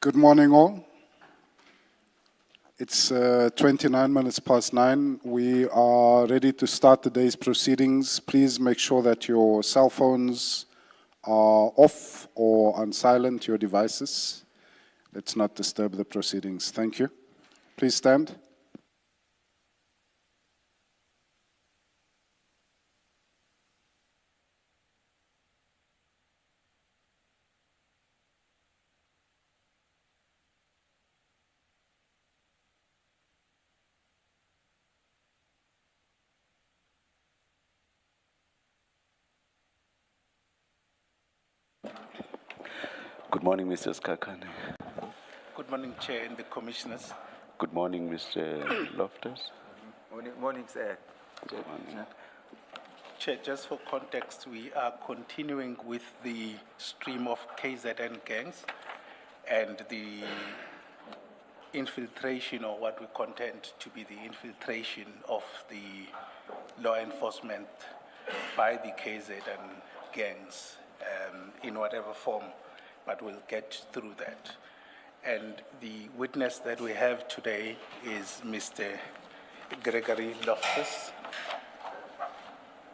Good morning, all. It's 29 minutes past 9. We are ready to start the day's proceedings. Please make sure that your cell phones are off or on silent, your devices. Let's not disturb the proceedings. Thank you. Please stand. Good morning, Mr. Skakane. Good morning, Chair and the Commissioners. Good morning, Mr. Loftus. Morning, sir. Good morning. Chair, just for context, we are continuing with the stream of KZN gangs and the infiltration, or what we contend to be the infiltration of the law enforcement by the KZN gangs in whatever form, but we'll get through that. And the witness that we have today is Mr. Gregory Loftus,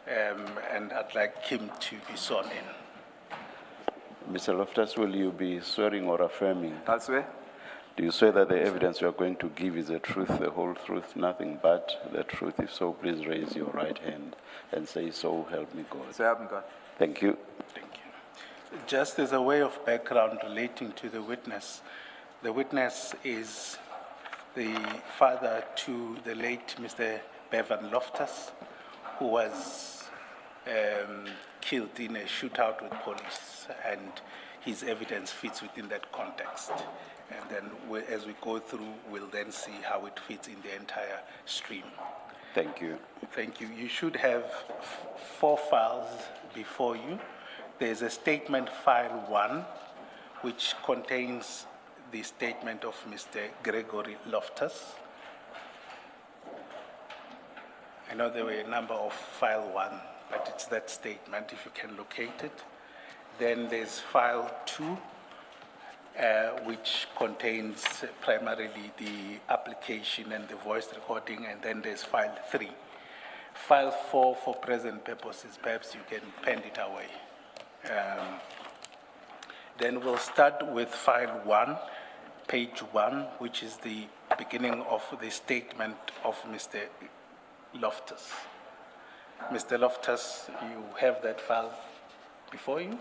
and I'd like him to be sworn in. Mr. Loftus, will you be swearing or affirming? I'll swear. Do you swear that the evidence you are going to give is the truth, the whole truth, nothing but the truth? If so, please raise your right hand and say, "So help me God." So help me God. Thank you. Thank you. Just as a way of background relating to the witness is the father to the late Mr. Bevan Loftus, who was killed in a shootout with police, and his evidence fits within that context. And then as we go through, we'll then see how it fits in the entire stream. Thank you. Thank you. You should have 4 files before you. There's a statement file 1, which contains the statement of Mr. Gregory Loftus. I know there were a number of file 1, but it's that statement, if you can locate it. Then there's file 2, which contains primarily the application and the voice recording, and then there's file 3. File 4, for present purposes, perhaps you can pen it away. Then we'll start with file 1, page 1, which is the beginning of the statement of Mr. Loftus. Mr. Loftus, you have that file before you?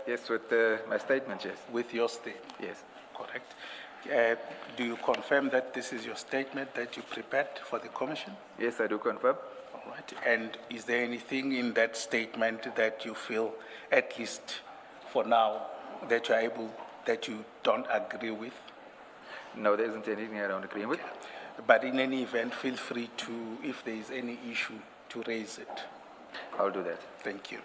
Yes, with my statement, yes. With your statement? Yes. Correct. Do you confirm that this is your statement that you prepared for the commission? Yes, I do confirm. All right. And is there anything in that statement that you feel, at least for now, that you don't agree with? No, there isn't anything I don't agree with. But in any event, feel free to, if there is any issue, to raise it. I'll do that. Thank you.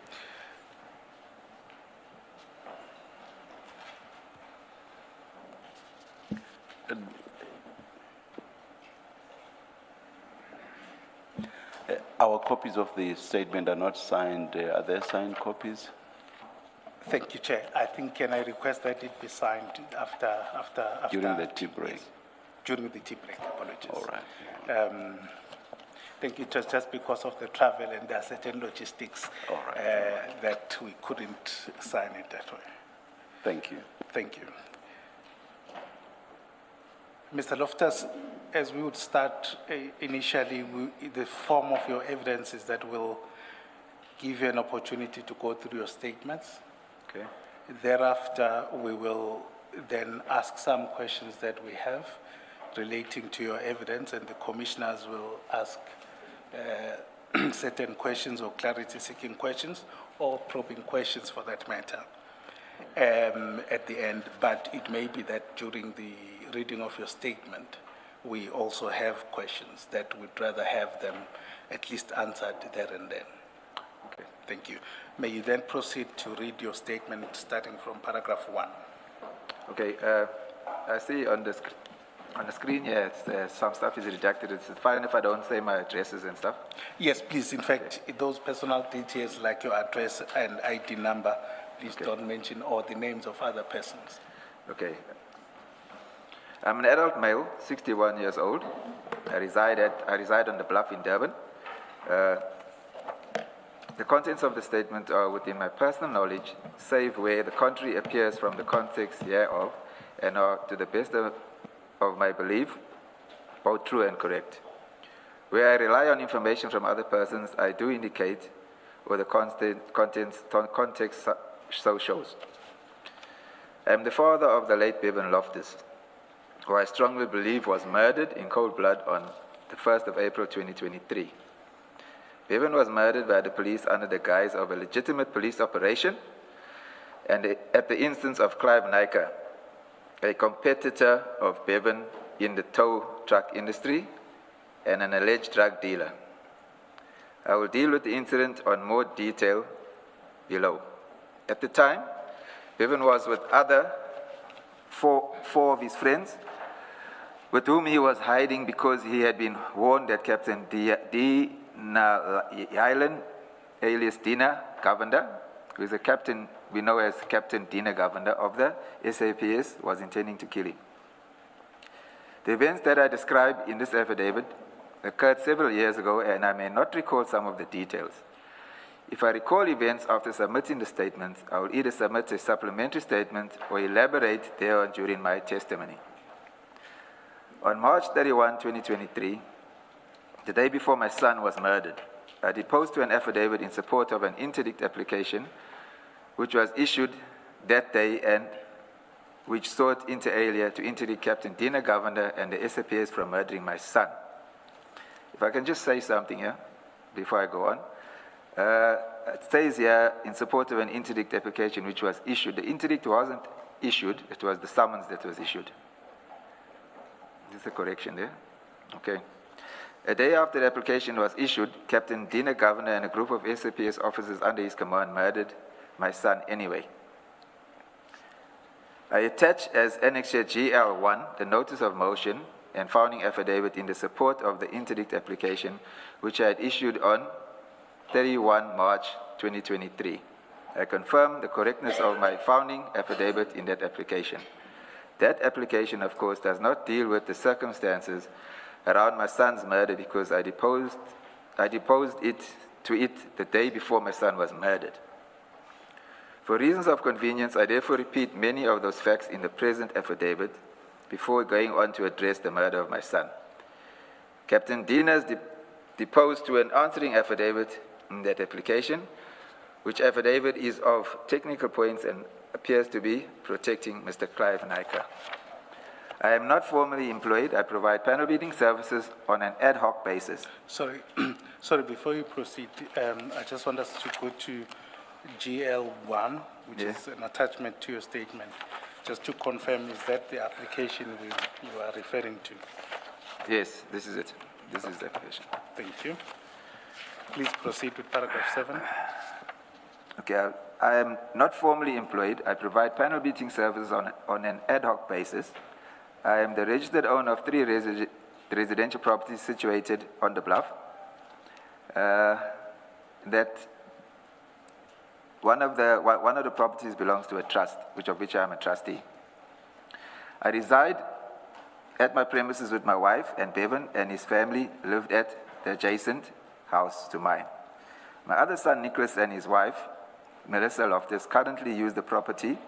Our copies of the statement are not signed. Are there signed copies? Thank you, Chair. I think, can I request that it be signed after During the tea break? Yes. During the tea break, apologies. All right. Thank you, just because of the travel and there are certain logistics All right. that we couldn't sign it that way. Thank you. Thank you. Mr. Loftus, as we would start initially, the form of your evidence is that we'll give you an opportunity to go through your statements. Okay. Thereafter, we will then ask some questions that we have relating to your evidence, and the commissioners will ask certain questions or clarity-seeking questions or probing questions for that matter at the end. But it may be that during the reading of your statement, we also have questions that we'd rather have them at least answered there and then. Okay. Thank you. May you then proceed to read your statement starting from paragraph 1. Okay. I see on the screen here, some stuff is redacted. It's fine if I don't say my addresses and stuff? Yes, please. In fact, those personal details like your address and ID number, please don't mention, or the names of other persons. Okay. I'm an adult male, 61 years old. I reside on the Bluff in Durban. The contents of the statement are within my personal knowledge, save where the contrary appears from the context hereof, and are, to the best of my belief, both true and correct. Where I rely on information from other persons, I do indicate, or the context so shows. I am the father of the late Bevan Loftus, who I strongly believe was murdered in cold blood on the 1st of April 2023. Bevan was murdered by the police under the guise of a legitimate police operation and at the instance of Clive Nyka, a competitor of Bevan in the tow truck industry and an alleged drug dealer. I will deal with the incident on more detail below. At the time, Bevan was with four of his friends, with whom he was hiding because he had been warned that Captain Dina Island, alias Dina Govender, who is a captain we know as Captain Dina Govender of the SAPS, was intending to kill him. The events that I describe in this affidavit occurred several years ago, and I may not recall some of the details. If I recall events after submitting the statement, I will either submit a supplementary statement or elaborate thereon during my testimony. On March 31, 2023, the day before my son was murdered, I deposed to an affidavit in support of an interdict application which was issued that day and which sought inter alia to interdict Captain Dina Govender and the SAPS from murdering my son. If I can just say something here before I go on. It says here in support of an interdict application which was issued. The interdict wasn't issued, it was the summons that was issued. There's a correction there. Okay. A day after the application was issued, Captain Dina Govender and a group of SAPS officers under his command murdered my son anyway. I attach as Annexure GL1 the notice of motion and founding affidavit in the support of the interdict application which I had issued on 31 March 2023. I confirm the correctness of my founding affidavit in that application. That application, of course, does not deal with the circumstances around my son's murder because I deposed to it the day before my son was murdered. For reasons of convenience, I therefore repeat many of those facts in the present affidavit before going on to address the murder of my son. Captain Dina's deposed to an answering affidavit in that application, which affidavit is of technical points and appears to be protecting Mr. Clive Nyka. I am not formally employed. I provide panel beating services on an ad hoc basis. Sorry, before you proceed, I just want us to go to GL1, which is an attachment to your statement. Just to confirm, is that the application you are referring to? Yes, this is it. This is the application. Thank you. Please proceed with paragraph 7. Okay, I am not formally employed. I provide panel beating services on an ad hoc basis. I am the registered owner of 3 residential properties situated on the Bluff. That one of the properties belongs to a trust, of which I am a trustee. I reside at my premises with my wife, and Bevan and his family lived at the adjacent house to mine. My other son, Nicholas, and his wife, Melissa Loftus, currently use the property,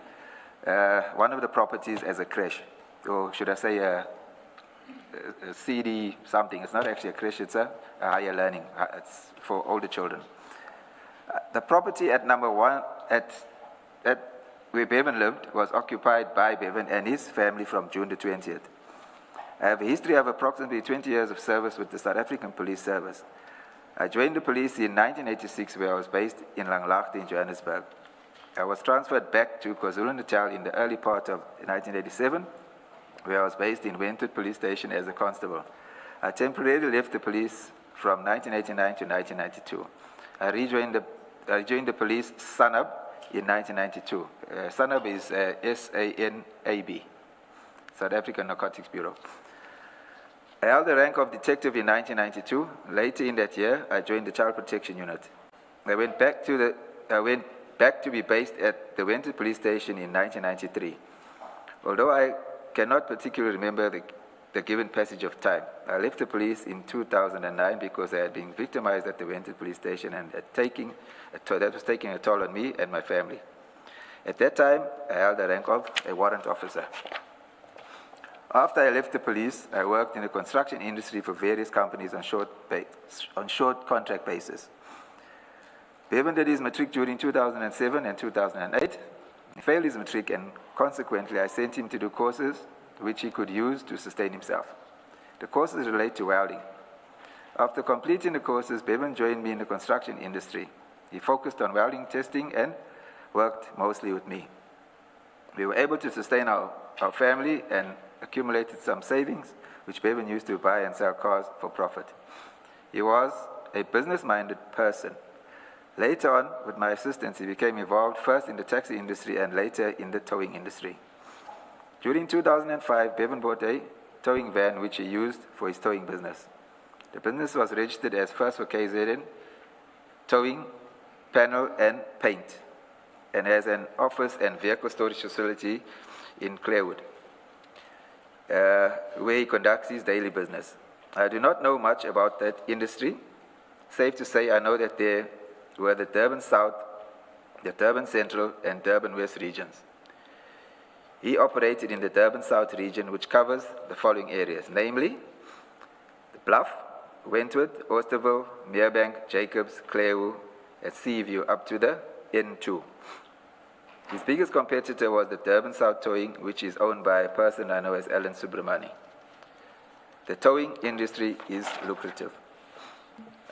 one of the properties, as a creche, or should I say a CD something. It's not actually a creche, it's a higher learning. It's for older children. The property at number 1, at where Bevan lived, was occupied by Bevan and his family from June the 20th. I have a history of approximately 20 years of service with the South African Police Service. I joined the police in 1986, where I was based in Langlagte in Johannesburg. I was transferred back to KwaZulu-Natal in the early part of 1987, where I was based in Wentworth Police Station as a constable. I temporarily left the police from 1989 to 1992. I rejoined the police SANAB in 1992. SANAB is SANAB, South African Narcotics Bureau. I held the rank of detective in 1992. Later in that year, I joined the Child Protection Unit. I went back to be based at the Wentworth Police Station in 1993. Although I cannot particularly remember the given passage of time. I left the police in 2009 because I had been victimized at the Wentworth police station and that was taking a toll on me and my family. At that time, I held the rank of a warrant officer. After I left the police, I worked in the construction industry for various companies on short contract basis. Bevan did his matric during 2007 and 2008. He failed his matric, and consequently, I sent him to do courses which he could use to sustain himself. The courses relate to welding. After completing the courses, Bevan joined me in the construction industry. He focused on welding testing and worked mostly with me. We were able to sustain our family and accumulated some savings, which Bevan used to buy and sell cars for profit. He was a business-minded person. Later on, with my assistance, he became involved first in the taxi industry and later in the towing industry. During 2005, Bevan bought a towing van which he used for his towing business. The business was registered as First for KZN, Towing, Panel and Paint, and has an office and vehicle storage facility in Clearwood, where he conducts his daily business. I do not know much about that industry. Safe to say, I know that there were the Durban South, the Durban Central, and Durban West regions. He operated in the Durban South region, which covers the following areas, namely the Bluff, Wentworth, Oosterville, Merebank, Jacobs, Clearwood, and Seaview up to the N2. His biggest competitor was the Durban South Towing, which is owned by a person I know as Alan Subramani. The towing industry is lucrative.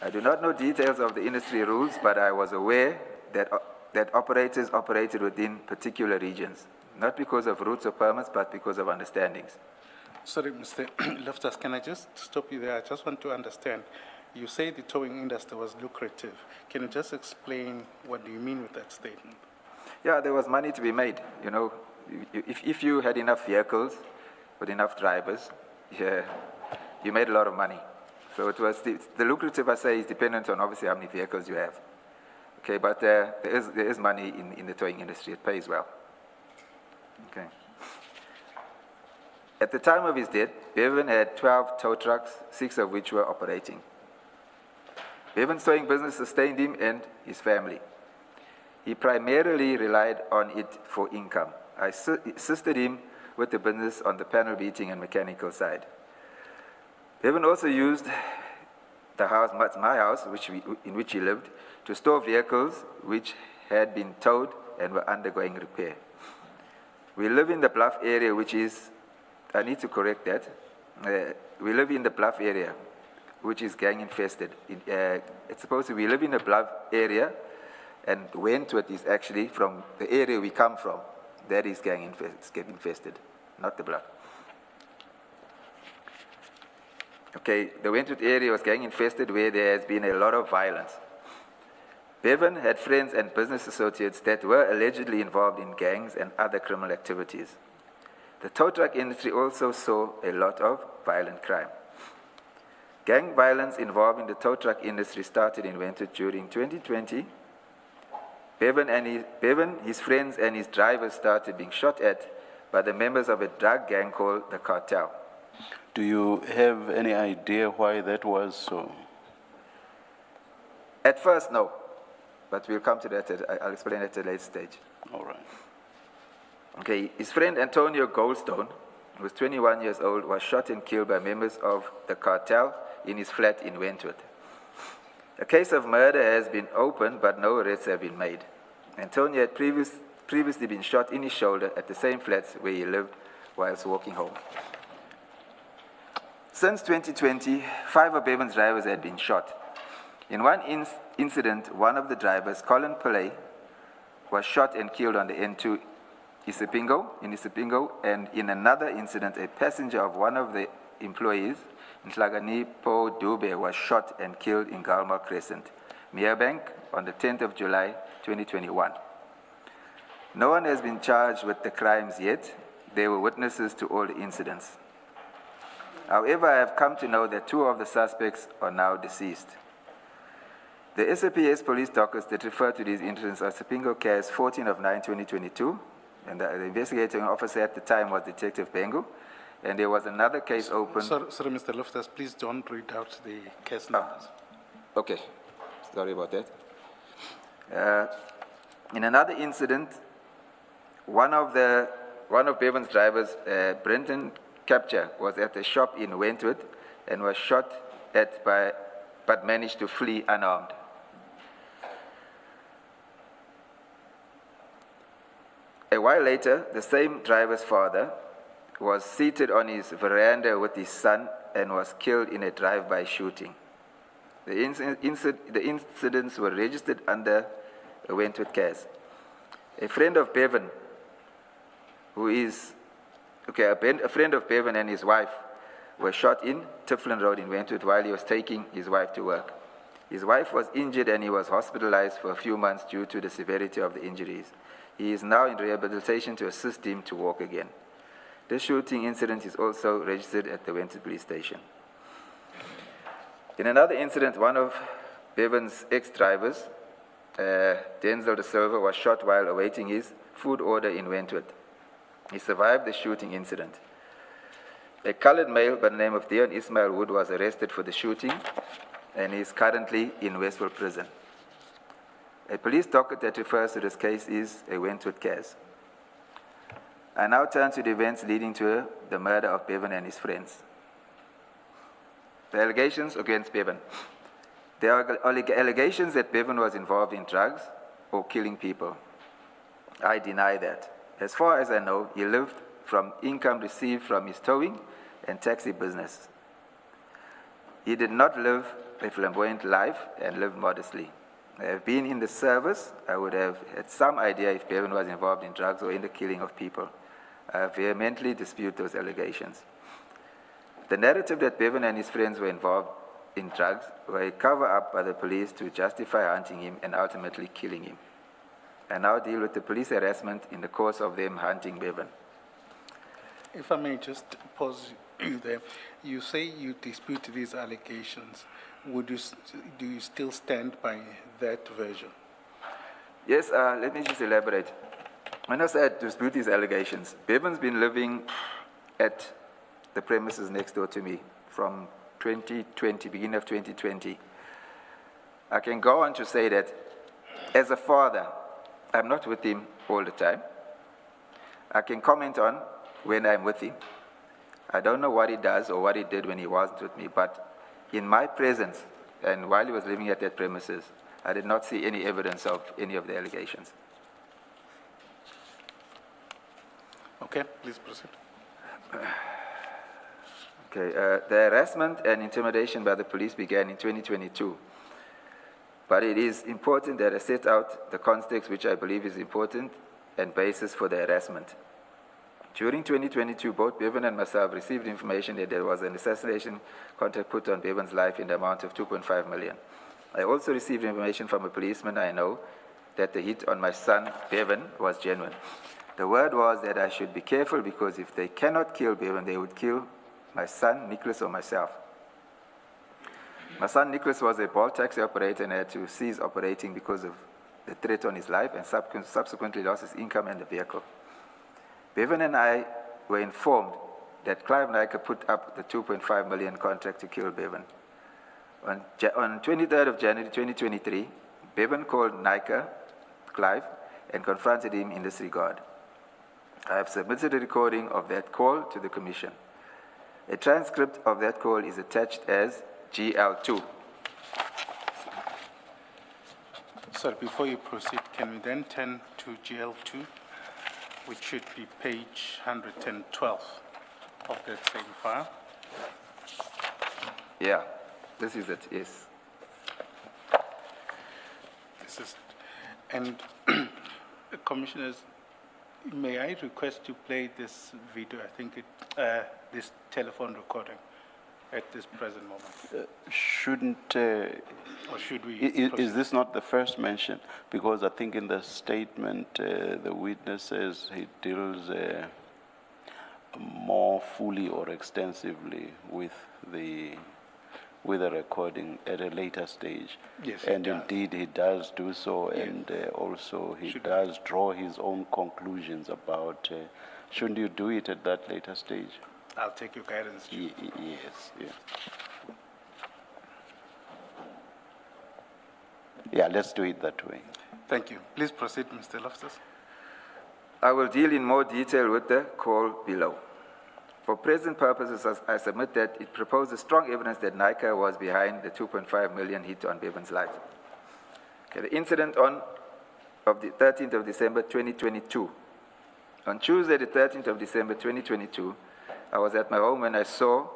I do not know details of the industry rules, but I was aware that operators operated within particular regions, not because of routes or permits, but because of understandings. Sorry, Mr. Loftus, can I just stop you there? I just want to understand. You say the towing industry was lucrative. Can you just explain what do you mean with that statement? Yeah, there was money to be made. You know, if you had enough vehicles with enough drivers, yeah, you made a lot of money. So it was the lucrative, I say, is dependent on obviously how many vehicles you have. Okay, but there is money in the towing industry. It pays well. Okay. At the time of his death, Bevan had 12 tow trucks, 6 of which were operating. Bevan's towing business sustained him and his family. He primarily relied on it for income. I assisted him with the business on the panel beating and mechanical side. Bevan also used the house, my house, in which he lived, to store vehicles which had been towed and were undergoing repair. We live in the Bluff area, which is, I need to correct that. We live in the Bluff area, which is gang infested. It's supposed to be, we live in the Bluff area, and Wentworth is actually from the area we come from. That is gang infested, not the Bluff. Okay, the Wentworth area was gang infested where there has been a lot of violence. Bevan had friends and business associates that were allegedly involved in gangs and other criminal activities. The tow truck industry also saw a lot of violent crime. Gang violence involving the tow truck industry started in Wentworth during 2020. Bevan, his friends, and his drivers started being shot at by the members of a drug gang called the Cartel. Do you have any idea why that was so? At first, no. But we'll come to that. I'll explain it at a later stage. All right. Okay, his friend Antonio Goldstone, who was 21 years old, was shot and killed by members of the Cartel in his flat in Wentworth. A case of murder has been opened, but no arrests have been made. Antonio had previously been shot in his shoulder at the same flats where he lived whilst walking home. Since 2020, 5 of Bevan's drivers had been shot. In one incident, one of the drivers, Colin Pillay, was shot and killed on the N2 in Isipingo, and in another incident, a passenger of one of the employees, Nhlaganipo Dube, was shot and killed in Galmal Crescent, Merebank, on the 10th of July, 2021. No one has been charged with the crimes yet. They were witnesses to all the incidents. However, I have come to know that 2 of the suspects are now deceased. The SAPS police dockets that refer to these incidents are Sipingo Case 14 of 9/2022, And the investigating officer at the time was Detective Bengu. And there was another case open. Sorry, Mr. Loftus, please don't read out the case numbers. Okay, sorry about that. In another incident, one of Bevan's drivers, Brenton Capture, was at a shop in Wentworth and was shot at but managed to flee unarmed. A while later, the same driver's father was seated on his veranda with his son and was killed in a drive-by shooting. The incidents were registered under a Wentworth case. A friend of Bevan, a friend of Bevan and his wife were shot in Tiflin Road in Wentworth while he was taking his wife to work. His wife was injured and he was hospitalized for a few months due to the severity of the injuries. He is now in rehabilitation to assist him to walk again. This shooting incident is also registered at the Wentworth Police Station. In another incident, one of Bevan's ex-drivers, Denzel De Silva, was shot while awaiting his food order in Wentworth. He survived the shooting incident. A colored male by the name of Dion Ismail Wood was arrested for the shooting and is currently in Westville Prison. A police docket that refers to this case is a Wentworth case. I now turn to the events leading to the murder of Bevan and his friends. The allegations against Bevan. There are allegations that Bevan was involved in drugs or killing people. I deny that. As far as I know, he lived from income received from his towing and taxi business. He did not live a flamboyant life and lived modestly. I have been in the service. I would have had some idea if Bevan was involved in drugs or in the killing of people. I vehemently dispute those allegations. The narrative that Bevan and his friends were involved in drugs were a cover-up by the police to justify hunting him and ultimately killing him. I now deal with the police harassment in the course of them hunting Bevan. If I may just pause you there. You say you dispute these allegations. Do you still stand by that version? Yes, let me just elaborate. When I say I dispute these allegations, Bevan's been living at the premises next door to me from 2020, beginning of 2020. I can go on to say that as a father, I'm not with him all the time. I can comment on when I'm with him. I don't know what he does or what he did when he wasn't with me, but in my presence and while he was living at that premises, I did not see any evidence of any of the allegations. Okay, please proceed. Okay, the harassment and intimidation by the police began in 2022. But it is important that I set out the context which I believe is important and basis for the harassment. During 2022, both Bevan and myself received information that there was an assassination contract put on Bevan's life in the amount of 2.5 million. I also received information from a policeman I know that the hit on my son, Bevan, was genuine. The word was that I should be careful because if they cannot kill Bevan, they would kill my son, Nicholas, or myself. My son, Nicholas, was a Bolt taxi operator and had to cease operating because of the threat on his life and subsequently lost his income and the vehicle. Bevan and I were informed that Clive Nyker put up the 2.5 million contract to kill Bevan. On 23rd of January 2023, Bevan called Nyker, Clive, and confronted him in this regard. I have submitted a recording of that call to the Commission. A transcript of that call is attached as GL2. Sir, before you proceed, can we then turn to GL2, which should be page 112 of that same file? Yeah, this is it, yes. This is it. And Commissioners, may I request to play this video, I think this telephone recording at this present moment? Shouldn't, Or should we? is this not the first mention? Because I think in the statement, the witness says he deals more fully or extensively with the with a recording at a later stage. Yes, he and does. indeed he does do so, and also he does draw his own conclusions about. Shouldn't you do it at that later stage? I'll take your guidance, Chief. Yes, yeah. Yeah, let's do it that way. Thank you. Please proceed, Mr. Loftus. I will deal in more detail with the call below. For present purposes, I submit that it proposes strong evidence that NICA was behind the 2.5 million hit on Bevan's life. Okay, the incident of the 13th of December 2022. On Tuesday, the 13th of December 2022, I was at my home when I saw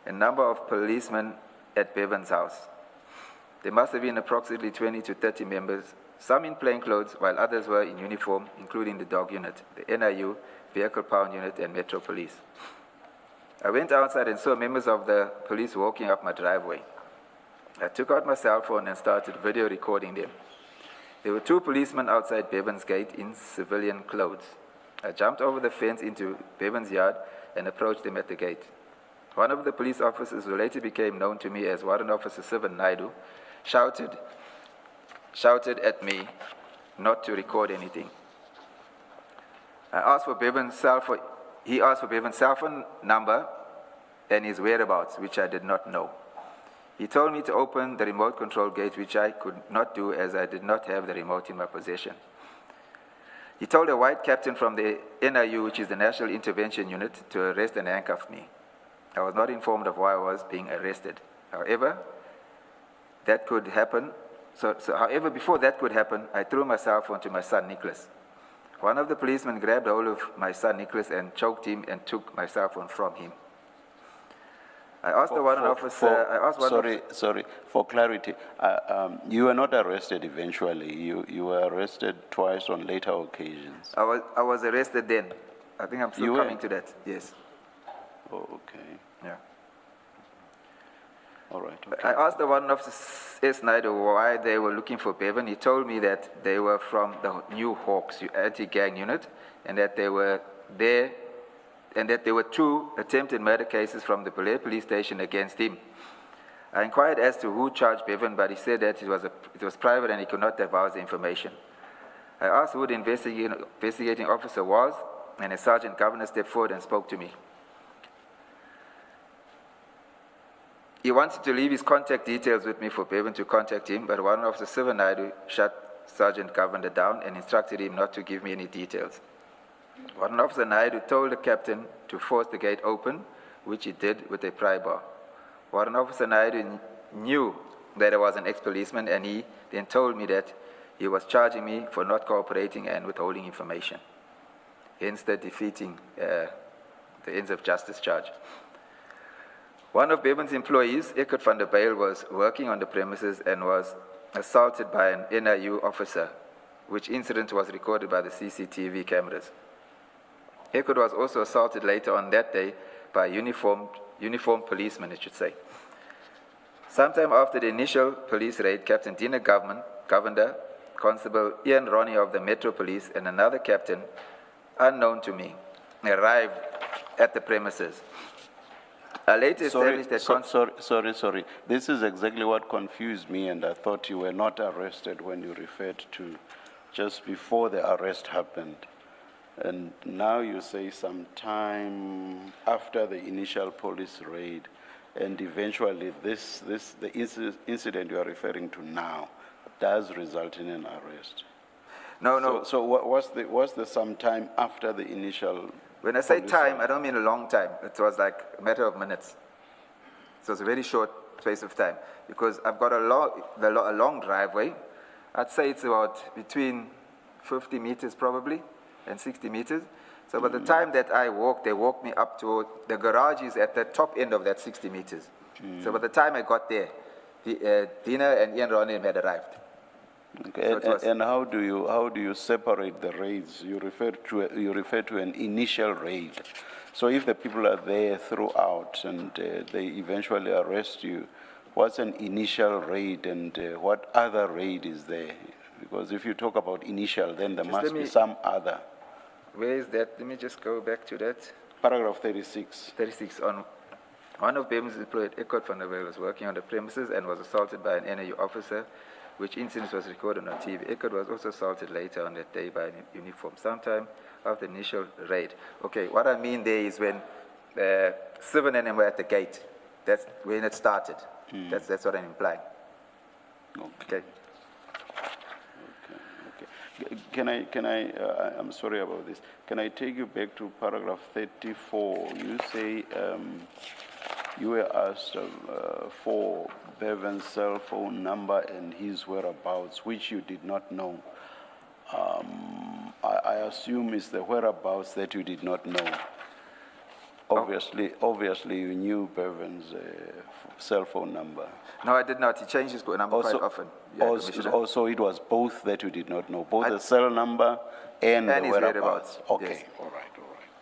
a number of policemen at Bevan's house. There must have been approximately 20 to 30 members, some in plain clothes, while others were in uniform, including the dog unit, the NIU, Vehicle Pound Unit, and Metro Police. I went outside and saw members of the police walking up my driveway. I took out my cell phone and started video recording them. There were two policemen outside Bevan's gate in civilian clothes. I jumped over the fence into Bevan's yard and approached them at the gate. One of the police officers, who later became known to me as Warrant Officer Sivan Naidu, shouted at me not to record anything. I asked for Bevan's cell phone. He asked for Bevan's cell phone number and his whereabouts, which I did not know. He told me to open the remote control gate, which I could not do as I did not have the remote in my possession. He told a white captain from the NIU, which is the National Intervention Unit, to arrest and handcuff me. I was not informed of why I was being arrested. However, that could happen. However, before that could happen, I threw my cell phone to my son, Nicholas. One of the policemen grabbed hold of my son, Nicholas, and choked him and took my cell phone from him. I asked the warrant officer... Sorry, for clarity, you were not arrested eventually. You were arrested twice on later occasions. I was arrested then. I think I'm still coming to that, yes. Oh, okay. Yeah. All right, okay. I asked the warrant officer, S. Naidu, why they were looking for Bevan. He told me that they were from the new Hawks anti-gang unit, and that they were there, and that there were 2 attempted murder cases from the police station against him. I inquired as to who charged Bevan, but he said that it was private and he could not divulge the information. I asked who the investigating officer was, and a sergeant governor stepped forward and spoke to me. He wanted to leave his contact details with me for Bevan to contact him, but Warrant Officer Sivan Naidu shut Sergeant Governor down and instructed him not to give me any details. Warrant Officer Naidu told the captain to force the gate open, which he did with a pry bar. Warrant Officer Naidu knew that I was an ex-policeman, and he then told me that he was charging me for not cooperating and withholding information, hence the defeating the ends of justice charge. One of Bevan's employees, Eckert van der Bijl, was working on the premises and was assaulted by an NIU officer, which incident was recorded by the CCTV cameras. Eckert was also assaulted later on that day by a uniformed policeman, it should say. Sometime after the initial police raid, Captain Dina Governor, Constable Ian Ronnie of the Metro Police, and another captain, unknown to me, arrived at the premises. I later established that... Sorry. This is exactly what confused me, and I thought you were not arrested when you referred to just before the arrest happened. And now you say sometime after the initial police raid, and eventually the incident you are referring to now does result in an arrest. No. So what's the sometime after the initial... When I say time, I don't mean a long time. It was like a matter of minutes. So it was a very short space of time, because I've got a long driveway. I'd say it's about between 50 meters probably and 60 meters. So by the time that I walked, they walked me up to the garage is at the top end of that 60 meters. So by the time I got there, Dina and Ian Ronnie had arrived. Okay. So and how do you separate the raids? You refer to an initial raid. So if the people are there throughout and they eventually arrest you, what's an initial raid, and what other raid is there? Because if you talk about initial, then there must be some other. Where is that? Let me just go back to that. Paragraph 36. 36 One of Bevan's employed, Eckhart van der Weyl, was working on the premises and was assaulted by an NAU officer, which incident was recorded on TV. Eckhart was also assaulted later on that day by a uniform, sometime after the initial raid. Okay, what I mean there is when Sivan and them were at the gate. That's when it started. That's what I'm implying. Okay. I'm sorry about this. Can I take you back to paragraph 34? You say you were asked for Bevan's cell phone number and his whereabouts, which you did not know. I assume it's the whereabouts that you did not know. Obviously, you knew Bevan's cell phone number. No, I did not. He changed his number quite often. Yeah, also, it was both that you did not know, both the cell number and the his whereabouts. Okay, yes. all right,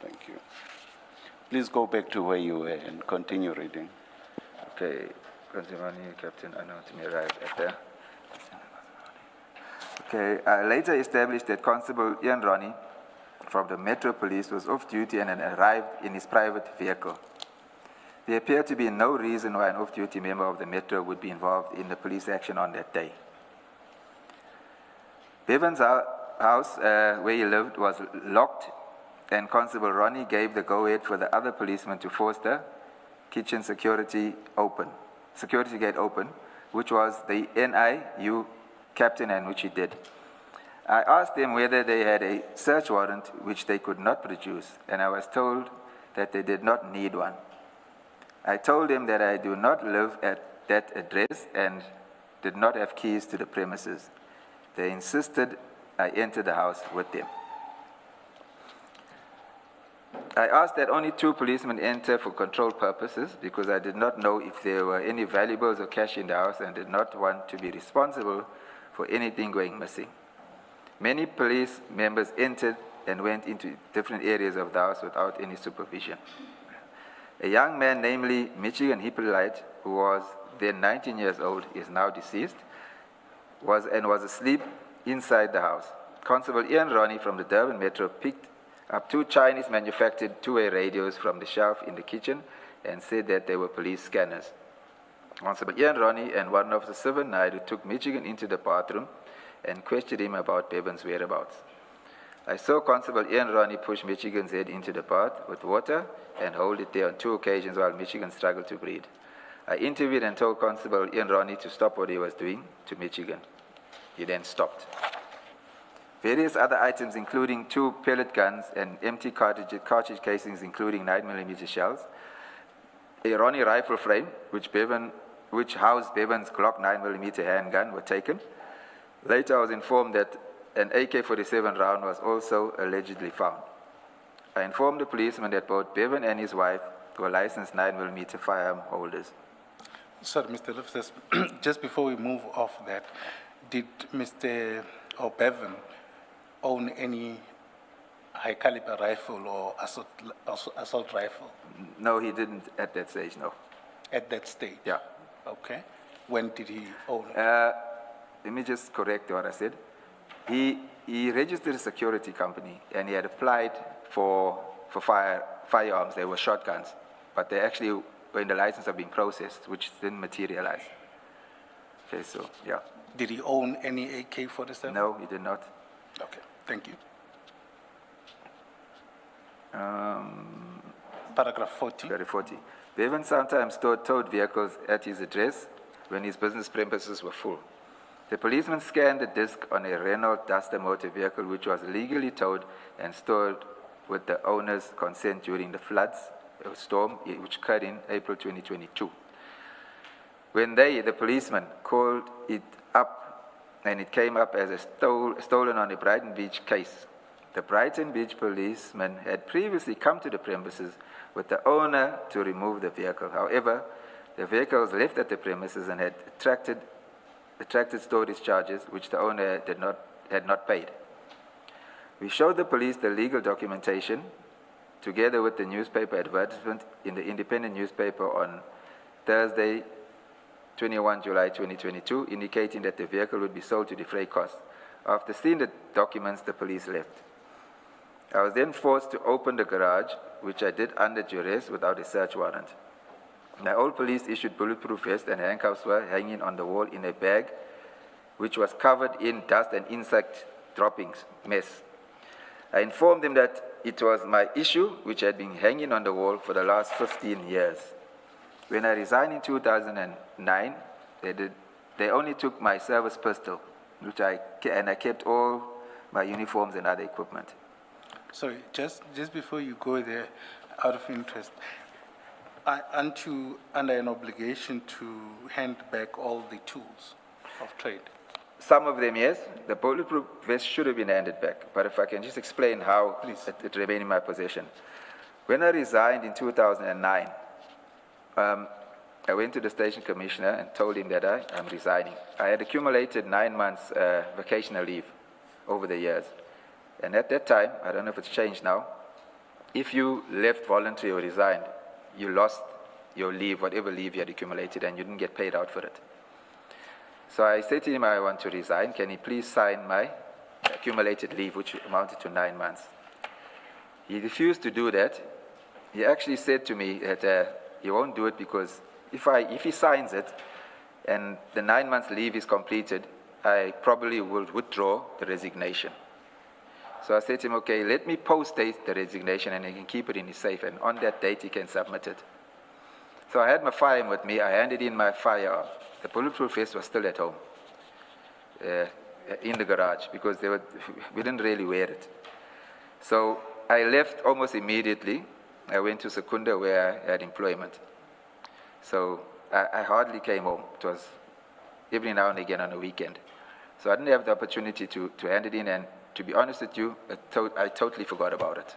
thank you. Please go back to where you were and continue reading. Okay, Conservani, Captain Anotimi arrived at there. Okay, I later established that Constable Ian Ronnie from the Metro Police was off duty and had arrived in his private vehicle. There appeared to be no reason why an off-duty member of the Metro would be involved in the police action on that day. Bevan's house, where he lived, was locked, and Constable Ronnie gave the go-ahead for the other policemen to force the kitchen security gate open, which was the NIU captain, and which he did. I asked them whether they had a search warrant, which they could not produce, and I was told that they did not need one. I told them that I do not live at that address and did not have keys to the premises. They insisted I enter the house with them. I asked that only 2 policemen enter for control purposes because I did not know if there were any valuables or cash in the house and did not want to be responsible for anything going missing. Many police members entered and went into different areas of the house without any supervision. A young man, namely Michigan Hippolyte, who was then 19 years old, is now deceased, was asleep inside the house. Constable Ian Ronnie from the Durban Metro picked up 2 Chinese-manufactured two-way radios from the shelf in the kitchen and said that they were police scanners. Constable Ian Ronnie and one officer, Sivan Naidu, took Michigan into the bathroom and questioned him about Bevan's whereabouts. I saw Constable Ian Ronnie push Michigan's head into the bath with water and hold it there on 2 occasions while Michigan struggled to breathe. I interviewed and told Constable Ian Ronnie to stop what he was doing to Michigan. He then stopped. Various other items, including 2 pellet guns and empty cartridge casings, including 9mm shells, a Ronnie rifle frame, which housed Bevan's Glock 9mm handgun, were taken. Later, I was informed that an AK-47 round was also allegedly found. I informed the policeman that both Bevan and his wife were licensed 9mm firearm holders. Sorry, Mr. Loftus, just before we move off that, did Mr. Bevan own any high-caliber rifle or assault rifle? No, he didn't at that stage, no. At that stage? Yeah. Okay. When did he own it? Let me just correct what I said. He registered a security company and he had applied for firearms. They were shotguns, but they actually were in the license of being processed, which didn't materialize. Okay, so yeah. Did he own any AK-47? No, he did not. Okay, thank you. Paragraph 40. Very 40. Bevan sometimes towed vehicles at his address when his business premises were full. The policeman scanned the disc on a Renault Duster motor vehicle which was legally towed and stored with the owner's consent during the floods storm which occurred in April 2022. When the policeman, called it up and it came up as a stolen on a Brighton Beach case, the Brighton Beach policeman had previously come to the premises with the owner to remove the vehicle. However, the vehicle was left at the premises and had attracted storage charges which the owner had not paid. We showed the police the legal documentation together with the newspaper advertisement in the independent newspaper on Thursday, 21 July 2022, indicating that the vehicle would be sold to defray costs. After seeing the documents, the police left. I was then forced to open the garage, which I did under duress without a search warrant. My old police issued bulletproof vest and handcuffs were hanging on the wall in a bag which was covered in dust and insect droppings, mess. I informed them that it was my issue which had been hanging on the wall for the last 15 years. When I resigned in 2009, they only took my service pistol, and I kept all my uniforms and other equipment. Sorry, just before you go there, out of interest, aren't you under an obligation to hand back all the tools of trade? Some of them, yes. The bulletproof vest should have been handed back, but if I can just explain how Please. it remained in my possession. When I resigned in 2009, I went to the station commissioner and told him that I'm resigning. I had accumulated 9 months vacational leave over the years. And at that time, I don't know if it's changed now, if you left voluntary or resigned, you lost your leave, whatever leave you had accumulated, and you didn't get paid out for it. So I said to him, I want to resign. Can he please sign my accumulated leave, which amounted to 9 months? He refused to do that. He actually said to me that he won't do it because if he signs it and the 9 months leave is completed, I probably will withdraw the resignation. So I said to him, okay, let me post-date the resignation and he can keep it in his safe, and on that date he can submit it. So I had my firearm with me. I handed in my firearm. The bulletproof vest was still at home, in the garage, because we didn't really wear it. So I left almost immediately. I went to Secunda where I had employment. So I hardly came home. It was every now and again on a weekend. So I didn't have the opportunity to hand it in, and to be honest with you, I totally forgot about it.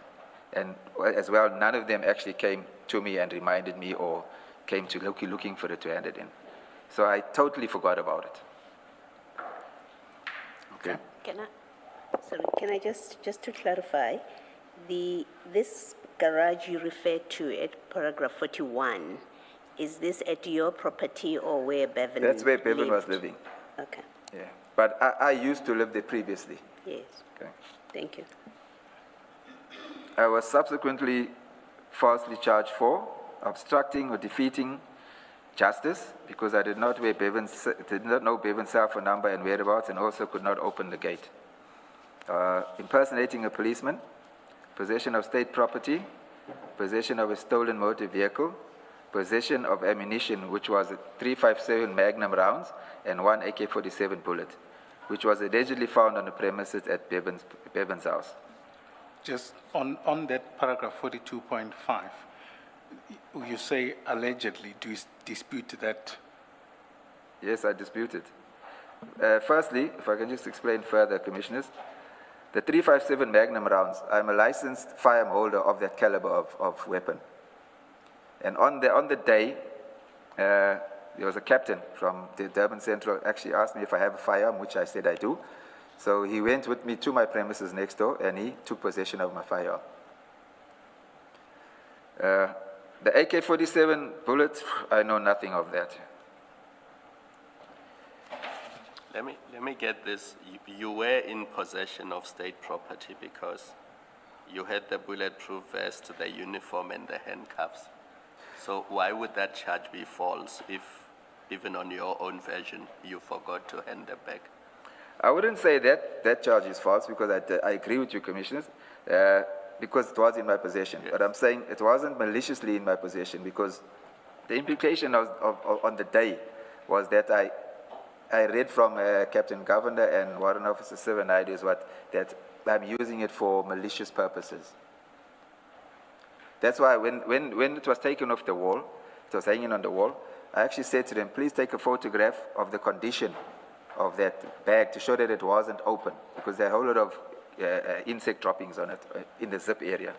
And as well, none of them actually came to me and reminded me or came to looking for it to hand it in. So I totally forgot about it. Okay. Can I just to clarify, this garage you referred to at paragraph 41, is this at your property or where Bevan lived? That's where Bevan was living. Okay, Yeah. But I used to live there previously. yes, Okay. thank you. I was subsequently falsely charged for obstructing or defeating justice because I did not know Bevan's cell phone number and whereabouts, and also could not open the gate. Impersonating a policeman, possession of state property, possession of a stolen motor vehicle, possession of ammunition, which was a .357 Magnum rounds and 1 AK-47 bullet, which was allegedly found on the premises at Bevan's house. Just on that paragraph 42.5, you say allegedly. Do you dispute that? Yes, I dispute it. Firstly, if I can just explain further, Commissioners, the .357 Magnum rounds, I'm a licensed firearm holder of that caliber of weapon. And on the day, there was a captain from the Durban Central actually asked me if I have a firearm, which I said I do. So he went with me to my premises next door and he took possession of my firearm. The AK-47 bullets, I know nothing of that. Let me get this. You were in possession of state property because you had the bulletproof vest, the uniform, and the handcuffs. So why would that charge be false if, even on your own version, you forgot to hand them back? I wouldn't say that charge is false because I agree with you, Commissioners, because it was in my possession. Yes. But I'm saying it wasn't maliciously in my possession because the implication on the day was that I read from Captain Governor and Warrant Officer 790 is that I'm using it for malicious purposes. That's why when it was taken off the wall, it was hanging on the wall, I actually said to them, please take a photograph of the condition of that bag to show that it wasn't open because there are a whole lot of insect droppings on it in the zip area.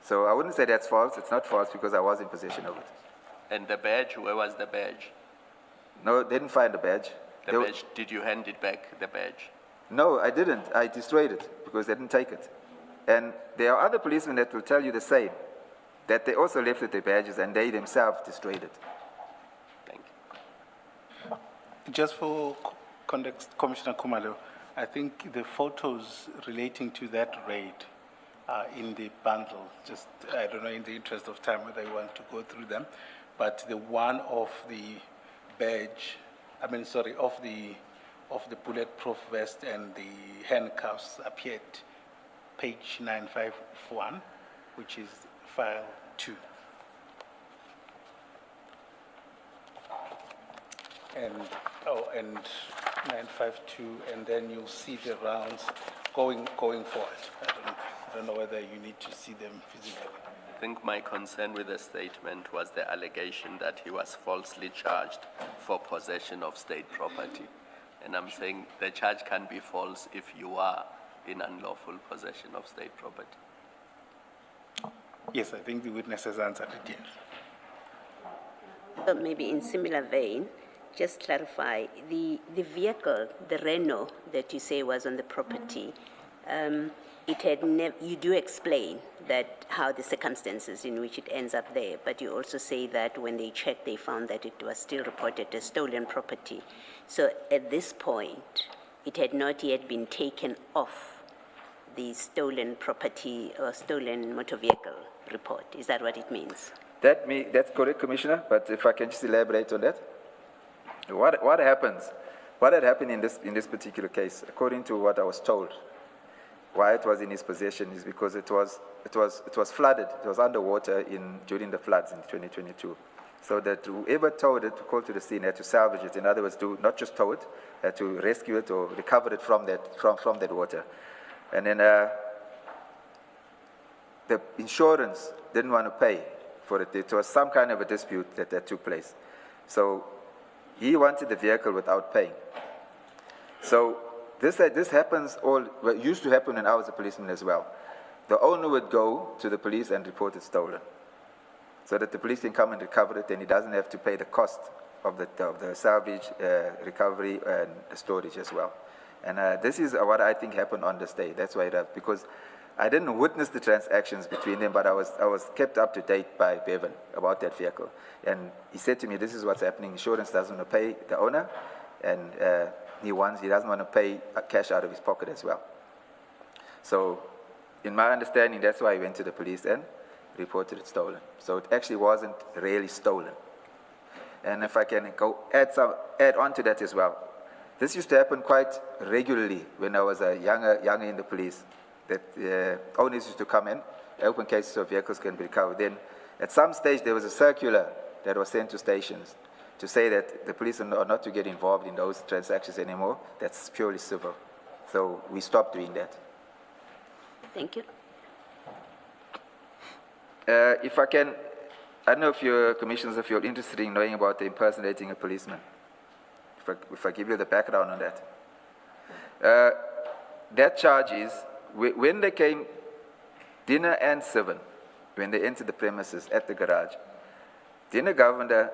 So I wouldn't say that's false. It's not false because I was in possession of it. And the badge, where was the badge? No, they didn't find the badge. The badge, did you hand it back, the badge? No, I didn't. I destroyed it because they didn't take it. And there are other policemen that will tell you the same, that they also left with their badges and they themselves destroyed it. Thank you. Just for context, Commissioner Kumalo, I think the photos relating to that raid in the bundle. Just, I don't know, in the interest of time, whether you want to go through them. But the one of the badge, of the bulletproof vest and the handcuffs appeared, page 951, which is file 2. And 952, and then you'll see the rounds going forward. I don't know whether you need to see them physically. I think my concern with the statement was the allegation that he was falsely charged for possession of state property. And I'm saying the charge can be false if you are in unlawful possession of state property. Yes, I think the witness has answered it, yes. So maybe in similar vein, just clarify, the vehicle, the Renault that you say was on the property, it had you do explain that how the circumstances in which it ends up there, but you also say that when they checked, they found that it was still reported as stolen property. So at this point, it had not yet been taken off the stolen property or stolen motor vehicle report. Is that what it means? That's correct, Commissioner, but if I can just elaborate on that. What had happened in this particular case, according to what I was told, why it was in his possession is because it was flooded. It was underwater during the floods in 2022. So that whoever towed it, called to the scene, had to salvage it. In other words, to not just tow it, had to rescue it or recover it from that water. And then the insurance didn't want to pay for it. It was some kind of a dispute that took place. So he wanted the vehicle without paying. So this happens used to happen when I was a policeman as well. The owner would go to the police and report it stolen, so that the police can come and recover it, and he doesn't have to pay the cost of the salvage, recovery, and the storage as well. And this is what I think happened on this day. That's why because I didn't witness the transactions between them, but I was kept up to date by Bevan about that vehicle. And he said to me, this is what's happening. Insurance doesn't want to pay the owner, and he doesn't want to pay cash out of his pocket as well. So in my understanding, that's why I went to the police and reported it stolen. So it actually wasn't really stolen. And if I can add on to that as well, this used to happen quite regularly when I was younger in the police, that owners used to come in, open cases of vehicles can be recovered. Then at some stage there was a circular that was sent to stations to say that the police are not to get involved in those transactions anymore. That's purely civil. So we stopped doing that. Thank you. If I can, I don't know if your commissioners, if you're interested in knowing about the impersonating a policeman. If I give you the background on that. That charge is, when they came, dinner and 7, when they entered the premises at the garage, Dinner Governor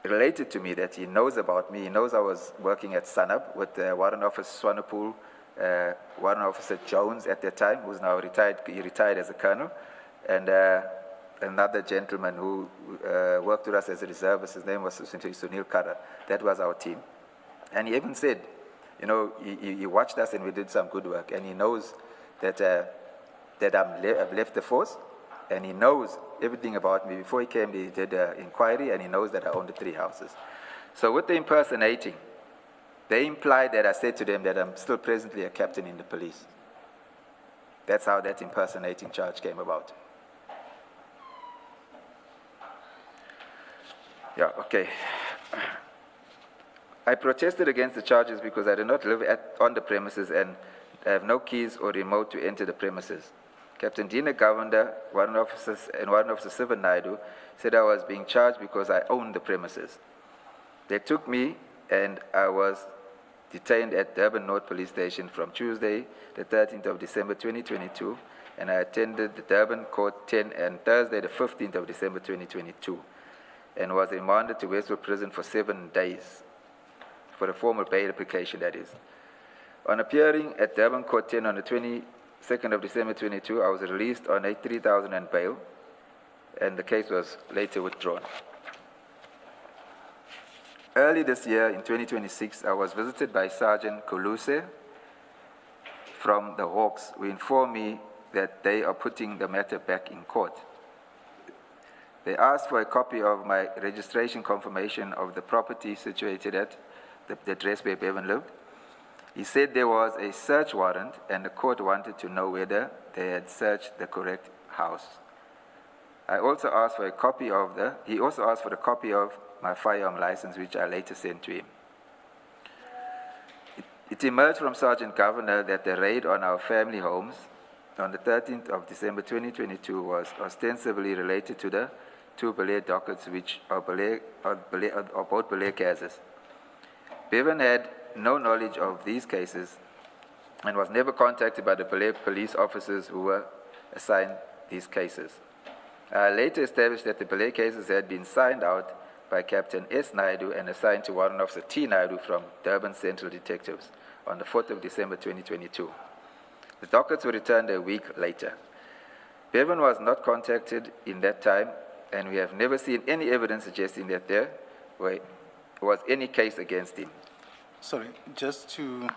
related to me that he knows about me. He knows I was working at Sanab with Warrant Officer Swanepoel, Warrant Officer Jones at that time, who's now retired. He retired as a colonel, and another gentleman who worked with us as a reservist. His name was Sunil Kara. That was our team. And he even said, you know, he watched us and we did some good work, and he knows that I've left the force, and he knows everything about me. Before he came, he did an inquiry, and he knows that I own the 3 houses. So with the impersonating, they implied that I said to them that I'm still presently a captain in the police. That's how that impersonating charge came about. Yeah, okay. I protested against the charges because I do not live on the premises and I have no keys or remote to enter the premises. Captain Dina Govender, Warrant Officer Sivan Naidu, said I was being charged because I owned the premises. They took me and I was detained at Durban North Police Station from Tuesday, the 13th of December 2022, and I attended the Durban Court 10 and Thursday, the 15th of December 2022, and was remanded to Westwood Prison for 7 days, for a formal bail application, that is. On appearing at Durban Court 10 on the 22nd of December 22, I was released on a 3,000 and bail, and the case was later withdrawn. Early this year, in 2026, I was visited by Sergeant Koluse from the Hawks, who informed me that they are putting the matter back in court. They asked for a copy of my registration confirmation of the property situated at the address where Bevan lived. He said there was a search warrant and the court wanted to know whether they had searched the correct house. He also asked for a copy of my firearm license, which I later sent to him. It emerged from Sergeant Governor that the raid on our family homes on the 13th of December 2022 was ostensibly related to the two Belair dockets, which are both Belair cases. Bevan had no knowledge of these cases and was never contacted by the Belair police officers who were assigned these cases. I later established that the Belair cases had been signed out by Captain S. Naidu and assigned to Warrant Officer T. Naidu from Durban Central Detectives on the 4th of December 2022. The dockets were returned a week later. Bevan was not contacted in that time, and we have never seen any evidence suggesting that there was any case against him. Sorry, just to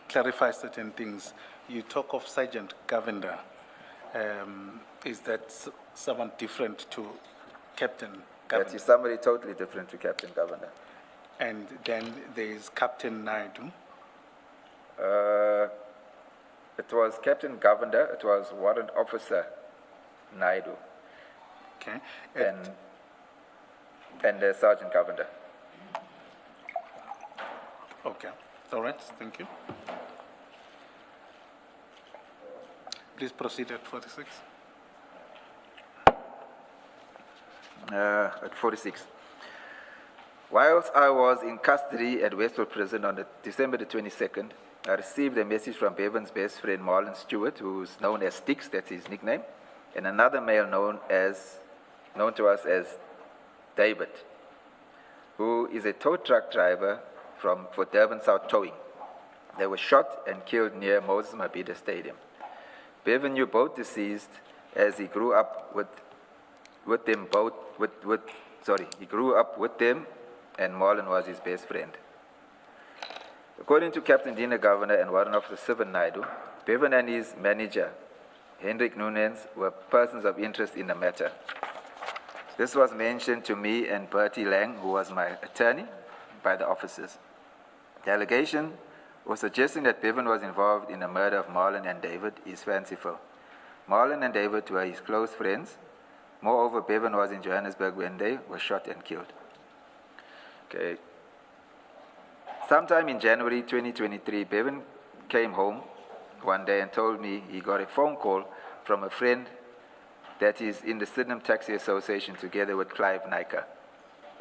clarify certain things, you talk of Sergeant Govender. Is that someone different to Captain Govender? That is somebody totally different to Captain Govender. And then there is Captain Naidu. It was Captain Govender, it was Warrant Officer Naidu, Okay. and Sergeant Govender. Okay. All right. Thank you. Please proceed at 46. At 46. Whilst I was in custody at Westwood Prison on December the 22nd, I received a message from Bevan's best friend Marlon Stewart, who's known as Sticks, that's his nickname, and another male known to us as David, who is a tow truck driver for Durban South Towing. They were shot and killed near Moses Mabhida Stadium. Bevan knew both deceased as he grew up with them, and Marlon was his best friend. According to Captain Dina Governor and Warrant Officer Sivan Naidu, Bevan and his manager, Hendrik Nunez, were persons of interest in the matter. This was mentioned to me and Bertie Lang, who was my attorney, by the officers. The allegation was suggesting that Bevan was involved in the murder of Marlon and David is fanciful. Marlon and David were his close friends. Moreover, Bevan was in Johannesburg when they were shot and killed. Okay. Sometime in January 2023, Bevan came home one day and told me he got a phone call from a friend that is in the Sydenham Taxi Association together with Clive Nyker.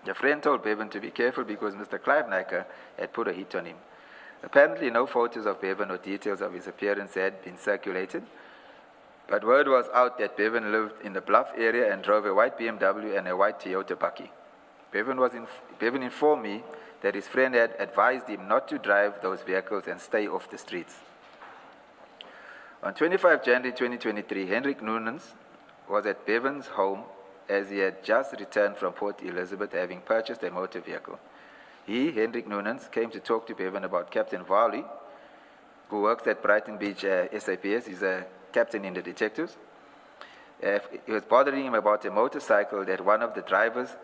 The friend told Bevan to be careful because Mr. Clive Nyker had put a hit on him. Apparently, no photos of Bevan or details of his appearance had been circulated, but word was out that Bevan lived in the Bluff area and drove a white BMW and a white Toyota Bucky. Bevan informed me that his friend had advised him not to drive those vehicles and stay off the streets. On 25 January 2023, Hendrik Nunez was at Bevan's home as he had just returned from Port Elizabeth, having purchased a motor vehicle. He, Hendrik Nunez, came to talk to Bevan about Captain Varley, who works at Brighton Beach SAPS. He's a captain in the detectives. He was bothering him about a motorcycle that one of the drivers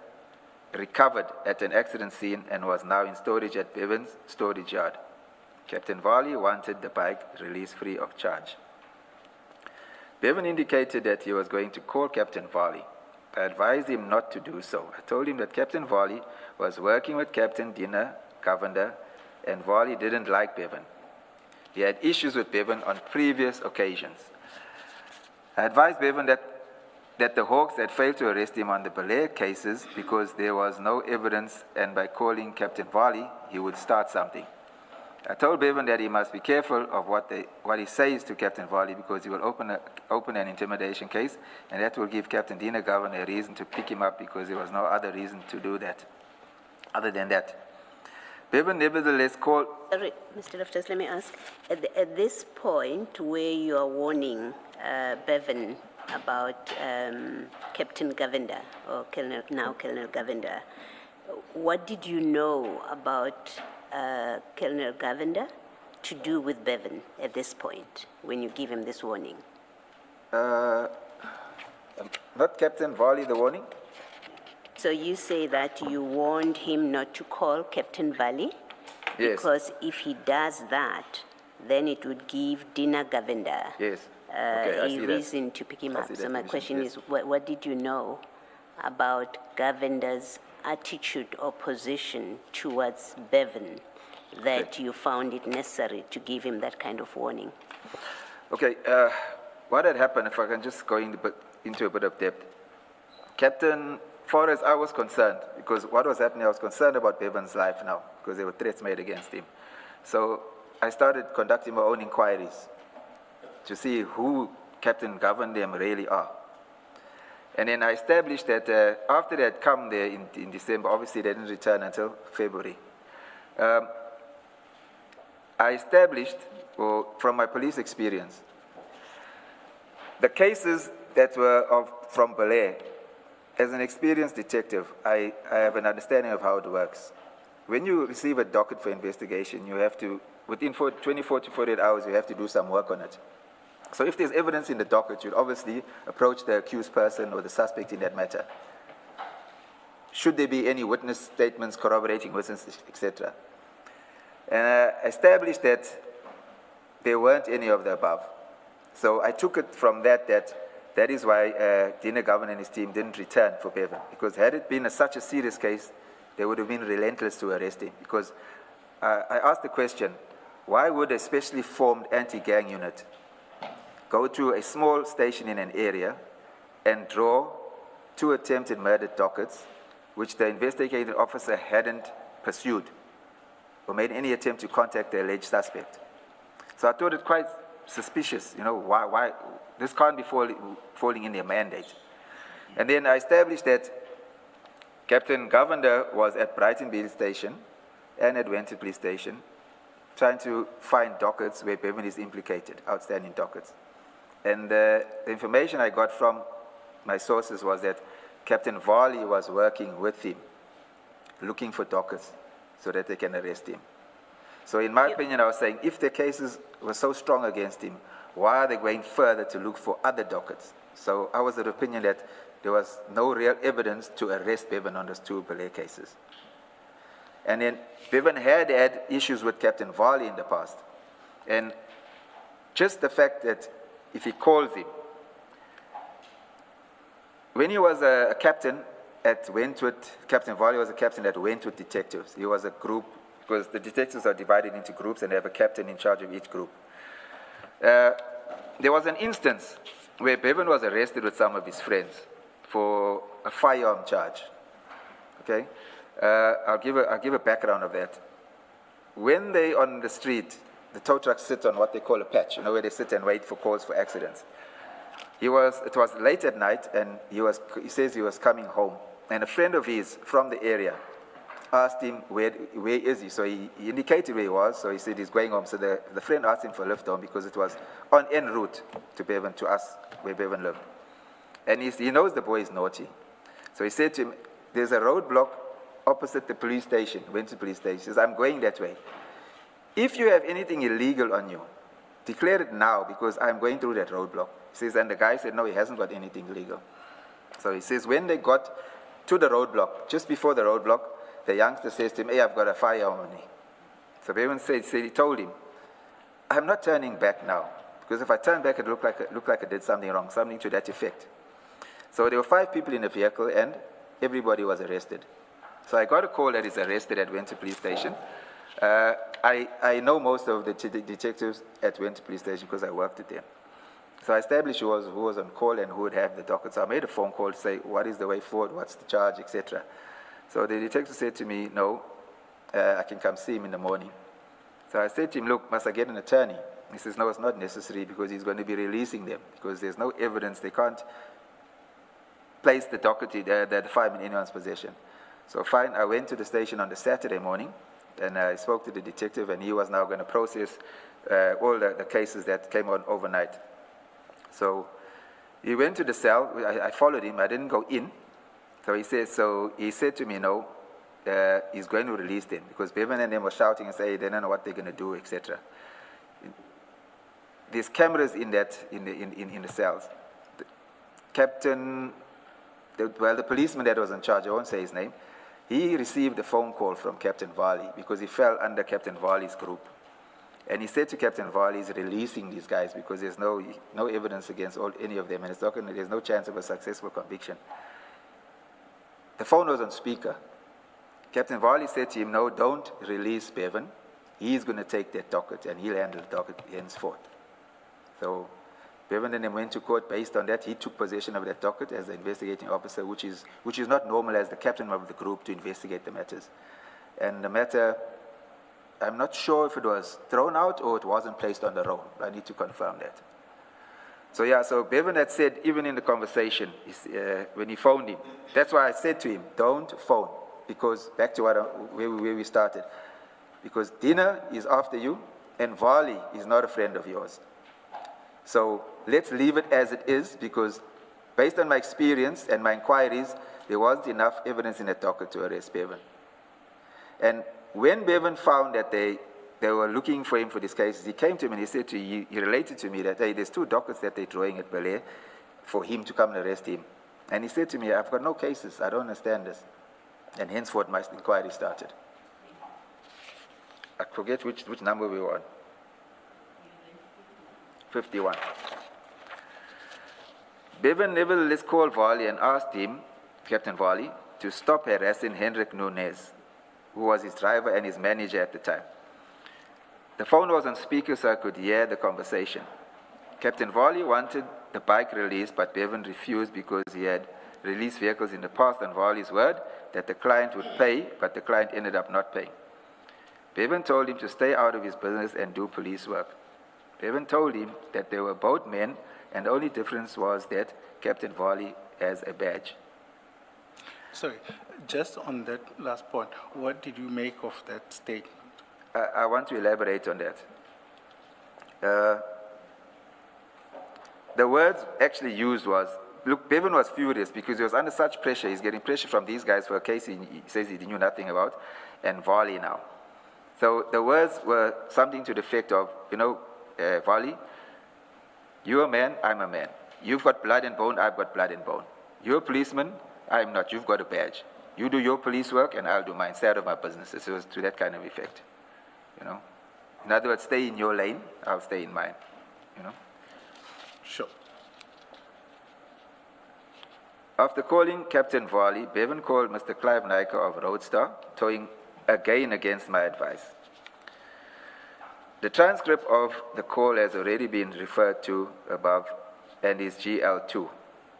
recovered at an accident scene and was now in storage at Bevan's storage yard. Captain Varley wanted the bike released free of charge. Bevan indicated that he was going to call Captain Varley. I advised him not to do so. I told him that Captain Varley was working with Captain Dina Govender, and Varley didn't like Bevan. He had issues with Bevan on previous occasions. I advised Bevan that the Hawks had failed to arrest him on the Belair cases because there was no evidence, and by calling Captain Varley, he would start something. I told Bevan that he must be careful of what he says to Captain Varley because he will open an intimidation case, and that will give Captain Dina Governor a reason to pick him up because there was no other reason to do that, other than that. Bevan nevertheless called... Sorry, Mr. Loftus, let me ask. At this point where you are warning Bevan about Captain Govender, or Colonel Govender, what did you know about Colonel Govender to do with Bevan at this point when you give him this warning? Not Captain Varley, the warning? So you say that you warned him not to call Captain Valley? Yes. Because if he does that, then it would give Dina Govender Yes. Okay, I see a that. reason to pick him I up. see So that my vision, question yes. is, what did you know about Govender's attitude or position towards Bevan that you found it necessary to give him that kind of warning? Okay, what had happened, if I can just go into a bit of depth. Captain, far as I was concerned, because what was happening, I was concerned about Bevan's life now, because there were threats made against him. So I started conducting my own inquiries to see who Captain Govender really are. And then I established that after they had come there in December, obviously they didn't return until February. I established, from my police experience, the cases that were from Belair. As an experienced detective, I have an understanding of how it works. When you receive a docket for investigation, you have to, within 24 to 48 hours, you have to do some work on it. So if there's evidence in the docket, you'd obviously approach the accused person or the suspect in that matter. Should there be any witness statements, corroborating witnesses, etc. And I established that there weren't any of the above. So I took it from that is why Dina Governor and his team didn't return for Bevan, because had it been such a serious case, they would have been relentless to arrest him. Because I asked the question, why would a specially formed anti-gang unit go to a small station in an area and draw 2 attempted murder dockets, which the investigating officer hadn't pursued or made any attempt to contact the alleged suspect? So I thought it quite suspicious, why this can't be falling in their mandate. And then I established that Captain Govender was at Brighton Beach Station and at Wentworth Police Station trying to find dockets where Bevan is implicated, outstanding dockets. And the information I got from my sources was that Captain Varley was working with him, looking for dockets so that they can arrest him. So in my opinion, I was saying, if the cases were so strong against him, why are they going further to look for other dockets? So I was of the opinion that there was no real evidence to arrest Bevan on those 2 Belair cases. And then Bevan had issues with Captain Varley in the past. And just the fact that if he calls him, when he was a captain at Wentworth, Captain Varley was a captain at Wentworth Detectives. He was a group, because the detectives are divided into groups and they have a captain in charge of each group. There was an instance where Bevan was arrested with some of his friends for a firearm charge. Okay, I'll give a background of that. When they on the street, the tow trucks sit on what they call a patch, where they sit and wait for calls for accidents. It was late at night, and he says he was coming home, and a friend of his from the area asked him, where is he? So he indicated where he was, so he said he's going home. So the friend asked him for a lift home because it was on en route to Bevan, to us, where Bevan lived. And he knows the boy is naughty. So he said to him, there's a roadblock opposite the police station, Wentworth Police Station. He says, I'm going that way. If you have anything illegal on you, declare it now, because I'm going through that roadblock. He says, and the guy said, no, he hasn't got anything illegal. So he says, when they got to the roadblock, just before the roadblock, the youngster says to him, hey, I've got a firearm on me. So Bevan said he told him, I'm not turning back now, because if I turn back, it look like I did something wrong, something to that effect. So there were 5 people in the vehicle, and everybody was arrested. So I got a call that he's arrested at Wentworth Police Station. I know most of the detectives at Wentworth Police Station because I worked with them. So I established who was on call and who would have the docket. So I made a phone call to say, what is the way forward, what's the charge, etc. So the detective said to me, no, I can come see him in the morning. So I said to him, look, must I get an attorney? He says, no, it's not necessary because he's going to be releasing them because there's no evidence. They can't place the docket, the fireman in anyone's possession. So fine, I went to the station on the Saturday morning and I spoke to the detective and he was now going to process all the cases that came on overnight. So he went to the cell. I followed him. I didn't go in. So he said to me, no, he's going to release them because Bevan and them were shouting and saying they don't know what they're going to do, etc. there's cameras in the cells. The policeman that was in charge, I won't say his name, he received a phone call from Captain Varley because he fell under Captain Varley's group. And he said to Captain Varley, he's releasing these guys because there's no evidence against any of them, and there's no chance of a successful conviction. The phone was on speaker. Captain Varley said to him, no, don't release Bevan. He's going to take that docket, and he'll handle the docket henceforth. So Bevan then went to court based on that. He took possession of that docket as the investigating officer, which is not normal as the captain of the group to investigate the matters. And the matter, I'm not sure if it was thrown out or it wasn't placed on the roll. I need to confirm that. So Bevan had said, even in the conversation, when he phoned him, that's why I said to him, don't phone, because back to where we started, because Dina is after you, and Varley is not a friend of yours. So let's leave it as it is, because based on my experience and my inquiries, there wasn't enough evidence in the docket to arrest Bevan. And when Bevan found that they were looking for him for these cases, he came to me and he said he related to me that, hey, there's 2 dockets that they're drawing at Bel Air for him to come and arrest him. And he said to me, I've got no cases, I don't understand this. And henceforth my inquiry started. I forget which number we were on. 51. Bevan nevertheless called Varley and asked him, Captain Varley, to stop harassing Hendrik Nunes, who was his driver and his manager at the time. The phone was on speaker so I could hear the conversation. Captain Varley wanted the bike released, but Bevan refused because he had released vehicles in the past on Varley's word that the client would pay, but the client ended up not paying. Bevan told him to stay out of his business and do police work. Bevan told him that they were both men, and the only difference was that Captain Varley has a badge. Sorry, just on that last point, what did you make of that statement? I want to elaborate on that. The words actually used was, look, Bevan was furious because he was under such pressure. He's getting pressure from these guys for a case he says he knew nothing about, and Varley now. So the words were something to the effect of, Varley, you're a man, I'm a man. You've got blood and bone, I've got blood and bone. You're a policeman, I'm not. You've got a badge. You do your police work, and I'll do mine. Stay out of my business. It was to that kind of effect. In other words, stay in your lane, I'll stay in mine. Sure. After calling Captain Varley, Bevan called Mr. Clive Naiker of Roadstar, towing again against my advice. The transcript of the call has already been referred to above and is GL2,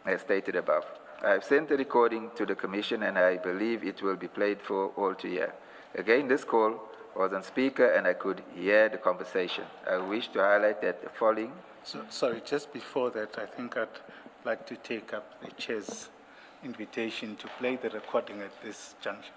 as stated above. I have sent the recording to the Commission and I believe it will be played for all to hear. Again, this call was on speaker and I could hear the conversation. I wish to highlight that the following... Sorry, just before that, I think I'd like to take up the chair's invitation to play the recording at this juncture.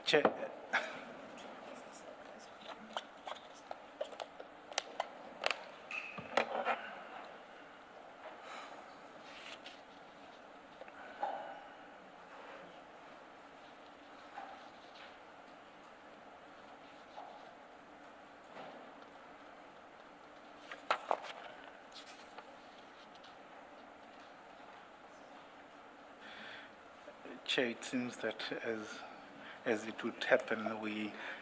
Chair. Chair, it seems that as it would happen,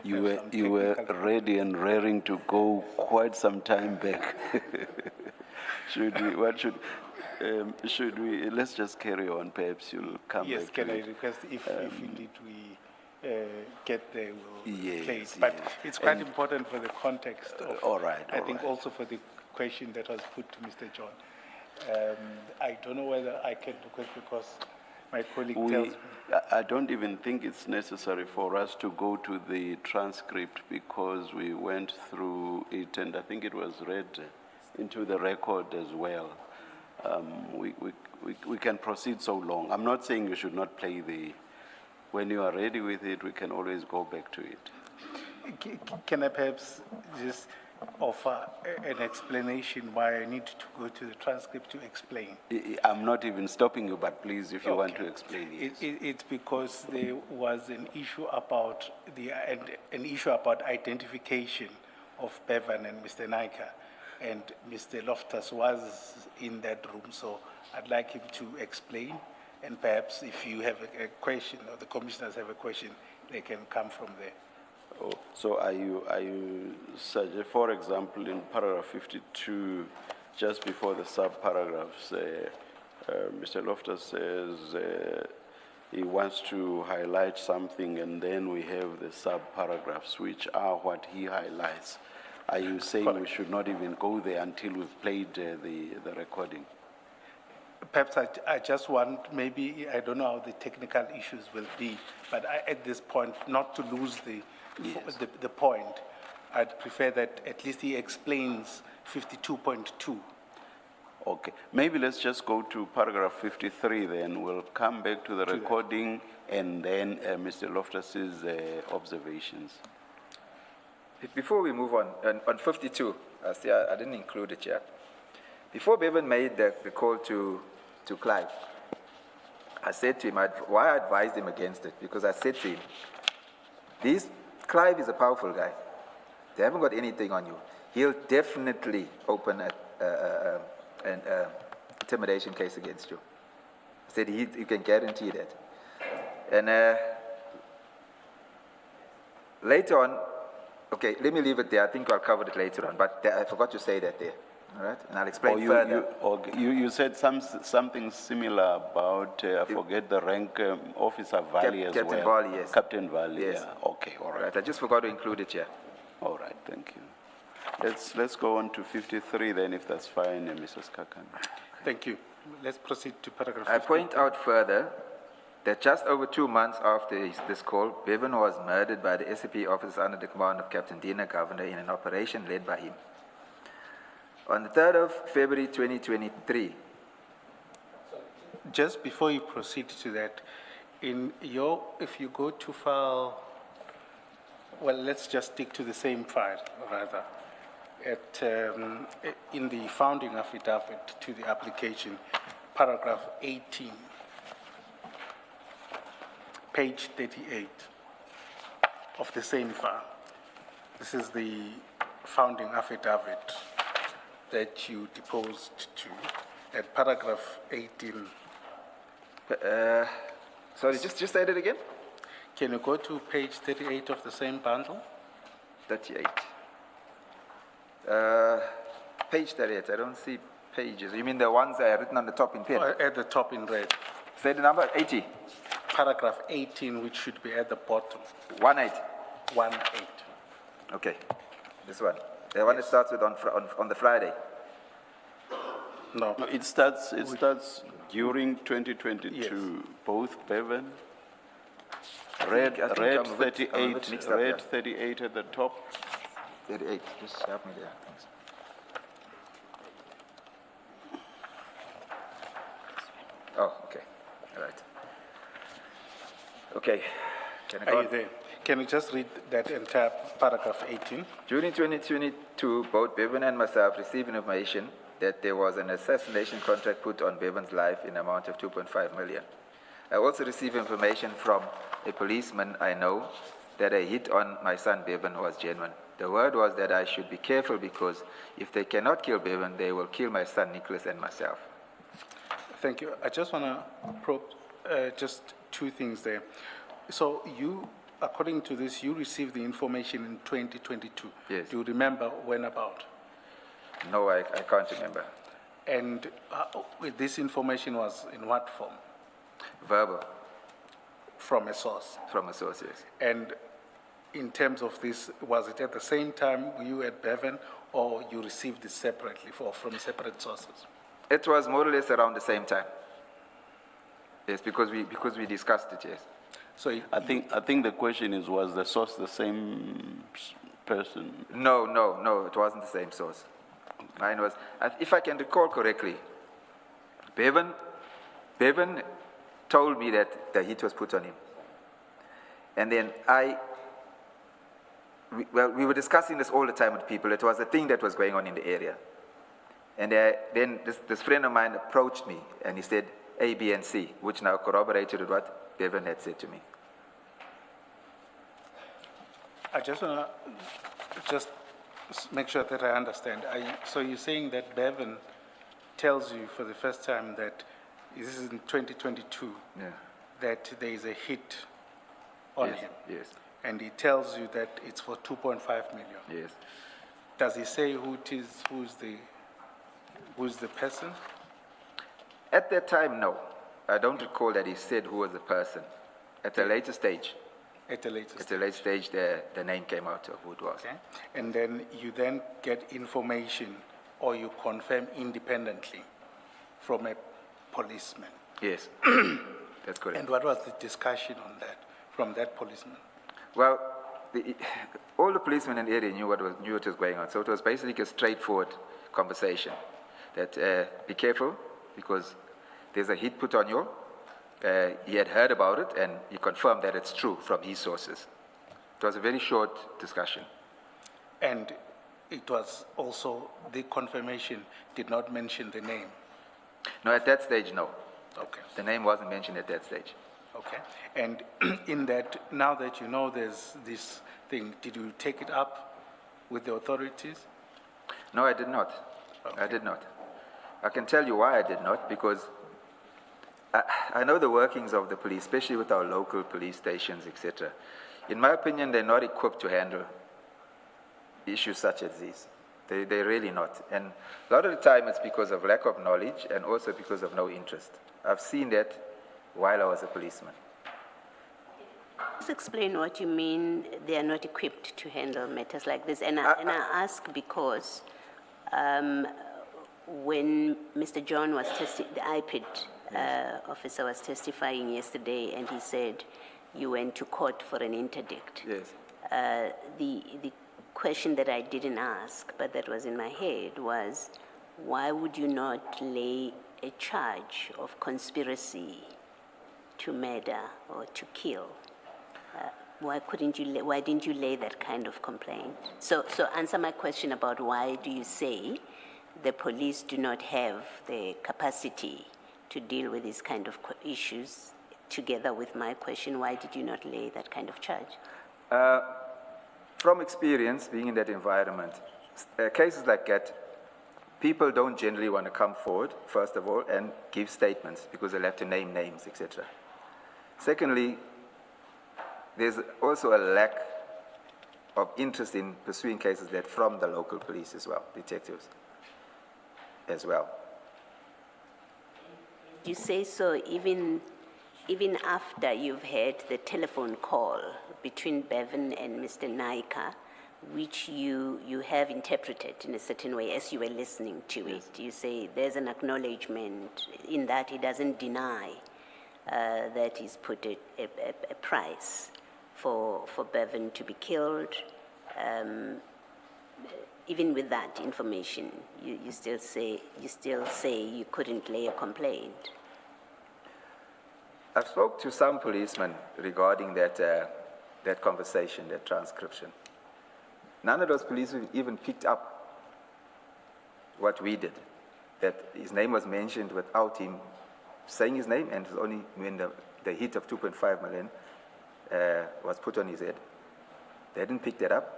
You were ready and raring to go quite some time back. Should we, let's just carry on, perhaps you'll come Yes, back can to I it. request if indeed we get there, we'll Yes, play it. But yes. it's quite And- important for the context of. all right, I all think right. also for the question that was put to Mr. John. I don't know whether I can request because my colleague tells me. I don't even think it's necessary for us to go to the transcript because we went through it and I think it was read into the record as well. We can proceed so long. I'm not saying you should not play when you are ready with it, we can always go back to it. Can I perhaps just offer an explanation why I need to go to the transcript to explain? I'm not even stopping you, but please, if you want to Okay. explain it. It's because there was an issue about an issue about identification of Bevan and Mr. Naika, and Mr. Loftus was in that room, so I'd like him to explain, and perhaps if you have a question, or the commissioners have a question, they can come from there. Oh, so are you suggest, for example, in paragraph 52, just before the sub-paragraphs, Mr. Loftus says he wants to highlight something, and then we have the sub-paragraphs, which are what he highlights. Are you saying we should not even go there until we've played the recording? Perhaps I just want, maybe, I don't know how the technical issues will be, but at this point, not to lose the point, I'd prefer that at least he explains 52.2. Okay, maybe let's just go to paragraph 53 then. We'll come back to the recording and then Mr. Loftus's observations. Before we move on 52, I didn't include it yet. Before Bevan made the call to Clive, I said to him, why I advised him against it, because I said to him, Clive is a powerful guy. They haven't got anything on you. He'll definitely open an intimidation case against you. I said, he can guarantee that. And later on, okay, let me leave it there. I think I'll cover it later on, but I forgot to say that there. All right, and I'll explain further. You said something similar about, I forget the rank, Officer Valley as well. Captain Valley, yes. Captain Valley, Yes. yeah. Okay, all All right. right, I just forgot to include it here. All right, thank you. Let's go on to 53 then, if that's fine, Mrs. Kakan. Thank you. Let's proceed to paragraph 50. I point out further that just over 2 months after this call, Bevan was murdered by the SAP officers under the command of Captain Dina Governor in an operation led by him. On the 3rd of February 2023, Just before you proceed to that, if you go to file, well, let's just stick to the same file, rather. In the founding affidavit to the application, paragraph 18, page 38 of the same file. This is the founding affidavit that you deposed to, at paragraph 18. sorry, just say that again? Can you go to page 38 of the same bundle? 38. Page 38, I don't see pages. You mean the ones that are written on the top in pen? Or at the top in red. Say the number, 80. Paragraph 18, which should be at the bottom, 18. 1-8. Okay, this one. The one that starts with on the Friday. No, No, it starts during 2022. Yes. Both Bevan, I red think I'm a bit 38, mixed up red here. 38 at the top. 38, just help me there. Thanks. Oh, okay, all right. Okay, can I go are on? you there? Can you just read that entire paragraph 18? During 2022, both Bevan and myself received information that there was an assassination contract put on Bevan's life in an amount of 2.5 million. I also received information from a policeman I know that a hit on my son Bevan was genuine. The word was that I should be careful because if they cannot kill Bevan, they will kill my son Nicholas and myself. Thank you. I just want to probe just two things there. So you, according to this, you received the information in 2022. Yes. Do you remember when about? No, I can't remember. And this information was in what form? Verbal, From a source. from a source, yes. And in terms of this, was it at the same time you at Bevan, or you received it separately from separate sources? It was more or less around the same time. Yes, because we discussed it, yes. So I think the question is, was the source the same person? No, it wasn't the same source. Mine was, if I can recall correctly, Bevan told me that the heat was put on him. And then we were discussing this all the time with people. It was a thing that was going on in the area. And then this friend of mine approached me and he said A, B, and C, which now corroborated with what Bevan had said to me. I just want to make sure that I understand. So you're saying that Bevan tells you for the first time that this is in 2022, Yeah. that there is a hit on Yes, him, yes, and he tells you that it's for 2.5 million. yes. Does he say who it is, who's the person? At that time, no. I don't recall that he said who was the person. At a later stage, At a later At stage? a later stage, the name came out of who it was. Okay. And then you then get information, or you confirm independently from a policeman. Yes, that's correct. And what was the discussion on that, from that policeman? Well, all the policemen in the area knew what was going on. So it was basically a straightforward conversation that be careful because there's a hit put on you. He had heard about it and he confirmed that it's true from his sources. It was a very short discussion. And it was also, the confirmation did not mention the name. No, at that stage, no. Okay, The name wasn't mentioned at that stage. okay. And in that, now that you know there's this thing, did you take it up with the authorities? No, I did not. I did not. I can tell you why I did not, because I know the workings of the police, especially with our local police stations, etc. In my opinion, they're not equipped to handle issues such as these. They're really not. And a lot of the time it's because of lack of knowledge and also because of no interest. I've seen that while I was a policeman. Just explain what you mean they are not equipped to handle matters like this. And I ask because when Mr. John was the IPID officer was testifying yesterday, and he said you went to court for an interdict. Yes. The question that I didn't ask, but that was in my head, was why would you not lay a charge of conspiracy to murder or to kill? Why didn't you lay that kind of complaint? So answer my question about why do you say the police do not have the capacity to deal with these kind of issues, together with my question, why did you not lay that kind of charge? From experience, being in that environment, cases like that, people don't generally want to come forward, first of all, and give statements because they'll have to name names, etc. Secondly, there's also a lack of interest in pursuing cases that from the local police as well, detectives as well. You say so even after you've had the telephone call between Bevan and Mr. Naika, which you have interpreted in a certain way as you were listening to it. You say there's an acknowledgement in that he doesn't deny that he's put a price for Bevan to be killed. Even with that information, you still say you couldn't lay a complaint. I've spoke to some policemen regarding that conversation, that transcription. None of those policemen even picked up what we did, that his name was mentioned without him saying his name, and it was only when the hit of 2.5 million was put on his head. They didn't pick that up,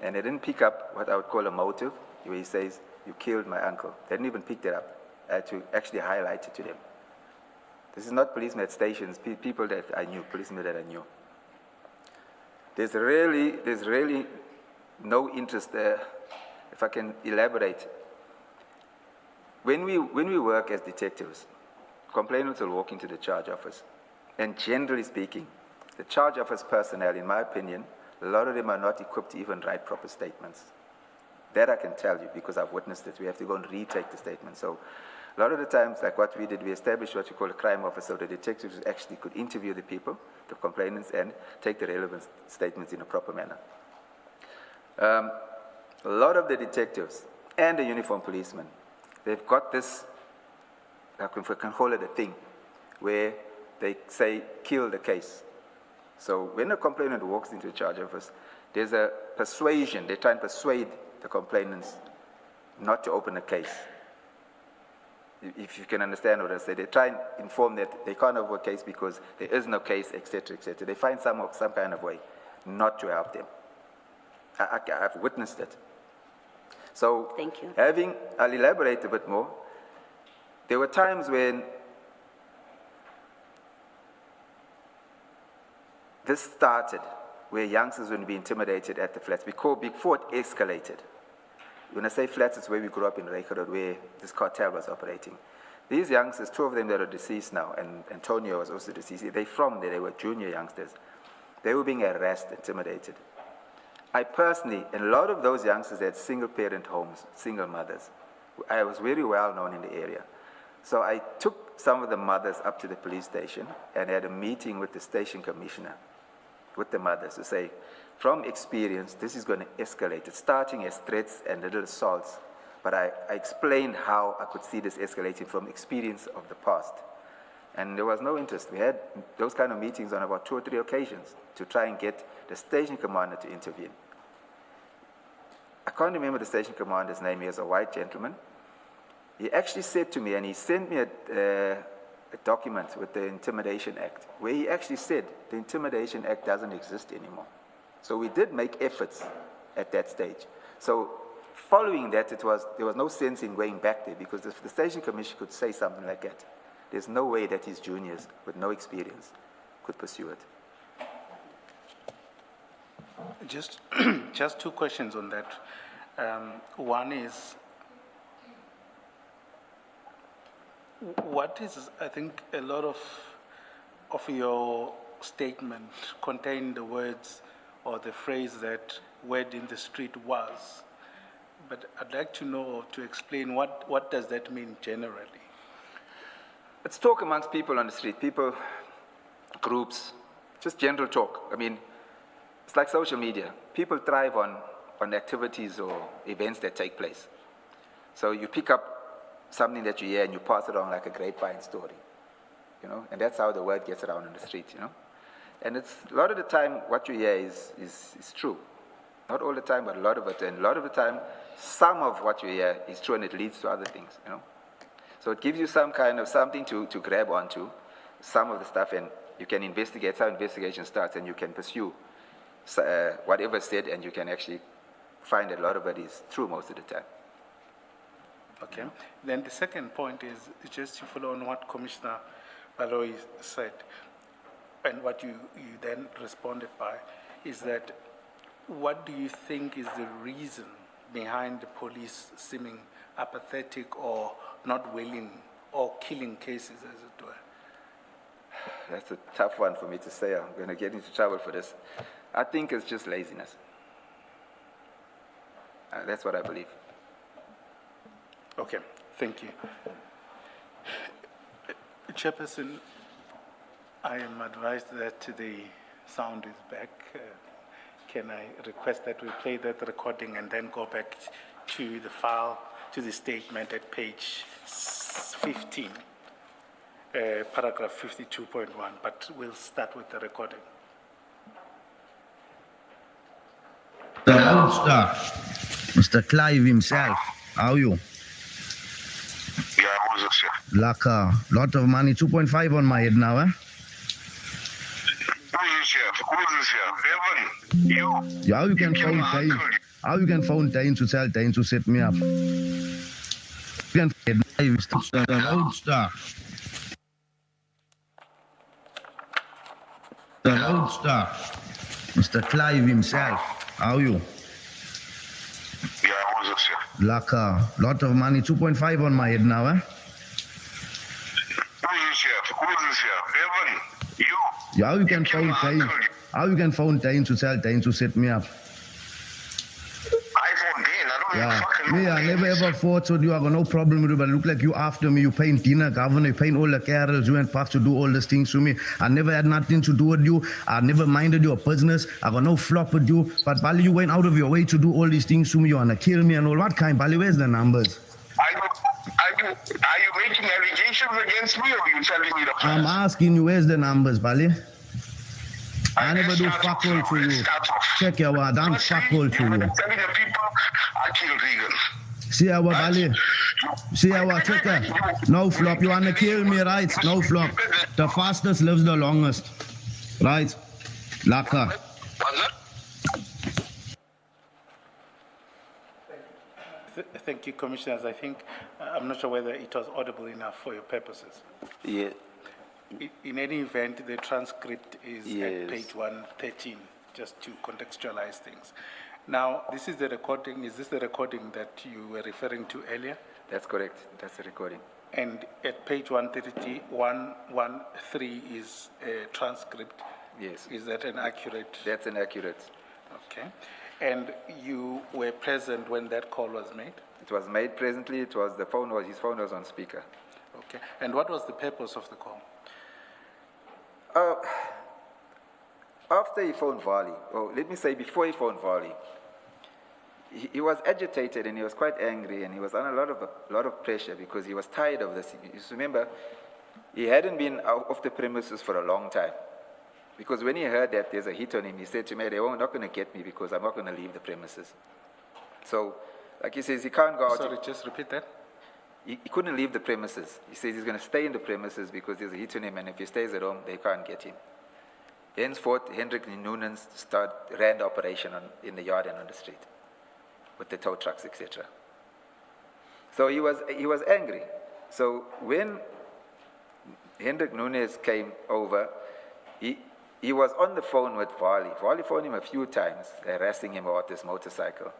and they didn't pick up what I would call a motive, where he says, "You killed my uncle." They didn't even pick that up. I had to actually highlight it to them. This is not policemen at stations, people that I knew, policemen that I knew. There's really no interest there. If I can elaborate, when we work as detectives, complainants will walk into the charge office, and generally speaking, the charge office personnel, in my opinion, a lot of them are not equipped to even write proper statements. That I can tell you because I've witnessed it. We have to go and retake the statement. So a lot of the times, like what we did, we established what we call a crime office, so the detectives actually could interview the people, the complainants, and take the relevant statements in a proper manner. A lot of the detectives and the uniformed policemen, they've got this, if I can call it a thing, where they say, kill the case. So when a complainant walks into a charge office, there's a persuasion. They try and persuade the complainants not to open a case. If you can understand what I say, they try and inform that they can't open a case because there is no case, etc., etc. They find some kind of way not to help them. I've witnessed it. So, Thank you. I'll elaborate a bit more. There were times when this started, where youngsters would be intimidated at the flats before it escalated. When I say flats, it's where we grew up in Reykjavik, where this cartel was operating. These youngsters, 2 of them that are deceased now, and Antonio was also deceased, they're from there, they were junior youngsters. They were being harassed, intimidated. I personally, and a lot of those youngsters had single-parent homes, single mothers. I was very well known in the area. So I took some of the mothers up to the police station and had a meeting with the station commissioner, with the mothers, to say, from experience, this is going to escalate. It's starting as threats and little assaults, but I explained how I could see this escalating from experience of the past. And there was no interest. We had those kind of meetings on about 2 or 3 occasions to try and get the station commander to intervene. I can't remember the station commander's name. He was a white gentleman. He actually said to me, and he sent me a document with the Intimidation Act, where he actually said the Intimidation Act doesn't exist anymore. So we did make efforts at that stage. So following that, there was no sense in going back there, because if the station commissioner could say something like that, there's no way that his juniors with no experience could pursue it. Just 2 questions on that. One is, what is, I think a lot of your statement contained the words or the phrase that word in the street was. But I'd like to know, to explain what does that mean generally? It's talk amongst people on the street, people, groups, just general talk. I mean, it's like social media. People thrive on activities or events that take place. So you pick up something that you hear and you pass it on like a grapevine story, you know, and that's how the word gets around on the street, you know. And it's a lot of the time what you hear is true. Not all the time, but a lot of it. And a lot of the time, some of what you hear is true and it leads to other things, you know. So it gives you some kind of something to grab onto, some of the stuff, and you can investigate. How investigation starts, and you can pursue whatever said, and you can actually find that a lot of it is true most of the time. Okay. Then the second point is just to follow on what Commissioner Baloyi said, and what you then responded by, is that what do you think is the reason behind the police seeming apathetic or not willing or killing cases, as it were? That's a tough one for me to say. I'm going to get into trouble for this. I think it's just laziness. That's what I believe. Okay, thank you. Chairperson, I am advised that the sound is back. Can I request that we play that recording and then go back to the file, to the statement at page 15, paragraph 52.1, but we'll start with the recording. The roadster, Mr. Clive himself. How are you? Yeah, Moses, yeah. Like a lot of money, 2.5 on my head now, eh? Who is here? Who is here? Evan, you? Yeah, how you can phone Dane? How you can phone Dane to tell Dane to set me up? You can Mr. Roadster. The roadster, Mr. Clive himself. How are you? Yeah, Moses, yeah. Laka, lot of money, 2.5 on my head now, eh? Who is this here? Who is this here? Bevan, you. Yeah, how you can killed phone my Dane? uncle. How you can phone Dane to tell Dane to set me up? I phoned Dane. I don't even Yeah, fucking know me, who I Dane never is. ever fought with you. I got no problem with you, but look like you after me. You paying dinner, governor, you paying all the carols. You went past to do all these things to me. I never had nothing to do with you. I never minded your business. I got no flop with you. But Bali, you went out of your way to do all these things to me. You wanna kill me and all. What kind, Bali? Where's the numbers? Are you making allegations against me, or are you telling me the facts? I'm asking you, where's the numbers, Bali? I never Let's do start fuck off all now. to Let's you. start off. Check your word. I'm Firstly, fuck all to you were you. telling the people I killed Regan. See our Bali. See our checker. No flop. You wanna kill me, right? No flop. The fastest lives the longest. Right? Laka. Was it? Thank you, Commissioners. I think, I'm not sure whether it was audible enough for your purposes. Yeah, In any event, the transcript is Yes. at page 113, just to contextualize things. Now, this is the recording, is this the recording that you were referring to earlier? That's correct. That's the recording. And at page 130, 113 is a transcript? Yes. Is that an accurate? That's inaccurate. Okay. And you were present when that call was made? It was made presently. It was his phone was on speaker. Okay. And what was the purpose of the call? After he phoned Vali, or let me say before he phoned Vali, he was agitated and he was quite angry and he was under a lot of pressure because he was tired of this. You remember, he hadn't been out of the premises for a long time. Because when he heard that there's a hit on him, he said to me, they're not going to get me because I'm not going to leave the premises. So, like he says, he can't go out. Sorry, just repeat that. He couldn't leave the premises. He says he's going to stay in the premises because there's a hit on him, and if he stays at home, they can't get him. Henceforth, Hendrik Noonan ran the operation in the yard and on the street with the tow trucks, etc. So he was angry. So when Hendrik Nunes came over, he was on the phone with Vali. Vali phoned him a few times, harassing him about this motorcycle.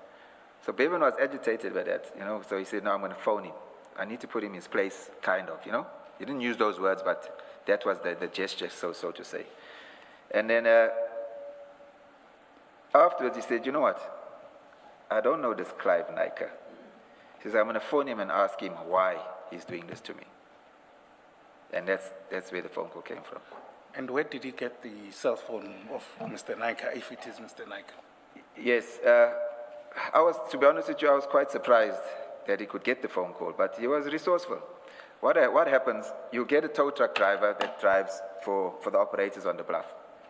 So Bevan was agitated by that, so he said, no, I'm going to phone him. I need to put him in his place, kind of, He didn't use those words, but that was the gesture, so to say. And then afterwards he said, you know what? I don't know this Clive Nika. He says, I'm going to phone him and ask him why he's doing this to me. And that's where the phone call came from. And where did he get the cell phone of Mr. Nika, if it is Mr. Nika? Yes, to be honest with you, I was quite surprised that he could get the phone call, but he was resourceful. What happens, you get a tow truck driver that drives for the operators on the bluff.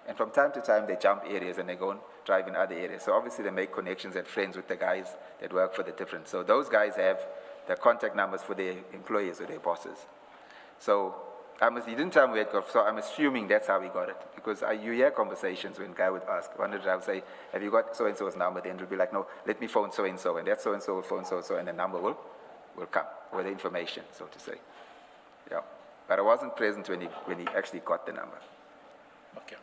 And from time to time, they jump areas and they go and drive in other areas. So obviously, they make connections and friends with the guys that work for the different. So those guys have the contact numbers for their employees or their bosses. So he didn't tell me where it got, so I'm assuming that's how he got it. Because you hear conversations when a guy would ask, one of the drivers would say, have you got so-and-so's number? Then it'll be like, no, let me phone so-and-so, and that so-and-so will phone so-and-so, and the number will come, or the information, so to say. Yeah. But I wasn't present when he actually got the number. Okay.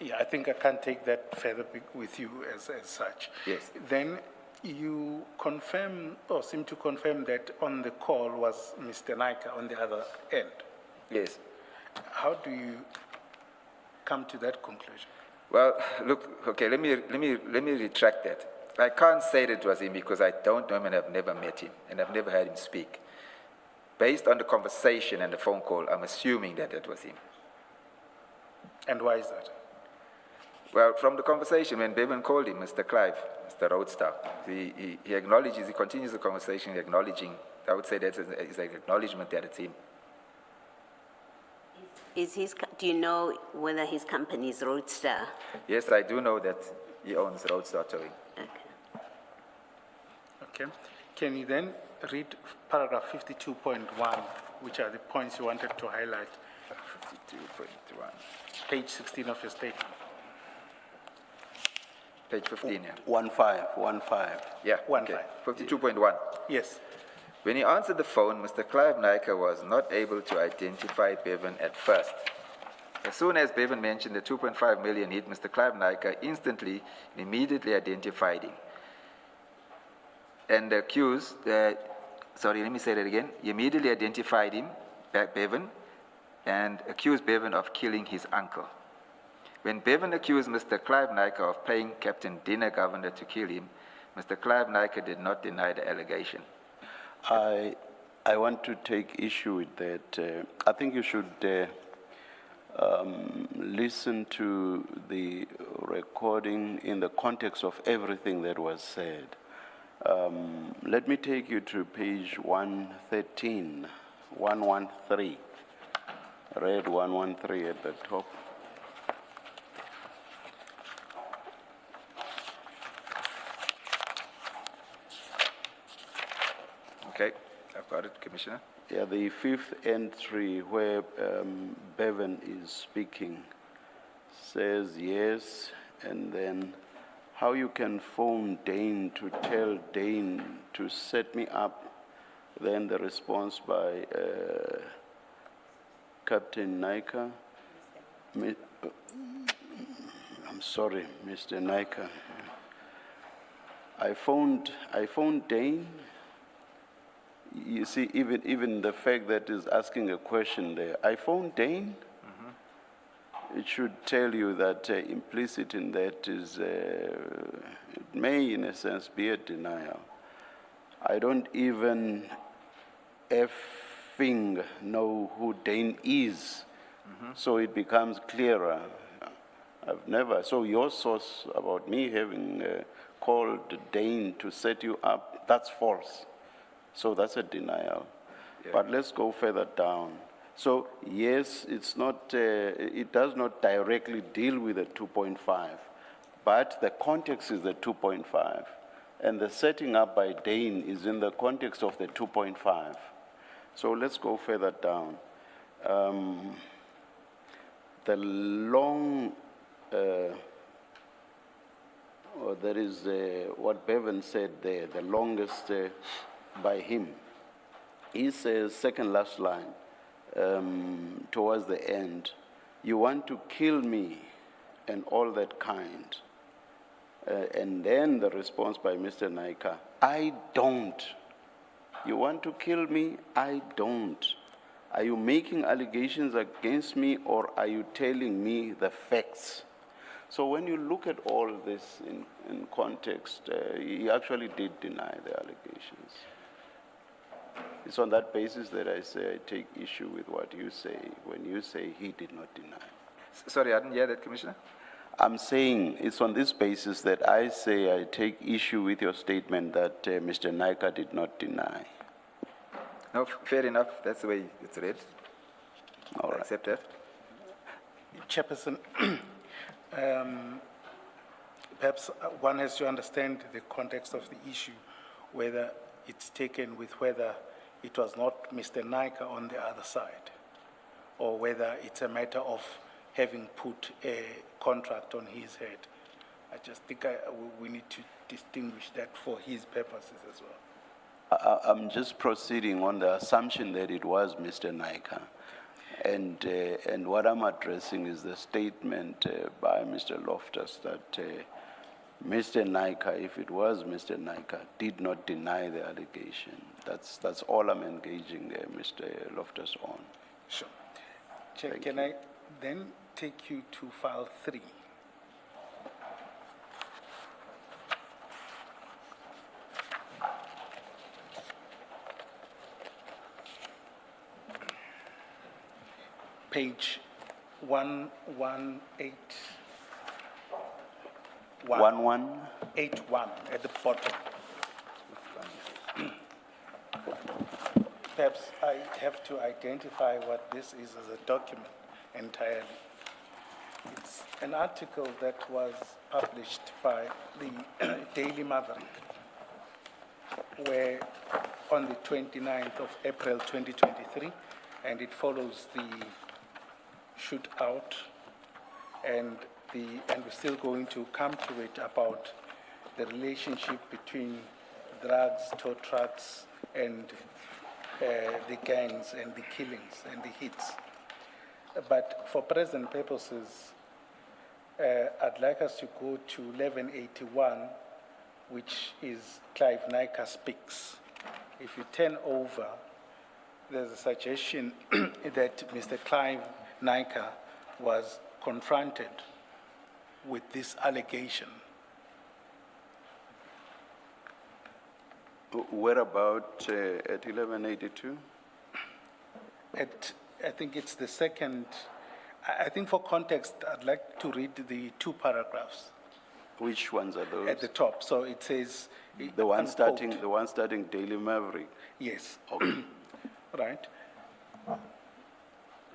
Yeah, I think I can't take that further with you as such. Yes. Then you confirm, or seem to confirm, that on the call was Mr. Nika on the other end. Yes. How do you come to that conclusion? Well, look, okay, let me retract that. I can't say that it was him because I don't know him and I've never met him and I've never heard him speak. Based on the conversation and the phone call, I'm assuming that it was him. And why is that? Well, from the conversation, when Bevan called him Mr. Clive, Mr. Roadster, he acknowledges, he continues the conversation acknowledging, I would say that's an acknowledgement that it's him. Do you know whether his company is Roadster? Yes, I do know that he owns Roadster Towing. Okay. Okay. Can you then read paragraph 52.1, which are the points you wanted to highlight? 52.1. Page 16 of your statement. Page 15, yeah. 15. Yeah, 15. okay. 52.1. Yes. When he answered the phone, Mr. Clive Nika was not able to identify Bevan at first. As soon as Bevan mentioned the 2.5 million hit, Mr. Clive Nika immediately identified him. And the accused, sorry, let me say that again. He immediately identified him, Bevan, and accused Bevan of killing his uncle. When Bevan accused Mr. Clive Nyker of paying Captain Dina Governor to kill him, Mr. Clive Nyker did not deny the allegation. I want to take issue with that. I think you should listen to the recording in the context of everything that was said. Let me take you to page 113, 113. Read 113 at the top. Okay, I've got it, Commissioner. Yeah, the fifth entry where Bevan is speaking says yes, and then how you can phone Dane to tell Dane to set me up, then the response by Captain Nyker. I'm sorry, Mr. Nyker. I phoned Dane. You see, even the fact that is asking a question there, I phoned Dane. It should tell you that implicit in that is, it may in a sense be a denial. I don't even effing know who Dane is, so it becomes clearer. I've never, so your source about me having called Dane to set you up, that's false. So that's a denial. Yeah. But let's go further down. So yes, it's not, it does not directly deal with the 2.5, but the context is the 2.5. And the setting up by Dane is in the context of the 2.5. So let's go further down. The long, or there is what Bevan said there, the longest by him. He says, second last line, towards the end, you want to kill me and all that kind. And then the response by Mr. Nyker, I don't. You want to kill me? I don't. Are you making allegations against me or are you telling me the facts? So when you look at all this in context, he actually did deny the allegations. It's on that basis that I say I take issue with what you say when you say he did not deny. Sorry, I didn't hear that, Commissioner. I'm saying it's on this basis that I say I take issue with your statement that Mr. Nyker did not deny. No, fair enough. That's the way it's read. All I right. accept that. Chairperson, perhaps one has to understand the context of the issue, whether it's taken with whether it was not Mr. Nyker on the other side, or whether it's a matter of having put a contract on his head. I just think we need to distinguish that for his purposes as well. I'm just proceeding on the assumption that it was Mr. Nyker. And what I'm addressing is the statement by Mr. Loftus that Mr. Nyker, if it was Mr. Nyker, did not deny the allegation. That's all I'm engaging Mr. Loftus on. Sure. Chair, can I then take you to file 3? Page 118. 81 at the bottom. Perhaps I have to identify what this is as a document entirely. It's an article that was published by the Daily Maverick, where on the 29th of April 2023, and it follows the shootout, and we're still going to come to it about the relationship between drugs, tow trucks, and the gangs and the killings and the hits. But for present purposes, I'd like us to go to 1181, which is Clive Naika Speaks. If you turn over, there's a suggestion that Mr. Clive Naika was confronted with this allegation. Where about at 1182? I think it's the second, I think for context, I'd like to read the two paragraphs Which ones are those? at the top. So it says, The one unquote, starting Daily Maverick. Yes, Okay. right.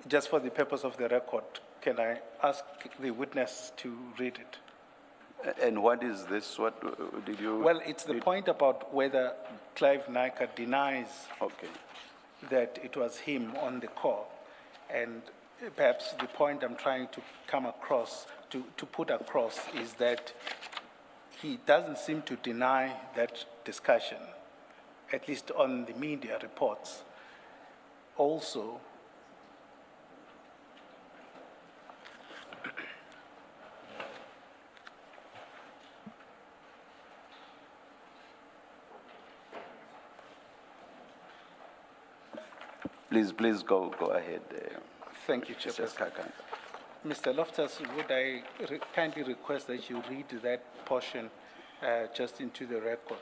Just for the purpose of the record, can I ask the witness to read it? And what is this? What did you? Well, it's the point about whether Clive Naika denies Okay. that it was him on the call. And perhaps the point I'm trying to come across, to put across, is that he doesn't seem to deny that discussion, at least on the media reports. Also, Please go ahead. thank you, Mr. Chairperson. Kakan. Mr. Loftus, would I kindly request that you read that portion just into the record?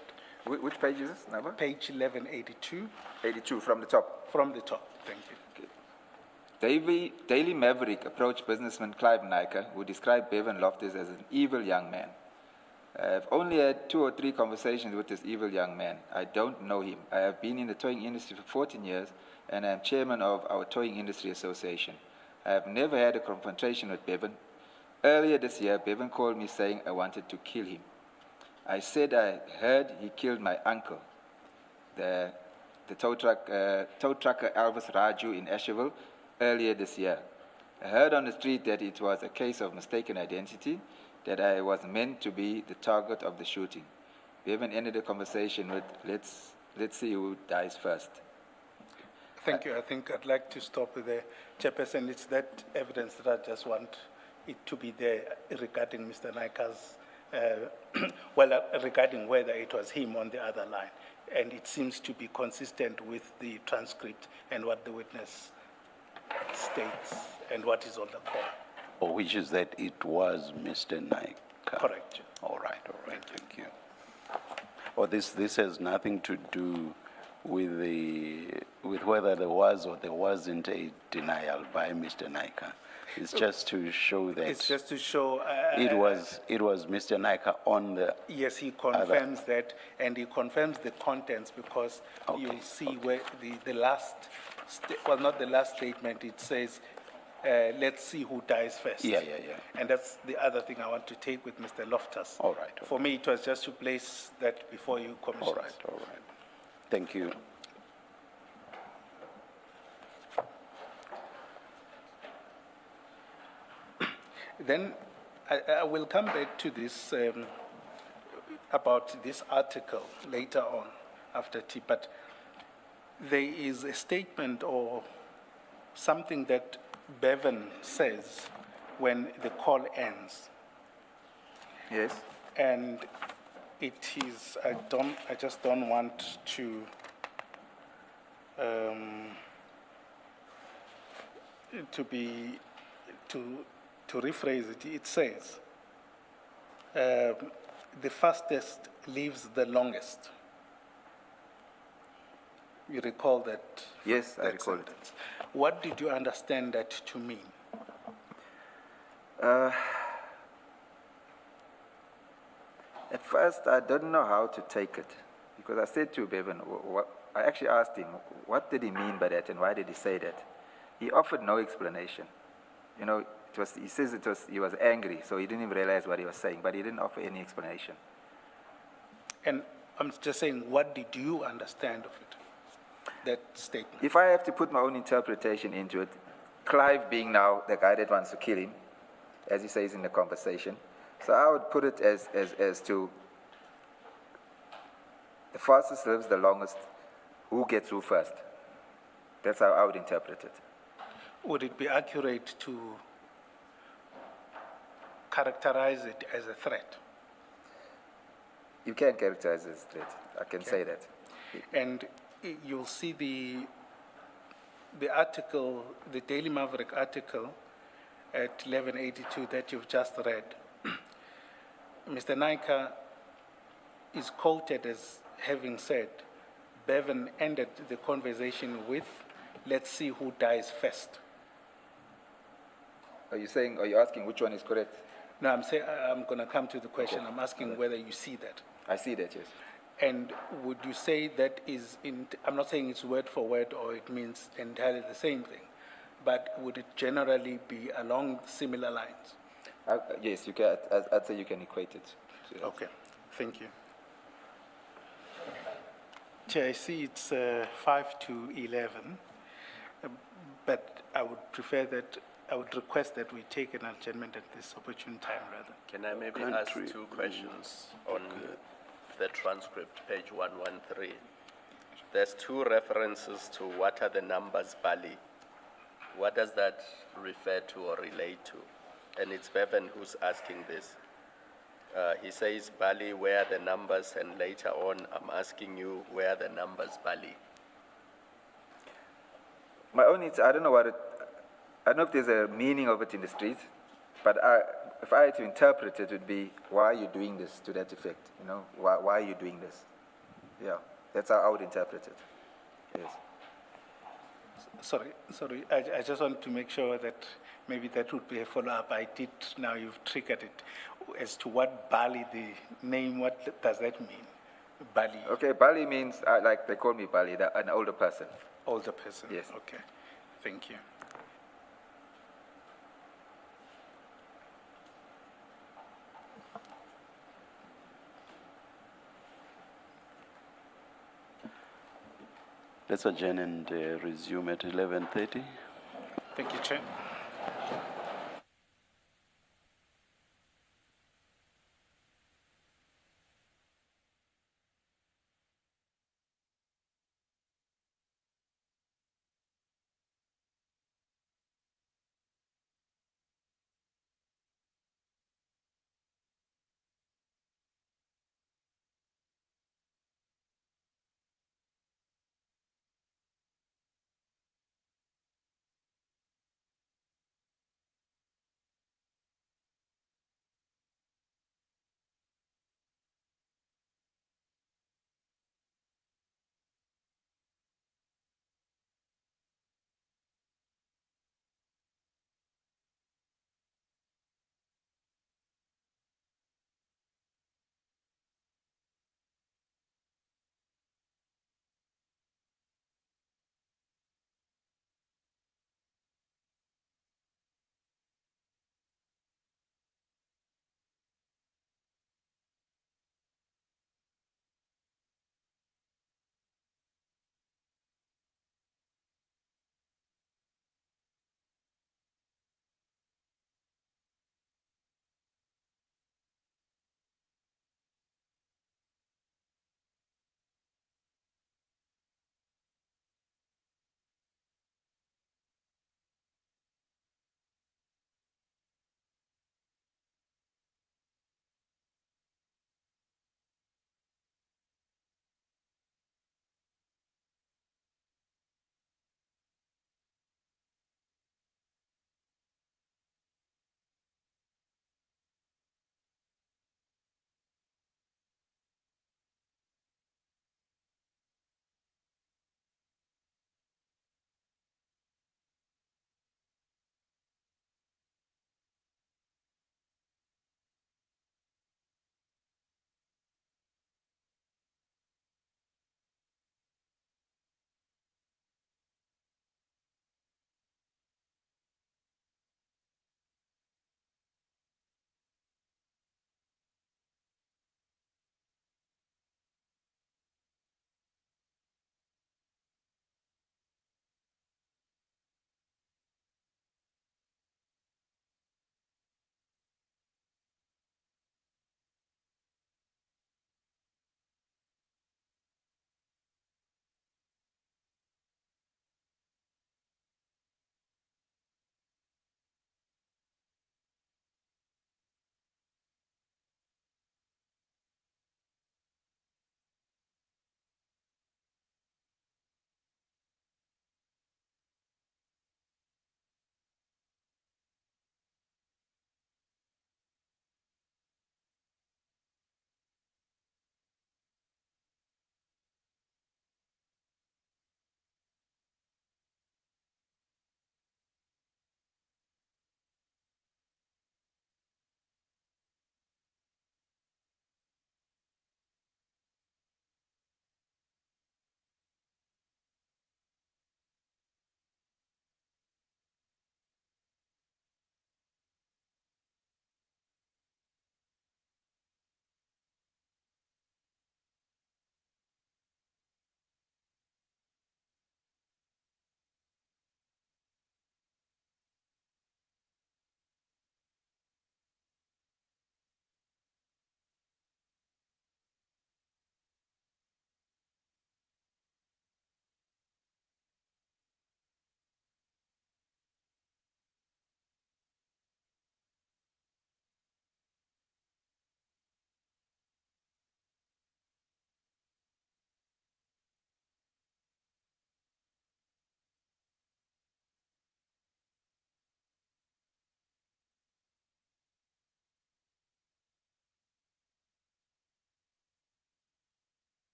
Which page is this, number? Page 1182, 82, from the top. from the top. Thank you. Daily Maverick approached businessman Clive Naika, who described Bevan Loftus as an evil young man. I've only had 2 or 3 conversations with this evil young man. I don't know him. I have been in the towing industry for 14 years, and I'm chairman of our Towing Industry Association. I have never had a confrontation with Bevan. Earlier this year, Bevan called me saying I wanted to kill him. I said I heard he killed my uncle, the tow trucker Elvis Raju in Asherville, earlier this year. I heard on the street that it was a case of mistaken identity, that I was meant to be the target of the shooting. Bevan ended the conversation with, let's see who dies first. Thank you. I think I'd like to stop there. Chairperson, it's that evidence that I just want it to be there regarding Mr. Naika's, regarding whether it was him on the other line. And it seems to be consistent with the transcript and what the witness states and what is on the call. Or which is that it was Mr. Naika. Correct. All right, thank you. Or this has nothing to do with whether there was or there wasn't a denial by Mr. Naika. It's just to show that It's just to show. it was Mr. Naika on the. Yes, he confirms that, and he confirms the contents because you see where the last, not the last statement, it says, let's see who dies first. Yeah. And that's the other thing I want to take with Mr. Loftus. All right. For me, it was just to place that before you, Commissioners. All right. Thank you. Then I will come back to this, about this article later on after tea, but there is a statement or something that Bevan says when the call ends. Yes? And it is, I just don't want to, to rephrase it. It says, the fastest lives the longest. You recall that? Yes, I that recall it. sentence. What did you understand that to mean? At first, I didn't know how to take it, because I said to Bevan, I actually asked him, what did he mean by that and why did he say that? He offered no explanation. You know, he says he was angry, so he didn't even realize what he was saying, but he didn't offer any explanation. And I'm just saying, what did you understand of it, that statement? If I have to put my own interpretation into it, Clive being now the guy that wants to kill him, as he says in the conversation, so I would put it as to the fastest lives the longest, who gets who first. That's how I would interpret it. Would it be accurate to characterize it as a threat? You can characterize it as threat. I can say that. And you'll see the article, the Daily Maverick article at 1182 that you've just read. Mr. Naika is quoted as having said, Bevan ended the conversation with, let's see who dies first. Are you asking which one is correct? No, I'm going to come to the question. I'm asking whether you see that. I see that, yes. And would you say that is, I'm not saying it's word for word or it means entirely the same thing, but would it generally be along similar lines? Yes, you can. I'd say you can equate it. to that. Okay, thank you. Chair, I see it's 5 to 11, but I would request that we take an adjournment at this opportune time rather. Can I maybe ask two questions on the transcript, page 113? There's two references to what are the numbers, Bali. What does that refer to or relate to? And it's Bevan who's asking this. He says, Bali, where are the numbers? And later on, I'm asking you, where are the numbers, Bali? My own, I don't know I don't know if there's a meaning of it in the street, but if I had to interpret it, it would be, why are you doing this to that effect? You know, why are you doing this? Yeah, that's how I would interpret it. Yes. Sorry, I just want to make sure that maybe that would be a follow-up. Now you've triggered it. As to what Bali, the name, what does that mean? Bali, Okay, Bali means, like they call me Bali, an older person. older person? Yes. Okay, thank you. Let's adjourn and resume at 11:30. Thank you, Chair.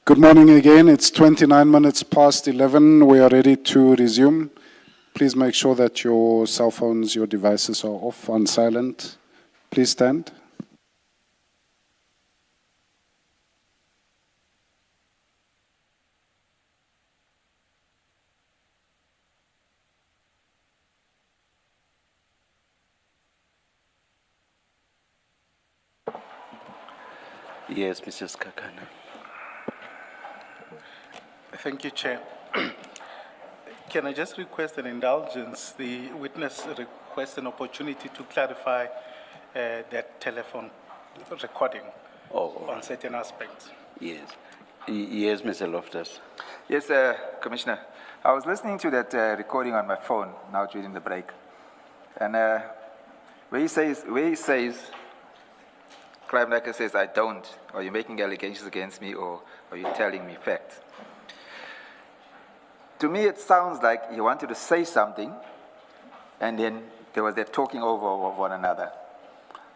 Good morning again. It's 29 minutes past 11. We are ready to resume. Please make sure that your cell phones, your devices are off on silent. Please stand. Yes, Mrs. Kakana. Thank you, Chair. Can I just request an indulgence? The witness requests an opportunity to clarify that telephone recording on certain aspects. Yes. Yes, Mr. Loftus. Yes, Commissioner. I was listening to that recording on my phone now during the break. And where he says, Madlanga says, I don't, or you're making allegations against me, or are you telling me facts? To me, it sounds like he wanted to say something, and then there was that talking over of one another.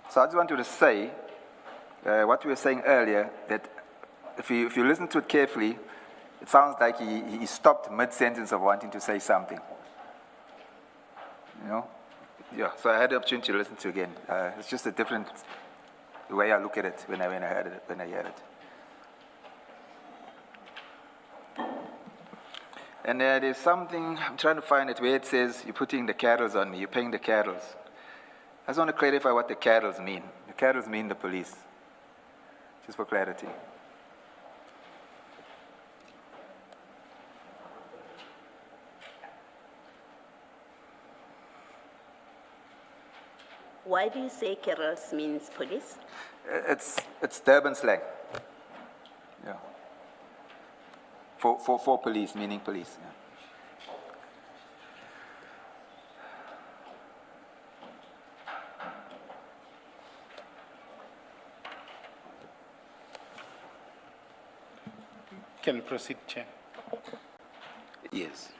So I just wanted to say what we were saying earlier, that if you listen to it carefully, it sounds like he stopped mid-sentence of wanting to say something. You know? Yeah, so I had the opportunity to listen to it again. It's just a different way I look at it when I heard it. And there's something, I'm trying to find it, where it says, you're putting the carols on me, you're paying the carols. I just want to clarify what the carols mean. The carols mean the police, just for clarity. Why do you say carols means police? It's Durban slang. Yeah. For police, meaning police. Yeah. Can we proceed, Chair? Yes.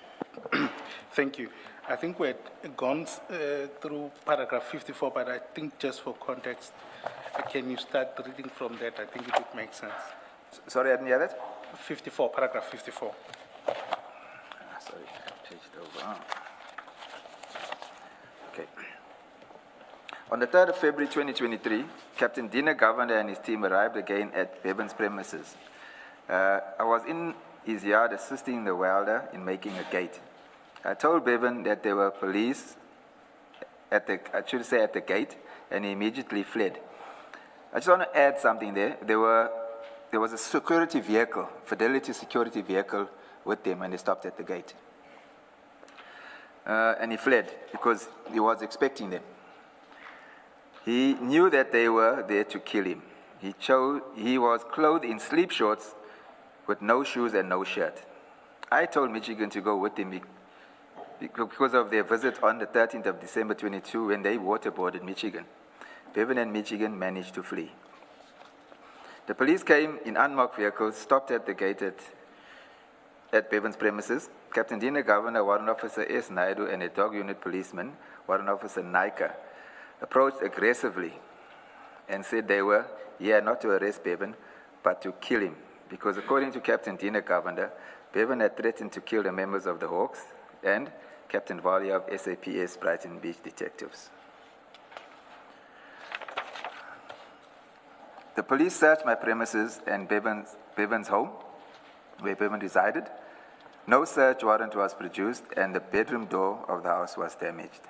Thank you. I think we've gone through paragraph 54, but I think just for context, can you start reading from that? I think it would make sense. Sorry, I didn't hear that? 54, paragraph 54. Sorry, page it over. Okay. On the 3rd of February 2023, Captain Dina Governor and his team arrived again at Bevan's premises. I was in his yard assisting the welder in making a gate. I told Bevan that there were police at the gate, and he immediately fled. I just want to add something there. There was a security vehicle, Fidelity security vehicle with them, and they stopped at the gate. And he fled because he was expecting them. He knew that they were there to kill him. He was clothed in sleep shorts with no shoes and no shirt. I told Michigan to go with him because of their visit on the 13th of December 22 when they waterboarded Michigan. Bevan and Michigan managed to flee. The police came in unmarked vehicles, stopped at the gate at Bevan's premises. Captain Dina Governor, Warrant Officer S. Naidu, and a dog unit policeman, Warrant Officer Naika, approached aggressively and said they were here not to arrest Bevan, but to kill him. Because according to Captain Dina Governor, Bevan had threatened to kill the members of the Hawks and Captain Valia of SAPS Brighton Beach Detectives. The police searched my premises and Bevan's home, where Bevan resided. No search warrant was produced, and the bedroom door of the house was damaged.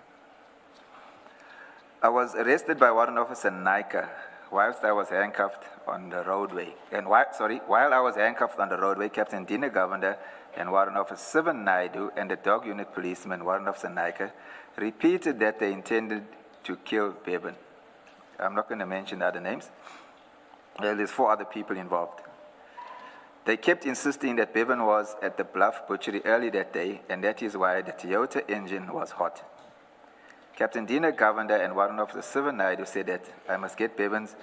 I was arrested by Warrant Officer Naika whilst I was handcuffed on the roadway. While I was handcuffed on the roadway, Captain Dina Governor and Warrant Officer Sivan Naidu and the dog unit policeman, Warrant Officer Naika, repeated that they intended to kill Bevan. I'm not going to mention other names. There's 4 other people involved. They kept insisting that Bevan was at the Bluff Butchery early that day, and that is why the Toyota engine was hot. Captain Dina Governor and Warrant Officer Sivan Naidu said that I must get Bevan's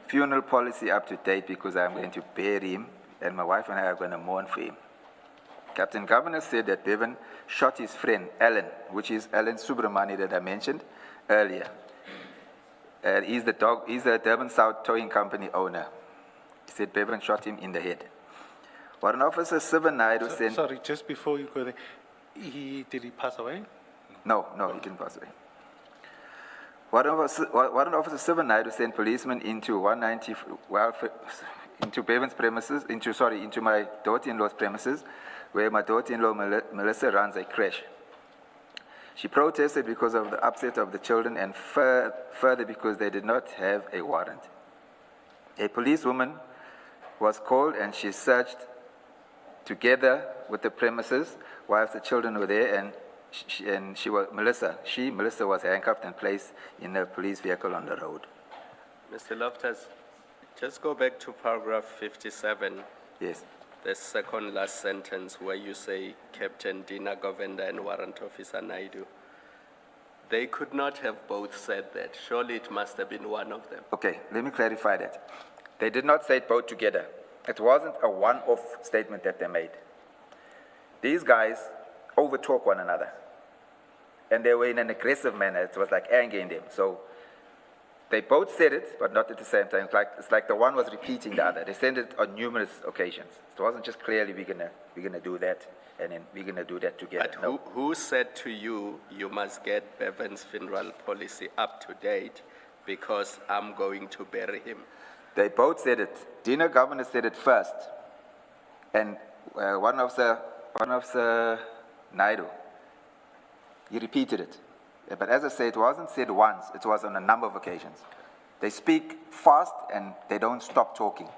funeral policy up to date because I'm going to bury him, and my wife and I are going to mourn for him. Captain Governor said that Bevan shot his friend, Alan, which is Alan Subramani that I mentioned earlier. He's the Durban South Towing Company owner. He said Bevan shot him in the head. Warrant Officer Sivan Naidu sent... Sorry, just before you go there, did he pass away? No, he didn't pass away. Warrant Officer Sivan Naidu sent policemen into 190, into Bevan's premises, into my daughter-in-law's premises, where my daughter-in-law Melissa runs a creche. She protested because of the upset of the children and further because they did not have a warrant. A policewoman was called and she searched together with the premises whilst the children were there, and Melissa was handcuffed and placed in a police vehicle on the road. Mr. Loftus, just go back to paragraph 57. Yes. The second last sentence where you say Captain Dina Govender and Warrant Officer Naidu. They could not have both said that. Surely it must have been one of them. Okay, let me clarify that. They did not say it both together. It wasn't a one-off statement that they made. These guys overtalk one another. And they were in an aggressive manner. It was like anger in them. So they both said it, but not at the same time. It's like the one was repeating the other. They said it on numerous occasions. It wasn't just clearly we're gonna do that, and then we're gonna do that together. But No. who said to you, you must get Bevan's funeral policy up to date because I'm going to bury him? They both said it. Dina Governor said it first, and one of the Naidu, he repeated it. But as I say, it wasn't said once, it was on a number of occasions. They speak fast and they don't stop talking.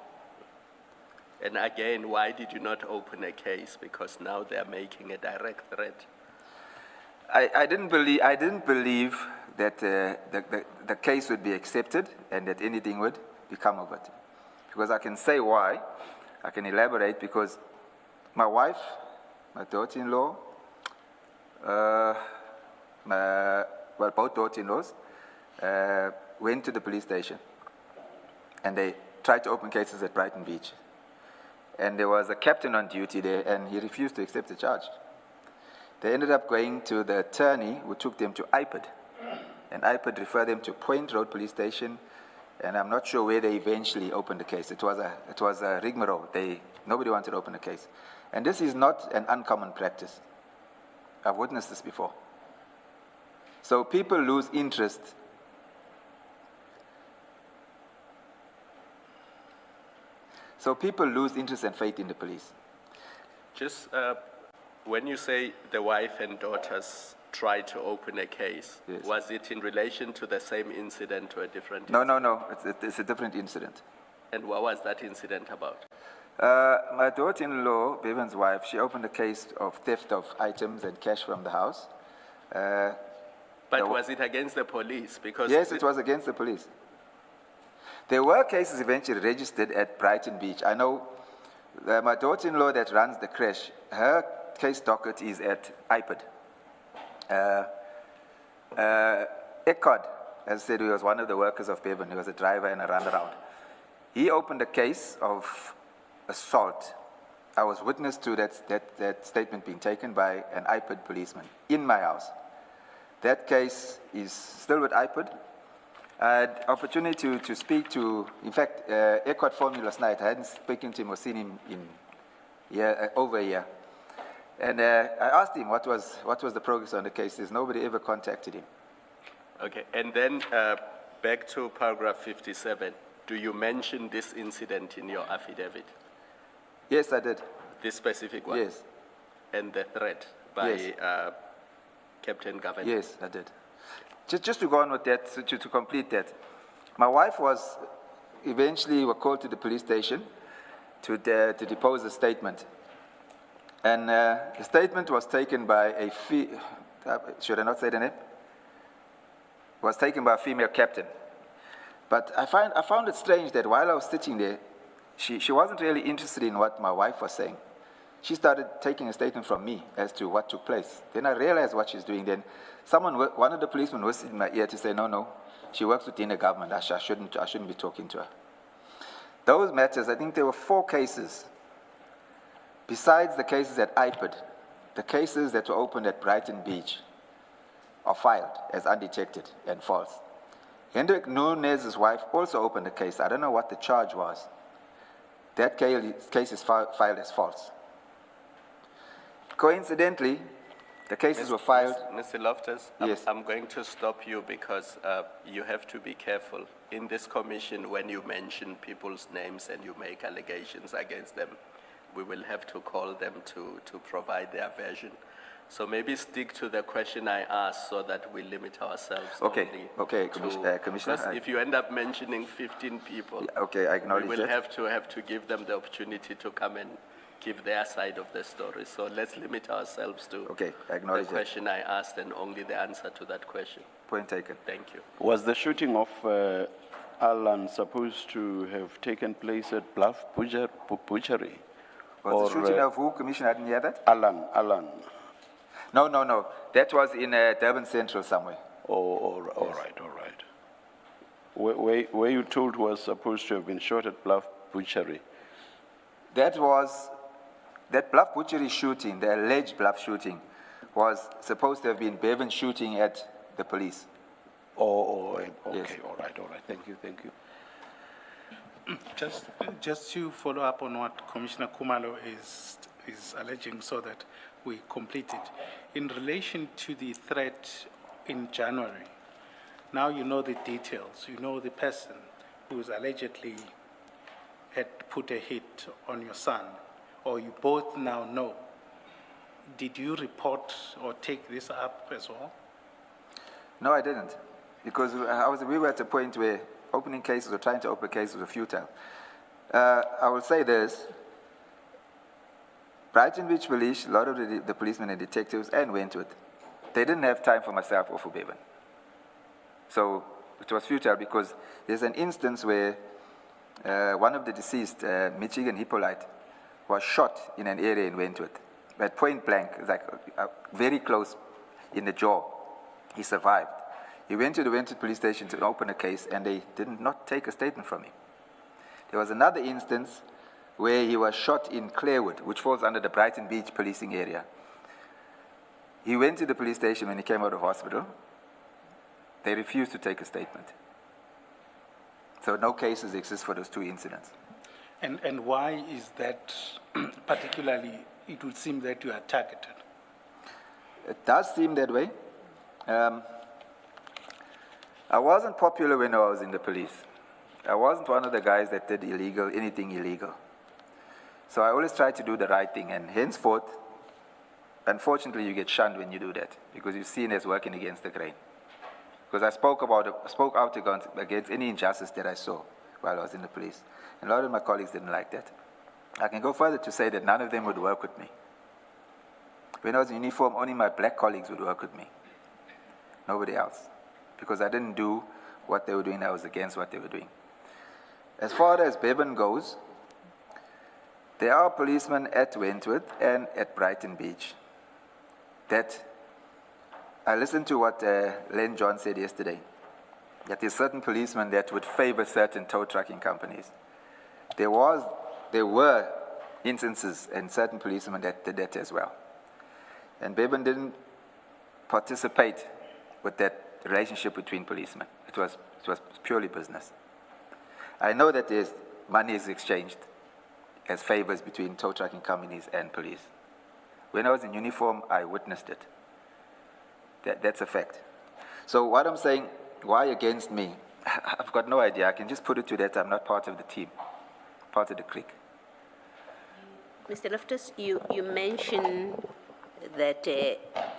And again, why did you not open a case? Because now they're making a direct threat. I didn't believe that the case would be accepted and that anything would become of it. Because I can say why, I can elaborate, because my wife, my daughter-in-law, both daughter-in-laws, went to the police station and they tried to open cases at Brighton Beach. And there was a captain on duty there and he refused to accept the charge. They ended up going to the attorney who took them to IPID. And IPID referred them to Point Road Police Station, and I'm not sure where they eventually opened the case. It was a rigmarole. Nobody wanted to open a case. And this is not an uncommon practice. I've witnessed this before. So people lose interest. And faith in the police. Just when you say the wife and daughters tried to open a case, Yes. Was it in relation to the same incident or a different No. incident? It's a different incident. And what was that incident about? My daughter-in-law, Bevan's wife, she opened a case of theft of items and cash from the house. But was it against the police? Because Yes, it was against the police. There were cases eventually registered at Brighton Beach. I know my daughter-in-law that runs the creche, her case docket is at IPID. Eckhard, as I said, he was one of the workers of Bevan. He was a driver and a runaround. He opened a case of assault. I was witness to that statement being taken by an IPID policeman in my house. That case is still with IPID. I had opportunity to speak to, in fact, Eckhart phoned me last night. I hadn't spoken to him or seen him in over a year. And I asked him what was the progress on the case. Nobody ever contacted him. Okay, and then back to paragraph 57. Do you mention this incident in your affidavit? Yes, I did. This specific one? Yes. And the threat by Yes. Captain Governor? Yes, I did. Just to go on with that, to complete that, my wife was eventually called to the police station to depose a statement. And the statement was taken by should I not say the name? Was taken by a female captain. But I found it strange that while I was sitting there, she wasn't really interested in what my wife was saying. She started taking a statement from me as to what took place. Then I realized what she's doing. Then one of the policemen whispered in my ear to say, no, she works within the government. I shouldn't be talking to her. Those matters, I think there were 4 cases. Besides the cases at IPID, the cases that were opened at Brighton Beach are filed as undetected and false. Hendrik Nunez's wife also opened a case. I don't know what the charge was. That case is filed as false. Coincidentally, the cases were filed. Mr. Loftus, Yes. I'm going to stop you because you have to be careful. In this commission, when you mention people's names and you make allegations against them, we will have to call them to provide their version. So maybe stick to the question I asked so that we limit ourselves. Okay, only okay, to- Commissioner, because if you end up mentioning 15 people, Okay, I acknowledge we will that. have to give them the opportunity to come and give their side of the story. So let's limit ourselves to Okay, I the acknowledge that. question I asked and only the answer to that question. Point taken. Thank you. Was the shooting of Alan supposed to have taken place at Bluff Butchery? Was the shooting of who, Commissioner? I didn't hear that. Alan. No. That was in Durban Central somewhere. Oh, all right. Where you told was supposed to have been shot at Bluff Butchery? That Bluff Butchery shooting, the alleged Bluff shooting, was supposed to have been Bevan shooting at the police. Okay, Yes. all right. Thank you. Just to follow up on what Commissioner Kumalo is alleging so that we complete it. In relation to the threat in January, now you know the details. You know the person who was allegedly had put a hit on your son, or you both now know. Did you report or take this up as well? No, I didn't, because we were at a point where opening cases or trying to open cases were futile. I will say this. Brighton Beach Police, a lot of the policemen and detectives, and Wentworth, they didn't have time for myself or for Bevan. So it was futile because there's an instance where one of the deceased, Michigan Hippolyte, was shot in an area in Wentworth. At point blank, like very close in the jaw. He survived. He went to the Wentworth police station to open a case, and they did not take a statement from him. There was another instance where he was shot in Clarewood, which falls under the Brighton Beach policing area. He went to the police station when he came out of hospital. They refused to take a statement. So no cases exist for those two incidents. And why is that particularly, it would seem that you are targeted? It does seem that way. I wasn't popular when I was in the police. I wasn't one of the guys that did anything illegal. So I always tried to do the right thing, and henceforth, unfortunately, you get shunned when you do that because you're seen as working against the grain. Because I spoke out against any injustice that I saw while I was in the police. And a lot of my colleagues didn't like that. I can go further to say that none of them would work with me. When I was in uniform, only my black colleagues would work with me. Nobody else. Because I didn't do what they were doing, I was against what they were doing. As far as Bevan goes, there are policemen at Wentworth and at Brighton Beach that I listened to what Len John said yesterday, that there's certain policemen that would favor certain tow trucking companies. There were instances and certain policemen that did that as well. And Bevan didn't participate with that relationship between policemen. It was purely business. I know that there's money is exchanged as favors between tow trucking companies and police. When I was in uniform, I witnessed it. That's a fact. So what I'm saying, why against me? I've got no idea. I can just put it to that I'm not part of the team, part of the clique. Mr. Loftus, you mentioned that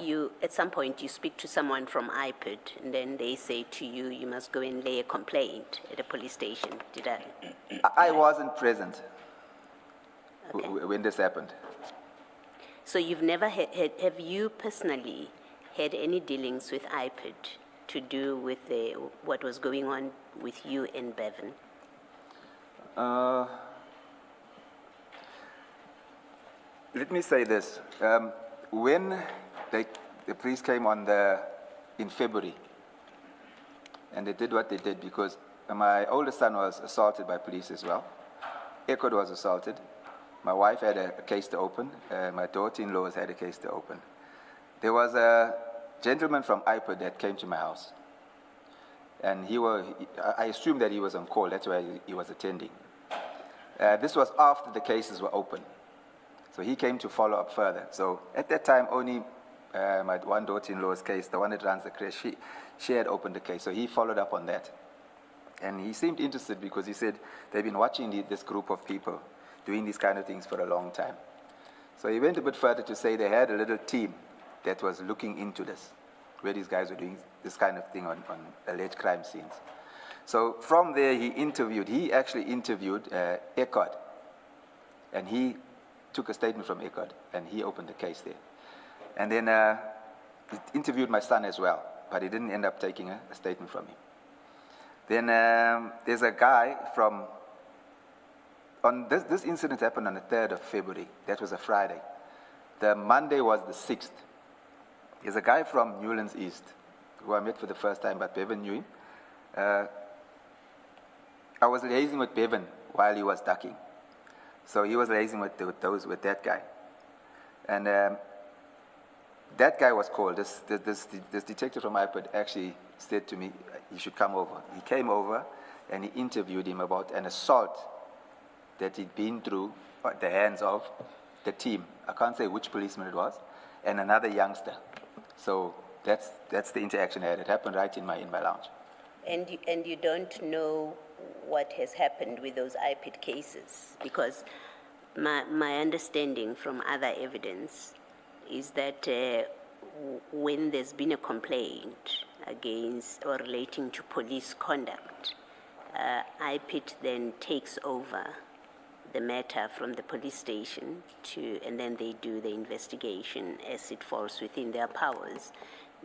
you, at some point, you speak to someone from IPID, and then they say to you, you must go and lay a complaint at a police station. Did I? I wasn't present Okay. when this happened. So you've never have you personally had any dealings with IPID to do with what was going on with you and Bevan? Let me say this. When the police came in February, and they did what they did because my oldest son was assaulted by police as well. Echoed was assaulted. My wife had a case to open. My daughter-in-law had a case to open. There was a gentleman from IPID that came to my house. And I assumed that he was on call. That's why he was attending. This was after the cases were open. So he came to follow up further. So at that time, only my one daughter-in-law's case, the one that runs the crash, she had opened the case. So he followed up on that. And he seemed interested because he said they've been watching this group of people doing these kind of things for a long time. So he went a bit further to say they had a little team that was looking into this, where these guys were doing this kind of thing on alleged crime scenes. So from there, he actually interviewed Eckhard, and he took a statement from Eckhard, and he opened the case there. And then he interviewed my son as well, but he didn't end up taking a statement from him. Then there's a guy from, this incident happened on the 3rd of February. That was a Friday. The Monday was the 6th. There's a guy from Newlands East who I met for the first time, but Bevan knew him. I was liaising with Bevan while he was ducking. So he was liaising with that guy. And that guy was called. This detective from IPOD actually said to me, he should come over. He came over and he interviewed him about an assault that he'd been through at the hands of the team. I can't say which policeman it was, and another youngster. So that's the interaction I had. It happened right in my lounge. And you don't know what has happened with those IPID cases? Because my understanding from other evidence is that when there's been a complaint against or relating to police conduct, IPID then takes over the matter from the police station and then they do the investigation as it falls within their powers.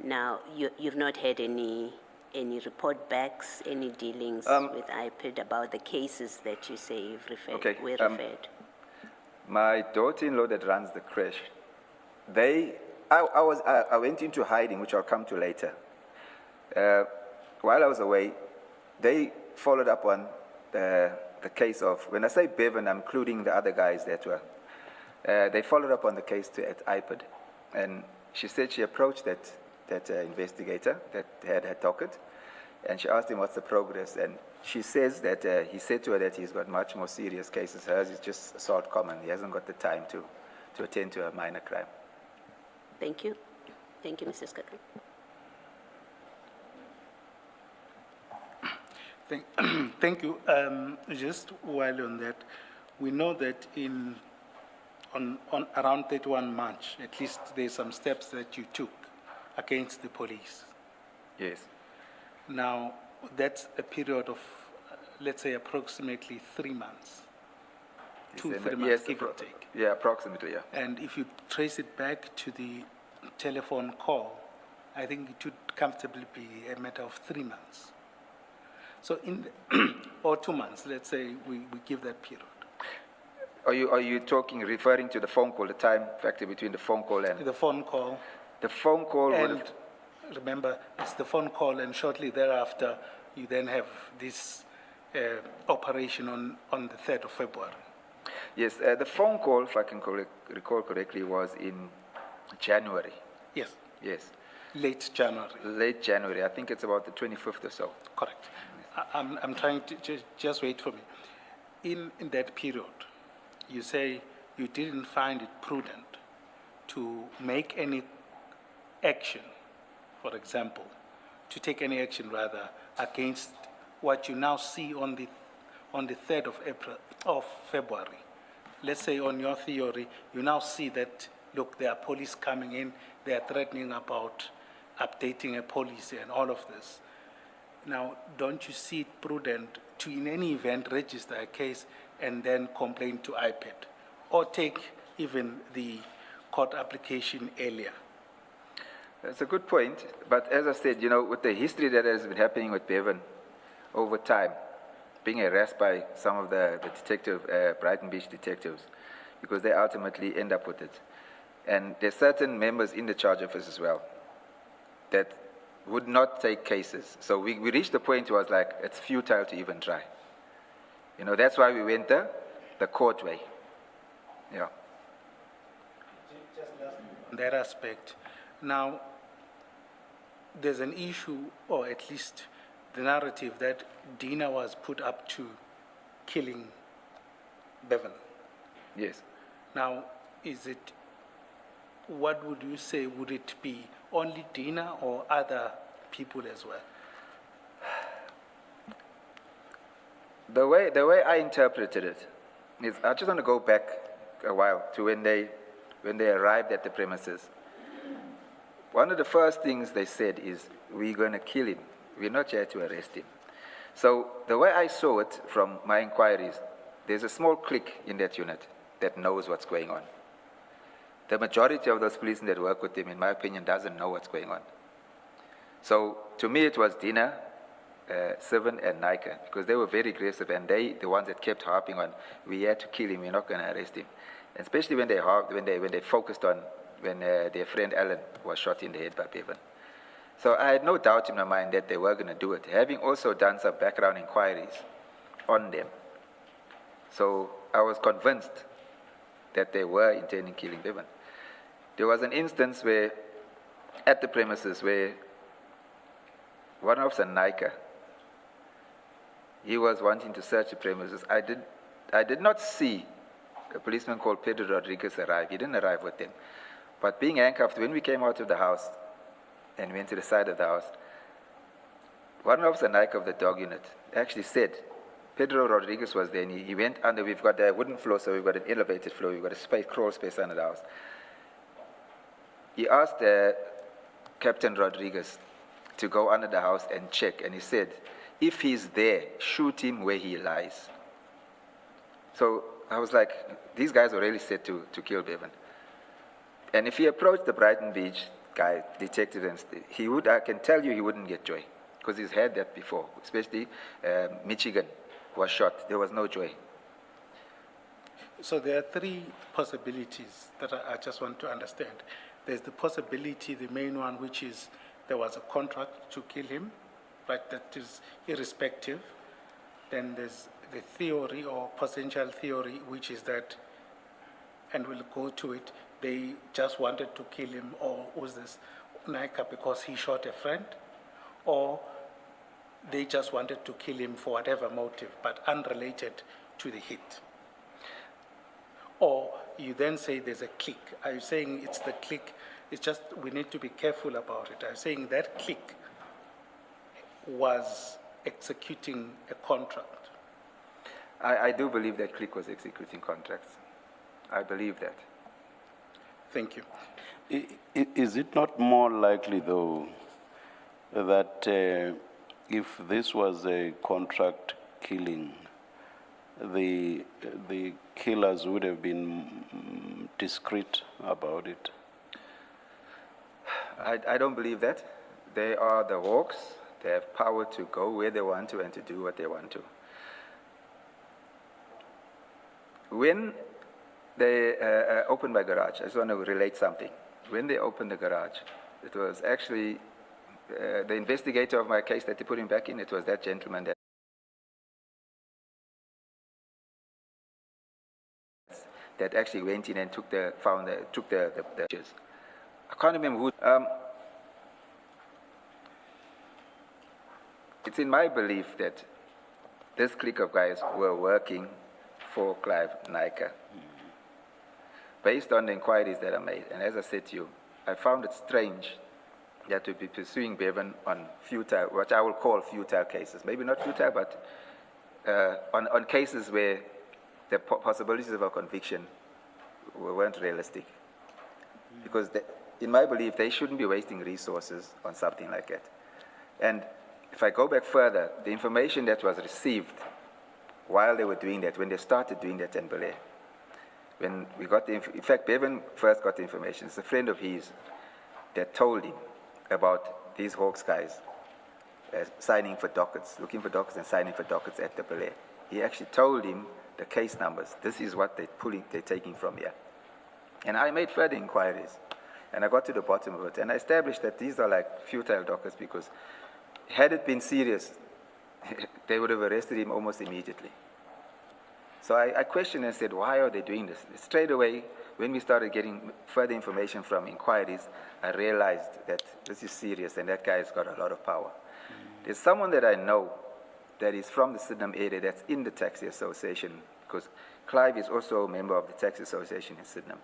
Now, you've not had any report backs, any dealings with IPID about the cases that you say you've were referred? My daughter-in-law that runs the crash, I went into hiding, which I'll come to later. While I was away, they followed up on the case of, when I say Bevan, I'm including the other guys that were. They followed up on the case at IPID, and she said she approached that investigator that had her docket, and she asked him what's the progress, and she says that he said to her that he's got much more serious cases. Hers is just assault common. He hasn't got the time to attend to a minor crime. Thank you. Thank you, Mrs. Skaka. Thank you. Just while on that, we know that on around 31 March, at least there's some steps that you took against the police. Yes. Now, that's a period of, let's say, approximately 3 months. 2-3 months, yes, give or take. Yeah, approximately, yeah. And if you trace it back to the telephone call, I think it would comfortably be a matter of 3 months. So or 2 months, let's say we give that period. Are you referring to the phone call, the time factor between the phone call and... The phone call. The phone call and remember, it's the phone call, and shortly thereafter, you then have this operation on the 3rd of February. Yes, the phone call, if I can recall correctly, was in January. Yes. Yes. Late January. Late January. I think it's about the 25th or so. Correct. I'm trying to just wait for me. In that period, you say you didn't find it prudent to make any action, for example, to take any action rather against what you now see on the 3rd of February. Let's say on your theory, you now see that, look, there are police coming in, they are threatening about updating a policy and all of this. Now, don't you see it prudent to, in any event, register a case and then complain to IPID, or take even the court application earlier? That's a good point, but as I said, with the history that has been happening with Bevan over time, being harassed by some of the Brighton Beach detectives, because they ultimately end up with it. And there's certain members in the charge office as well that would not take cases. So we reached the point where it was like, it's futile to even try. That's why we went the court way. Yeah. In that aspect, now, there's an issue, or at least the narrative, that Dina was put up to killing Bevan. Yes. Now, what would you say, would it be only Dina or other people as well? The way I interpreted it is, I just want to go back a while to when they arrived at the premises. One of the first things they said is, we're going to kill him. We're not here to arrest him. So the way I saw it from my inquiries, there's a small clique in that unit that knows what's going on. The majority of those policemen that work with him, in my opinion, doesn't know what's going on. So to me, it was Dina, Seven, and Nika, because they were very aggressive, and the ones that kept harping on, we had to kill him, we're not going to arrest him. And especially when they focused on when their friend Alan was shot in the head by Bevan. So I had no doubt in my mind that they were going to do it, having also done some background inquiries on them. So I was convinced that they were intending killing Bevan. There was an instance where, at the premises, where one officer, Nika, he was wanting to search the premises. I did not see a policeman called Pedro Rodriguez arrive. He didn't arrive with them. But being handcuffed, when we came out of the house and went to the side of the house, one officer, Nika of the dog unit, actually said, Pedro Rodriguez was there, and he went under. We've got a wooden floor, so we've got an elevated floor. We've got a crawl space under the house. He asked Captain Rodriguez to go under the house and check, and he said, if he's there, shoot him where he lies. So I was like, these guys were really set to kill Bevan. And if he approached the Brighton Beach guy, detective, I can tell you he wouldn't get joy, because he's had that before, especially Michigan was shot. There was no joy. So there are three possibilities that I just want to understand. There's the possibility, the main one, which is there was a contract to kill him, right? That is irrespective. Then there's the theory or potential theory, which is that, and we'll go to it, they just wanted to kill him, or was this Nika because he shot a friend, or they just wanted to kill him for whatever motive, but unrelated to the hit. Or you then say there's a clique. Are you saying it's the clique? It's just we need to be careful about it. Are you saying that clique was executing a contract? I do believe that clique was executing contracts. I believe that. Thank you. Is it not more likely, though, that if this was a contract killing, the killers would have been discreet about it? I don't believe that. They are the Hawks. They have power to go where they want to and to do what they want to. When they opened my garage, I just want to relate something. When they opened the garage, it was actually the investigator of my case that they put him back in. It was that gentleman that actually went in and took the pictures. I can't remember who. It's in my belief that this clique of guys were working for Clive Nika, based on the inquiries that are made. And as I said to you, I found it strange that we'd be pursuing Bevan on futile, what I will call futile cases. Maybe not futile, but on cases where the possibilities of a conviction weren't realistic. Because in my belief, they shouldn't be wasting resources on something like that. And if I go back further, the information that was received while they were doing that, when they started doing that in Belair, when we got in fact, Bevan first got the information. It's a friend of his that told him about these Hawks guys signing for dockets, looking for dockets and signing for dockets at the Belair. He actually told him the case numbers. This is what they're taking from here. And I made further inquiries, and I got to the bottom of it, and I established that these are like futile dockets, because had it been serious, they would have arrested him almost immediately. So I questioned and said, why are they doing this? Straight away, when we started getting further information from inquiries, I realized that this is serious and that guy's got a lot of power. There's someone that I know that is from the Sydenham area that's in the taxi association, because Clive is also a member of the Taxi Association in Sydenham,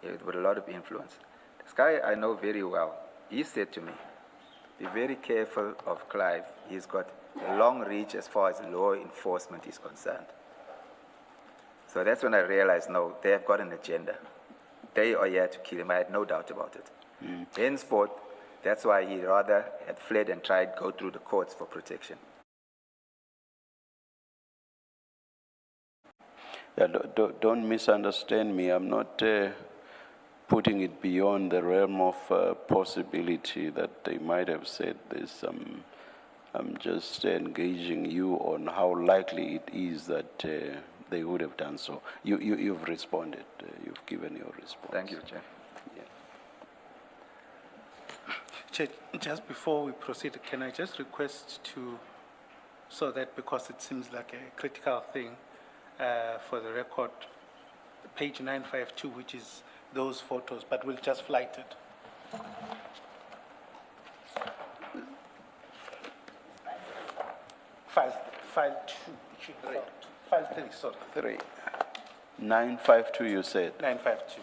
with a lot of influence. This guy I know very well. He said to me, be very careful of Clive. He's got a long reach as far as law enforcement is concerned. So that's when I realized, no, they have got an agenda. They are here to kill him. I had no doubt about it. Henceforth, that's why he rather had fled and tried to go through the courts for protection. Yeah, don't misunderstand me. I'm not putting it beyond the realm of possibility that they might have said this. I'm just engaging you on how likely it is that they would have done so. You've responded. You've given your response. Thank you, Chair. Chair, just before we proceed, can I just request to, so that because it seems like a critical thing for the record, page 952, which is those photos, but we'll just flight it. File 2, it should be file 3, sorry. 3. 952, you said. 952.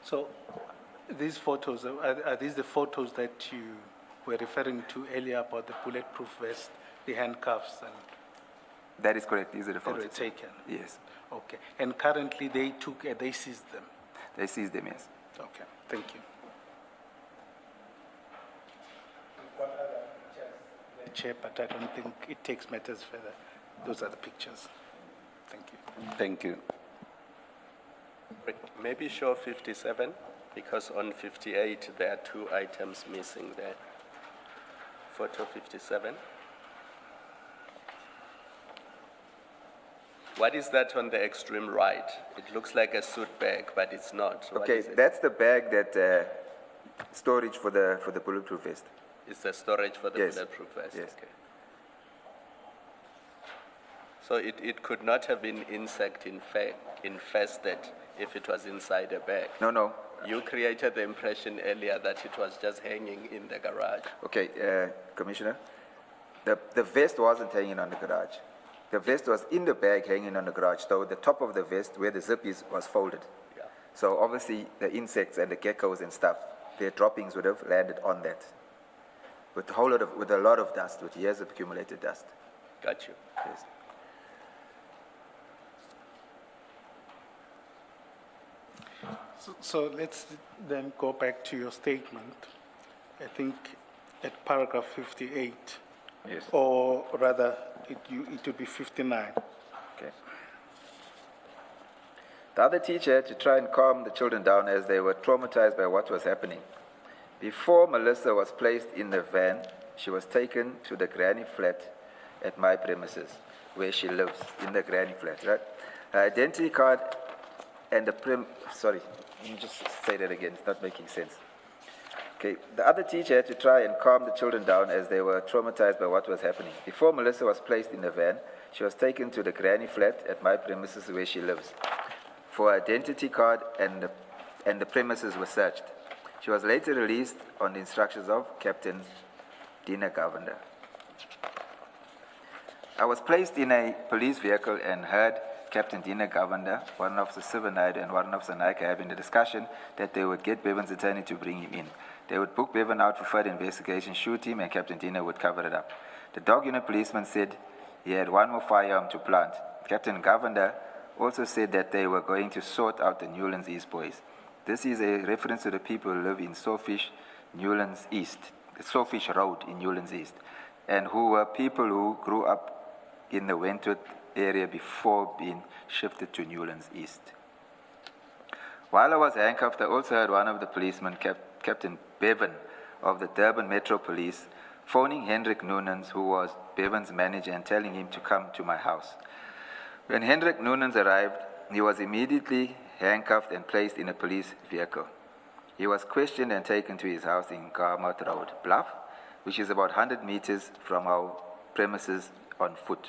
So these photos, are these the photos that you were referring to earlier about the bulletproof vest, the handcuffs, and That is correct. These are the they were photos. taken? Yes. Okay. And currently they seized them? They seized them, yes. Okay, thank you. Chair, but I don't think it takes matters further. Those are the pictures. Thank you. Thank you. Maybe show 57, because on 58 there are 2 items missing there. Photo 57. What is that on the extreme right? It looks like a suit bag, but it's not. What Okay, is it? that's the bag that storage for the bulletproof vest. It's the storage for the Yes. bulletproof vest. Yes. Okay. So it could not have been insect infested if it was inside a bag. No. You created the impression earlier that it was just hanging in the garage. Okay, Commissioner, the vest wasn't hanging on the garage. The vest was in the bag hanging on the garage, so the top of the vest where the zip is was folded. Yeah. So obviously the insects and the geckos and stuff, their droppings would have landed on that. With a lot of dust, with years of accumulated dust. Got you. Yes. So let's then go back to your statement. I think at paragraph 58, Yes. or rather it would be 59. Okay. The other teacher had to try and calm the children down as they were traumatized by what was happening. Before Melissa was placed in the van, she was taken to the granny flat at my premises, where she lives, in the granny flat, right? Her identity card and the sorry, let me just say that again, it's not making sense. Okay, the other teacher had to try and calm the children down as they were traumatized by what was happening. Before Melissa was placed in the van, she was taken to the granny flat at my premises where she lives. For her identity card and the premises were searched. She was later released on the instructions of Captain Dina Govender. I was placed in a police vehicle and heard Captain Dina Govender, Warrant Officer Sivanide, and Warrant Officer Naika having a discussion that they would get Bevan's attorney to bring him in. They would book Bevan out for further investigation, shoot him, and Captain Dina would cover it up. The dog unit policeman said he had one more firearm to plant. Captain Govender also said that they were going to sort out the Newlands East boys. This is a reference to the people who live in Sawfish, Newlands East, Sawfish Road in Newlands East, and who were people who grew up in the Wentworth area before being shifted to Newlands East. While I was handcuffed, I also heard one of the policemen, Captain Bevan of the Durban Metro Police, phoning Hendrik Noonans, who was Bevan's manager, and telling him to come to my house. When Hendrik Noonans arrived, he was immediately handcuffed and placed in a police vehicle. He was questioned and taken to his house in Garmouth Road, Bluff, which is about 100 meters from our premises on foot.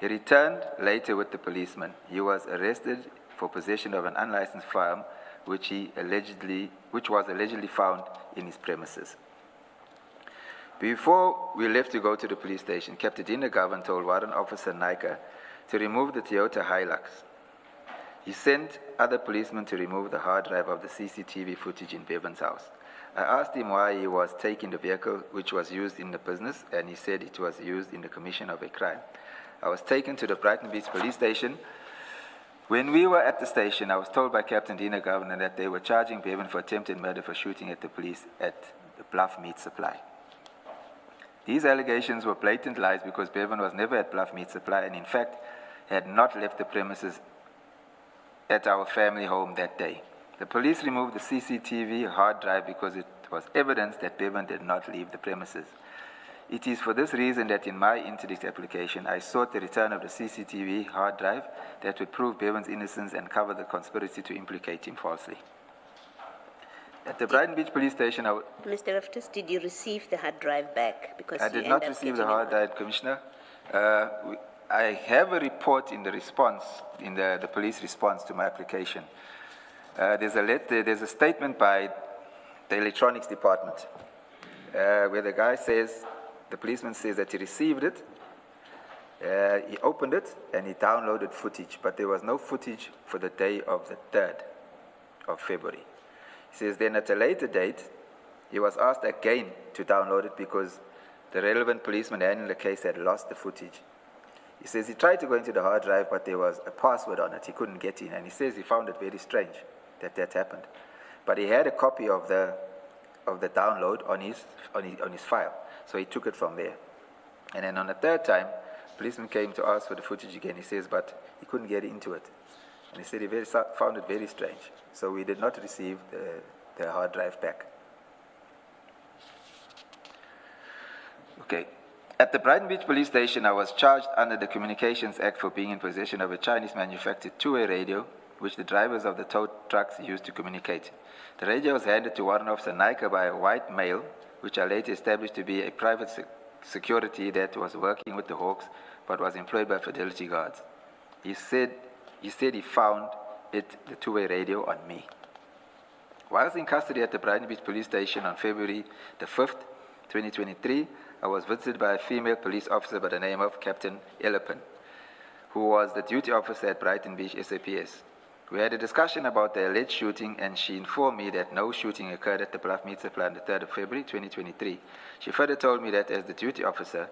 He returned later with the policeman. He was arrested for possession of an unlicensed firearm, which was allegedly found in his premises. Before we left to go to the police station, Captain Dina Govan told Warrant Officer Naika to remove the Toyota Hilux. He sent other policemen to remove the hard drive of the CCTV footage in Bevan's house. I asked him why he was taking the vehicle which was used in the business, and he said it was used in the commission of a crime. I was taken to the Brighton Beach police station. When we were at the station, I was told by Captain Dina Governor that they were charging Bevan for attempted murder for shooting at the police at the Bluff Meat Supply. These allegations were blatant lies because Bevan was never at Bluff Meat Supply and in fact had not left the premises at our family home that day. The police removed the CCTV hard drive because it was evidence that Bevan did not leave the premises. It is for this reason that in my interdict application, I sought the return of the CCTV hard drive that would prove Bevan's innocence and cover the conspiracy to implicate him falsely. At the Brighton Beach police station, Mr. Loftus, did you receive the hard drive back? Because I did not receive the hard drive, Commissioner. I have a report in the response, in the police response to my application. There's a statement by the electronics department where the guy says, the policeman says that he received it, he opened it, and he downloaded footage, but there was no footage for the day of the 3rd of February. He says then at a later date, he was asked again to download it because the relevant policeman handling the case had lost the footage. He says he tried to go into the hard drive, but there was a password on it. He couldn't get in, and he says he found it very strange that that happened. But he had a copy of the download on his file, so he took it from there. And then on the 3rd time, the policeman came to ask for the footage again. He says, but he couldn't get into it. And he said he found it very strange. So we did not receive the hard drive back. Okay. At the Brighton Beach police station, I was charged under the Communications Act for being in possession of a Chinese-manufactured two-way radio, which the drivers of the tow trucks used to communicate. The radio was handed to Warrant Officer Naika by a white male, which I later established to be a private security that was working with the Hawks, but was employed by Fidelity guards. He said he found the two-way radio on me. Whilst in custody at the Brighton Beach police station on February the 5th, 2023, I was visited by a female police officer by the name of Captain Ellepin, who was the duty officer at Brighton Beach SAPS. We had a discussion about the alleged shooting, and she informed me that no shooting occurred at the Bluff Meat Supply on the 3rd of February, 2023. She further told me that as the duty officer,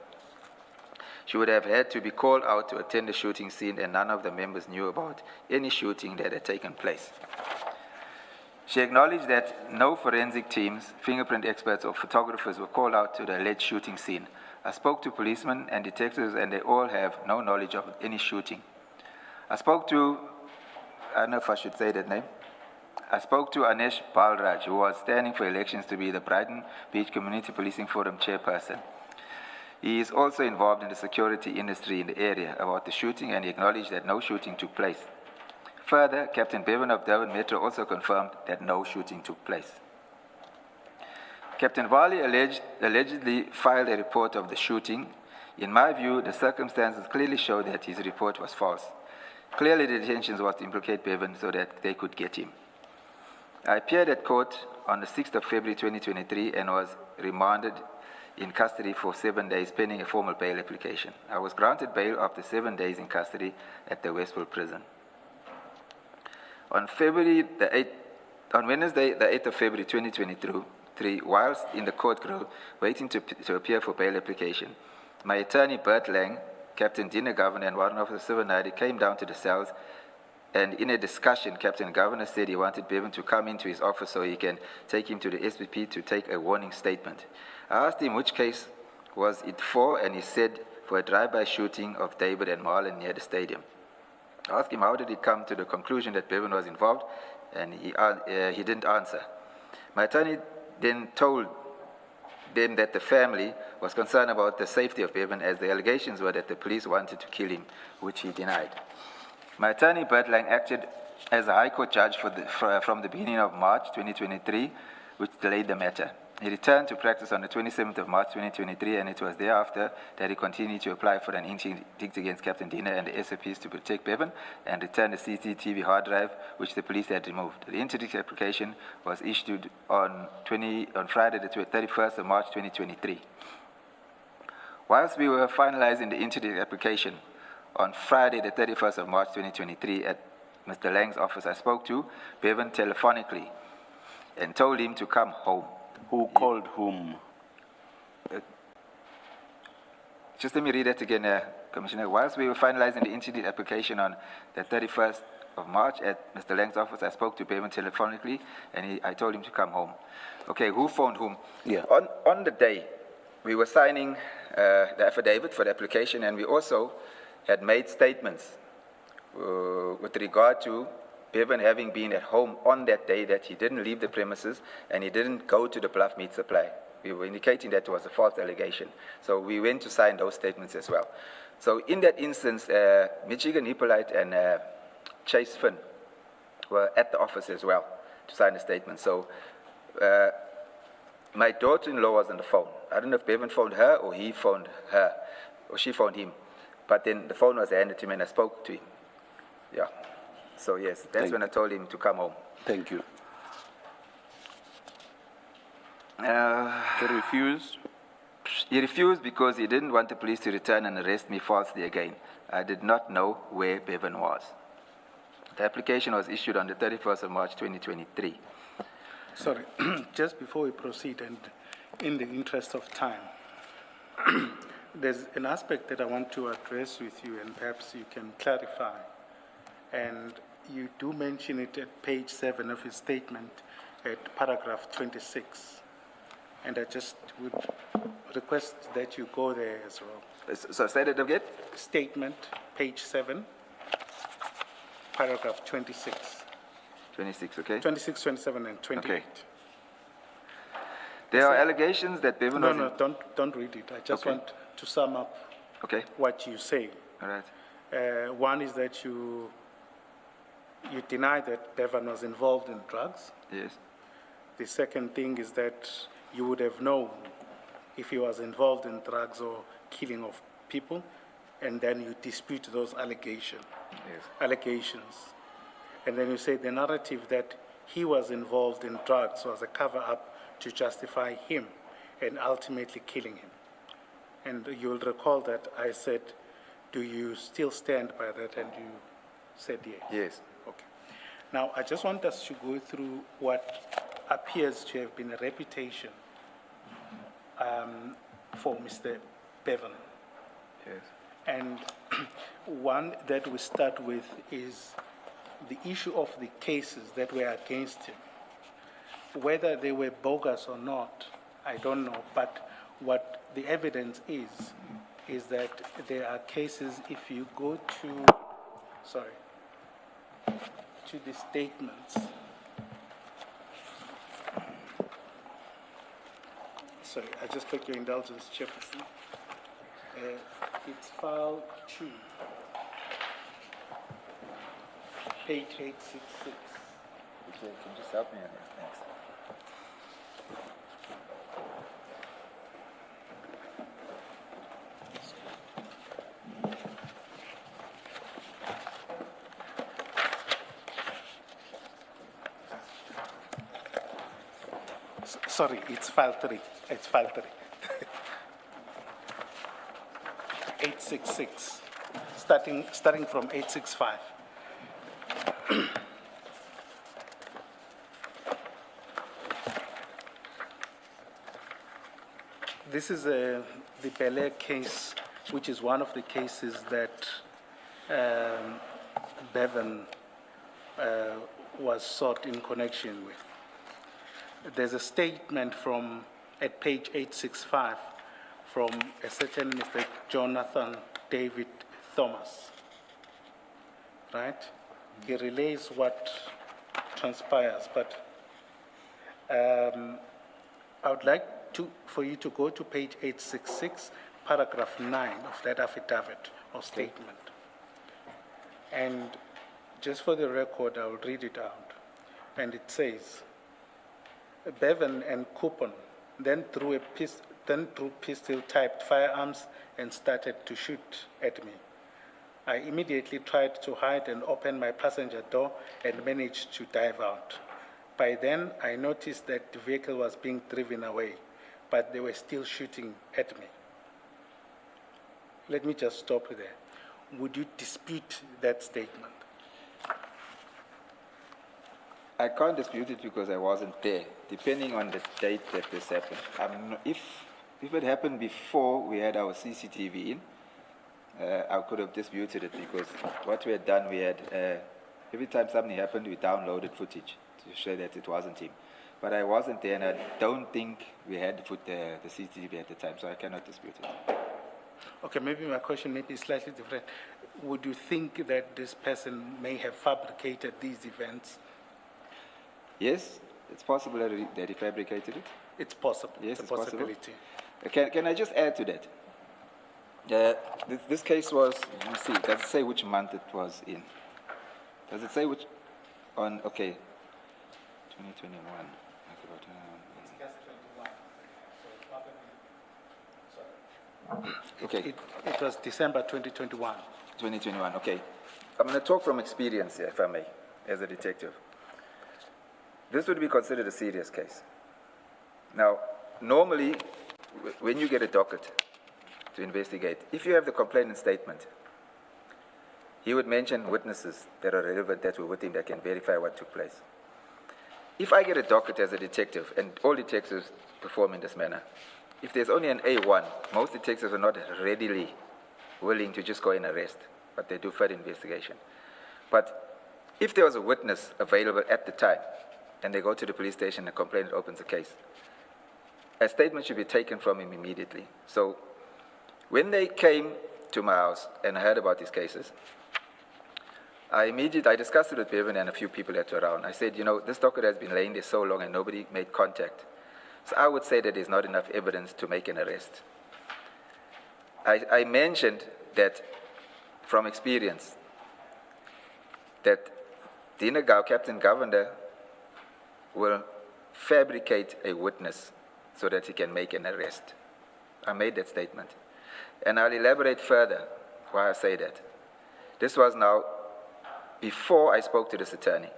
she would have had to be called out to attend the shooting scene, and none of the members knew about any shooting that had taken place. She acknowledged that no forensic teams, fingerprint experts, or photographers were called out to the alleged shooting scene. I spoke to policemen and detectives, and they all have no knowledge of any shooting. I don't know if I should say that name. I spoke to Anesh Balraj, who was standing for elections to be the Brighton Beach Community Policing Forum chairperson. He is also involved in the security industry in the area about the shooting, and he acknowledged that no shooting took place. Further, Captain Bevan of Durban Metro also confirmed that no shooting took place. Captain Varley allegedly filed a report of the shooting. In my view, the circumstances clearly show that his report was false. Clearly, the intention was to implicate Bevan so that they could get him. I appeared at court on the 6th of February 2023 and was remanded in custody for 7 days pending a formal bail application. I was granted bail after 7 days in custody at the Westfield prison. On Wednesday, the 8th of February 2023, whilst in the court grill waiting to appear for bail application, my attorney Bert Lang, Captain Dina Governor, and Warrant Officer Silvernadi came down to the cells, and in a discussion, Captain Governor said he wanted Bevan to come into his office so he can take him to the SPP to take a warning statement. I asked him which case was it for, and he said for a drive-by shooting of David and Marlon near the stadium. I asked him how did he come to the conclusion that Bevan was involved, and he didn't answer. My attorney then told them that the family was concerned about the safety of Bevan, as the allegations were that the police wanted to kill him, which he denied. My attorney, Bert Lang, acted as a High Court judge from the beginning of March 2023, which delayed the matter. He returned to practice on the 27th of March 2023, and it was thereafter that he continued to apply for an interdict against Captain Dina and the SOPs to protect Bevan and return the CCTV hard drive, which the police had removed. The interdict application was issued on Friday, the 31st of March 2023. Whilst we were finalizing the interdict application on Friday, the 31st of March 2023, at Mr. Lang's office, I spoke to Bevan telephonically and told him to come home. Who called whom? Just let me read that again, Commissioner. Whilst we were finalizing the interdict application on the 31st of March at Mr. Lang's office, I spoke to Bevan telephonically and I told him to come home. Okay, who phoned whom? Yeah. On the day, we were signing the affidavit for the application, and we also had made statements with regard to Bevan having been at home on that day, that he didn't leave the premises and he didn't go to the Bluff Meat Supply. We were indicating that was a false allegation. So we went to sign those statements as well. So in that instance, Michigan Hippolyte and Chase Finn were at the office as well to sign the statement. So my daughter-in-law was on the phone. I don't know if Bevan phoned her or he phoned her, or she phoned him. But then the phone was handed to me and I spoke to him. Yeah. So yes, that's when I told him to come home. Thank you. He refused? He refused because he didn't want the police to return and arrest me falsely again. I did not know where Bevan was. The application was issued on the 31st of March 2023. Sorry, just before we proceed, and in the interest of time, there's an aspect that I want to address with you, and perhaps you can clarify. And you do mention it at page 7 of his statement at paragraph 26. And I just would request that you go there as well. So say that again? Statement, page 7, paragraph 26. 26, okay? 26, 27, and 28. Okay. There are allegations that Bevan was... No, don't read it. I just want to sum up what you say. All right. One is that you deny that Bevan was involved in drugs. Yes. The second thing is that you would have known if he was involved in drugs or killing of people, and then you dispute those allegations. And then you say the narrative that he was involved in drugs was a cover-up to justify him and ultimately killing him. And you'll recall that I said, do you still stand by that? And you said yes. Yes. Okay. Now, I just want us to go through what appears to have been a reputation for Mr. Bevan. Yes. And one that we start with is the issue of the cases that were against him. Whether they were bogus or not, I don't know, but what the evidence is that there are cases, if you go to the statements. Sorry, I just took your indulgence, Chairperson. It's file 2, page 866. Can you just help me on that? Thanks. Sorry, it's file 3. It's file 3. 866, starting from 865. This is the Belair case, which is one of the cases that Bevan was sought in connection with. There's a statement at page 865 from a certain Mr. Jonathan David Thomas, right? He relays what transpires, but I would like for you to go to page 866, paragraph 9 of that affidavit or statement. And just for the record, I will read it out. And it says, Bevan and Coupon then drew pistol-typed firearms and started to shoot at me. I immediately tried to hide and open my passenger door and managed to dive out. By then, I noticed that the vehicle was being driven away, but they were still shooting at me. Let me just stop there. Would you dispute that statement? I can't dispute it because I wasn't there, depending on the date that this happened. If it happened before we had our CCTV in, I could have disputed it because what we had done, we had, every time something happened, we downloaded footage to show that it wasn't him. But I wasn't there, and I don't think we had the CCTV at the time, so I cannot dispute it. Okay, maybe my question may be slightly different. Would you think that this person may have fabricated these events? Yes, it's possible that he fabricated it. It's possible. Yes, a it's possible. possibility. Can I just add to that? This case was, let me see, does it say which month it was in? Does it say which, okay, 2021. Okay. It was December 2021. 2021, okay. I'm going to talk from experience here, if I may, as a detective. This would be considered a serious case. Now, normally, when you get a docket to investigate, if you have the complainant statement, he would mention witnesses that are relevant that were with him that can verify what took place. If I get a docket as a detective, and all detectives perform in this manner, if there's only an A1, most detectives are not readily willing to just go and arrest, but they do further investigation. But if there was a witness available at the time, and they go to the police station and the complainant opens a case, a statement should be taken from him immediately. So when they came to my house and I heard about these cases, I discussed it with Bevan and a few people that were around. I said, this docket has been laying there so long and nobody made contact. So I would say that there's not enough evidence to make an arrest. I mentioned that from experience, that Captain Governor will fabricate a witness so that he can make an arrest. I made that statement. And I'll elaborate further why I say that. This was now before I spoke to this attorney.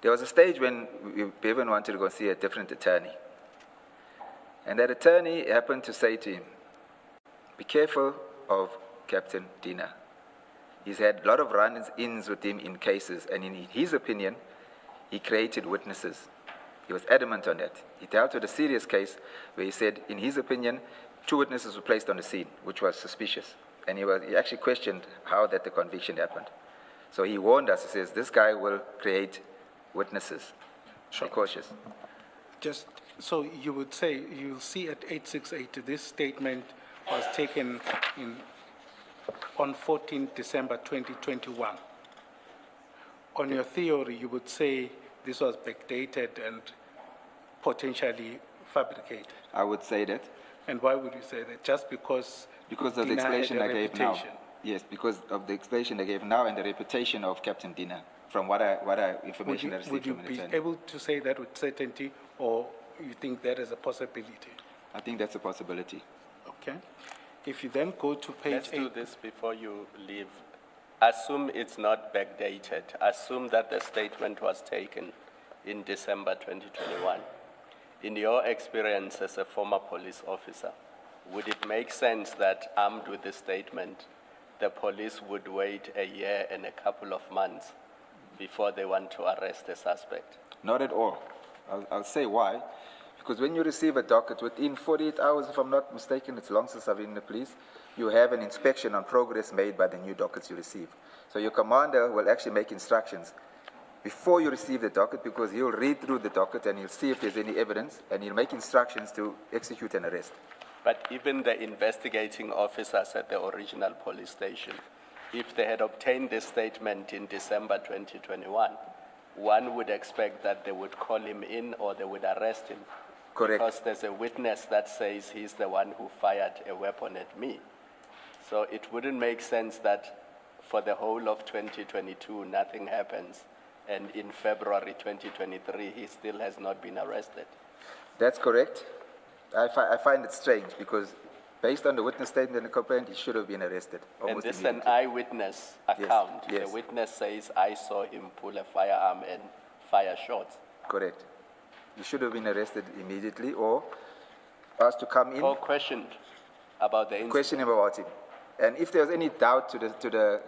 There was a stage when Bevan wanted to go see a different attorney. And that attorney happened to say to him, be careful of Captain Dina. He's had a lot of run-ins with him in cases, and in his opinion, he created witnesses. He was adamant on that. He dealt with a serious case where he said, in his opinion, 2 witnesses were placed on the scene, which was suspicious. And he actually questioned how that the conviction happened. So he warned us, he says, this guy will create witnesses. Sure. Be cautious. Just so you would say, you'll see at 868, this statement was taken on 14 December 2021. On your theory, you would say this was backdated and potentially fabricated. I would say that. And why would you say that? Just because of the Dina explanation had a I gave now. reputation? Yes, because of the explanation I gave now and the reputation of Captain Dina, from what information I received Would you from an be attorney. able to say that with certainty, or you think that is a possibility? I think that's a possibility. Okay. If you then go to page Let's 8. do this before you leave. Assume it's not backdated. Assume that the statement was taken in December 2021. In your experience as a former police officer, would it make sense that, armed with this statement, the police would wait a year and a couple of months before they want to arrest a suspect? Not at all. I'll say why. Because when you receive a docket, within 48 hours, if I'm not mistaken, it's long since I've been in the police, you have an inspection on progress made by the new dockets you receive. So your commander will actually make instructions before you receive the docket, because he'll read through the docket and he'll see if there's any evidence, and he'll make instructions to execute an arrest. But even the investigating officers at the original police station, if they had obtained this statement in December 2021, one would expect that they would call him in or they would arrest him. Correct. Because there's a witness that says he's the one who fired a weapon at me. So it wouldn't make sense that for the whole of 2022, nothing happens, and in February 2023, he still has not been arrested. That's correct. I find it strange because based on the witness statement and the complaint, he should have been arrested And almost this is an immediately. eyewitness account. yes. The witness says, I saw him pull a firearm and fire shots. Correct. He should have been arrested immediately or asked to come in, Or questioned about the incident. question him about him. And if there was any doubt to the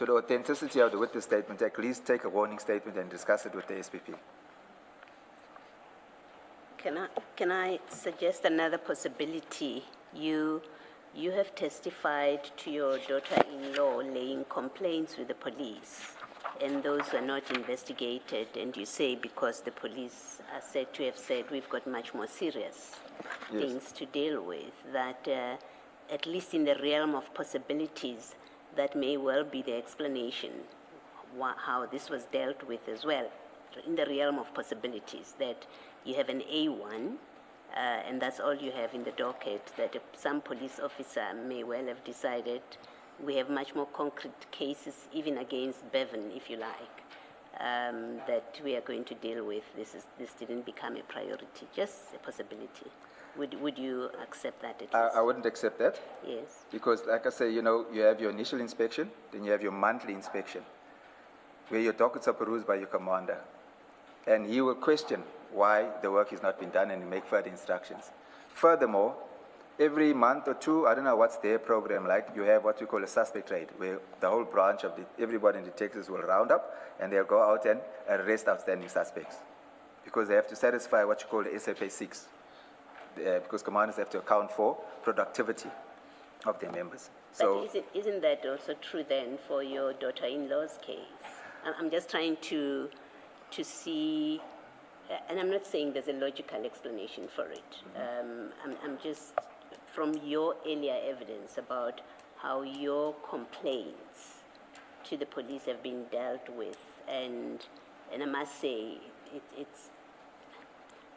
authenticity of the witness statement, at least take a warning statement and discuss it with the SPP. Can I suggest another possibility? You have testified to your daughter-in-law laying complaints with the police, and those were not investigated, and you say because the police are said to have said we've got much more serious things to deal with, that at least in the realm of possibilities, that may well be the explanation how this was dealt with as well, in the realm of possibilities, that you have an A1, and that's all you have in the docket, that some police officer may well have decided we have much more concrete cases, even against Bevan, if you like, that we are going to deal with. This didn't become a priority, just a possibility. Would you accept that at least? I wouldn't accept that. Yes. Because, like I say, you have your initial inspection, then you have your monthly inspection, where your dockets are perused by your commander. And he will question why the work has not been done and make further instructions. Furthermore, every month or two, I don't know what's their program like, you have what we call a suspect raid, where the whole branch of everybody in the detectives will round up and they'll go out and arrest outstanding suspects. Because they have to satisfy what you call the SFA 6. Because commanders have to account for productivity of their members. So, But isn't that also true then for your daughter-in-law's case? I'm just trying to see, and I'm not saying there's a logical explanation for it. I'm just, from your earlier evidence about how your complaints to the police have been dealt with, and I must say,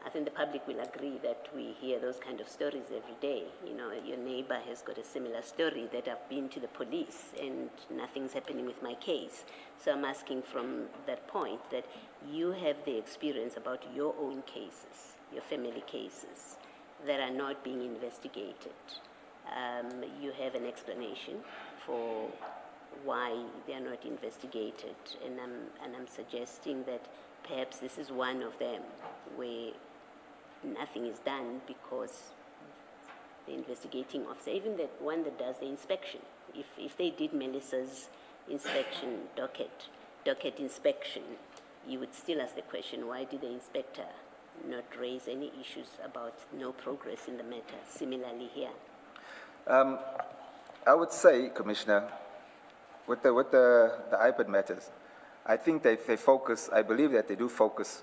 I think the public will agree that we hear those kind of stories every day. You know, your neighbor has got a similar story that I've been to the police and nothing's happening with my case. So I'm asking from that point that you have the experience about your own cases, your family cases, that are not being investigated. You have an explanation for why they are not investigated, and I'm suggesting that perhaps this is one of them where nothing is done because the investigating officer, even the one that does the inspection, if they did Melissa's inspection, docket inspection, you would still ask the question, why did the inspector not raise any issues about no progress in the matter? Similarly here. I would say, Commissioner, with the iPad matters, I think they focus, I believe that they do focus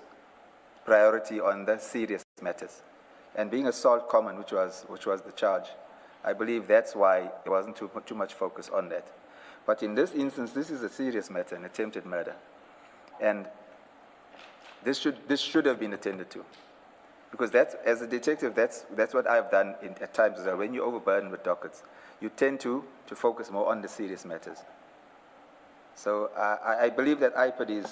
priority on the serious matters. And being assault common, which was the charge, I believe that's why there wasn't too much focus on that. But in this instance, this is a serious matter, an attempted murder. And this should have been attended to. Because that's, as a detective, that's what I've done at times as well. When you're overburdened with dockets, you tend to focus more on the serious matters. So I believe that IPAD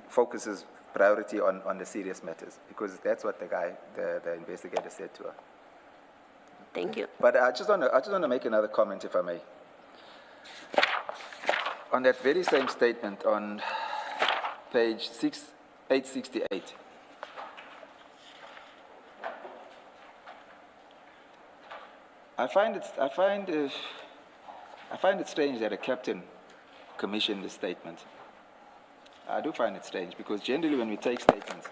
focuses priority on the serious matters, because that's what the investigator said to her. Thank you. But I just want to make another comment, if I may. On that very same statement on page 868. I find it strange that a captain commissioned this statement. I do find it strange, because generally when we take statements,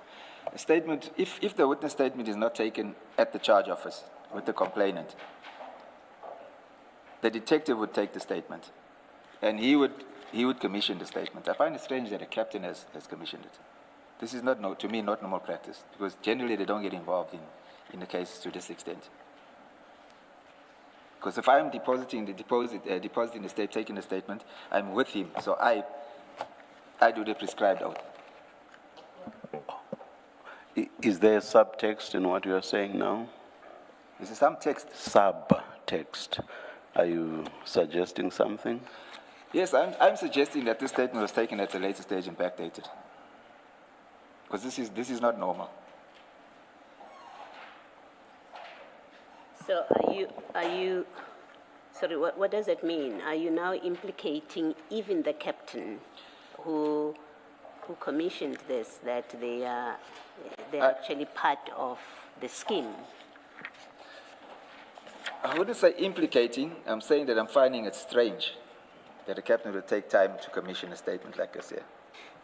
a statement, if the witness statement is not taken at the charge office with the complainant, the detective would take the statement, and he would commission the statement. I find it strange that a captain has commissioned it. This is not, to me, not normal practice, because generally they don't get involved in the cases to this extent. Because if I'm depositing the state, taking the statement, I'm with him, so I do the prescribed oath. Is there subtext in what you are saying now? This is some text. Subtext. Are you suggesting something? Yes, I'm suggesting that this statement was taken at a later stage and backdated. Because this is not normal. So are you, sorry, what does it mean? Are you now implicating even the captain who commissioned this, that they're actually part of the scheme? I wouldn't say implicating. I'm saying that I'm finding it strange that the captain would take time to commission a statement like this here.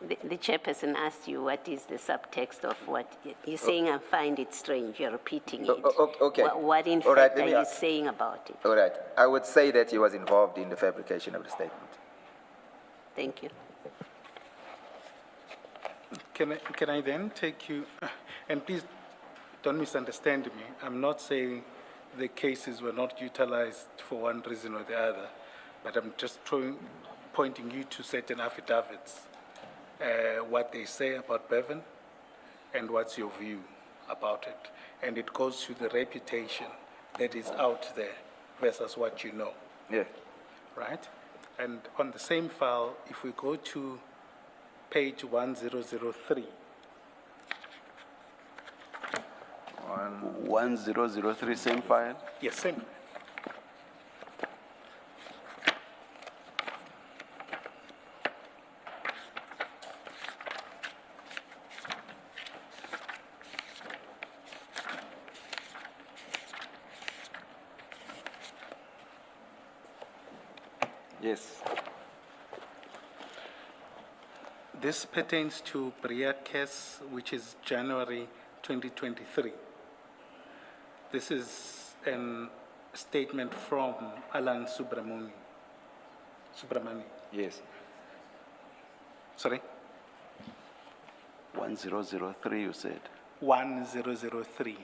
The chairperson asked you what is the subtext of what you're saying. I find it strange. You're repeating it. Okay. What in All right, fact let are me you ask- saying about it? All right. I would say that he was involved in the fabrication of the statement. Thank you. Can I then take you, and please don't misunderstand me. I'm not saying the cases were not utilized for one reason or the other, but I'm just pointing you to certain affidavits, what they say about Bevan, and what's your view about it. And it goes to the reputation that is out there versus what you know, Yeah. right? And on the same file, if we go to page 1003, 1003, same file? yes, same. Yes. This pertains to Bria case, which is January 2023. This is a statement from Alan Subramani. Yes. Sorry? 1003, you said? 1003.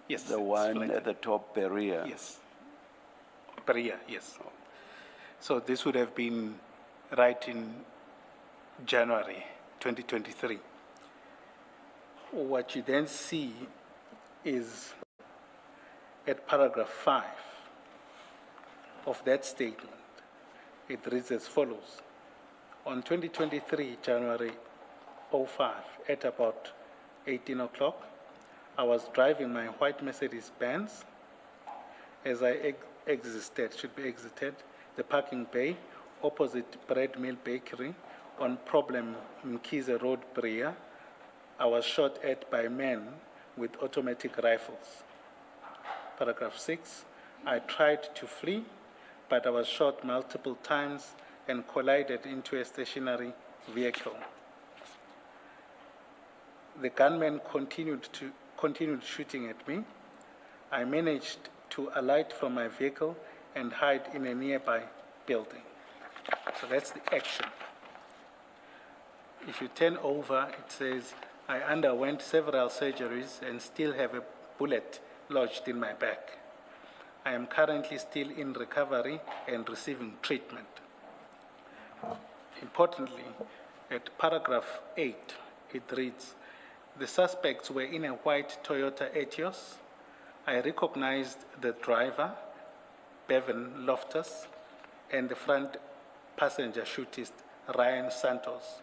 Yes. The it's one like at the top, Perea? Yes. Bria, yes. So this would have been right in January 2023. What you then see is at paragraph 5 of that statement, it reads as follows. On 2023, January 05, at about 18 o'clock, I was driving my white Mercedes-Benz. As I exited the parking bay opposite Bread Mill Bakery on Problem Mkhize Road, Bria, I was shot at by men with automatic rifles. Paragraph 6, I tried to flee, but I was shot multiple times and collided into a stationary vehicle. The gunman continued shooting at me. I managed to alight from my vehicle and hide in a nearby building. So that's the action. If you turn over, it says, I underwent several surgeries and still have a bullet lodged in my back. I am currently still in recovery and receiving treatment. Importantly, at paragraph 8, it reads, the suspects were in a white Toyota Etios. I recognized the driver, Bevan Loftus, and the front passenger shootist, Ryan Santos.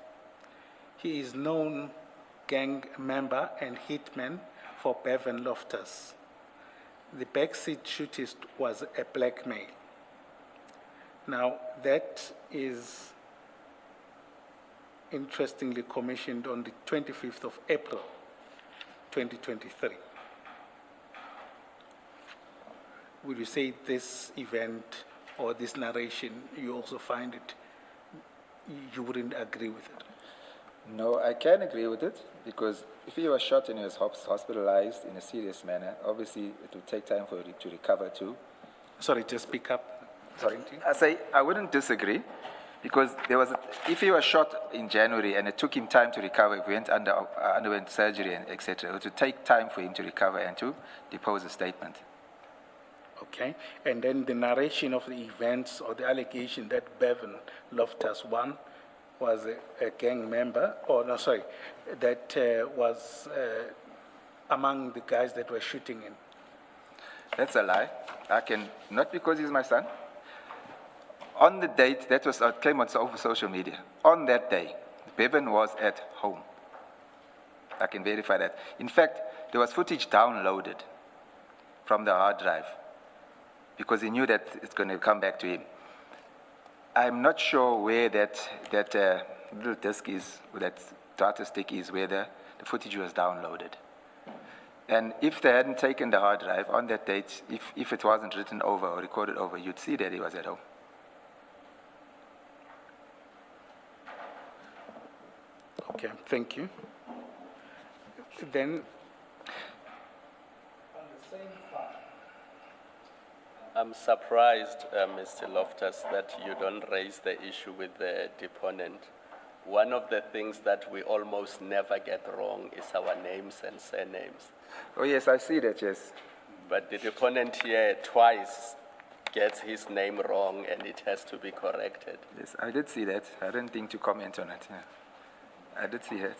He is known gang member and hitman for Bevan Loftus. The backseat shootist was a black male. Now, that is interestingly commissioned on the 25th of April, 2023. Would you say this event or this narration, you also find it, you wouldn't agree with it? No, I can agree with it, because if he was shot and he was hospitalized in a serious manner, obviously it would take time for him to recover too. Sorry, just speak up. Sorry, I wouldn't disagree, because if he was shot in January and it took him time to recover, if he underwent surgery and etc., it would take time for him to recover and to depose a statement. Okay, and then the narration of the events or the allegation that Bevan Loftus one was a gang member, that was among the guys that were shooting him. That's a lie. Not because he's my son. On the date, came on over social media. On that day, Bevan was at home. I can verify that. In fact, there was footage downloaded from the hard drive because he knew that it's going to come back to him. I'm not sure where that little disk is, or that data stick is, where the footage was downloaded. And if they hadn't taken the hard drive on that date, if it wasn't written over or recorded over, you'd see that he was at home. Okay, thank you. Then, I'm surprised, Mr. Loftus, that you don't raise the issue with the deponent. One of the things that we almost never get wrong is our names and surnames. Oh yes, I see that, yes. But the deponent here twice gets his name wrong and it has to be corrected. Yes, I did see that. I didn't think to comment on it. Yeah. I did see that.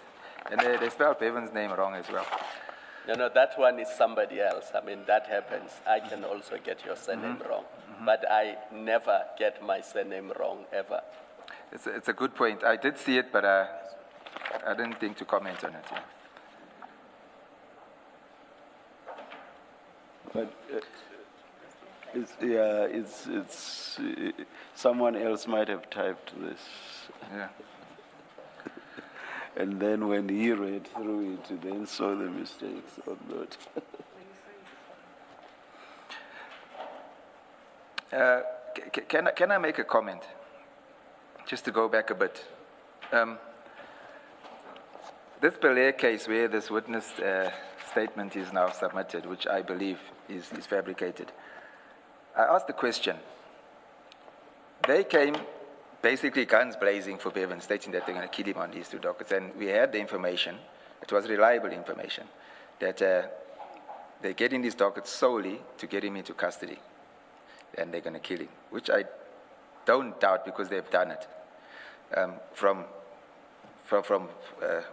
And they spelled Bevan's name wrong as well. No, that one is somebody else. I mean, that happens. I can also get your surname wrong. But I never get my surname wrong, ever. It's a good point. I did see it, but I didn't think to comment on it. But someone else might have typed this. Yeah. And then when he read through it, he then saw the mistakes or not. Can I make a comment? Just to go back a bit. This Belair case where this witness statement is now submitted, which I believe is fabricated, I asked the question. They came basically guns blazing for Bevan, stating that they're going to kill him on these two dockets. And we had the information, it was reliable information, that they're getting these dockets solely to get him into custody. And they're going to kill him, which I don't doubt because they've done it. From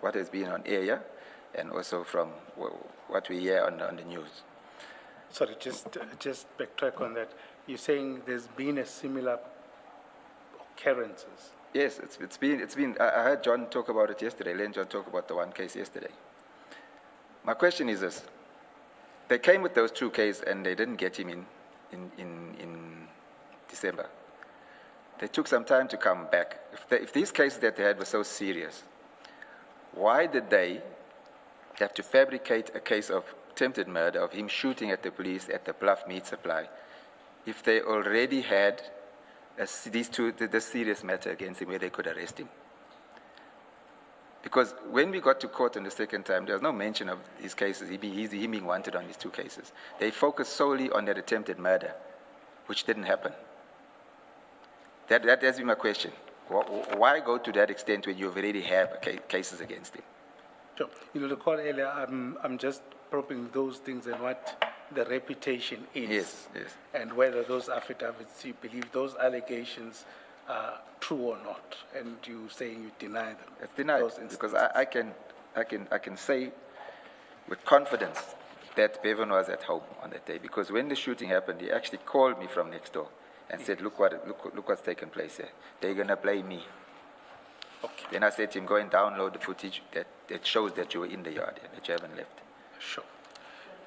what has been on air, and also from what we hear on the news. sorry, just backtrack on that. You're saying there's been a similar occurrences? Yes, it's been. I heard John talk about it yesterday. Len John talk about the one case yesterday. My question is this: they came with those two cases and they didn't get him in December. They took some time to come back. If these cases that they had were so serious, why did they have to fabricate a case of attempted murder, of him shooting at the police at the Bluff Meat Supply, if they already had this serious matter against him where they could arrest him? Because when we got to court on the second time, there was no mention of these cases, he being wanted on these two cases. They focused solely on that attempted murder, which didn't happen. That has been my question. Why go to that extent when you already have cases against him? Sure. You know, the call earlier, I'm just probing those things and what the reputation is. Yes, yes. And whether those affidavits, you believe those allegations are true or not. And you saying you deny them. It's denied those because instances. I can say with confidence that Bevan was at home on that day, because when the shooting happened, he actually called me from next door and said, look what's taken place here. They're going to blame me. Okay. Then I said to him, go and download the footage that shows that you were in the yard, that you haven't left. Sure.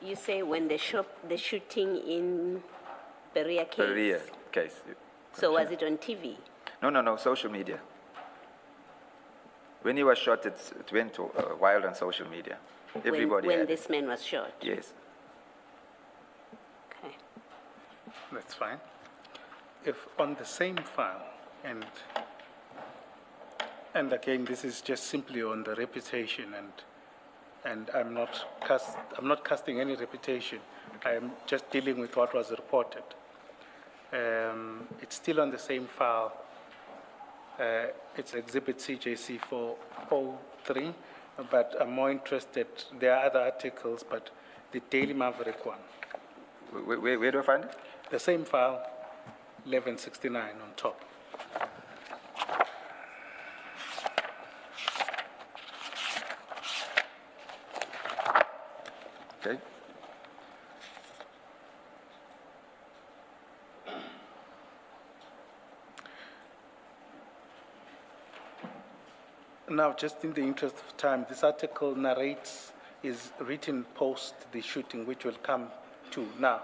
You say when the shooting in Berea case? Berea case. So was it on TV? No, social media. When he was shot, it went wild on social media. Everybody When had this man was shot? Yes. Okay. That's fine. If on the same file, and again, this is just simply on the reputation, and I'm not casting any reputation. I am just dealing with what was reported. It's still on the same file. It's Exhibit CJC 403, but I'm more interested. There are other articles, but the Daily Maverick one. Where do I find it? The same file, 1169 on top. Okay. Now, just in the interest of time, this article narrates, is written post the shooting, which we'll come to now,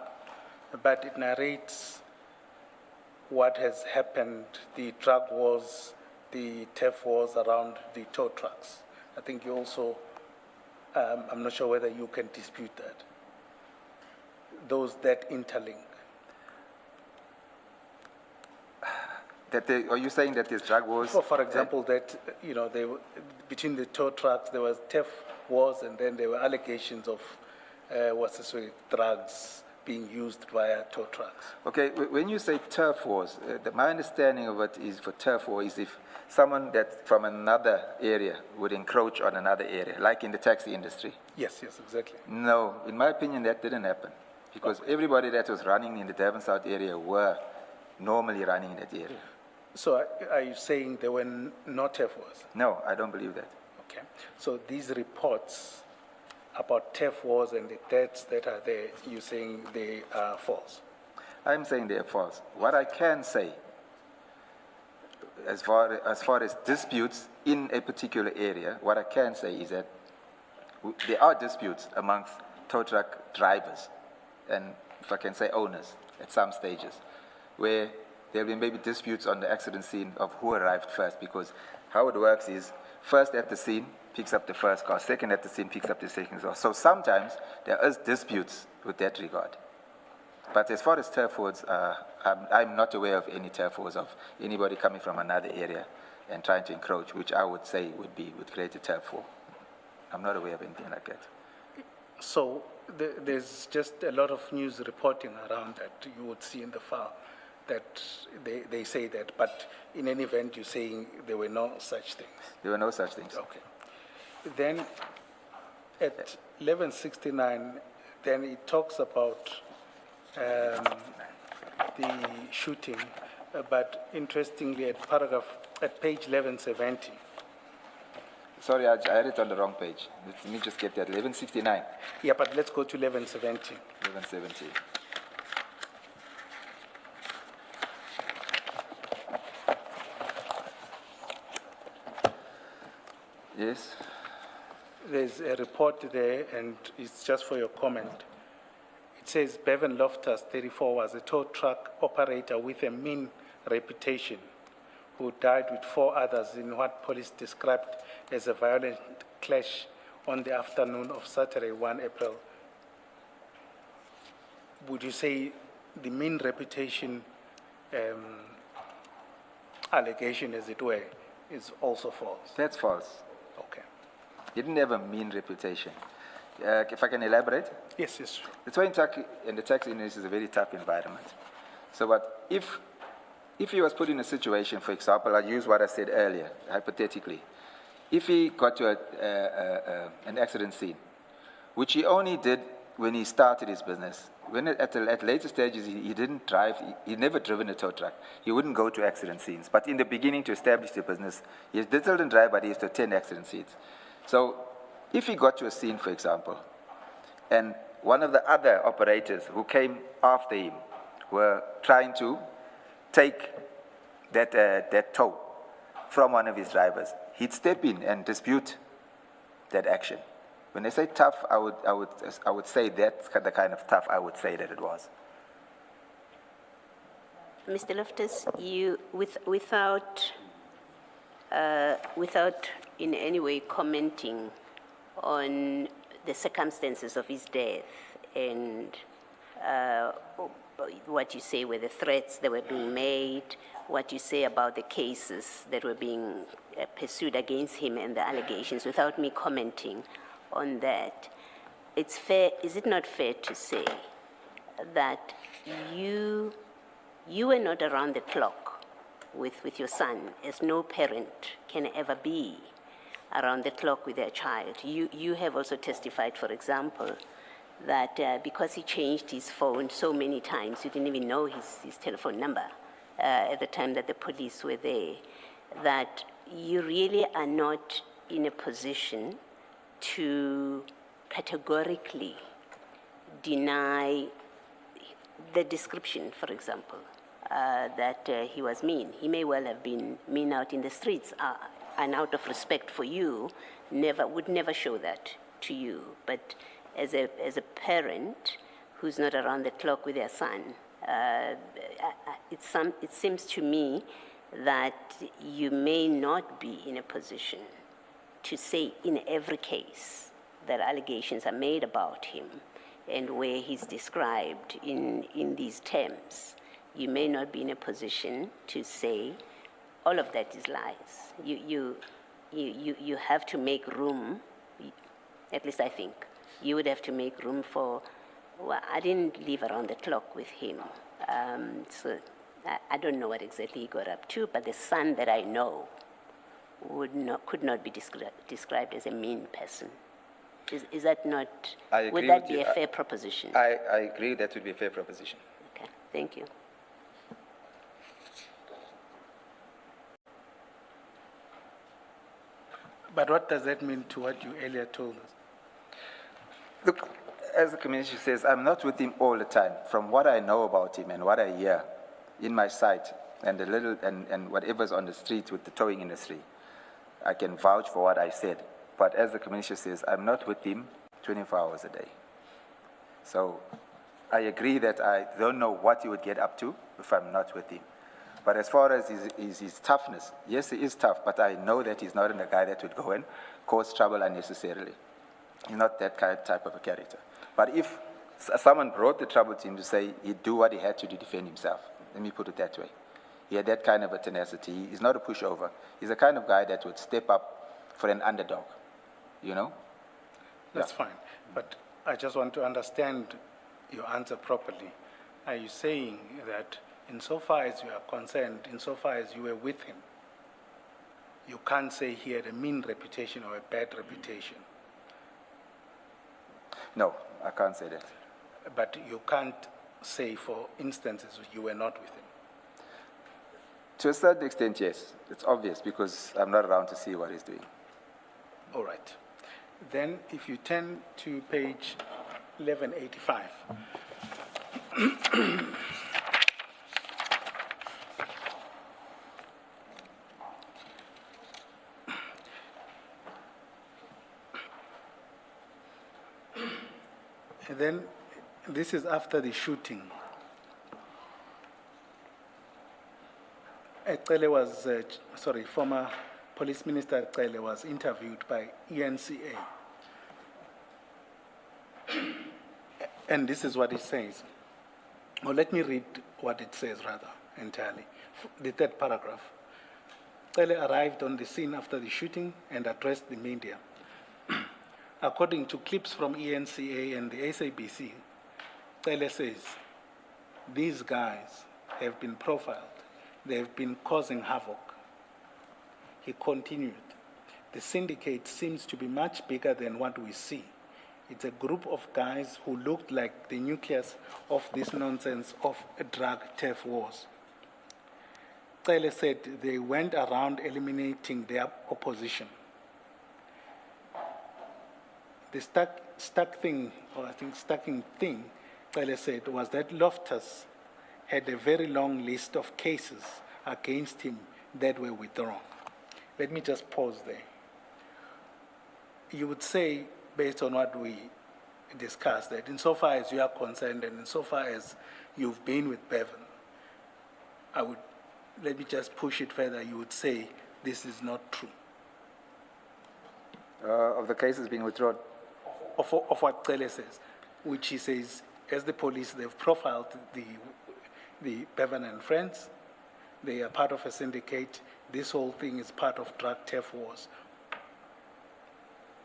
but it narrates what has happened, the drug wars, the theft wars around the tow trucks. I think you also, I'm not sure whether you can dispute that. Those that interlink. Are you saying that there's drug wars? For example, that, between the tow trucks, there was theft wars, and then there were allegations of, drugs being used via tow trucks. Okay, when you say turf wars, my understanding of it is for turf war is if someone that from another area would encroach on another area, like in the taxi industry. Yes, exactly. No, in my opinion, that didn't happen because everybody that was running in the Durban South area were normally running in that area. So are you saying there were no theft wars? No, I don't believe that. Okay. So these reports about theft wars and the deaths that are there, you're saying they are false? I'm saying they are false. What I can say, as far as disputes in a particular area, what I can say is that there are disputes amongst tow truck drivers and, if I can say, owners at some stages, where there will be maybe disputes on the accident scene of who arrived first, because how it works is first at the scene picks up the first car, second at the scene picks up the second car. So sometimes there is disputes with that regard. But as far as turf wars, I'm not aware of any turf wars of anybody coming from another area and trying to encroach, which I would say would create a turf war. I'm not aware of anything like that. So there's just a lot of news reporting around that you would see in the file that they say that, but in any event, you're saying there were no such things. There were no such things. Okay. Then at 1169, then it talks about the shooting, but interestingly at page 1170. Sorry, I had it on the wrong page. Let me just get that. 1169. Yeah, but let's go to 1170. 1170. Yes. There's a report there, and it's just for your comment. It says Bevan Loftus, 34, was a tow truck operator with a mean reputation who died with 4 others in what police described as a violent clash on the afternoon of Saturday, 1 April. Would you say the mean reputation allegation, as it were, is also false? That's false. Okay. He didn't have a mean reputation. If I can elaborate? Yes. The tow truck and the taxi industry is a very tough environment. So, but if he was put in a situation, for example, I'll use what I said earlier, hypothetically. If he got to an accident scene, which he only did when he started his business, when at later stages he didn't drive, he never driven a tow truck. He wouldn't go to accident scenes. But in the beginning, to establish the business, he didn't drive, but he used to attend accident scenes. So if he got to a scene, for example, and one of the other operators who came after him were trying to take that tow from one of his drivers, he'd step in and dispute that action. When I say tough, I would say that's the kind of tough I would say that it was. Mr. Loftus, you, without in any way commenting on the circumstances of his death and what you say were the threats that were being made, what you say about the cases that were being pursued against him and the allegations, without me commenting on that, it's fair, is it not fair to say that you were not around the clock with your son, as no parent can ever be around the clock with their child? You have also testified, for example, that because he changed his phone so many times, you didn't even know his telephone number at the time that the police were there, that you really are not in a position to categorically deny the description, for example, that he was mean. He may well have been mean out in the streets. and out of respect for you, would never show that to you. But as a parent who's not around the clock with their son, it seems to me that you may not be in a position to say in every case that allegations are made about him and where he's described in these terms. You may not be in a position to say all of that is lies. You have to make room, at least I think, you would have to make room for, well, I didn't live around the clock with him. So I don't know what exactly he got up to, but the son that I know could not be described as a mean person. Is that not, would that be a fair proposition? I agree that would be a fair proposition. Okay, thank you. But what does that mean to what you earlier told us? Look, as the community says, I'm not with him all the time. From what I know about him and what I hear in my sight and and whatever's on the street with the towing industry, I can vouch for what I said. But as the commissioner says, I'm not with him 24 hours a day. So I agree that I don't know what he would get up to if I'm not with him. But as far as his toughness, yes, he is tough, but I know that he's not a guy that would go and cause trouble unnecessarily. He's not that type of a character. But if someone brought the trouble to him to say he'd do what he had to defend himself, let me put it that way. He had that kind of a tenacity. He's not a pushover. He's the kind of guy that would step up for an underdog, you know? That's fine. But I just want to understand your answer properly. Are you saying that insofar as you are concerned, insofar as you were with him, you can't say he had a mean reputation or a bad reputation? No, I can't say that. But you can't say, for instances, you were not with him? To a certain extent, yes. It's obvious because I'm not around to see what he's doing. All right. Then if you turn to page 1185. And then this is after the shooting. Cele was, former Police Minister Cele was interviewed by ENCA. And this is what it says. Well, let me read what it says rather entirely. The third paragraph. Cele arrived on the scene after the shooting and addressed the media. According to clips from ENCA and the SABC, Cele says, these guys have been profiled. They have been causing havoc. He continued, the syndicate seems to be much bigger than what we see. It's a group of guys who looked like the nucleus of this nonsense of drug turf wars. Cele said they went around eliminating their opposition. The stacking thing, Cele said, was that Loftus had a very long list of cases against him that were withdrawn. Let me just pause there. You would say, based on what we discussed, that insofar as you are concerned and insofar as you've been with Bevan, let me just push it further, you would say this is not true. Of the cases being withdrawn? Of what Cele says, which he says, as the police, they've profiled the Bevan and friends, they are part of a syndicate, this whole thing is part of drug turf wars.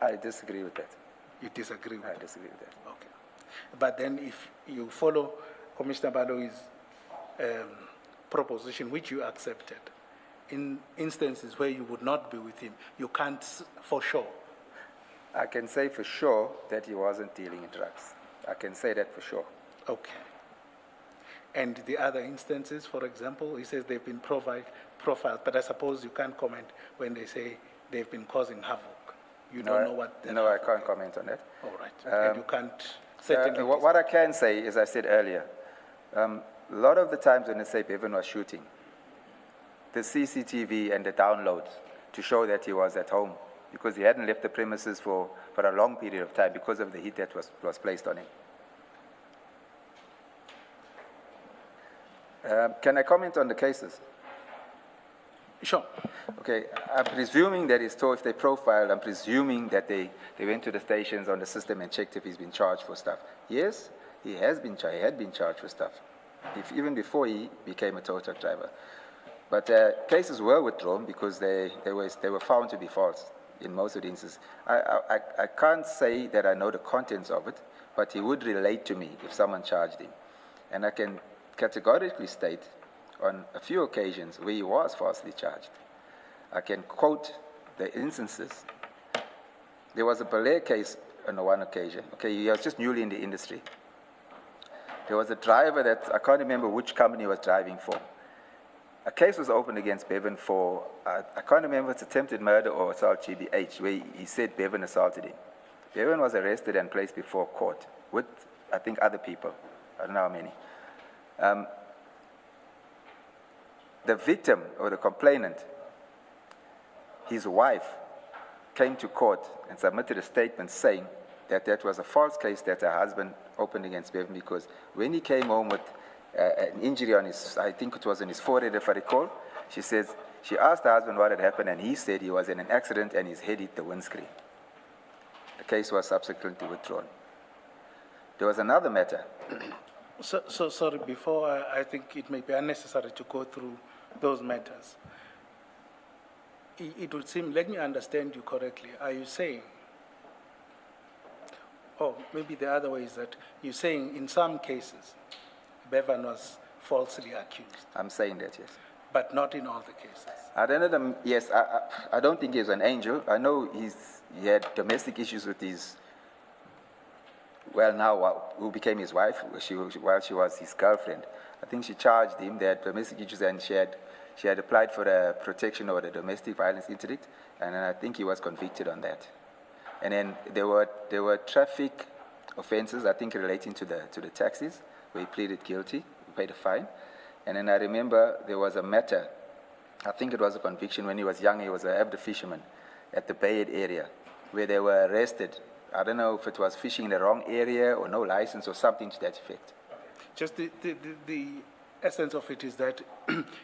I disagree with that. You disagree with that? I disagree with that. Okay. But then if you follow Commissioner Baloi's proposition, which you accepted, in instances where you would not be with him, you can't for sure. I can say for sure that he wasn't dealing in drugs. I can say that for sure. Okay. And the other instances, for example, he says they've been profiled, but I suppose you can't comment when they say they've been causing havoc. You don't know what... No, I can't comment on that. All right. And you can't certainly... What I can say, as I said earlier, a lot of the times when they say Bevan was shooting, the CCTV and the downloads to show that he was at home, because he hadn't left the premises for a long period of time because of the heat that was placed on him. Can I comment on the cases? Sure. Okay, I'm presuming that it's told if they profiled, I'm presuming that they went to the stations on the system and checked if he's been charged for stuff. Yes, he had been charged for stuff, even before he became a tow truck driver. But cases were withdrawn because they were found to be false in most of the instances. I can't say that I know the contents of it, but he would relate to me if someone charged him. And I can categorically state on a few occasions where he was falsely charged. I can quote the instances. There was a Belair case on one occasion. Okay, he was just newly in the industry. There was a driver that, I can't remember which company he was driving for. A case was opened against Bevan for, I can't remember if it's attempted murder or assault GBH, where he said Bevan assaulted him. Bevan was arrested and placed before court with, I think, other people. I don't know how many. The victim or the complainant, his wife, came to court and submitted a statement saying that that was a false case that her husband opened against Bevan, because when he came home with an injury on his, I think it was on his forehead if I recall, she says, she asked her husband what had happened, and he said he was in an accident and his head hit the windscreen. The case was subsequently withdrawn. There was another matter. So sorry, before I think it may be unnecessary to go through those matters. It would seem, let me understand you correctly. Are you saying, or maybe the other way is that you're saying in some cases, Bevan was falsely accused, I'm saying that, yes. but not in all the cases? I don't know, yes, I don't think he's an angel. I know he had domestic issues with his, well, now, who became his wife, while she was his girlfriend. I think she charged him, they had domestic issues, and she had applied for the protection or the domestic violence interdict, and I think he was convicted on that. And then there were traffic offenses, I think, relating to the taxis, where he pleaded guilty, he paid a fine. And then I remember there was a matter, I think it was a conviction when he was young, he was an avid fisherman at the Bay Head area, where they were arrested. I don't know if it was fishing in the wrong area or no license or something to that effect. Just the essence of it is that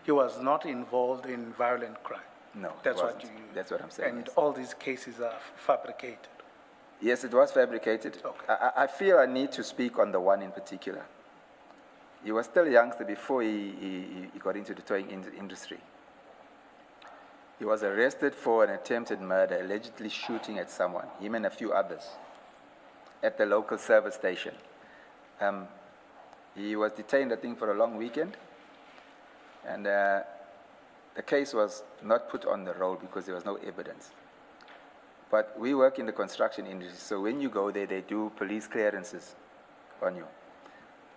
he was not involved in violent crime. No, That's it what wasn't. you. That's what I'm saying. And yes. all these cases are fabricated. Yes, it was fabricated. Okay. I feel I need to speak on the one in particular. He was still a youngster before he got into the towing industry. He was arrested for an attempted murder, allegedly shooting at someone, him and a few others, at the local service station. He was detained, I think, for a long weekend, and the case was not put on the roll because there was no evidence. But we work in the construction industry, so when you go there, they do police clearances on you.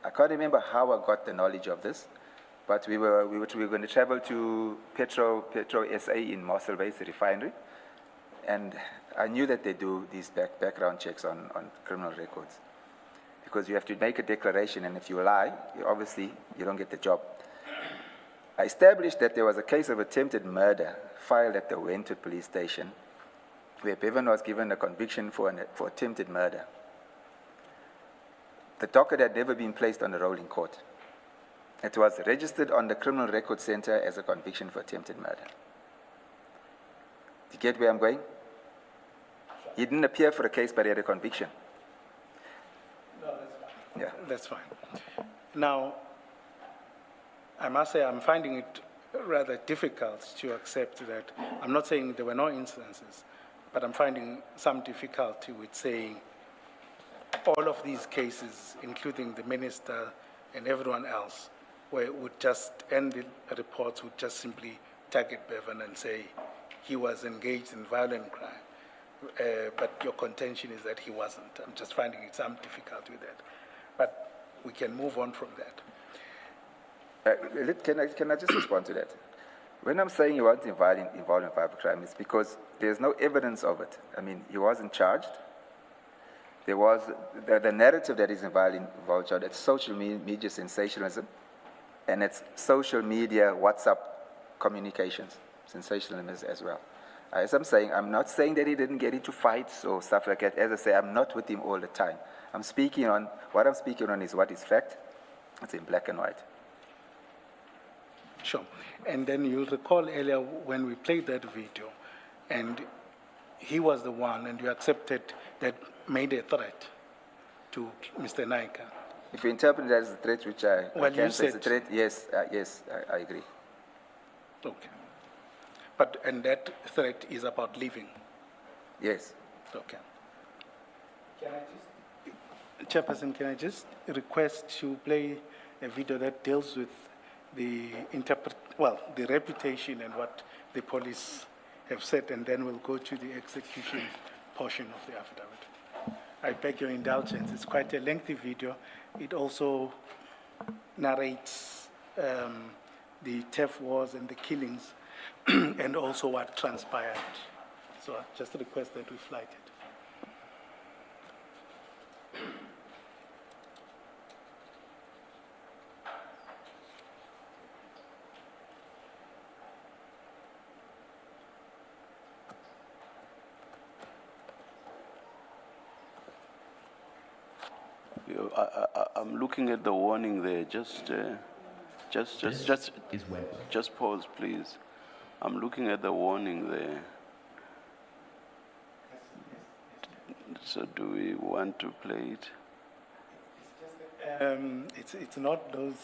I can't remember how I got the knowledge of this, but we were going to travel to Petro SA in Mossel Bay, the refinery, and I knew that they do these background checks on criminal records, because you have to make a declaration, and if you lie, obviously you don't get the job. I established that there was a case of attempted murder filed at the Wentworth police station, where Bevan was given a conviction for attempted murder. The docket had never been placed on the roll in court. It was registered on the Criminal Record Center as a conviction for attempted murder. Do you get where I'm going? He didn't appear for a case, but he had a conviction. No, that's fine. Yeah. That's fine. Now, I must say I'm finding it rather difficult to accept that. I'm not saying there were no instances, but I'm finding some difficulty with saying all of these cases, including the minister and everyone else, where would just end the reports would just simply target Bevan and say he was engaged in violent crime. But your contention is that he wasn't. I'm just finding some difficulty with that. But we can move on from that. Can I just respond to that? When I'm saying he wasn't involved in violent crime, it's because there's no evidence of it. I mean, he wasn't charged. There was the narrative that is involved, it's social media sensationalism, and it's social media WhatsApp communications, sensationalism as well. As I'm saying, I'm not saying that he didn't get into fights or stuff like that. As I say, I'm not with him all the time. What I'm speaking on is what is fact. It's in black and white. Sure. And then you'll recall earlier when we played that video, and he was the one, and you accepted that made a threat to Mr. Naika. If you interpret that as a threat, which I Well, can you say is a said- threat, yes, I agree. Okay. And that threat is about leaving. Yes. Okay. Chairperson, can I just request to play a video that deals with the the reputation and what the police have said, and then we'll go to the execution portion of the affidavit. I beg your indulgence. It's quite a lengthy video. It also narrates the turf wars and the killings and also what transpired. So I just request that we flight it. I'm looking at the warning there. Just pause, please. I'm looking at the warning there. So do we want to play it? It's not those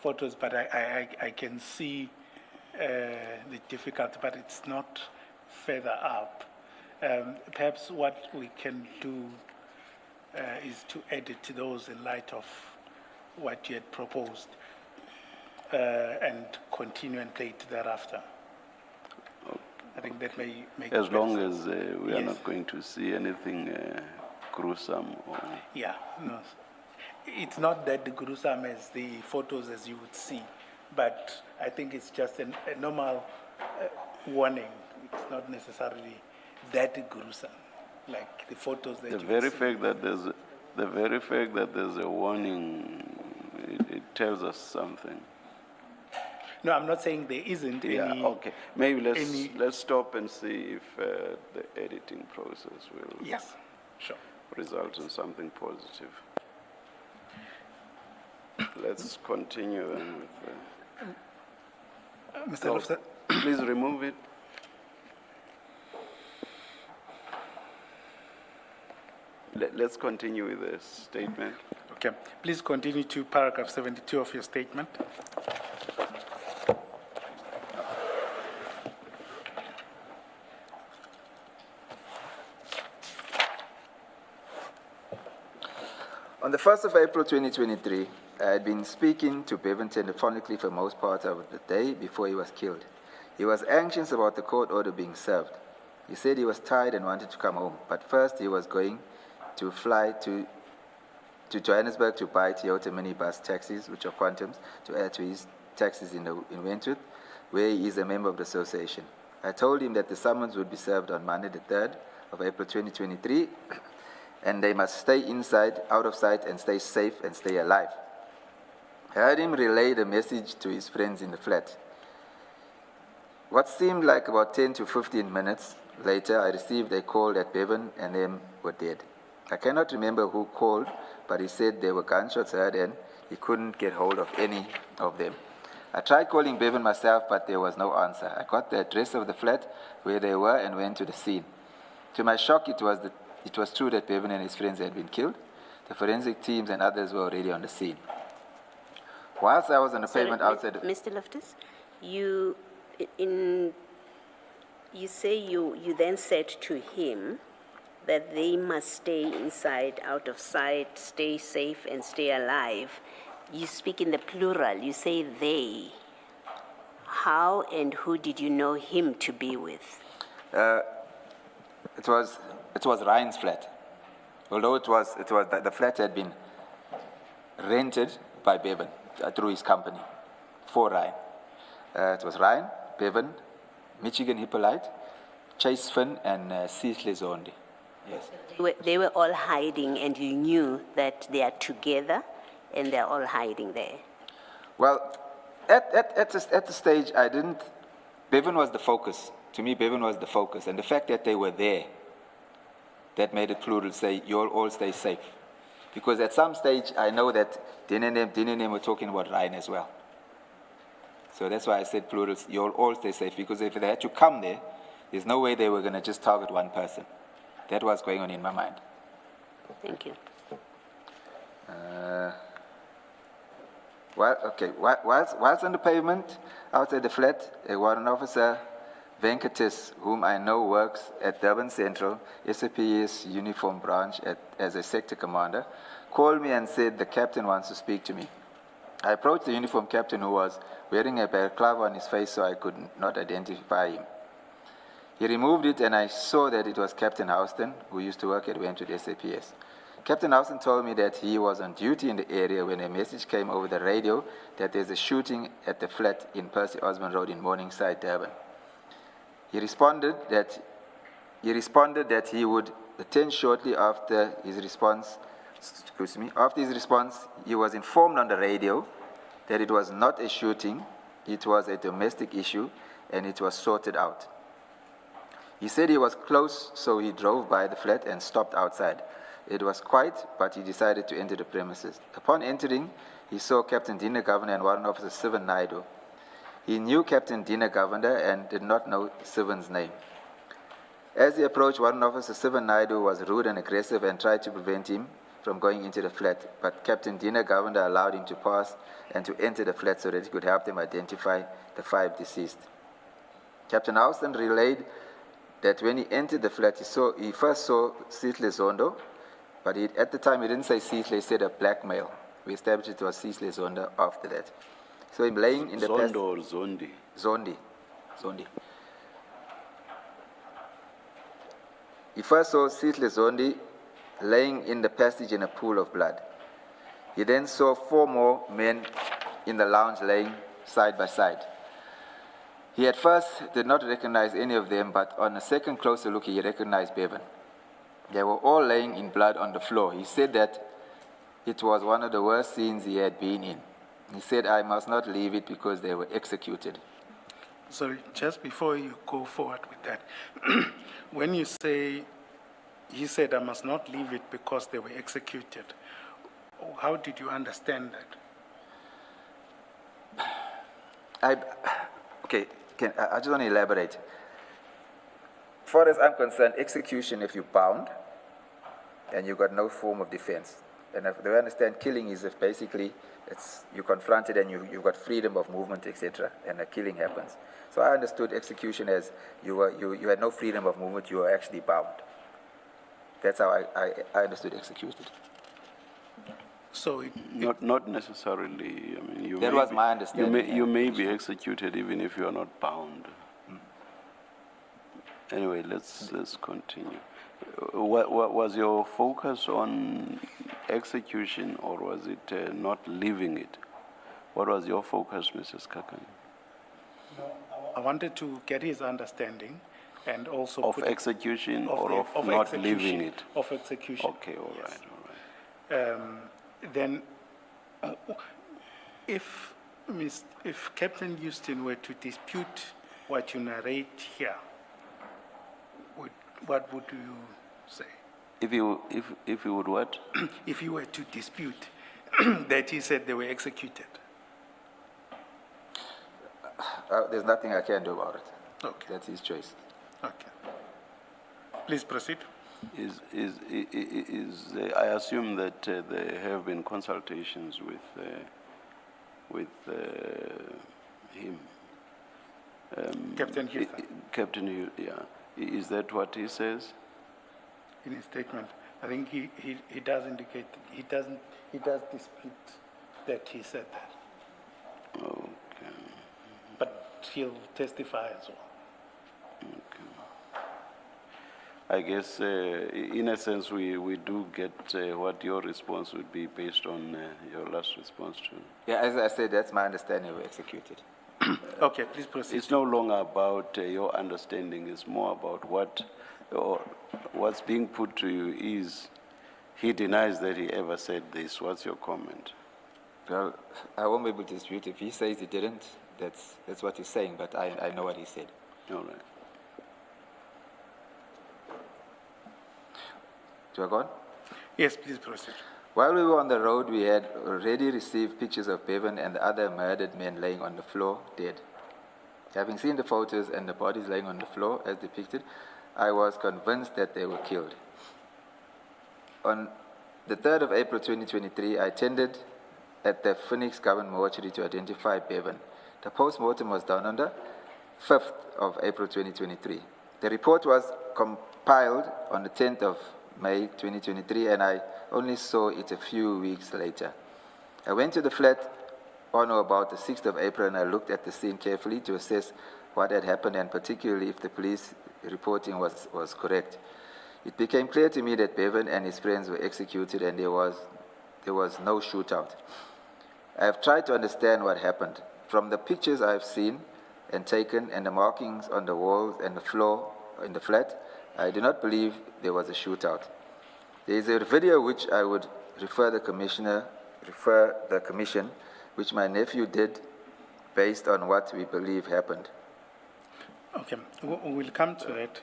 photos, but I can see the difficulty, but it's not further up. Perhaps what we can do is to edit those in light of what you had proposed and continue and play it thereafter. I think that may make As long sense. as we are Yes. not going to see anything gruesome or... Yeah, no. It's not that gruesome as the photos as you would see, but I think it's just a normal warning. It's not necessarily that gruesome, like the photos that The you very would see. fact that there's a warning, it tells us something. No, I'm not saying there isn't any. Yeah, okay. Maybe any- let's stop and see if the editing process will Yes, sure. result in something positive. Let's continue then with Mr. Loftus, please remove it. Let's continue with the statement. okay. Please continue to paragraph 72 of your statement. On the 1st of April 2023, I had been speaking to Bevan telephonically for most part of the day before he was killed. He was anxious about the court order being served. He said he was tired and wanted to come home, but first he was going to fly to Johannesburg to buy Toyota minibus taxis, which are quantums, to add to his taxis in Wentworth, where he is a member of the association. I told him that the summons would be served on Monday, the 3rd of April 2023, and they must stay inside, out of sight, and stay safe and stay alive. I heard him relay the message to his friends in the flat. What seemed like about 10 to 15 minutes later, I received a call that Bevan and them were dead. I cannot remember who called, but he said there were gunshots heard and he couldn't get hold of any of them. I tried calling Bevan myself, but there was no answer. I got the address of the flat where they were and went to the scene. To my shock, it was true that Bevan and his friends had been killed. The forensic teams and others were already on the scene. Whilst I was on the pavement outside... Mr. Loftus, you say you then said to him that they must stay inside, out of sight, stay safe and stay alive. You speak in the plural, you say they. How and who did you know him to be with? It was Ryan's flat. Although the flat had been rented by Bevan through his company for Ryan. It was Ryan, Bevan, Michigan Hippolyte, Chase Finn, and Cecily Zondi. Yes. They were all hiding, and you knew that they are together and they're all hiding there. Well, at the stage, Bevan was the focus to me, Bevan was the focus. And the fact that they were there, that made it plural, say, you'll all stay safe. Because at some stage, I know that Din and them were talking about Ryan as well. So that's why I said plural, you'll all stay safe. Because if they had to come there, there's no way they were going to just target one person. That was going on in my mind. Thank you. Whilst on the pavement, outside the flat, a warrant officer, Venkatis, whom I know works at Durban Central, SAPS uniform branch as a sector commander, called me and said the captain wants to speak to me. I approached the uniform captain, who was wearing a balaclava on his face, so I could not identify him. He removed it, and I saw that it was Captain Houston, who used to work at Wentwood SAPS. Captain Houston told me that he was on duty in the area when a message came over the radio that there's a shooting at the flat in Percy Osborne Road in Morningside, Durban. He responded that he would attend shortly after his response. After his response, he was informed on the radio that it was not a shooting, it was a domestic issue, and it was sorted out. He said he was close, so he drove by the flat and stopped outside. It was quiet, but he decided to enter the premises. Upon entering, he saw Captain Dina Governor and Warrant Officer Sivan Naidu. He knew Captain Dina Governor and did not know Sivan's name. As he approached, Warrant Officer Sivan Naidu was rude and aggressive and tried to prevent him from going into the flat, but Captain Dina Governor allowed him to pass and to enter the flat so that he could help them identify the 5 deceased. Captain Houston relayed that when he entered the flat, he first saw Sihle Zondo, but at the time he didn't say Sihle, he said a black male. We established it was Sihle Zondo after that. So him laying in the Zondo or Zondi? Zondi. He first saw Sihle Zondi laying in the passage in a pool of blood. He then saw 4 more men in the lounge laying side by side. He at first did not recognize any of them, but on a second closer look, he recognized Bevan. They were all laying in blood on the floor. He said that it was one of the worst scenes he had been in. He said, I must not leave it because they were executed. Sorry, just before you go forward with that, when you say, he said, I must not leave it because they were executed, how did you understand that? I just want to elaborate. As far as I'm concerned, execution, if you're bound and you've got no form of defense, and if they understand killing is if basically you're confronted and you've got freedom of movement, etc., and a killing happens. So I understood execution as you had no freedom of movement, you were actually bound. That's how I understood executed. So Not necessarily. I mean, That was my understanding. You may be executed even if you are not bound. Anyway, let's continue. What was your focus on execution, or was it not leaving it? What was your focus, Mrs. Kakani? I wanted to get his understanding and also Of execution or of not leaving it? Of execution. Okay, all Yes. right, all right. Then, if Captain Houston were to dispute what you narrate here, what would you say? If you would what? If you were to dispute that he said they were executed. There's nothing I can do about it. Okay. That's his choice. Okay. Please proceed. I assume that there have been consultations with him. Captain Houston. Captain, yeah. Is that what he says? In his statement, I think he does indicate, he does dispute that he said that. Okay. But he'll testify as well. I guess, in a sense, we do get what your response would be based on your last response to. Yeah, as I said, that's my understanding of executed. Okay, please proceed. It's no longer about your understanding. It's more about what's being put to you is he denies that he ever said this. What's your comment? Well, I won't be able to dispute. If he says he didn't, that's what he's saying, but I know what he said. All right. Do I go on? Yes, please proceed. While we were on the road, we had already received pictures of Bevan and the other murdered men laying on the floor, dead. Having seen the photos and the bodies laying on the floor as depicted, I was convinced that they were killed. On the 3rd of April 2023, I attended at the Phoenix Government Mortuary to identify Bevan. The post-mortem was done on the 5th of April 2023. The report was compiled on the 10th of May 2023, and I only saw it a few weeks later. I went to the flat on or about the 6th of April, and I looked at the scene carefully to assess what had happened, and particularly if the police reporting was correct. It became clear to me that Bevan and his friends were executed, and there was no shootout. I have tried to understand what happened. From the pictures I have seen and taken, and the markings on the walls and the floor in the flat, I do not believe there was a shootout. There is a video which I would refer the commission, which my nephew did based on what we believe happened. Okay, we'll come to that.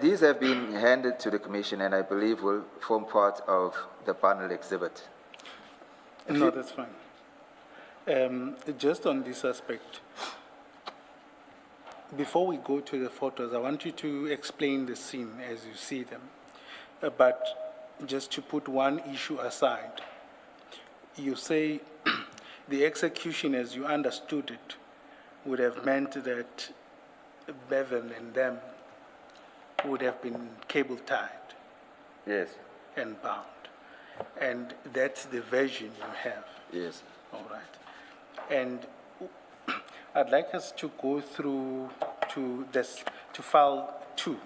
These have been handed to the commission, and I believe will form part of the panel exhibit. No, that's fine. Just on this aspect, before we go to the photos, I want you to explain the scene as you see them. But just to put one issue aside, you say the execution as you understood it would have meant that Bevan and them would have been cable tied. Yes. And bound. And that's the version you have. Yes. All right. And I'd like us to go through to file 2.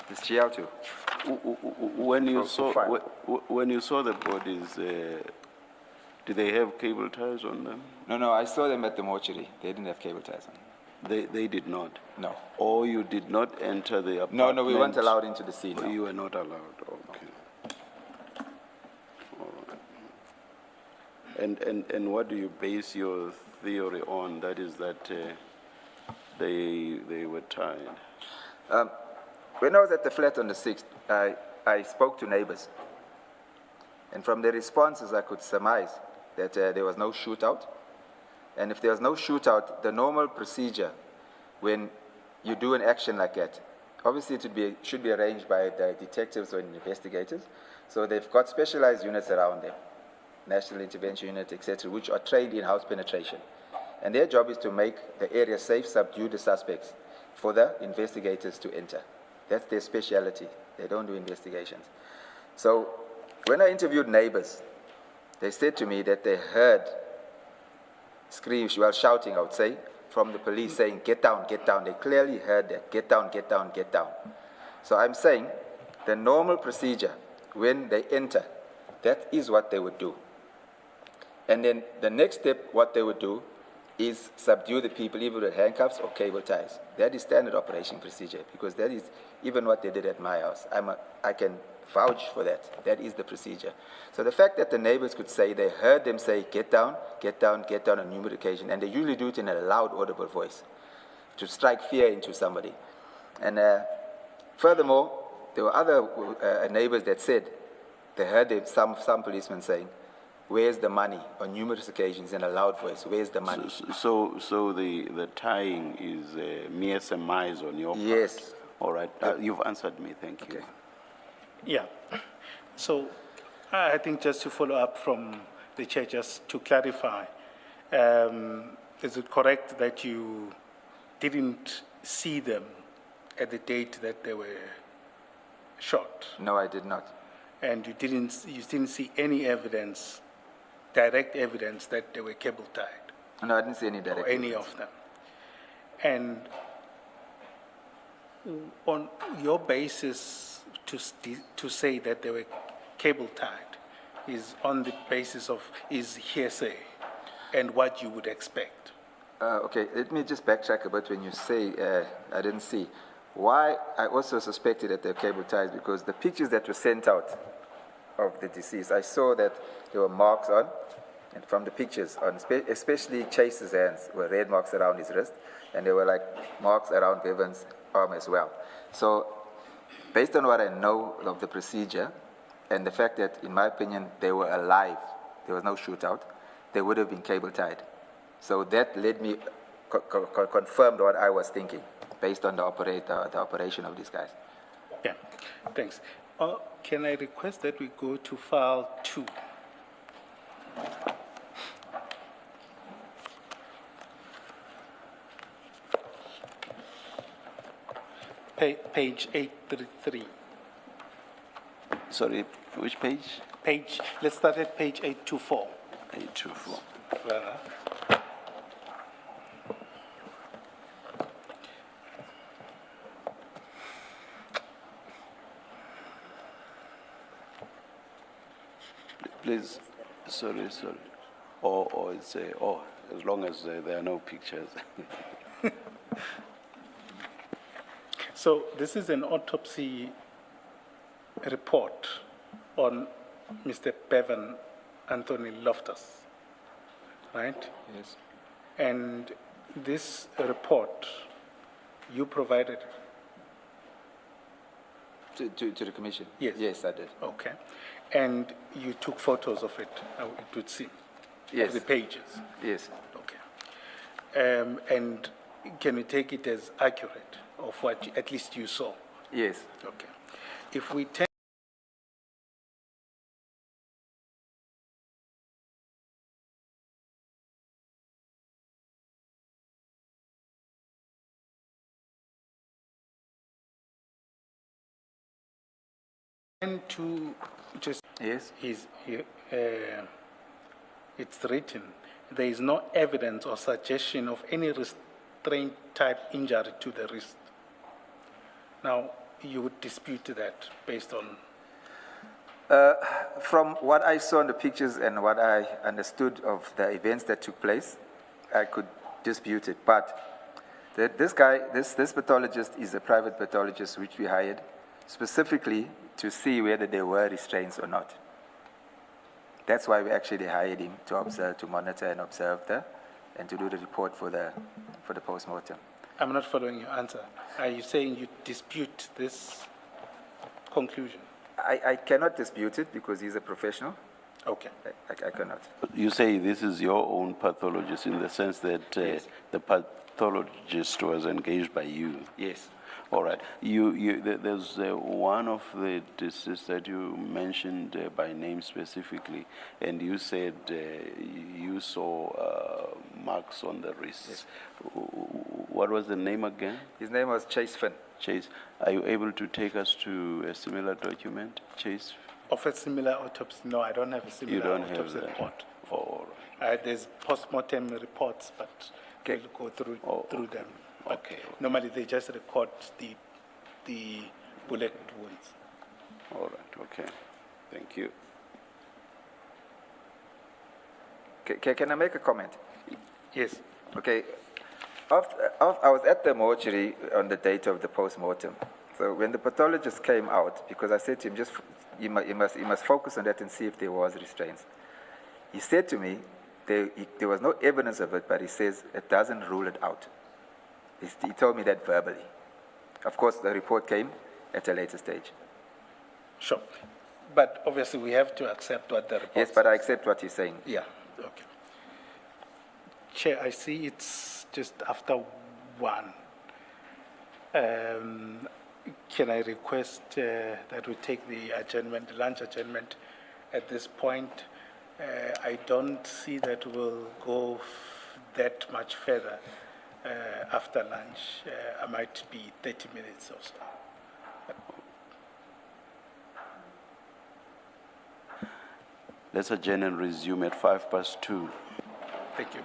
It's GL2. When you Oh, saw fine. when you saw the bodies, did they have cable ties on them? No, I saw them at the mortuary. They didn't have cable ties on. They did not. No. Or you did not enter the apartment? No, we weren't allowed into the scene. Oh, No. you were not allowed. Okay. All right. And what do you base your theory on? That is that they were tied. When I was at the flat on the 6th, I spoke to neighbors. And from their responses, I could surmise that there was no shootout. And if there was no shootout, the normal procedure when you do an action like that, obviously it should be arranged by the detectives or investigators. So they've got specialized units around them, National Intervention Unit, etc., which are trained in house penetration. And their job is to make the area safe, subdue the suspects for the investigators to enter. That's their specialty. They don't do investigations. So when I interviewed neighbors, they said to me that they heard screams, well, shouting, I would say, from the police saying, get down, get down. They clearly heard that, get down, get down, get down. So I'm saying the normal procedure when they enter, that is what they would do. And then the next step, what they would do is subdue the people either with handcuffs or cable ties. That is standard operation procedure because that is even what they did at my house. I can vouch for that. That is the procedure. So the fact that the neighbors could say they heard them say, get down, get down, get down on numerous occasions, and they usually do it in a loud, audible voice to strike fear into somebody. And furthermore, there were other neighbors that said they heard some policemen saying, where's the money, on numerous occasions in a loud voice, where's the money? So the tying is mere surmise on your part? Yes. All right. You've answered me. Thank you. Okay. Yeah. So I think just to follow up from the chair, just to clarify, is it correct that you didn't see them at the date that they were shot? No, I did not. And you didn't see any evidence, direct evidence that they were cable tied? No, I didn't see any direct Or any evidence. of them? And on your basis to say that they were cable tied is on the basis of is hearsay and what you would expect. Okay, let me just backtrack a bit when you say I didn't see. Why I also suspected that they're cable ties because the pictures that were sent out of the deceased, I saw that there were marks on, and from the pictures, on especially Chase's hands, were red marks around his wrist, and there were like marks around Bevan's arm as well. So based on what I know of the procedure and the fact that, in my opinion, they were alive, there was no shootout, they would have been cable tied. So that led me, confirmed what I was thinking based on the operation of these guys. Yeah, thanks. Can I request that we go to file 2? Page 833. Sorry, which page? Let's start at page 824. 824. Rather. Please, sorry. Or it's as long as there are no pictures. So this is an autopsy report on Mr. Bevan Anthony Loftus, right? Yes. And this report, you provided it? To the commission? Yes. Yes, I did. Okay. And you took photos of it, it would seem? Yes. Of the pages? Yes. Okay. And can we take it as accurate of what at least you saw? Yes. Okay. If we take to just Yes. it's written, there is no evidence or suggestion of any restraint type injury to the wrist. Now, you would dispute that based on? From what I saw in the pictures and what I understood of the events that took place, I could dispute it. But this pathologist is a private pathologist which we hired specifically to see whether there were restraints or not. That's why we actually hired him to observe, to monitor and observe and to do the report for the post-mortem. I'm not following your answer. Are you saying you dispute this conclusion? I cannot dispute it because he's a professional. Okay. I cannot. You say this is your own pathologist in the sense that the pathologist was engaged by you. Yes. All right. There's one of the deceased that you mentioned by name specifically, and you said you saw marks on the wrists. Yes. What was the name again? His name was Chase Finn. Chase. Are you able to take us to a similar document, Chase? Of a similar autopsy? No, I don't have a similar You don't have autopsy that. report. Oh, all right. There's post-mortem reports, but Okay. we'll go through Okay. them. But Okay. normally they just record the bullet wounds. All right. Okay. Thank you. Can I make a comment? Yes. Okay. I was at the mortuary on the date of the post-mortem. So when the pathologist came out, because I said to him, you must focus on that and see if there was restraints. He said to me, there was no evidence of it, but he says it doesn't rule it out. He told me that verbally. Of course, the report came at a later stage. Sure. But obviously we have to accept what the report Yes, but I accept what you're saying. Yeah, okay. Chair, I see it's just after 1. Can I request that we take the adjournment, the lunch adjournment at this point? I don't see that we'll go that much further after lunch. I might be 30 minutes or so. Let's adjourn and resume at 2:05. Thank you.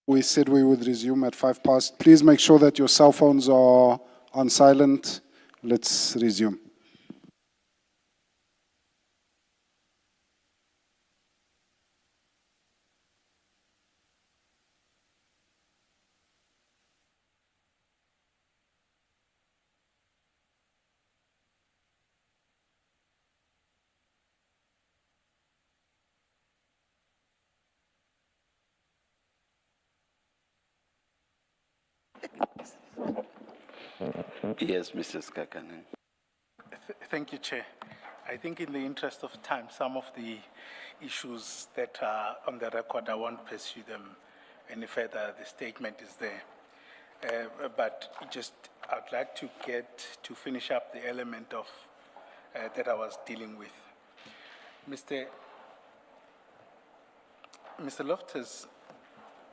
We said we would resume at 5 past. Please make sure that your cell phones are on silent. Let's resume. Yes, Mr. Skakanen. Thank you, Chair. I think in the interest of time, some of the issues that are on the record, I won't pursue them any further. The statement is there. But I'd like to finish up the element of that I was dealing with. Mr. Loftus,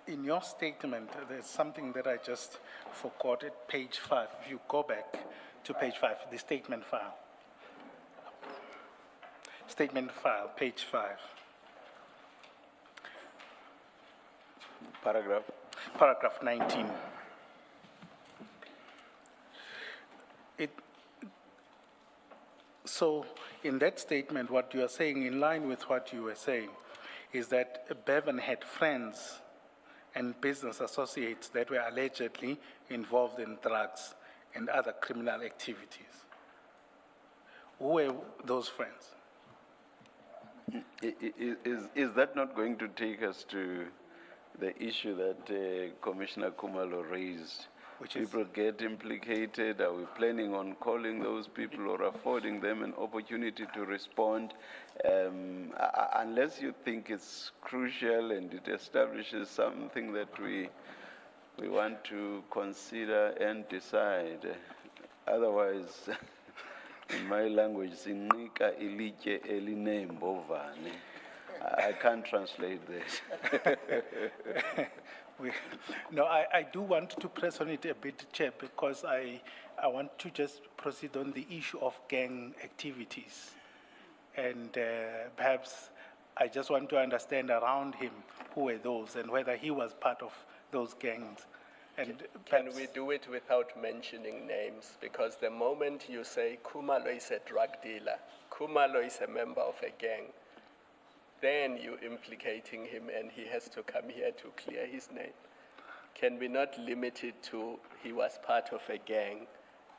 in your statement, there's something that I just forgot at page 5. If you go back to page 5, the statement file. Statement file, page 5. Paragraph? Paragraph 19. So in that statement, what you are saying, in line with what you were saying, is that Bevan had friends and business associates that were allegedly involved in drugs and other criminal activities. Who were those friends? Is that not going to take us to the issue that Commissioner Kumalo raised? Which is? People get implicated. Are we planning on calling those people or affording them an opportunity to respond? Unless you think it's crucial and it establishes something that we want to consider and decide. Otherwise, in my language, sinika ilike elinembovane. I can't translate this. No, I do want to press on it a bit, Chair, because I want to just proceed on the issue of gang activities. And perhaps I just want to understand around him who were those and whether he was part of those gangs. And Can we do it without mentioning names? Because the moment you say Kumalo is a drug dealer, Kumalo is a member of a gang, then you're implicating him and he has to come here to clear his name. Can we not limit it to he was part of a gang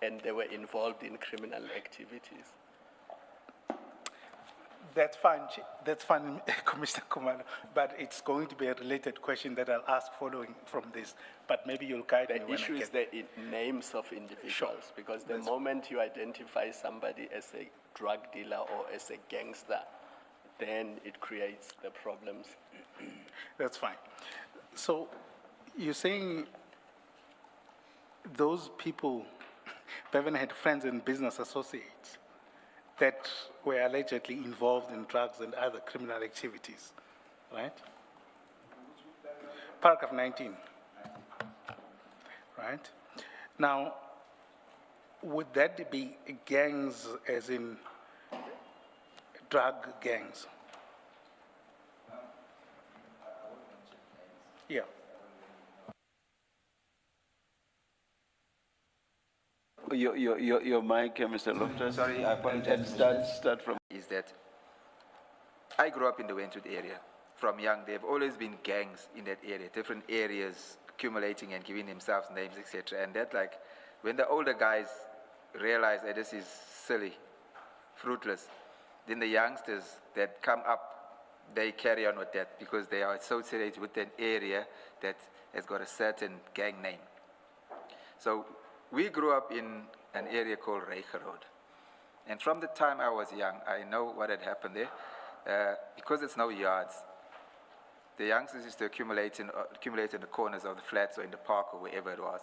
and they were involved in criminal activities? That's fine, Commissioner Kumalo, but it's going to be a related question that I'll ask following from this, but maybe you'll guide me when I The issue is get the names of individuals, Sure. because the moment you identify somebody as a drug dealer or as a gangster, then it creates the problems. That's fine. So you're saying those people, Bevan had friends and business associates that were allegedly involved in drugs and other criminal activities, right? Paragraph 19, right? Now, would that be gangs as in drug gangs? Yeah. Your mic, Mr. Loftus. Sorry, I apologize. And start from. Is that I grew up in the Wentworth area. From young, there have always been gangs in that area, different areas accumulating and giving themselves names, etc. And that, like, when the older guys realize that this is silly, fruitless, then the youngsters that come up, they carry on with that because they are associated with an area that has got a certain gang name. So we grew up in an area called Reicher Road. And from the time I was young, I know what had happened there. Because it's no yards, the youngsters used to accumulate in the corners of the flats or in the park or wherever it was.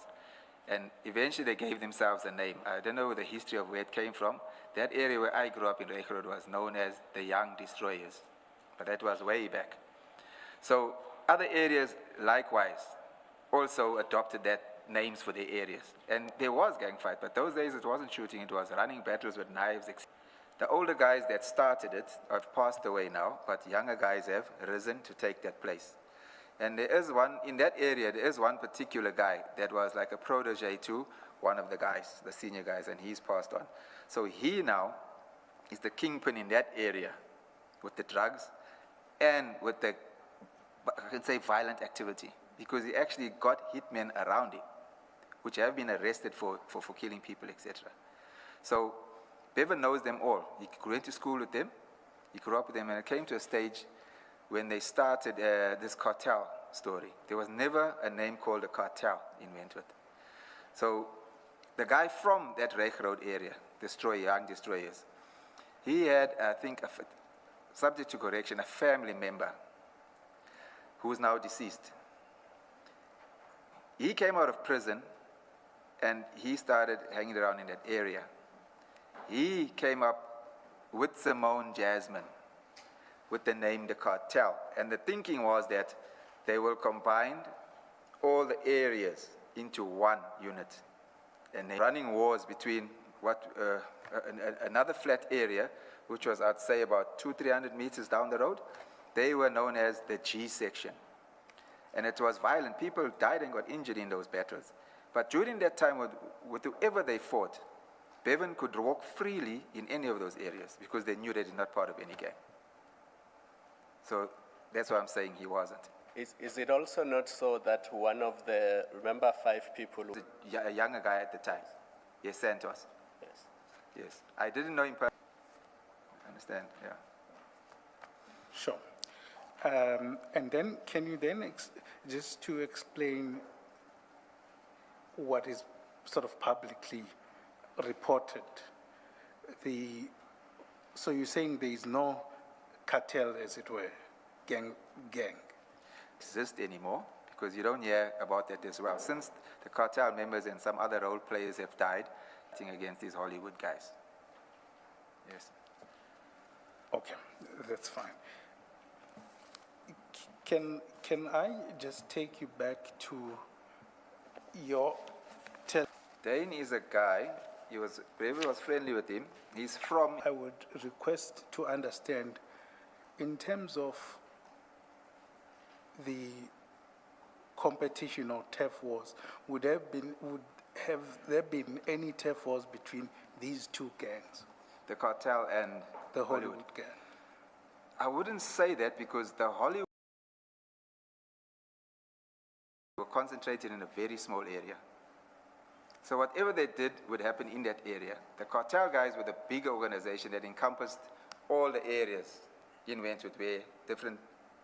And eventually they gave themselves a name. I don't know the history of where it came from. That area where I grew up in Reicher Road was known as the Young Destroyers. But that was way back. So other areas, likewise, also adopted that names for their areas. And there was gang fight, but those days it wasn't shooting, it was running battles with knives. The older guys that started it have passed away now, but younger guys have risen to take that place. And there is one, in that area, there is one particular guy that was like a protege to one of the guys, the senior guys, and he's passed on. So he now is the kingpin in that area with the drugs and with the, I can say, violent activity, because he actually got hitmen around him, which have been arrested for killing people, etc. So Bevan knows them all. He went to school with them, he grew up with them, and it came to a stage when they started this cartel story. There was never a name called a cartel in Wentworth. So the guy from that Reich Road area, young destroyers, he had, I think, subject to correction, a family member who is now deceased. He came out of prison and he started hanging around in that area. He came up with Simone Jasmine with the name The Cartel. And the thinking was that they will combine all the areas into one unit. And they're running wars between another flat area, which was, I'd say, about 200-300 meters down the road. They were known as the G section. And it was violent. People died and got injured in those battles. But during that time, with whoever they fought, Bevan could walk freely in any of those areas because they knew that he's not part of any gang. So that's why I'm saying he wasn't. Is it also not so that one of the, remember 5 people? A younger guy at the time. Yes, Santos. Yes. Yes. I didn't know him personally. Understand, yeah. Sure. And then, can you then, just to explain what is sort of publicly reported, so you're saying there is no cartel, as it were, gang? Exist anymore, because you don't hear about that as well. Since the cartel members and some other role players have died, fighting against these Hollywood guys. Yes. Okay, that's fine. Can I just take you back to your Dane is a guy, Bevan was friendly with him. He's from... I would request to understand, in terms of the competition or turf wars, would have there been any turf wars between these two gangs? The cartel and the Hollywood gang? I wouldn't say that, because the Hollywood were concentrated in a very small area. So whatever they did would happen in that area. The cartel guys were the bigger organization that encompassed all the areas in Wentworth where different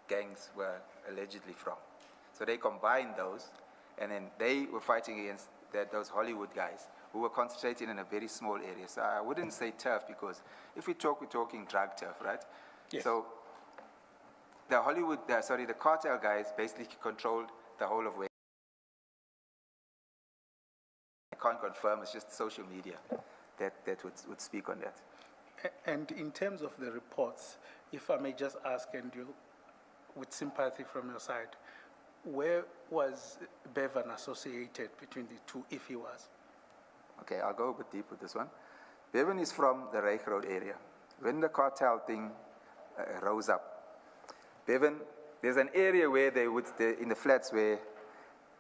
gangs were allegedly from. So they combined those, and then they were fighting against those Hollywood guys who were concentrated in a very small area. So I wouldn't say turf, because if we talk, we're talking drug turf, right? Yes. So the cartel guys basically controlled the whole of Wentworth. I can't confirm, it's just social media that would speak on that. And in terms of the reports, if I may just ask, and you, with sympathy from your side, where was Bevan associated between the two, if he was? Okay, I'll go a bit deep with this one. Bevan is from the Reich Road area. When the cartel thing rose up, Bevan, there's an area where in the flats where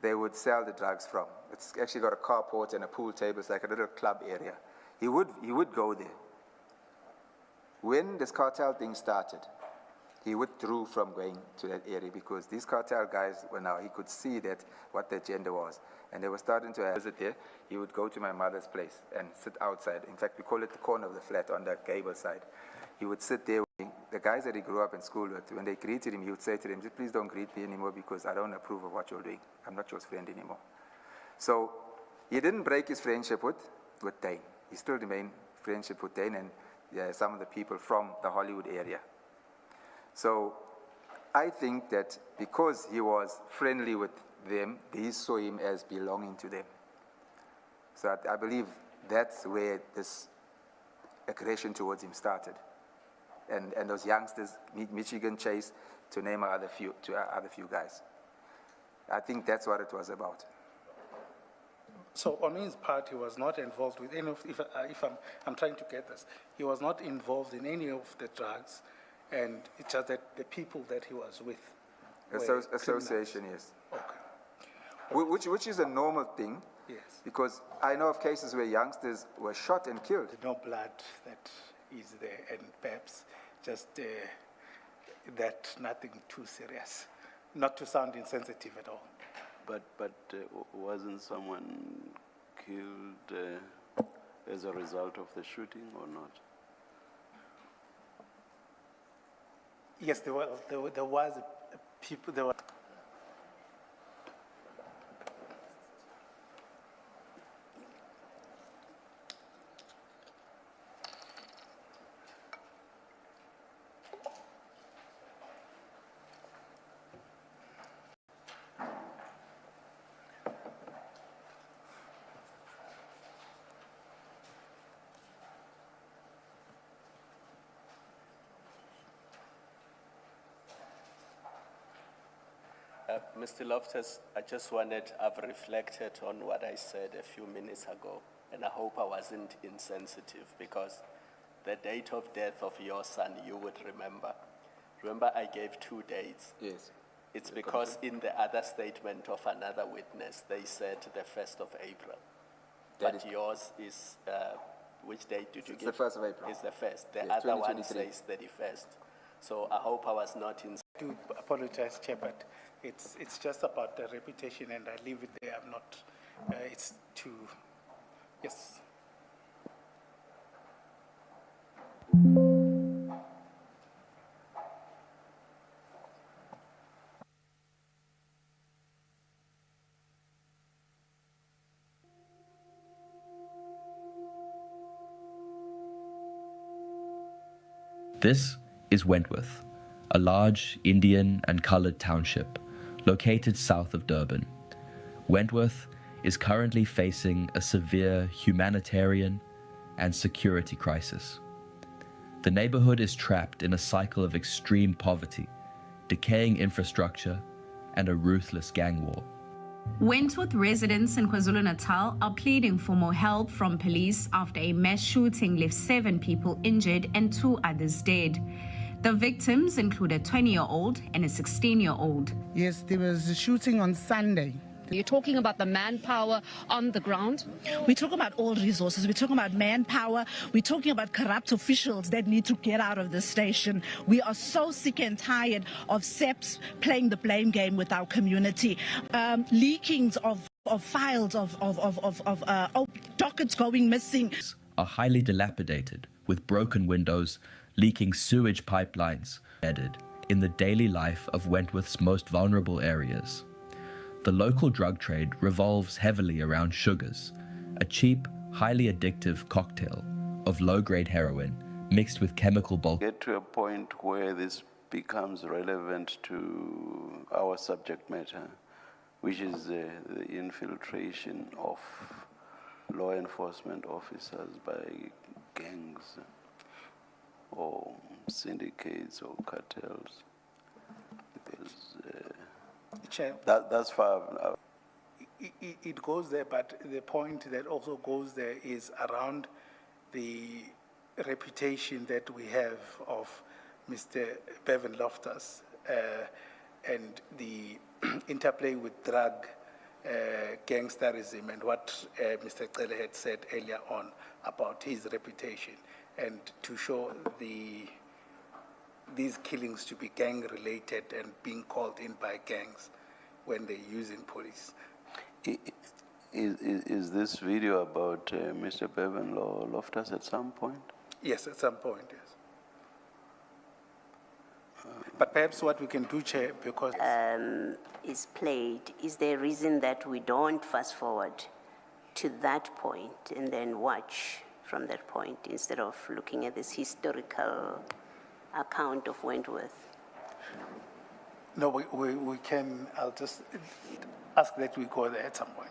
they would sell the drugs from. It's actually got a carport and a pool table. It's like a little club area. He would go there. When this cartel thing started, he withdrew from going to that area, because these cartel guys he could see that what the agenda was. And they were starting to visit there. He would go to my mother's place and sit outside. In fact, we call it the corner of the flat on the gable side. He would sit there. The guys that he grew up in school with, when they greeted him, he would say to them, please don't greet me anymore, because I don't approve of what you're doing. I'm not your friend anymore. So he didn't break his friendship with Dane. He still remained friendship with Dane and some of the people from the Hollywood area. So I think that because he was friendly with them, they saw him as belonging to them. So I believe that's where this aggression towards him started. And those youngsters, Michigan Chase, to name other few guys. I think that's what it was about. So on his part, he was not involved with any of, if I'm trying to get this, he was not involved in any of the drugs, and it's just that the people that he was with. Association, yes. Okay. Which is a normal thing, Yes. because I know of cases where youngsters were shot and killed. No blood that is there, and perhaps just that nothing too serious, not to sound insensitive at all. But wasn't someone killed as a result of the shooting or not? Yes, there was people. There were. Mr. Loftus, I've reflected on what I said a few minutes ago, and I hope I wasn't insensitive, because the date of death of your son, you would remember. Remember, I gave 2 dates. Yes. It's because in the other statement of another witness, they said the 1st of April. But yours is, which date did you give? It's the 1st of April. It's the 1st. The Yes, other one 2023. says 31st. So I hope I was not insensitive. I do apologize, Chair, but it's just about the reputation, and I leave it there. I'm not. It's too. Yes. This is Wentworth, a large Indian and coloured township located south of Durban. Wentworth is currently facing a severe humanitarian and security crisis. The neighbourhood is trapped in a cycle of extreme poverty, decaying infrastructure, and a ruthless gang war. Wentworth residents in KwaZulu-Natal are pleading for more help from police after a mass shooting left 7 people injured and 2 others dead. The victims include a 20-year-old and a 16-year-old. Yes, there was a shooting on Sunday. You're talking about the manpower on the ground? We talk about all resources. We're talking about manpower. We're talking about corrupt officials that need to get out of the station. We are so sick and tired of SEPs playing the blame game with our community. Leakings of files, of dockets going missing. Are highly dilapidated, with broken windows, leaking sewage pipelines, embedded in the daily life of Wentworth's most vulnerable areas. The local drug trade revolves heavily around sugars, a cheap, highly addictive cocktail of low-grade heroin mixed with chemical bulk. Get to a point where this becomes relevant to our subject matter, which is the infiltration of law enforcement officers by gangs or syndicates or cartels. Because Chair, that's far. it goes there, but the point that also goes there is around the reputation that we have of Mr. Bevan Loftus and the interplay with drug gangsterism, and what Mr. Cele had said earlier on about his reputation, and to show these killings to be gang-related and being called in by gangs when they're using police. Is this video about Mr. Bevan Loftus at some point? Yes, at some point, yes. But perhaps what we can do, Chair, because Is played, is there a reason that we don't fast forward to that point and then watch from that point instead of looking at this historical account of Wentworth? no, we can, I'll just ask that we go there at some point.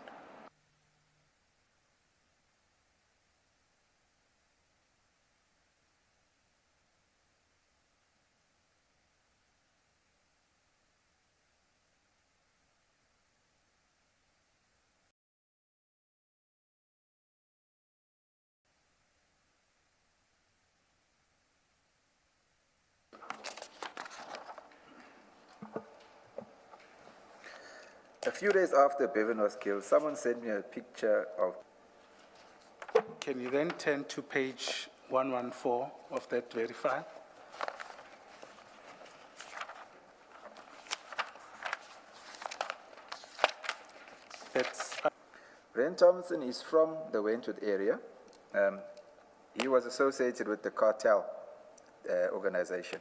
A few days after Bevan was killed, someone sent me a picture of. Can you then turn to page 114 of that very file? That's Brent Thompson is from the Wentworth area. He was associated with the cartel organization.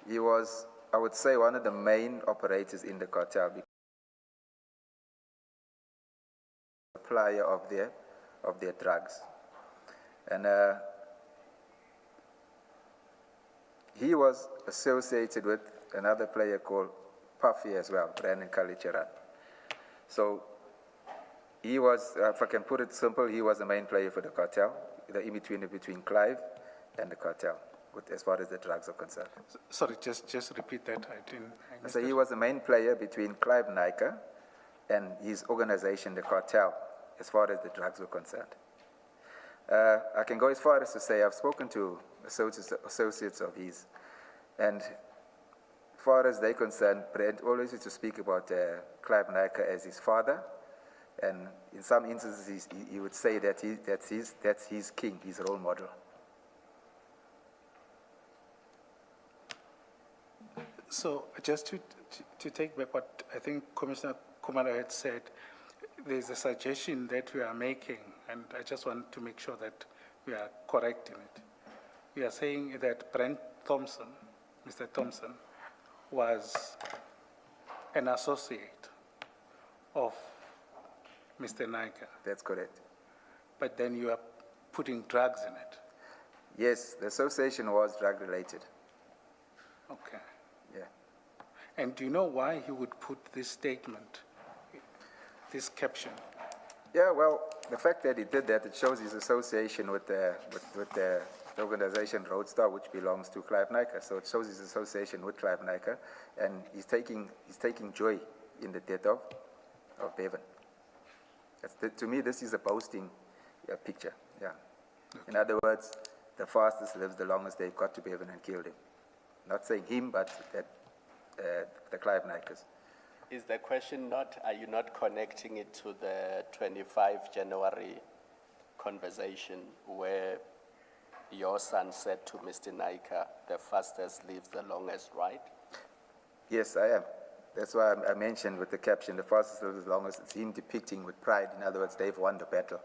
He was, I would say, one of the main operators in the cartel, supplier of their drugs. And he was associated with another player called Puffy as well, Brandon Kalicharan. So he was, if I can put it simple, he was the main player for the cartel, the in-between between Clive and the cartel, as far as the drugs are concerned. sorry, just repeat that. I missed So he it. was the main player between Clive Nyka and his organization, the cartel, as far as the drugs were concerned. I can go as far as to say I've spoken to associates of his, and as far as they're concerned, Brent always used to speak about Clive Nyka as his father, and in some instances he would say that that's his king, his role model. So just to take back what I think Commissioner Kumalo had said, there's a suggestion that we are making, and I just want to make sure that we are correct in it. We are saying that Brent Thompson, Mr. Thompson, was an associate of Mr. Nyka, That's correct. but then you are putting drugs in it. Yes, the association was drug-related. Okay. Yeah. And do you know why he would put this statement, this caption? Yeah, well, the fact that he did that, it shows his association with the organization Roadstar, which belongs to Clive Nyka. So it shows his association with Clive Nyka, and he's taking joy in the death of Bevan. To me, this is a boasting picture. Yeah. Okay. In other words, the fastest lives the longest. They've got to Bevan and killed him. Not saying him, but the Clive Nykas. Is the question not, are you not connecting it to the 25 January conversation where your son said to Mr. Nyka, the fastest lives the longest, right? Yes, I am. That's why I mentioned with the caption, the fastest lives the longest, it's him depicting with pride. In other words, they've won the battle.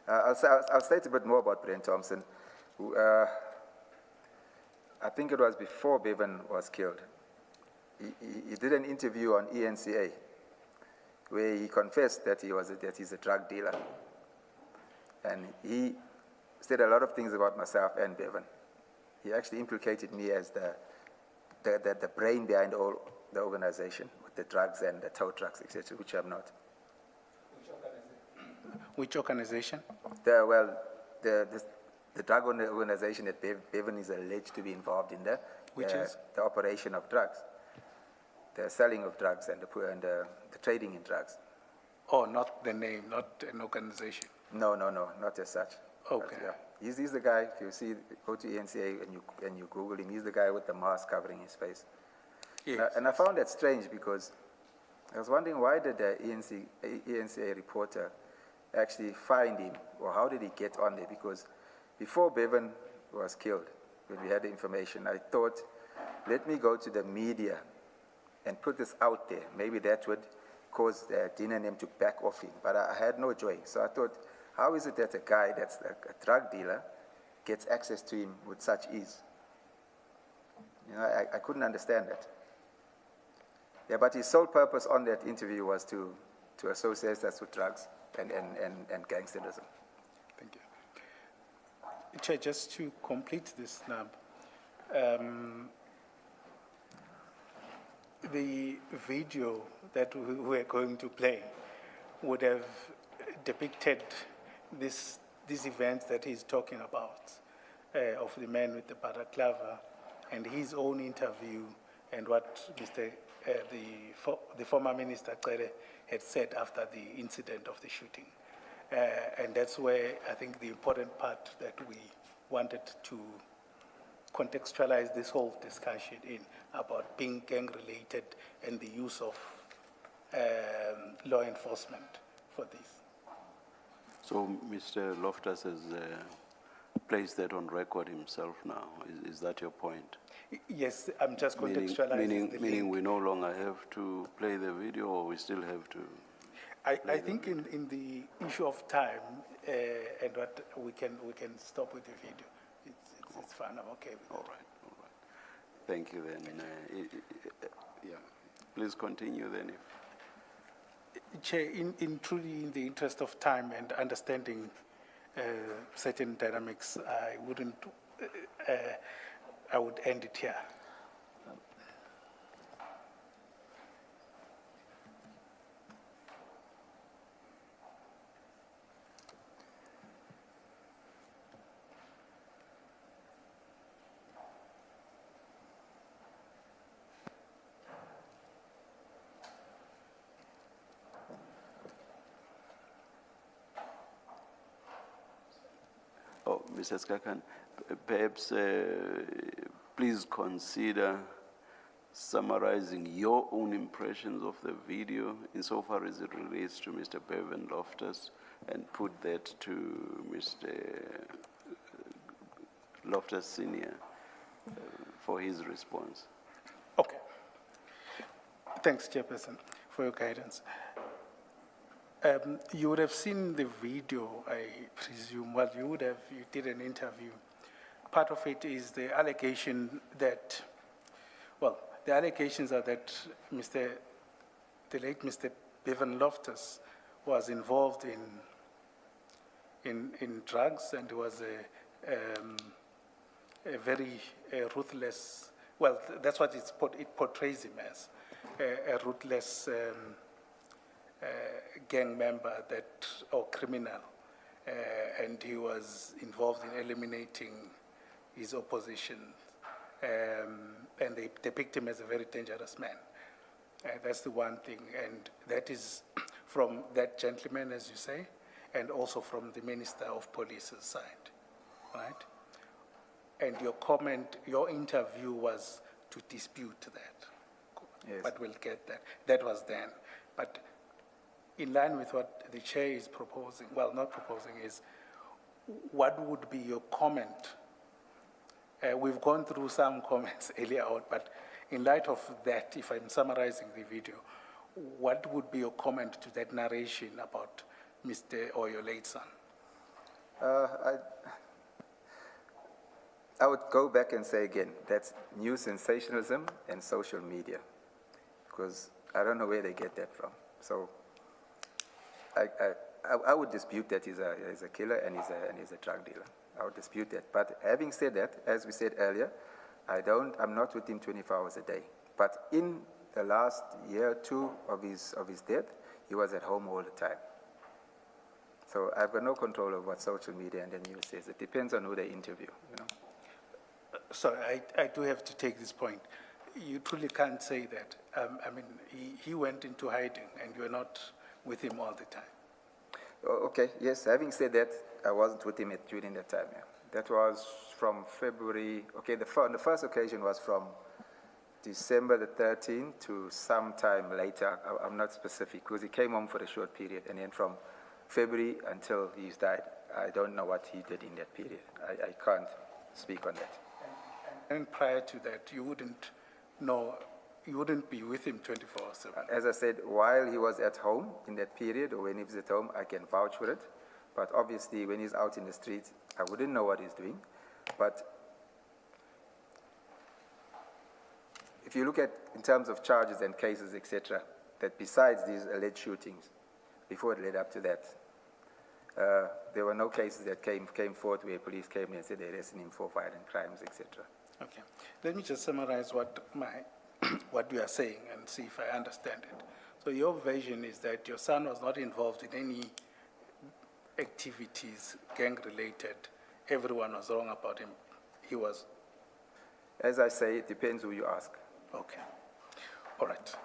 I'll state a bit more about Brent Thompson, who, I think it was before Bevan was killed. He did an interview on ENCA where he confessed that he's a drug dealer. And he said a lot of things about myself and Bevan. He actually implicated me as the brain behind all the organization with the drugs and the tow trucks, etc., which I'm not. Which organization? The drug organization that Bevan is alleged to be involved in, Which is? The operation of drugs, the selling of drugs and the trading in drugs. Oh, not the name, not an organization. No, not as such. Okay. But, yeah. He's the guy, if you see, go to ENCA and you Google him, he's the guy with the mask covering his face. Yes. And I found that strange because I was wondering why did the ENCA reporter actually find him, or how did he get on there? Because before Bevan was killed, when we had the information, I thought, let me go to the media and put this out there. Maybe that would cause Dean and them to back off him. But I had no joy. So I thought, how is it that a guy that's a drug dealer gets access to him with such ease? You know, I couldn't understand that. Yeah, but his sole purpose on that interview was to associate us with drugs and gangsterism. Thank you. Chair, just to complete this now, the video that we are going to play would have depicted these events that he's talking about, of the man with the balaclava and his own interview and what the former Minister Cere had said after the incident of the shooting. And that's where I think the important part that we wanted to contextualize this whole discussion in about being gang-related and the use of law enforcement for this. So Mr. Loftus has placed that on record himself now. Is that your point? Yes, I'm just contextualizing the Meaning link. we no longer have to play the video, or we still have to? I think in the issue of time and what we can stop with the video. It's fine. I'm okay with All right. Thank you then. Yeah. Please continue then. Chair, truly in the interest of time and understanding certain dynamics, I would end it here. Oh, Mrs. Kakan, perhaps please consider summarizing your own impressions of the video insofar as it relates to Mr. Bevan Loftus, and put that to Mr. Loftus Senior for his response. Okay. Thanks, Chairperson, for your guidance. You would have seen the video, I presume. Well, you did an interview. Part of it is the allegation that, well, the allegations are that the late Mr. Bevan Loftus was involved in drugs, and was a very ruthless, well, that's what it portrays him as, a ruthless gang member or criminal, and he was involved in eliminating his opposition, and they depict him as a very dangerous man. That's the one thing, and that is from that gentleman, as you say, and also from the Minister of Police's side, right? And your interview was to dispute that. Yes. But we'll get that. That was then. But in line with what the chair is proposing, well, not proposing, is what would be your comment? We've gone through some comments earlier on, but in light of that, if I'm summarizing the video, what would be your comment to that narration about Mr. or your late son? I would go back and say again, that's new sensationalism and social media, because I don't know where they get that from. So I would dispute that he's a killer and he's a drug dealer. I would dispute that. But having said that, as we said earlier, I'm not with him 24 hours a day. But in the last year or two of his death, he was at home all the time. So I've got no control of what social media and the news says. It depends on who they interview, you know. Sorry, I do have to take this point. You truly can't say that. I mean, he went into hiding, and you were not with him all the time. Okay, yes, having said that, I wasn't with him during that time. Yeah. That was from February. Okay, the first occasion was from December the 13th to sometime later. I'm not specific, because he came home for a short period, and then from February until he's died, I don't know what he did in that period. I can't speak on that. And prior to that, you wouldn't be with him 24/7. As I said, while he was at home in that period, or when he was at home, I can vouch for it. But obviously, when he's out in the streets, I wouldn't know what he's doing. But if you look at, in terms of charges and cases, etc., that besides these alleged shootings, before it led up to that, there were no cases that came forth where police came and said they arrested him for violent crimes, etc. Okay. Let me just summarize what you are saying and see if I understand it. So your version is that your son was not involved in any activities gang-related. Everyone was wrong about him. He was. As I say, it depends who you ask. Okay. All right.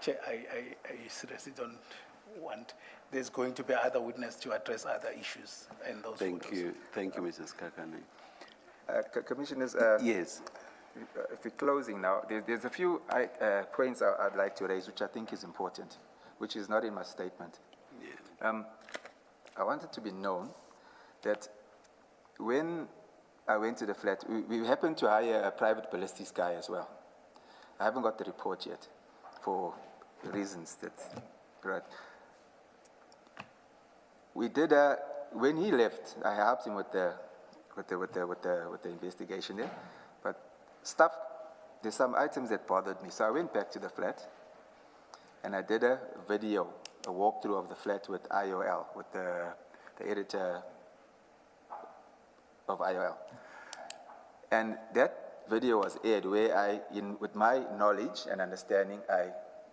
Chair, I seriously don't want. There's going to be other witnesses to address other issues and those. Thank you, Mrs. Kakane. Commissioners, Yes. if we're closing now, there's a few points I'd like to raise, which I think is important, which is not in my statement. I want it to be known that when I went to the flat, we happened to hire a private ballistics guy as well. I haven't got the report yet, for reasons that, right. We did when he left, I helped him with the investigation there, but there's some items that bothered me. So I went back to the flat, and I did a video, a walkthrough of the flat with IOL, with the editor of IOL. And that video was aired where with my knowledge and understanding, I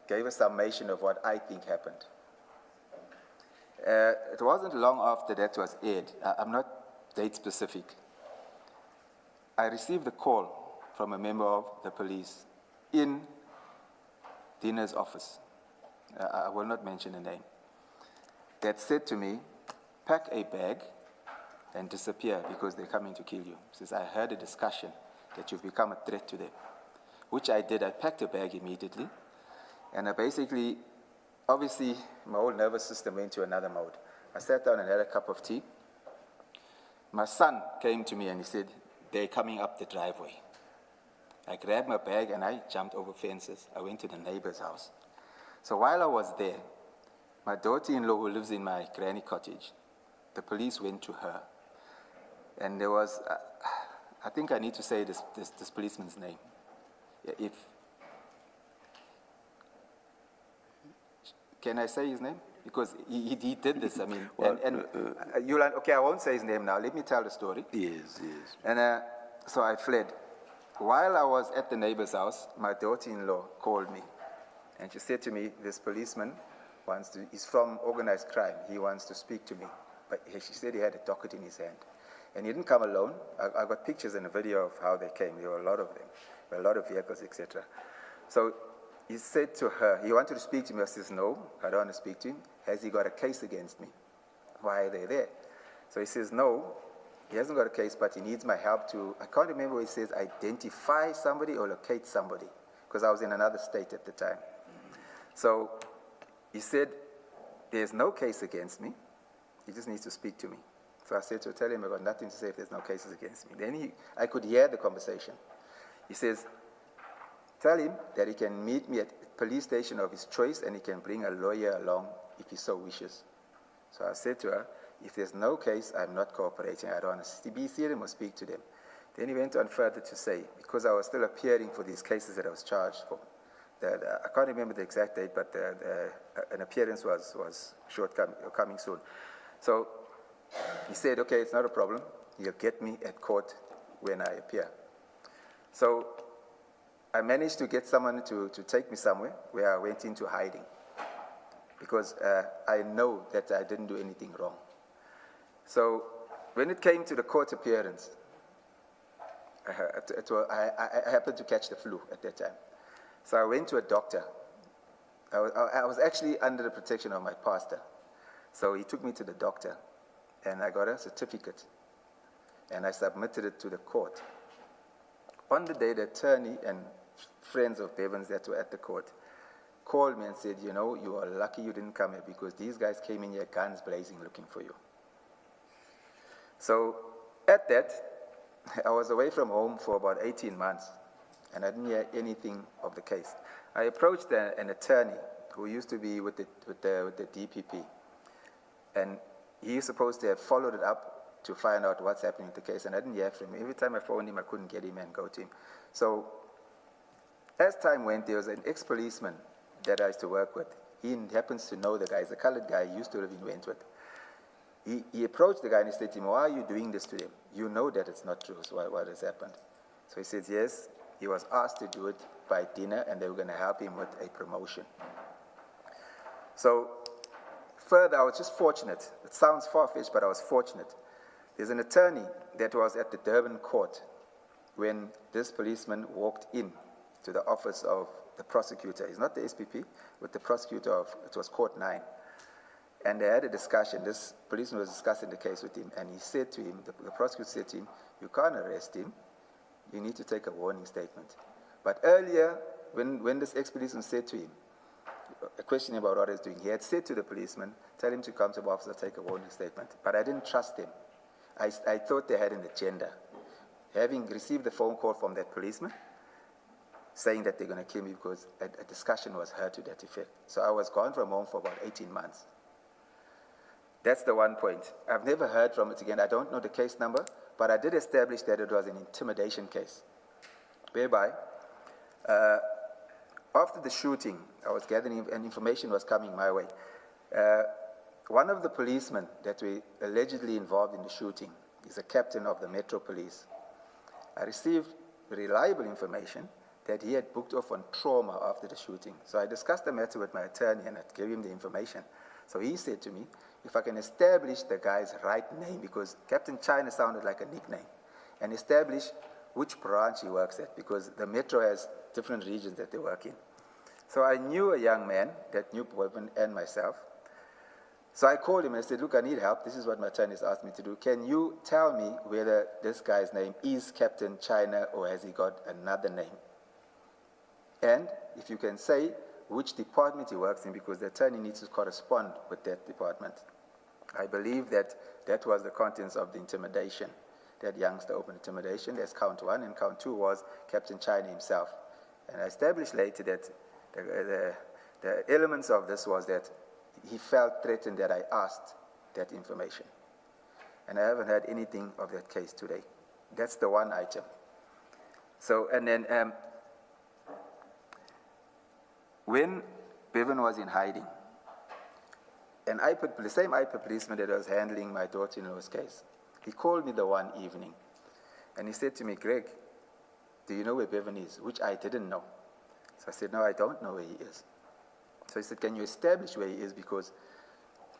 gave a summation of what I think happened. It wasn't long after that was aired. I'm not date specific. I received a call from a member of the police in Dina's office. I will not mention the name. That said to me, pack a bag and disappear because they're coming to kill you. Says, I heard a discussion that you've become a threat to them, which I did. I packed a bag immediately, and I basically, obviously, my whole nervous system went to another mode. I sat down and had a cup of tea. My son came to me and he said, they're coming up the driveway. I grabbed my bag and I jumped over fences. I went to the neighbor's house. So while I was there, my daughter-in-law who lives in my granny cottage, the police went to her. And there was, I think I need to say this policeman's name. Can I say his name? Because he did this, I mean, well, okay, I won't say his name now. Let me tell the story. Yes. And so I fled. While I was at the neighbor's house, my daughter-in-law called me. And she said to me, this policeman he's from organized crime. He wants to speak to me. But she said he had a docket in his hand. And he didn't come alone. I got pictures and a video of how they came. There were a lot of them. There were a lot of vehicles, etc. So he said to her, he wanted to speak to me. I says, no, I don't want to speak to him. Has he got a case against me? Why are they there? So he says, no, he hasn't got a case, but he needs my help to, I can't remember what he says, identify somebody or locate somebody, because I was in another state at the time. So he said, there's no case against me. He just needs to speak to me. So I said to her, tell him I've got nothing to say if there's no cases against me. Then I could hear the conversation. He says, tell him that he can meet me at the police station of his choice and he can bring a lawyer along if he so wishes. So I said to her, if there's no case, I'm not cooperating. I don't want to be them or speak to them. Then he went on further to say, because I was still appearing for these cases that I was charged for, I can't remember the exact date, but an appearance was coming soon. So he said, okay, it's not a problem. You'll get me at court when I appear. So I managed to get someone to take me somewhere where I went into hiding because I know that I didn't do anything wrong. So when it came to the court appearance, I happened to catch the flu at that time. So I went to a doctor. I was actually under the protection of my pastor. So he took me to the doctor, and I got a certificate, and I submitted it to the court. On the day, the attorney and friends of Bevan's that were at the court called me and said, you know, you are lucky you didn't come here because these guys came in here guns blazing looking for you. So at that, I was away from home for about 18 months, and I didn't hear anything of the case. I approached an attorney who used to be with the DPP, and he's supposed to have followed it up to find out what's happening with the case, and I didn't hear from him. Every time I phoned him, I couldn't get him and go to him. So as time went, there was an ex-policeman that I used to work with. He happens to know the guy. He's a colored guy. He used to live in Wentworth. He approached the guy and he said to him, why are you doing this to him? You know that it's not true, so what has happened? So he says, yes, he was asked to do it by dinner and they were going to help him with a promotion. So further, I was just fortunate. It sounds far-fetched, but I was fortunate. There's an attorney that was at the Durban court when this policeman walked in to the office of the prosecutor. He's not the SPP, but the prosecutor of, it was Court 9. And they had a discussion. This policeman was discussing the case with him, and he said to him, the prosecutor said to him, you can't arrest him. You need to take a warning statement. But earlier, when this ex-policeman said to him, a question about what he's doing, he had said to the policeman, tell him to come to the office and take a warning statement. But I didn't trust him. I thought they had an agenda. Having received the phone call from that policeman, saying that they're going to kill me because a discussion was heard to that effect. So I was gone from home for about 18 months. That's the one point. I've never heard from it again. I don't know the case number, but I did establish that it was an intimidation case, whereby after the shooting, I was gathering, and information was coming my way. One of the policemen that were allegedly involved in the shooting is a captain of the Metro Police. I received reliable information that he had booked off on trauma after the shooting. So I discussed the matter with my attorney and I gave him the information. So he said to me, if I can establish the guy's right name, because Captain China sounded like a nickname, and establish which branch he works at, because the Metro has different regions that they work in. So I knew a young man that knew Boyman and myself. So I called him and I said, look, I need help. This is what my attorney has asked me to do. Can you tell me whether this guy's name is Captain China or has he got another name? And if you can say which department he works in, because the attorney needs to correspond with that department. I believe that that was the contents of the intimidation. That youngster open intimidation. That's count 1, and count 2 was Captain China himself. And I established later that the elements of this was that he felt threatened that I asked that information. And I haven't heard anything of that case today. That's the one item. So, and then when Bevan was in hiding, the same IPA policeman that was handling my daughter-in-law's case, he called me the one evening, and he said to me, Greg, do you know where Bevan is? Which I didn't know. So I said, no, I don't know where he is. So he said, can you establish where he is? Because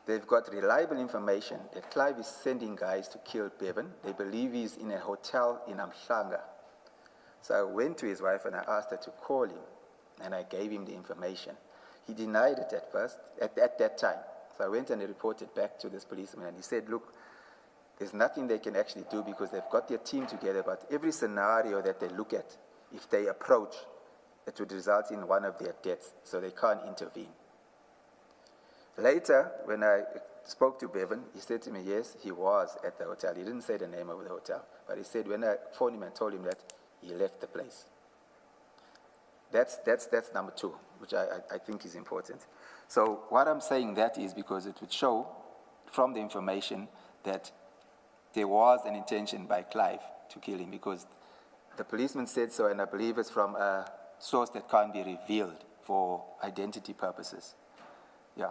they've got reliable information that Clive is sending guys to kill Bevan. They believe he's in a hotel in Madlanga. So I went to his wife and I asked her to call him, and I gave him the information. He denied it at first, at that time. So I went and I reported back to this policeman, and he said, look, there's nothing they can actually do because they've got their team together, but every scenario that they look at, if they approach, it would result in one of their deaths, so they can't intervene. Later, when I spoke to Bevan, he said to me, yes, he was at the hotel. He didn't say the name of the hotel, but he said when I phoned him and told him that, he left the place. That's number 2, which I think is important. So what I'm saying that is because it would show from the information that there was an intention by Clive to kill him, because the policeman said so, and I believe it's from a source that can't be revealed for identity purposes. Yeah.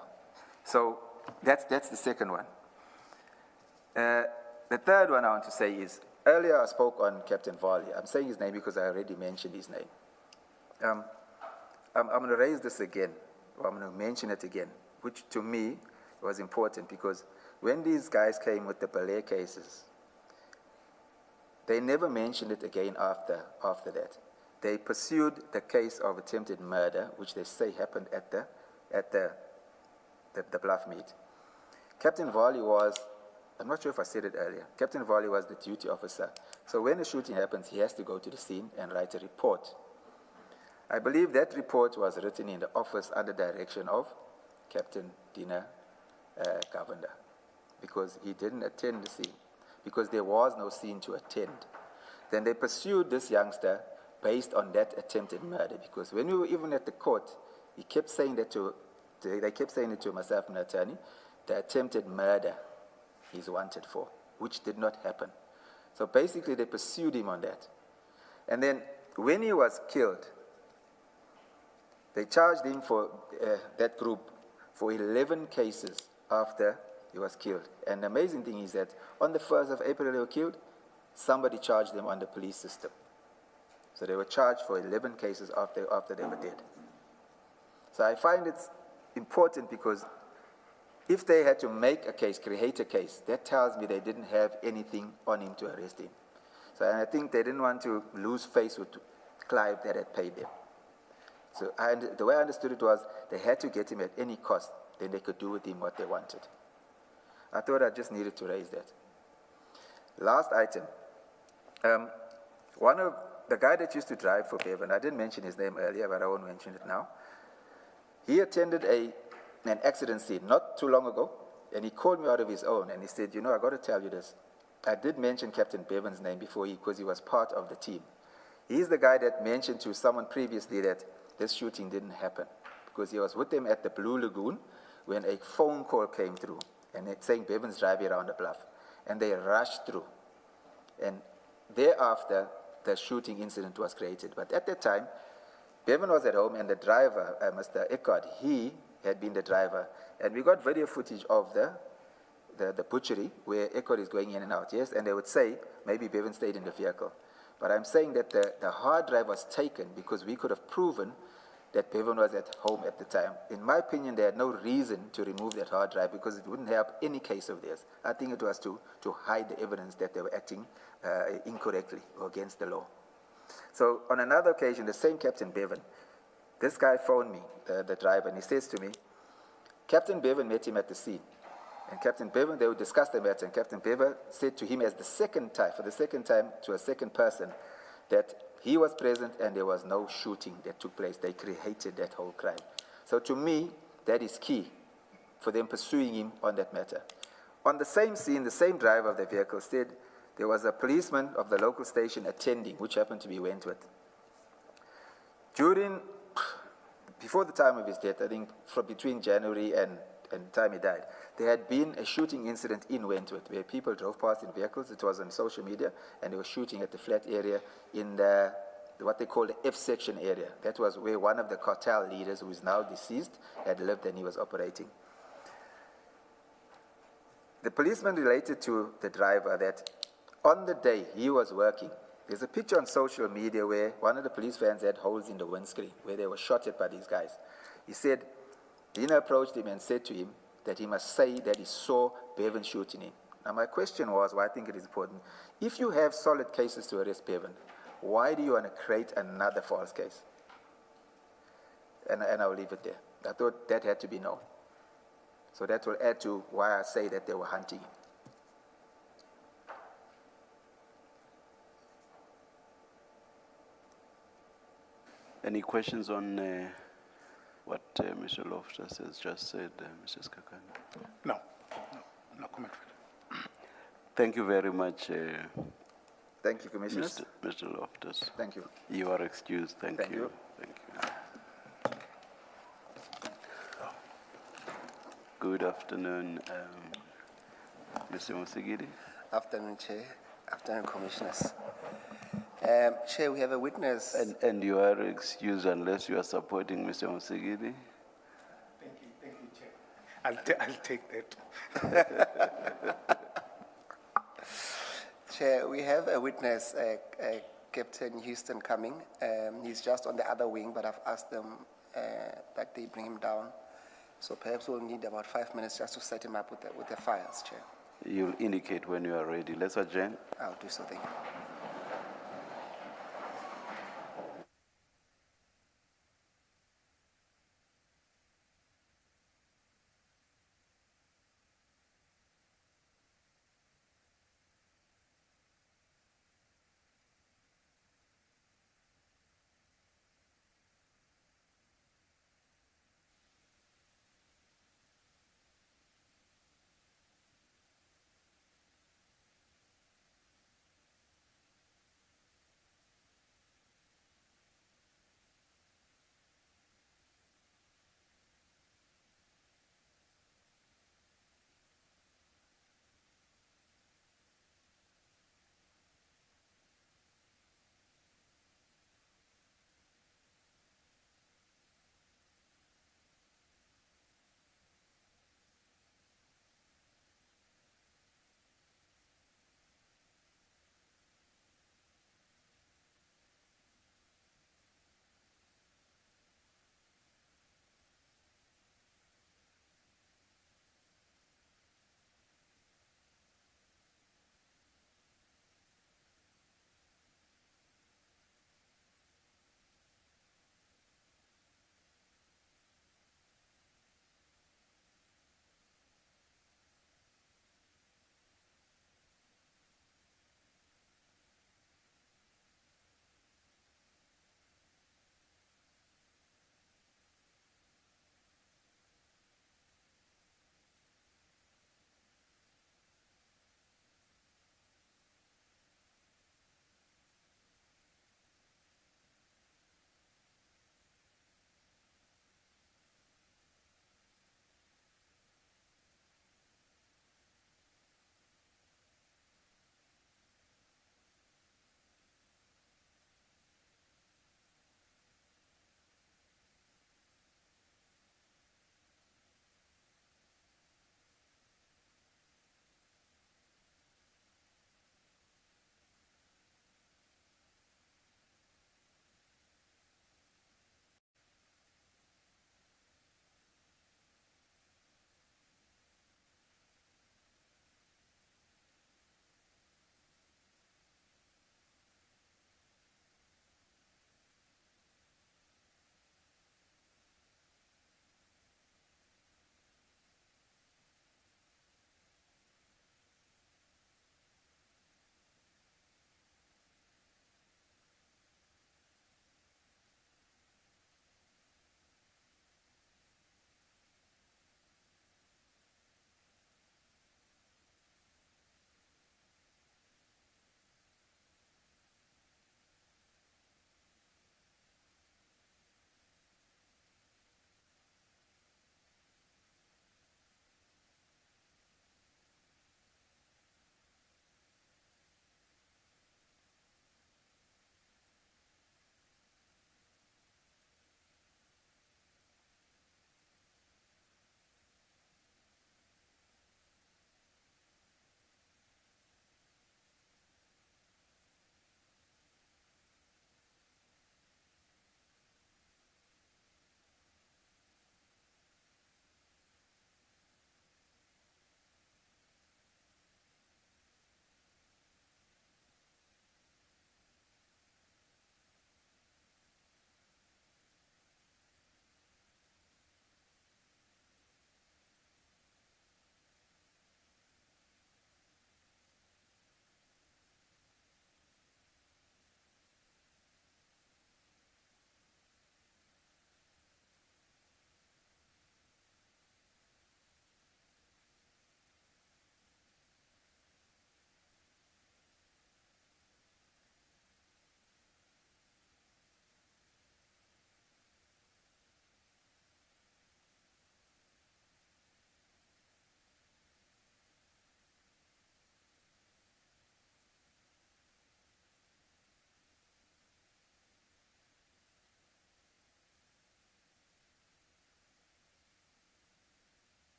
So that's the second one. The third one I want to say is, earlier I spoke on Captain Varley. I'm saying his name because I already mentioned his name. I'm going to raise this again, or I'm going to mention it again, which to me was important because when these guys came with the Belair cases, they never mentioned it again after that. They pursued the case of attempted murder, which they say happened at the Bluff meet. Captain Varley was, I'm not sure if I said it earlier, Captain Varley was the duty officer. So when a shooting happens, he has to go to the scene and write a report. I believe that report was written in the office under direction of Captain Dina Govender, because he didn't attend the scene, because there was no scene to attend. Then they pursued this youngster based on that attempted murder, because when we were even at the court, he kept saying that they kept saying it to myself and the attorney, the attempted murder he's wanted for, which did not happen. So basically they pursued him on that. And then when he was killed, they charged him for that group for 11 cases after he was killed. And the amazing thing is that on the 1st of April they were killed, somebody charged them on the police system. So they were charged for 11 cases after they were dead. So I find it important because if they had to make a case, create a case, that tells me they didn't have anything on him to arrest him. So I think they didn't want to lose face with Clive that had paid them. So the way I understood it was they had to get him at any cost. then they could do with him what they wanted. I thought I just needed to raise that. Last item. One of the guy that used to drive for Bevan, I didn't mention his name earlier, but I won't mention it now. He attended an accident scene not too long ago, and he called me out of his own, and he said, you know, I got to tell you this. I did mention Captain Bevan's name before because he was part of the team. He's the guy that mentioned to someone previously that this shooting didn't happen because he was with them at the Blue Lagoon when a phone call came through, and it's saying Bevan's driving around the bluff, and they rushed through. And thereafter, the shooting incident was created. But at that time, Bevan was at home, and the driver, Mr. Eckert, he had been the driver. And we got video footage of the butchery where Eckert is going in and out, yes? And they would say, maybe Bevan stayed in the vehicle. But I'm saying that the hard drive was taken because we could have proven that Bevan was at home at the time. In my opinion, they had no reason to remove that hard drive because it wouldn't help any case of theirs. I think it was to hide the evidence that they were acting incorrectly or against the law. So on another occasion, the same Captain Bevan, this guy phoned me, the driver, and he says to me, Captain Bevan met him at the scene. And Captain Bevan, they would discuss the matter, and Captain Bevan said to him for the second time to a second person, that he was present and there was no shooting that took place. They created that whole crime. So to me, that is key for them pursuing him on that matter. On the same scene, the same driver of the vehicle said there was a policeman of the local station attending, which happened to be Wentworth. Before the time of his death, I think from between January and the time he died, there had been a shooting incident in Wentworth where people drove past in vehicles. It was on social media, and they were shooting at the flat area in what they call the F section area. That was where one of the cartel leaders, who is now deceased, had lived and he was operating. The policeman related to the driver that on the day he was working, there's a picture on social media where one of the police vans had holes in the windscreen where they were shot at by these guys. He said, Dina approached him and said to him that he must say that he saw Bevan shooting him. Now my question was, why I think it is important, if you have solid cases to arrest Bevan, why do you want to create another false case? And I'll leave it there. I thought that had to be known. So that will add to why I say that they were hunting him. Any questions on what Mr. Loftus has just said, Mrs. Kakane? No comment. Thank you very much, Thank you, Commissioners. Mr. Loftus. Thank you. You are excused. Thank you. Thank you. Good afternoon, Mr. Musigiri. Afternoon, Chair. Afternoon, Commissioners. Chair, we have a witness. And you are excused unless you are supporting Mr. Musigiri. Thank you, Chair. I'll take that. Chair, we have a witness, Captain Houston coming. He's just on the other wing, but I've asked them that they bring him down. So perhaps we'll need about 5 minutes just to set him up with the files, Chair. You'll indicate when you are ready. Let's adjourn. I'll do so, thank you.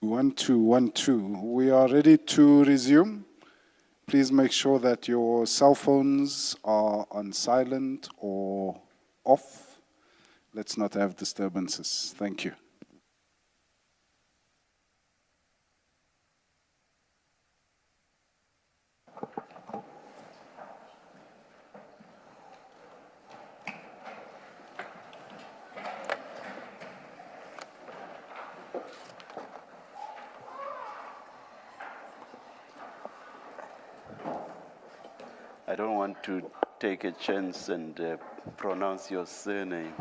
1212. We are ready to resume. Please make sure that your cell phones are on silent or off. Let's not have disturbances. Thank you. I don't want to take a chance and pronounce your surname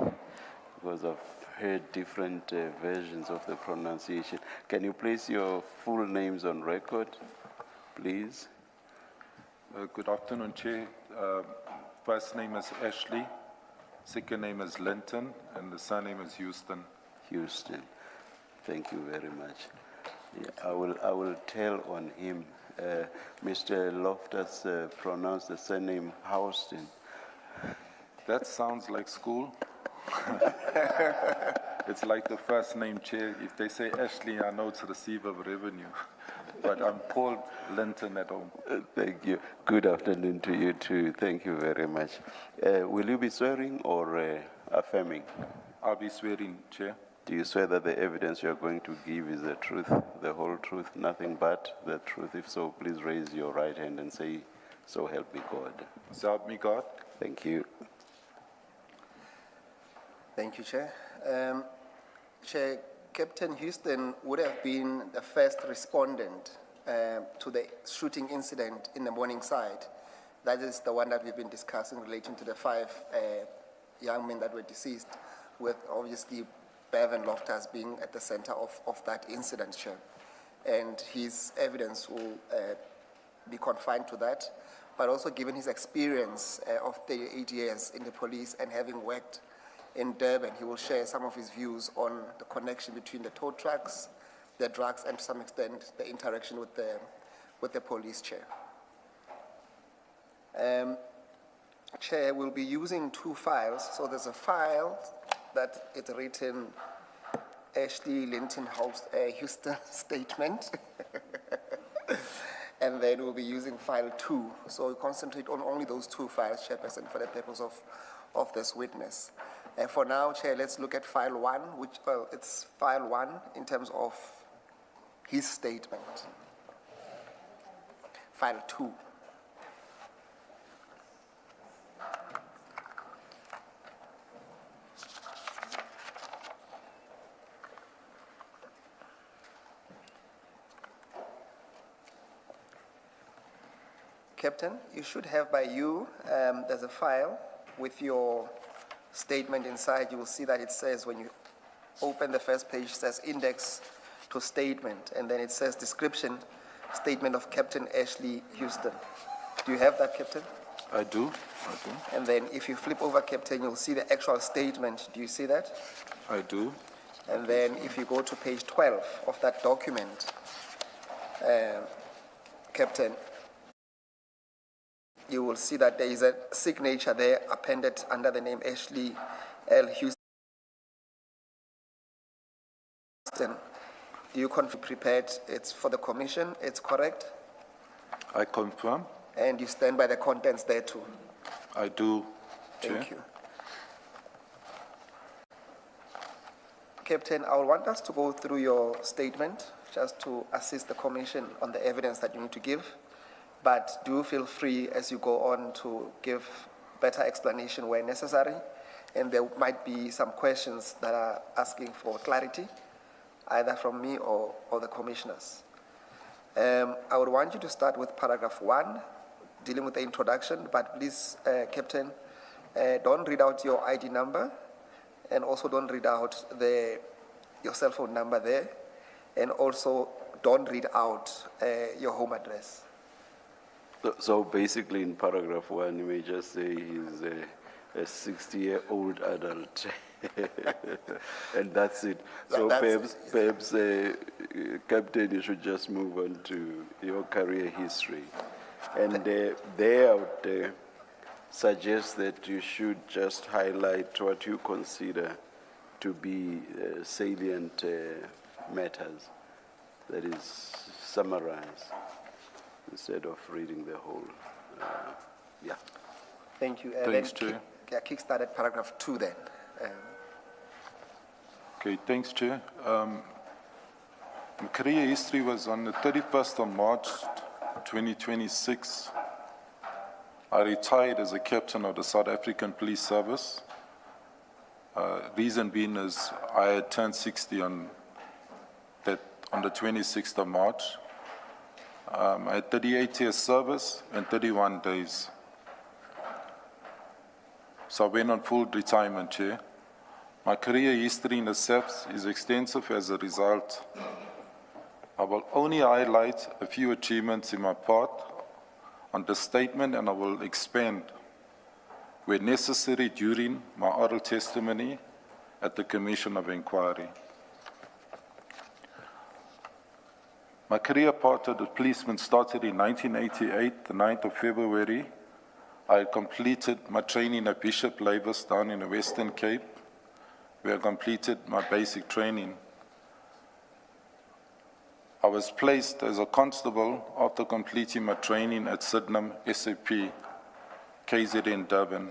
because I've heard different versions of the pronunciation. Can you place your full names on record, please? Good afternoon, Chair. First name is Ashley, second name is Linton, and the surname is Houston. Houston. Thank you very much. Yeah, I will tell on him. Mr. Loftus pronounced the surname Houston. That sounds like school. It's like the first name, Chair. If they say Ashley, I know it's receiver of revenue. But I'm called Linton at home. Thank you. Good afternoon to you too. Thank you very much. Will you be swearing or affirming? I'll be swearing, Chair. Do you swear that the evidence you are going to give is the truth, the whole truth, nothing but the truth? If so, please raise your right hand and say, "So help me God." So help me God. Thank you. Thank you, Chair. Chair, Captain Houston would have been the first respondent to the shooting incident in the Morningside. That is the one that we've been discussing relating to the 5 young men that were deceased, with obviously Bevan Loftus being at the center of that incident, Chair. And his evidence will be confined to that, but also given his experience of 38 years in the police and having worked in Durban, he will share some of his views on the connection between the tow trucks, the drugs, and to some extent the interaction with the police, Chair. Chair, we'll be using 2 files. So there's a file that it's written Ashley Linton Houston statement. And then we'll be using file 2. So we concentrate on only those 2 files, Chairperson, for the purpose of this witness. And for now, Chair, let's look at file 1, which, well, it's file 1 in terms of his statement. File 2. Captain, you should have by you, there's a file with your statement inside. You will see that it says, when you open the first page, it says index to statement, and then it says description, statement of Captain Ashley Houston. Do you have that, Captain? I do. And then if you flip over, Captain, you'll see the actual statement. Do you see that? I do. And then if you go to page 12 of that document, Captain, you will see that there is a signature there appended under the name Ashley L. Houston. Do you confirm prepared it's for the commission? It's correct? I confirm. And you stand by the contents there too? I do, Chair. Thank you. Captain, I would want us to go through your statement just to assist the commission on the evidence that you need to give. But do feel free as you go on to give better explanation where necessary. And there might be some questions that are asking for clarity, either from me or the commissioners. I would want you to start with paragraph 1, dealing with the introduction, but please, Captain, don't read out your ID number, and also don't read out your cell phone number there, and also don't read out your home address. So basically in paragraph 1, you may just say he's a 60-year-old adult. And that's it. So perhaps Captain, you should just move on to your career history. And there I would suggest that you should just highlight what you consider to be salient matters. that is summarized instead of reading the whole. Yeah. Thank you. Thanks, then Chair. kick-start at paragraph 2 then. Okay, thanks, Chair. My career history was on the 31st of March, 2026. I retired as a captain of the South African Police Service. Reason being is I had turned 60 on the 26th of March. I had 38 years service and 31 days. So I went on full retirement, Chair. My career history in the SAPS is extensive as a result. I will only highlight a few achievements in my part on the statement, and I will expand where necessary during my oral testimony at the Commission of Inquiry. My career path as a policeman started in 1988, the 9th of February. I completed my training at Bishop Lavis down in the Western Cape, where I completed my basic training. I was placed as a constable after completing my training at Sydenham SAP, KZN Durban.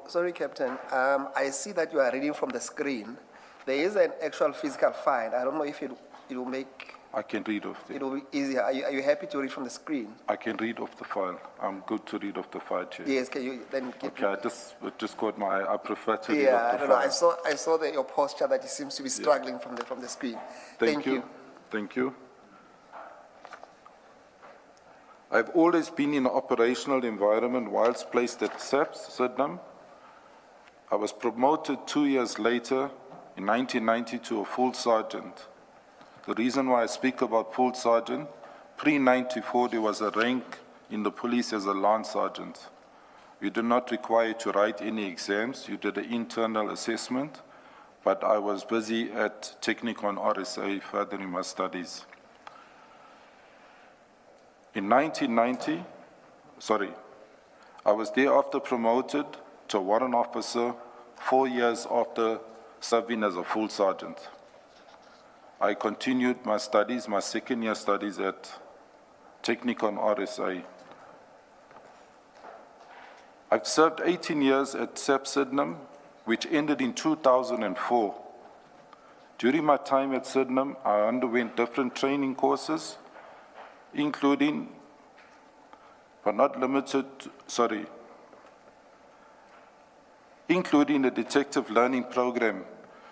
Sorry, Captain. I see that you are reading from the screen. There is an actual physical file. I don't know if it will make... I can read off it will be easier. Are you happy to read from the screen? I can read off the file. I'm good to read off the file, Chair. Yes, can you then give Okay, it just caught my eye. I prefer to read off the file. I saw your posture that it seems to be struggling from the screen. Thank you. Thank you. I've always been in an operational environment whilst placed at SAPS, Sydenham. I was promoted 2 years later in 1990 to a full sergeant. The reason why I speak about full sergeant, pre-94 there was a rank in the police as a lance sergeant. You did not require to write any exams, you did an internal assessment, but I was busy at Technical and RSA furthering my studies. In 1990, I was thereafter promoted to a warrant officer 4 years after serving as a full sergeant. I continued my studies, my second year studies at Technical and RSA. I've served 18 years at SAP Sydenham, which ended in 2004. During my time at Sydenham, I underwent different training courses, including, but not limited, including the detective learning program,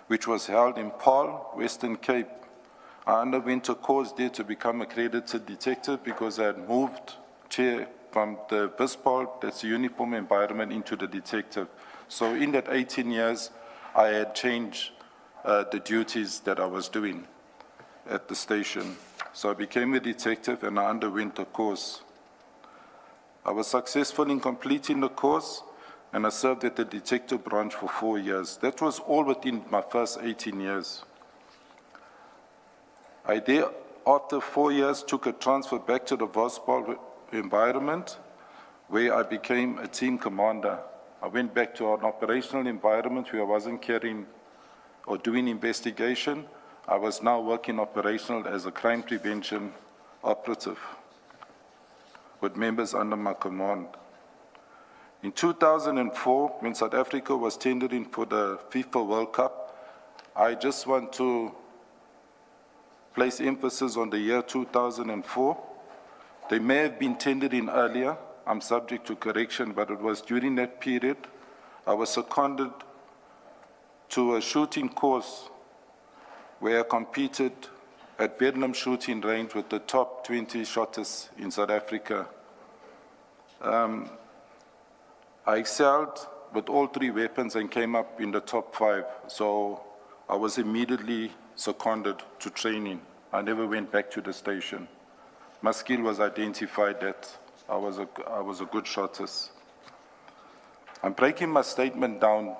which was held in Paarl, Western Cape. I underwent a course there to become accredited detective because I had moved, Chair, from the VISPAL, that's the uniform environment, into the detective. So in that 18 years, I had changed the duties that I was doing at the station. So I became a detective and I underwent a course. I was successful in completing the course and I served at the detective branch for 4 years. That was all within my first 18 years. I after 4 years, took a transfer back to the VOSPAL environment where I became a team commander. I went back to an operational environment where I wasn't carrying or doing investigation. I was now working operational as a crime prevention operative with members under my command. In 2004, when South Africa was tendering for the FIFA World Cup, I just want to place emphasis on the year 2004. They may have been tendering earlier, I'm subject to correction, but it was during that period I was seconded to a shooting course where I competed at Vietnam shooting range with the top 20 shotters in South Africa. I excelled with all 3 weapons and came up in the top 5. So I was immediately seconded to training. I never went back to the station. My skill was identified that I was a good shotist. I'm breaking my statement down,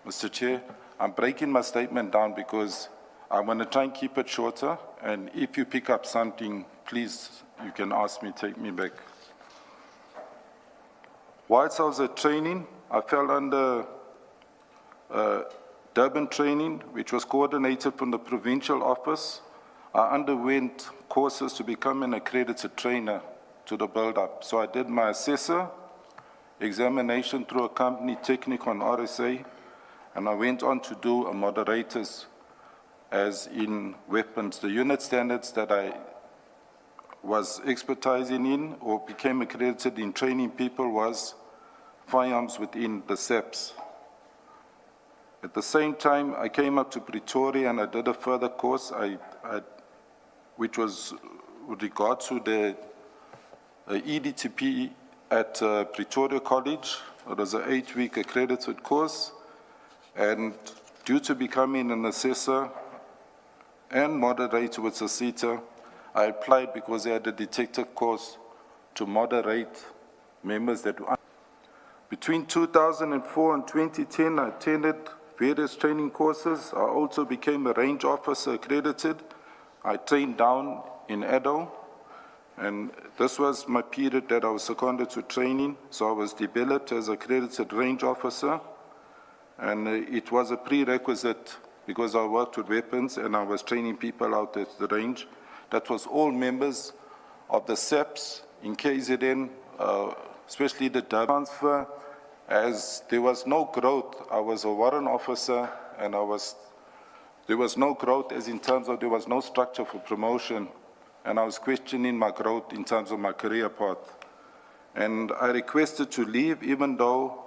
Mr. Chair. I'm breaking my statement down because I want to try and keep it shorter, and if you pick up something, please, you can ask me, take me back. Whilst I was at training, I fell under Durban training, which was coordinated from the provincial office. I underwent courses to become an accredited trainer to the build-up. So I did my assessor examination through a company, Technicon RSA, and I went on to do a moderators as in weapons. The unit standards that I was expertising in or became accredited in training people was firearms within the SEPs. At the same time, I came up to Pretoria and I did a further course, which was with regard to the EDTP at Pretoria College. It was an 8-week accredited course, and due to becoming an assessor and moderator with CETA, I applied because they had a detective course to moderate members that were. Between 2004 and 2010, I attended various training courses. I also became a range officer accredited. I trained down in Edo, and this was my period that I was seconded to training. So I was developed as accredited range officer, and it was a prerequisite because I worked with weapons and I was training people out at the range. That was all members of the SEPs in KZN, especially the transfer. As there was no growth, I was a warrant officer, and there was no growth as in terms of there was no structure for promotion, and I was questioning my growth in terms of my career path. And I requested to leave even though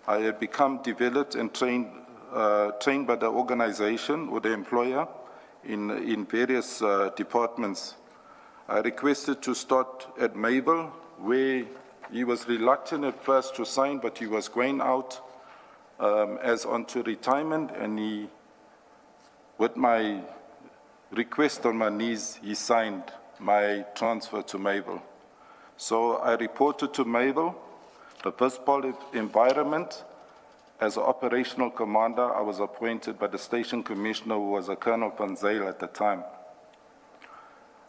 I had become developed and trained by the organization or the employer in various departments. I requested to start at Mabel, where he was reluctant at first to sign, but he was going out as onto retirement, and he, with my request on my knees, he signed my transfer to Mabel. So I reported to Mabel, the Vispol environment. As an operational commander, I was appointed by the station commissioner, who was a Colonel Van Zyl at the time.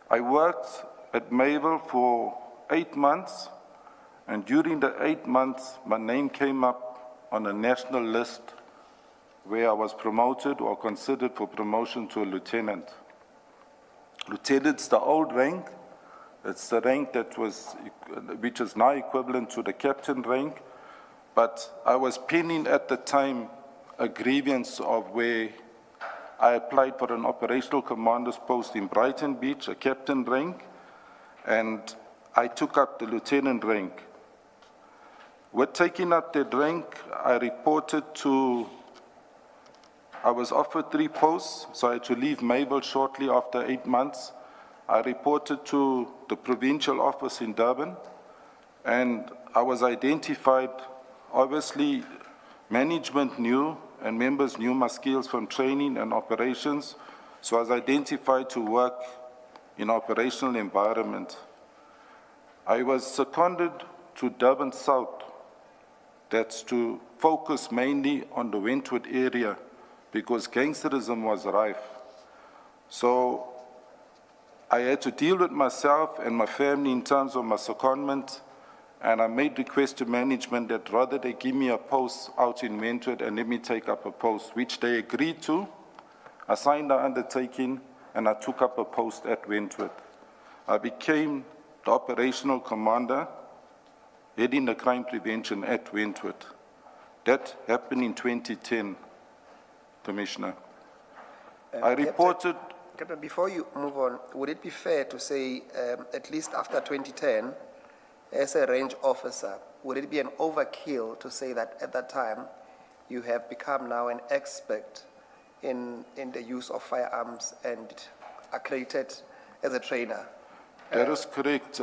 I worked at Mabel for 8 months, and during the 8 months, my name came up on a national list where I was promoted or considered for promotion to a lieutenant. Lieutenant's the old rank. It's the rank which is now equivalent to the captain rank. But I was penning at the time a grievance of where I applied for an operational commander's post in Brighton Beach, a captain rank, and I took up the lieutenant rank. With taking up that rank, I was offered 3 posts, so I had to leave Mabel shortly after 8 months. I reported to the provincial office in Durban, and I was identified. Obviously, management knew and members knew my skills from training and operations, so I was identified to work in operational environment. I was seconded to Durban South, that's to focus mainly on the Wentworth area because gangsterism was rife. So I had to deal with myself and my family in terms of my secondment, and I made requests to management that rather they give me a post out in Wentworth and let me take up a post, which they agreed to. I signed the undertaking and I took up a post at Wentworth. I became the operational commander heading the crime prevention at Wentworth. That happened in 2010, Commissioner. I reported... Captain, before you move on, would it be fair to say, at least after 2010, as a range officer, would it be an overkill to say that at that time you have become now an expert in the use of firearms and accredited as a trainer? That is correct.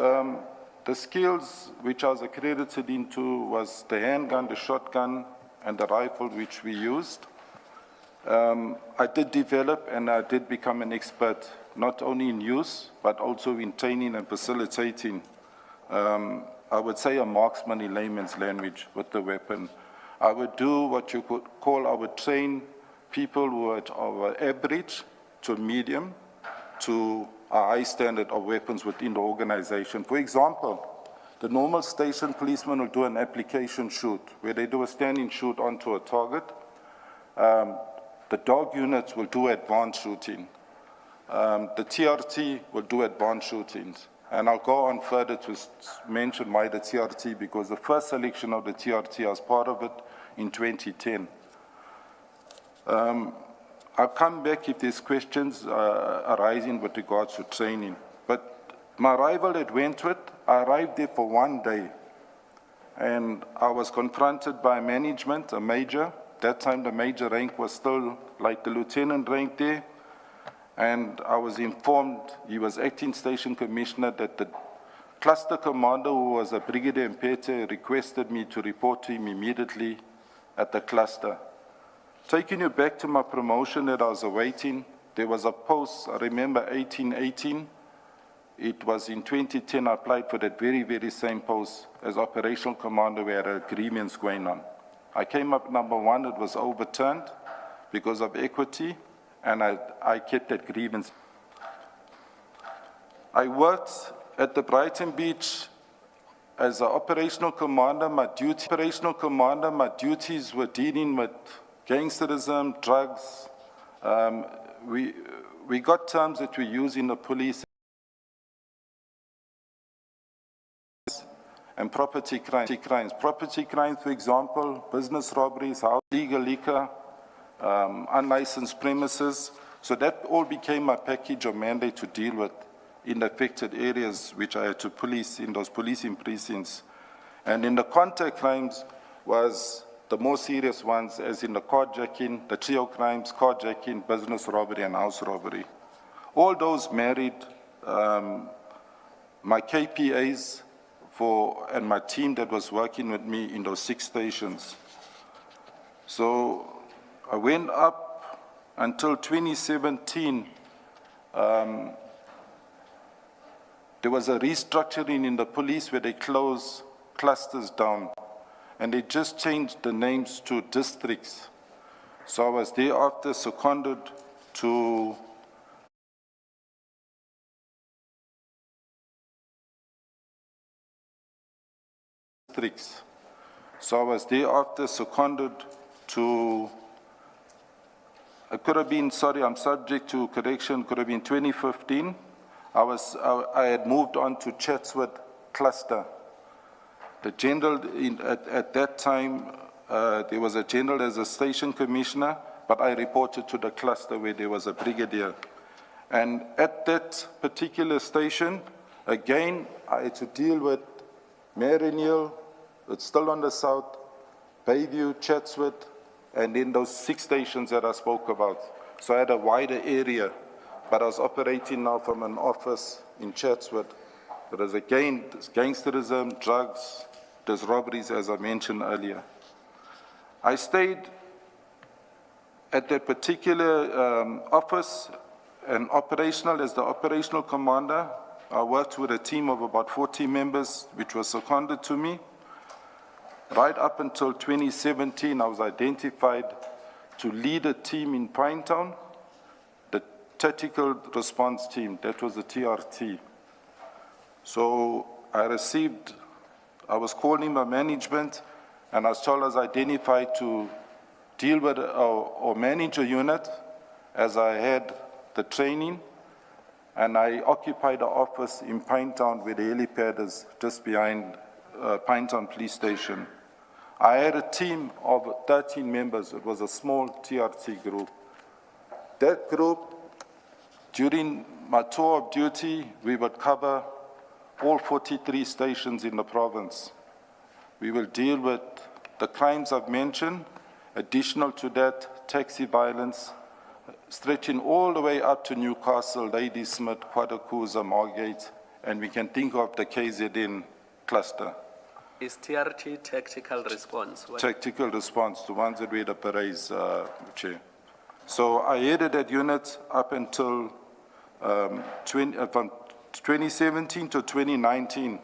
The skills which I was accredited into was the handgun, the shotgun, and the rifle which we used. I did develop and I did become an expert, not only in use, but also in training and facilitating. I would say a marksman in layman's language with the weapon. I would do what you could call, I would train people who are of average to medium to a high standard of weapons within the organization. For example, the normal station policeman will do an application shoot where they do a standing shoot onto a target. the dog units will do advanced shooting. The TRT will do advanced shootings. And I'll go on further to mention why the TRT, because the first selection of the TRT, I was part of it in 2010. I'll come back if there's questions arising with regards to training. But my arrival at Wentworth, I arrived there for 1 day. And I was confronted by management, a major. That time the major rank was still like the lieutenant rank there. And I was informed, he was acting station commissioner, that the cluster commander, who was a Brigadier Mpete, requested me to report to him immediately at the cluster. Taking you back to my promotion that I was awaiting, there was a post, I remember 1818. It was in 2010 I applied for that very, very same post as operational commander. We had agreements going on. I came up number 1, it was overturned because of equity, and I kept that grievance. I worked at the Brighton Beach as an operational commander. My duties were dealing with gangsterism, drugs. We got terms that we use in the police, and property crimes. Property crimes, for example, business robberies, illegal liquor, unlicensed premises. So that all became my package of mandate to deal with in the affected areas which I had to police in those policing precincts. And in the contact crimes was the more serious ones, as in the carjacking, the trio crimes, carjacking, business robbery, and house robbery. All those married my KPAs and my team that was working with me in those 6 stations. So I went up until 2017. There was a restructuring in the police where they closed clusters down, and they just changed the names to districts. So I was thereafter seconded to districts. So I was thereafter seconded to, it could have been, sorry, I'm subject to correction, could have been 2015. I had moved on to Chatsworth cluster. The general, at that time, there was a general as a station commissioner, but I reported to the cluster where there was a brigadier. And at that particular station, again, I had to deal with Marineal, it's still on the south, Bayview, Chatsworth, and then those 6 stations that I spoke about. So I had a wider area, but I was operating now from an office in Chatsworth. But as again, there's gangsterism, drugs, there's robberies, as I mentioned earlier. I stayed at that particular office and as the operational commander. I worked with a team of about 40 members, which was seconded to me. Right up until 2017, I was identified to lead a team in Pinetown, the Tactical Response Team, that was the TRT. So I was called in by management, and I was told I was identified to deal with or manage a unit, as I had the training, and I occupied the office in Pinetown where the helipad is just behind Pinetown Police Station. I had a team of 13 members. It was a small TRT group. That group, during my tour of duty, we would cover all 43 stations in the province. We will deal with the crimes I've mentioned. Additional to that, taxi violence, stretching all the way up to Newcastle, Ladysmith, Quadakuza, Margate, and we can think of the KZN cluster. Is TRT tactical response? Tactical response, the ones that we had the parades, Chair. So I headed that unit up until from 2017 to 2019.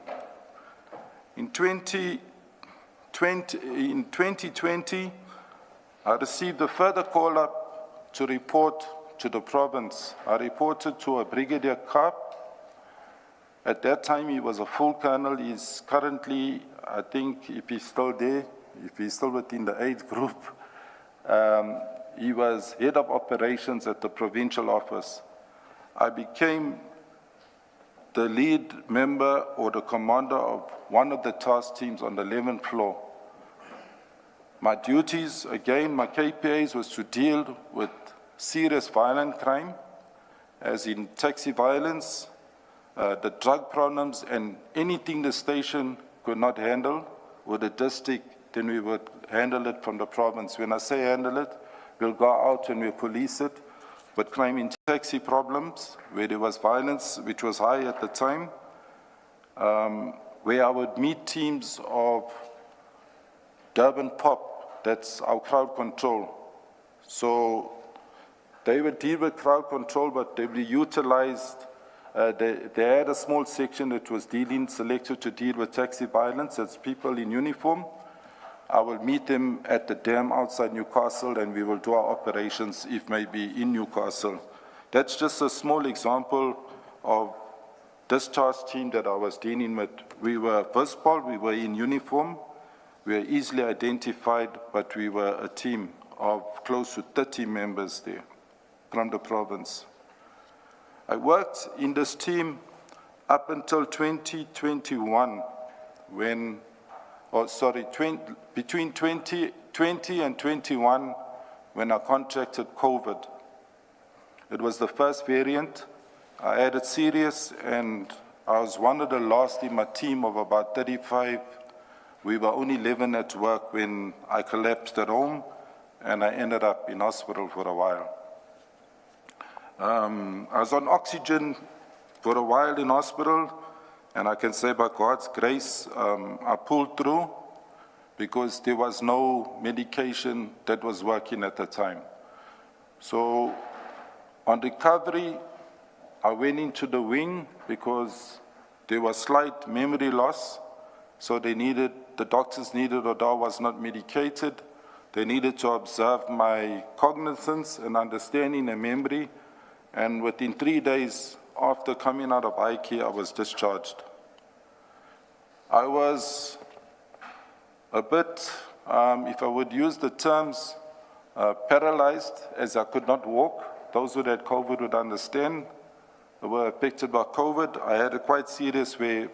In 2020, I received a further call-up to report to the province. I reported to a Brigadier Carp. At that time, he was a full colonel. He's currently, I think, if he's still there, if he's still within the age group, he was head of operations at the provincial office. I became the lead member or the commander of one of the task teams on the 11th floor. My duties, again, my KPIs was to deal with serious violent crime, as in taxi violence, the drug problems, and anything the station could not handle or the district, then we would handle it from the province. When I say handle it, we'll go out and we'll police it. But crime in taxi problems, where there was violence, which was high at the time, where I would meet teams of Durban Pop, that's our crowd control. So they would deal with crowd control, but they would be utilized. They had a small section that was selected to deal with taxi violence. That's people in uniform. I will meet them at the dam outside Newcastle, and we will do our operations, if maybe in Newcastle. That's just a small example of this task team that I was dealing with. We were, first of all, we were in uniform. We were easily identified, but we were a team of close to 30 members there from the province. I worked in this team up until 2021, when, between 2020 and 21, when I contracted COVID. It was the first variant. I had it serious, and I was one of the last in my team of about 35. We were only 11 at work when I collapsed at home, and I ended up in hospital for a while. I was on oxygen for a while in hospital, and I can say by God's grace, I pulled through because there was no medication that was working at the time. So on recovery, I went into the wing because there was slight memory loss. So the doctors needed, although I was not medicated, they needed to observe my cognizance and understanding and memory. And within 3 days after coming out of IKEA, I was discharged. I was a bit, if I would use the terms, paralyzed, as I could not walk. Those who had COVID would understand. They were affected by COVID. I had a quite serious way.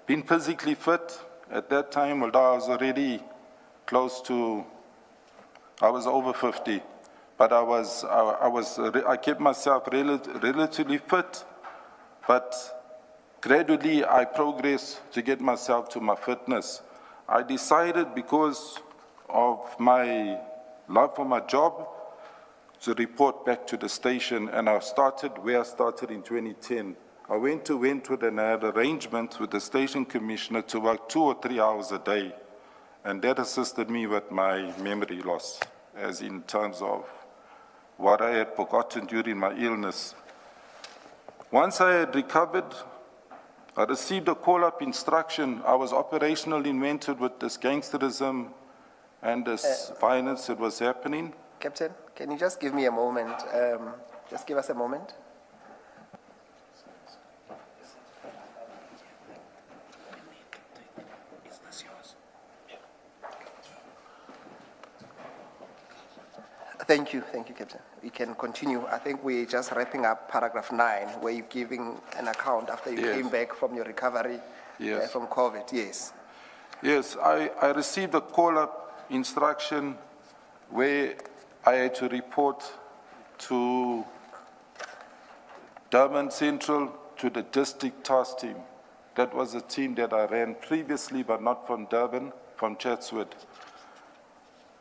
Being physically fit at that time, although I was already close to, I was over 50. But I kept myself relatively fit, but gradually I progressed to get myself to my fitness. I decided, because of my love for my job, to report back to the station, and I started where I started in 2010. I went to Wentworth and I had arrangement with the station commissioner to work 2 or 3 hours a day, and that assisted me with my memory loss, as in terms of what I had forgotten during my illness. Once I had recovered, I received a call-up instruction. I was operational invented with this gangsterism and this violence that was happening. Captain, can you just give me a moment? Just give us a moment. Thank you, Captain. We can continue. I think we're just wrapping up paragraph 9, where you're giving an account after you came back from your recovery from COVID. Yes. Yes, I received a call-up instruction where I had to report to Durban Central, to the district task team. That was a team that I ran previously, but not from Durban, from Chatsworth.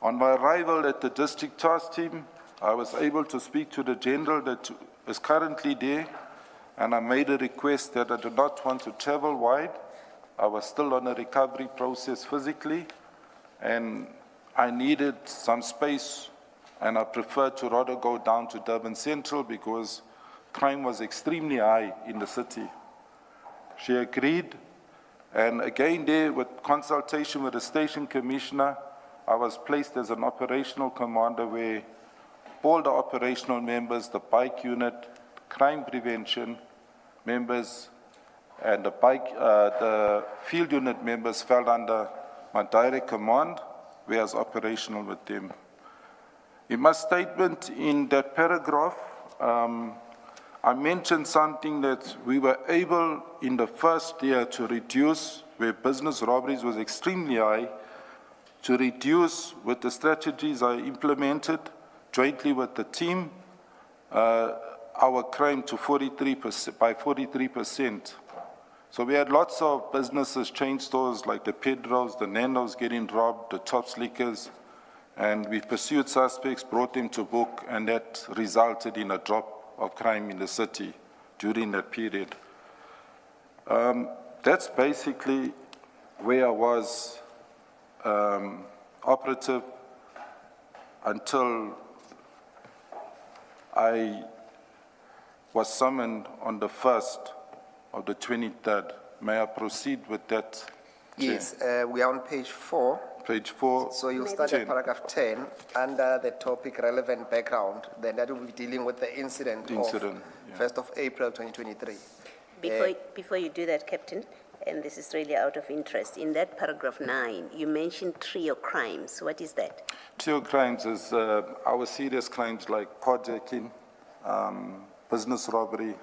On my arrival at the district task team, I was able to speak to the general that is currently there, and I made a request that I do not want to travel wide. I was still on a recovery process physically, and I needed some space, and I preferred to rather go down to Durban Central because crime was extremely high in the city. She agreed, and again there, with consultation with the station commissioner, I was placed as an operational commander where all the operational members, the bike unit, crime prevention members, and the field unit members fell under my direct command, where I was operational with them. In my statement in that paragraph, I mentioned something that we were able in the first year to reduce, where business robberies was extremely high, to reduce with the strategies I implemented jointly with the team, our crime to 43%, by 43%. So we had lots of businesses, chain stores like the Pedros, the Nando's getting robbed, the Top Slickers, and we pursued suspects, brought them to book, and that resulted in a drop of crime in the city during that period. That's basically where I was operative until I was summoned on the 1st of the 23rd. May I proceed with that? Chair? Yes, we are on page 4. Page 4. So you'll start at paragraph 10 under the topic relevant background. Then that will be dealing with the incident of 1st of April 2023. Before you do that, Captain, and this is really out of interest, in that paragraph 9, you mentioned trio crimes. What is that? Trio crimes is our serious crimes like carjacking, business robbery,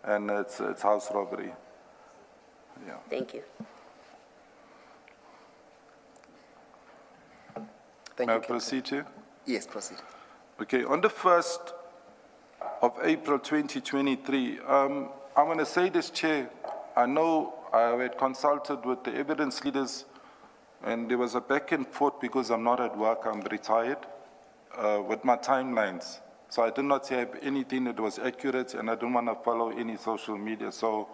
and it's house robbery. Yeah. Thank you. Thank May you, I proceed, Chair? Yes, proceed. Okay, on the 1st of April 2023, I want to say this, Chair. I know I had consulted with the evidence leaders, and there was a back and forth because I'm not at work, I'm retired, with my timelines. So I did not have anything that was accurate, and I don't want to follow any social media. So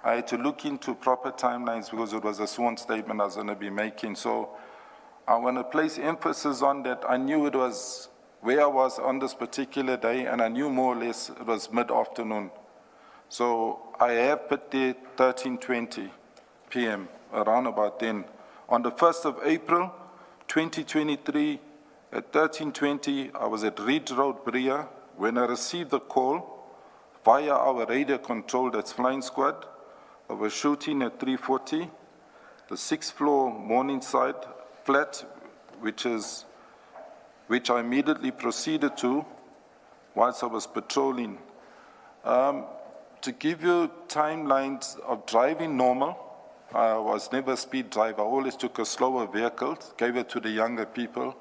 I had to look into proper timelines because it was a sworn statement I was going to be making. So I want to place emphasis on that. I knew it was where I was on this particular day, and I knew more or less it was mid-afternoon. So I have put there 13:20 p.m., around about then. On the 1st of April, 2023, at 13:20, I was at Reed Road, Bria, when I received a call via our radio control, that's Flying Squad, of a shooting at 340, the 6th floor Morningside flat, which I immediately proceeded to whilst I was patrolling. To give you timelines of driving normal, I was never a speed driver. I always took a slower vehicle, gave it to the younger people.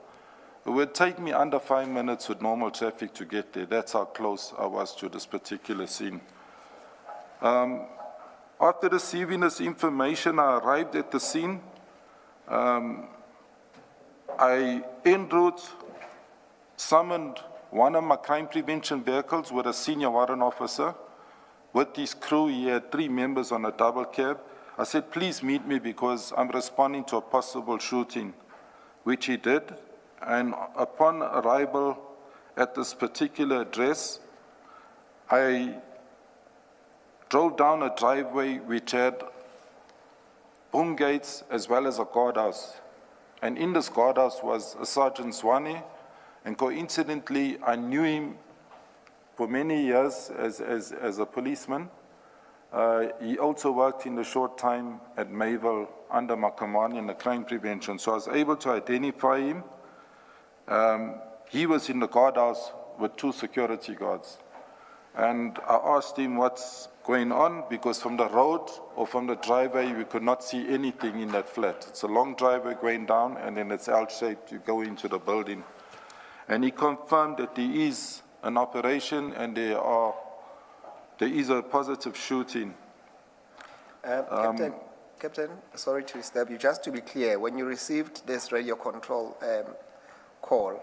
It would take me under 5 minutes with normal traffic to get there. That's how close I was to this particular scene. After receiving this information, I arrived at the scene. I, en route, summoned one of my crime prevention vehicles with a senior warrant officer. With his crew, he had 3 members on a double cab. I said, please meet me because I'm responding to a possible shooting, which he did. And upon arrival at this particular address, I drove down a driveway which had boom gates as well as a guardhouse. And in this guardhouse was a Sergeant Swane, and coincidentally, I knew him for many years as a policeman. He also worked in a short time at Mayville under my command in the crime prevention, so I was able to identify him. He was in the guardhouse with 2 security guards. And I asked him what's going on, because from the road or from the driveway, we could not see anything in that flat. It's a long driveway going down, and then it's L-shaped, you go into the building. And he confirmed that there is an operation and there is a positive shooting. Captain, sorry to disturb you. Just to be clear, when you received this radio control call,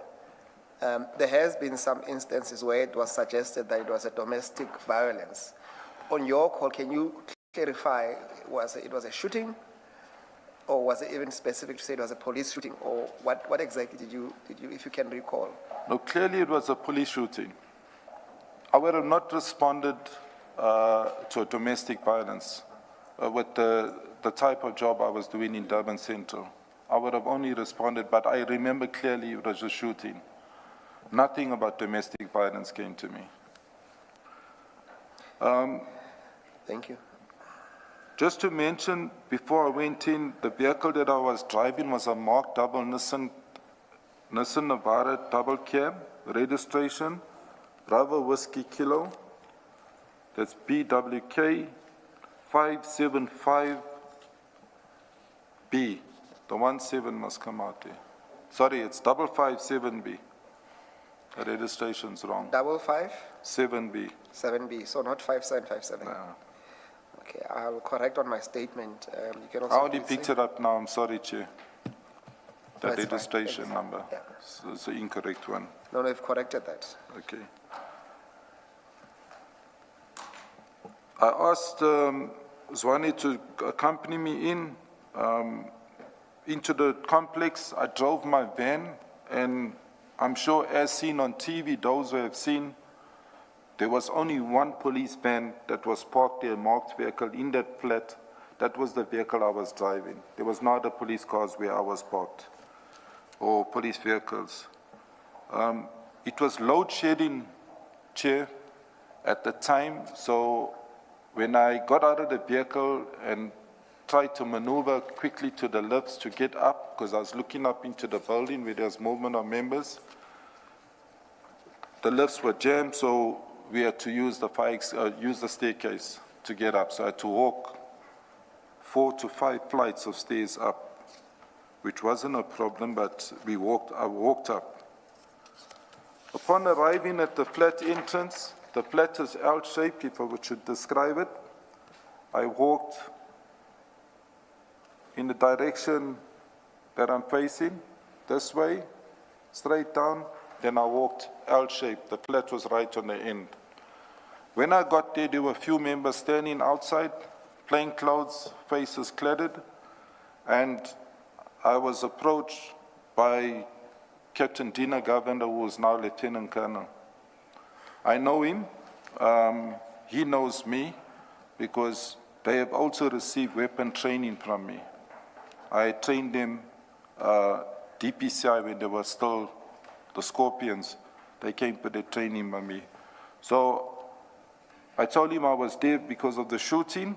there has been some instances where it was suggested that it was a domestic violence. On your call, can you clarify, it was a shooting, or was it even specific to say it was a police shooting, or what exactly did you, if you can recall? No, clearly it was a police shooting. I would have not responded to a domestic violence with the type of job I was doing in Durban Central. I would have only responded, but I remember clearly it was a shooting. Nothing about domestic violence came to me. Thank you. Just to mention, before I went in, the vehicle that I was driving was a marked double Nissan Navara double cab registration, Bravo Whiskey Kilo, that's BWK 575B. The 17 must come out there. Sorry, it's 557B. The registration's wrong. 557B, 7B. so not 5757. Yeah. Okay, I'll correct on my statement. You can I also only please picked say- it up now, I'm sorry, Chair. The That's fine, registration thanks. number. Yeah. So it's the incorrect one. No, I've corrected that. Okay. I asked Zwane to accompany me into the complex. I drove my van, and I'm sure as seen on TV, those who have seen, there was only one police van that was parked there, marked vehicle in that flat. That was the vehicle I was driving. There was no other police cars where I was parked, or police vehicles. It was load shedding, Chair, at the time, so when I got out of the vehicle and tried to maneuver quickly to the lifts to get up, because I was looking up into the building where there was movement of members, the lifts were jammed, so we had to use the staircase to get up. So I had to walk 4 to 5 flights of stairs up, which wasn't a problem, but I walked up. Upon arriving at the flat entrance, the flat is L-shaped, if I should describe it. I walked in the direction that I'm facing, this way, straight down, then I walked L-shaped. The flat was right on the end. When I got there, there were a few members standing outside, plain clothes, faces cladded, and I was approached by Captain Dina Govender, who is now Lieutenant Colonel. I know him, he knows me, because they have also received weapon training from me. I trained them DPCI when they were still the Scorpions. They came for their training by me. So I told him I was there because of the shooting.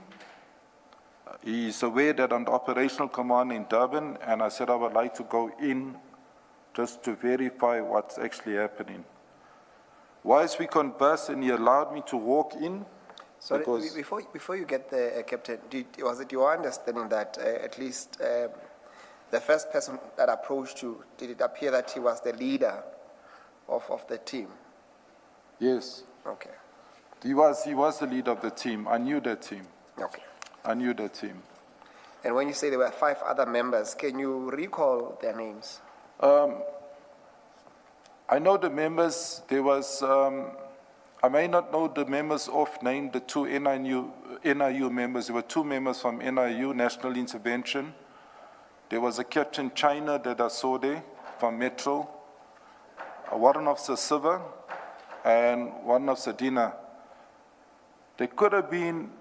He's aware that I'm the operational commander in Durban, and I said I would like to go in just to verify what's actually happening. Whilst we conversed, and he allowed me to walk in. Sorry, because before you get there, Captain, was it your understanding that at least the first person that approached you, did it appear that he was the leader of the team? Yes, Okay, he was the leader of the team. I knew that team. okay. I knew that team. And when you say there were 5 other members, can you recall their names? I know the members. There was, I may not know the members off name, the 2 NIU members. There were 2 members from NIU, National Intervention. There was a Captain China that I saw there from Metro, a Warrant Officer Silva, and Warrant Officer Dina. There could have been,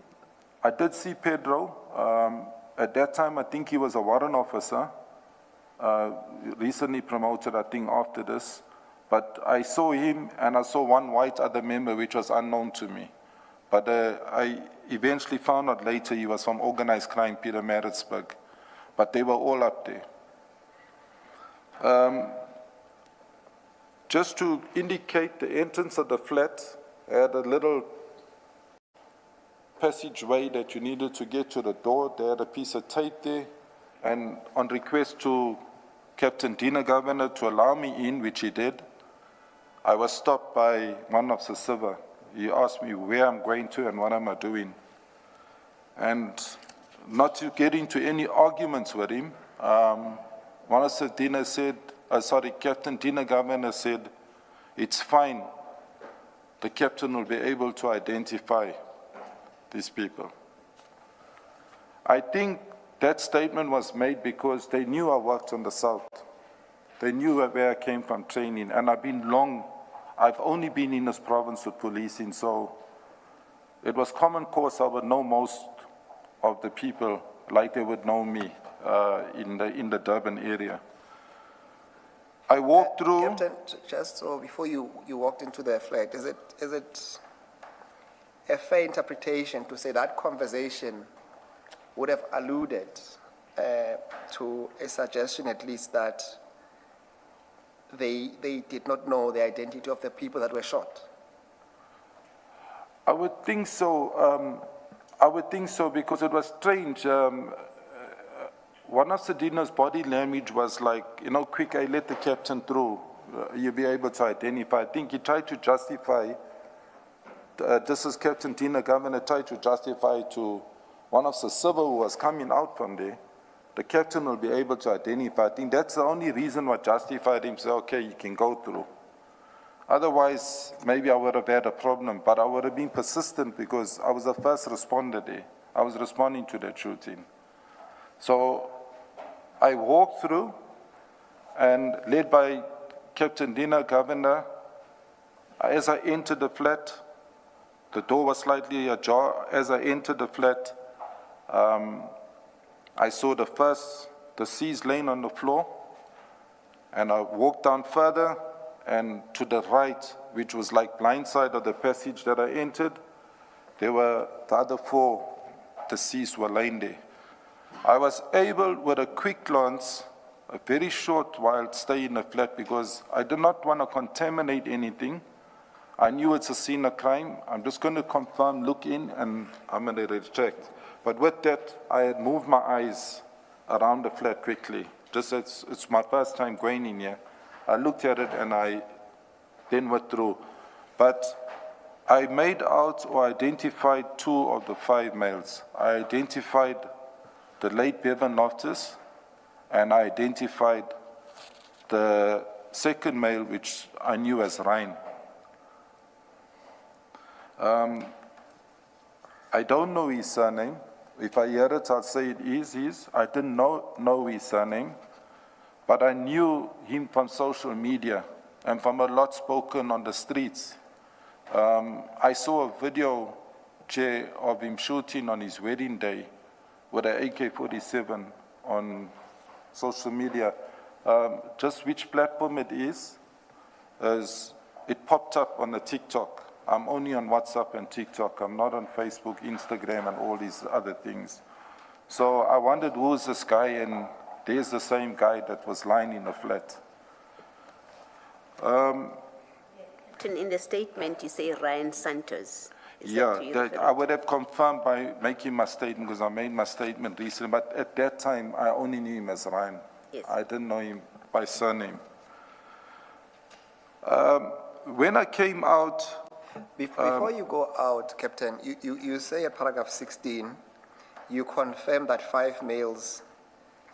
I did see Pedro. At that time, I think he was a warrant officer, recently promoted, I think, after this. But I saw him, and I saw one white other member, which was unknown to me. But I eventually found out later he was from organized crime, Peter Maritzburg. But they were all up there. Just to indicate the entrance of the flat, I had a little passageway that you needed to get to the door. They had a piece of tape there, and on request to Captain Dina Governor to allow me in, which he did, I was stopped by one of the Silva. He asked me where I'm going to and what am I doing. And not to get into any arguments with him, one of the Dina said, Captain Dina Governor said, it's fine. The captain will be able to identify these people. I think that statement was made because they knew I worked on the South. They knew where I came from training, and I've only been in this province with policing, so it was common course I would know most of the people like they would know me in the Durban area. I walked through... Captain, just so before you walked into the flat, is it a fair interpretation to say that conversation would have alluded to a suggestion at least that they did not know the identity of the people that were shot? I would think so. I would think so because it was strange. One of Sedina's body language was like, quick, I let the captain through. You'll be able to identify. I think he tried to justify, this is Captain Tina Governor, tried to justify to one of the civil who was coming out from there. The captain will be able to identify. I think that's the only reason why justified him, say, okay, you can go through. Otherwise, maybe I would have had a problem, but I would have been persistent because I was the first responder there. I was responding to that shooting. So I walked through and led by Captain Dina Governor, as I entered the flat, the door was slightly ajar. As I entered the flat, I saw the C's laying on the floor, and I walked down further, and to the right, which was like blind side of the passage that I entered, there were the other 4 deceased were laying there. I was able, with a quick glance, a very short while, stay in the flat because I did not want to contaminate anything. I knew it's a scene of crime. I'm just going to confirm, look in, and I'm going to retract. But with that, I had moved my eyes around the flat quickly. Just as it's my first time going in here. I looked at it and I then withdrew. But I made out or identified 2 of the 5 males. I identified the late Bevan Loftus, and I identified the second male, which I knew as Ryan. I don't know his surname. If I hear it, I'll say it is his. I didn't know his surname, but I knew him from social media and from a lot spoken on the streets. I saw a video, Chair, of him shooting on his wedding day with an AK-47 on social media. Just which platform it is it popped up on the TikTok. I'm only on WhatsApp and TikTok. I'm not on Facebook, Instagram, and all these other things. So I wondered, who is this guy? And there's the same guy that was lying in the flat. In the statement, you say Ryan Santos. I would have confirmed by making my statement because I made my statement recently. But at that time, I only knew him as Ryan. Yes. I didn't know him by surname. When I came out... Before you go out, Captain, you say at paragraph 16, you confirm that 5 males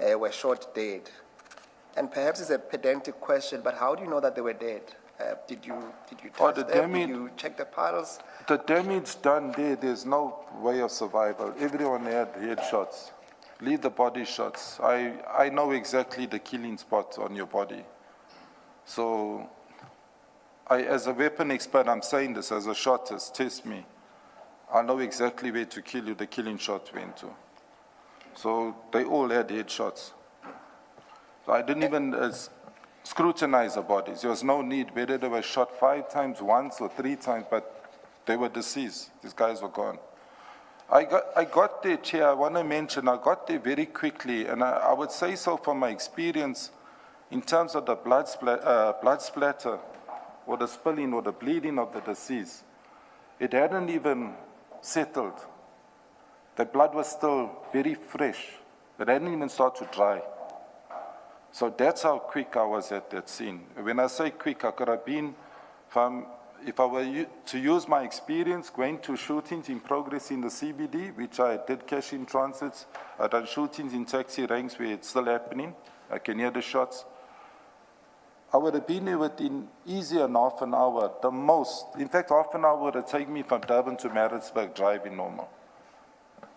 were shot dead. And perhaps it's a pedantic question, but how do you know that they were dead? Did you touch them? Did you check the pulse? The damage done there, there's no way of survival. Everyone had headshots. Leave the body shots. I know exactly the killing spot on your body. So, as a weapon expert, I'm saying this as a shotist, test me. I know exactly where to kill you, the killing shot went to. So they all had headshots. So I didn't even scrutinize the bodies. There was no need, whether they were shot 5 times, once or 3 times, but they were deceased. These guys were gone. I got there, Chair, I want to mention, I got there very quickly, and I would say so from my experience in terms of the blood splatter, or the spilling or the bleeding of the deceased. It hadn't even settled. The blood was still very fresh. It hadn't even started to dry. So that's how quick I was at that scene. When I say quick, I could have been from, if I were to use my experience going to shootings in progress in the CBD, which I did cash in transits, I done shootings in taxi ranks where it's still happening. I can hear the shots. I would have been there within easier than half an hour, the most. In fact, half an hour would have taken me from Durban to Maritzburg driving normal.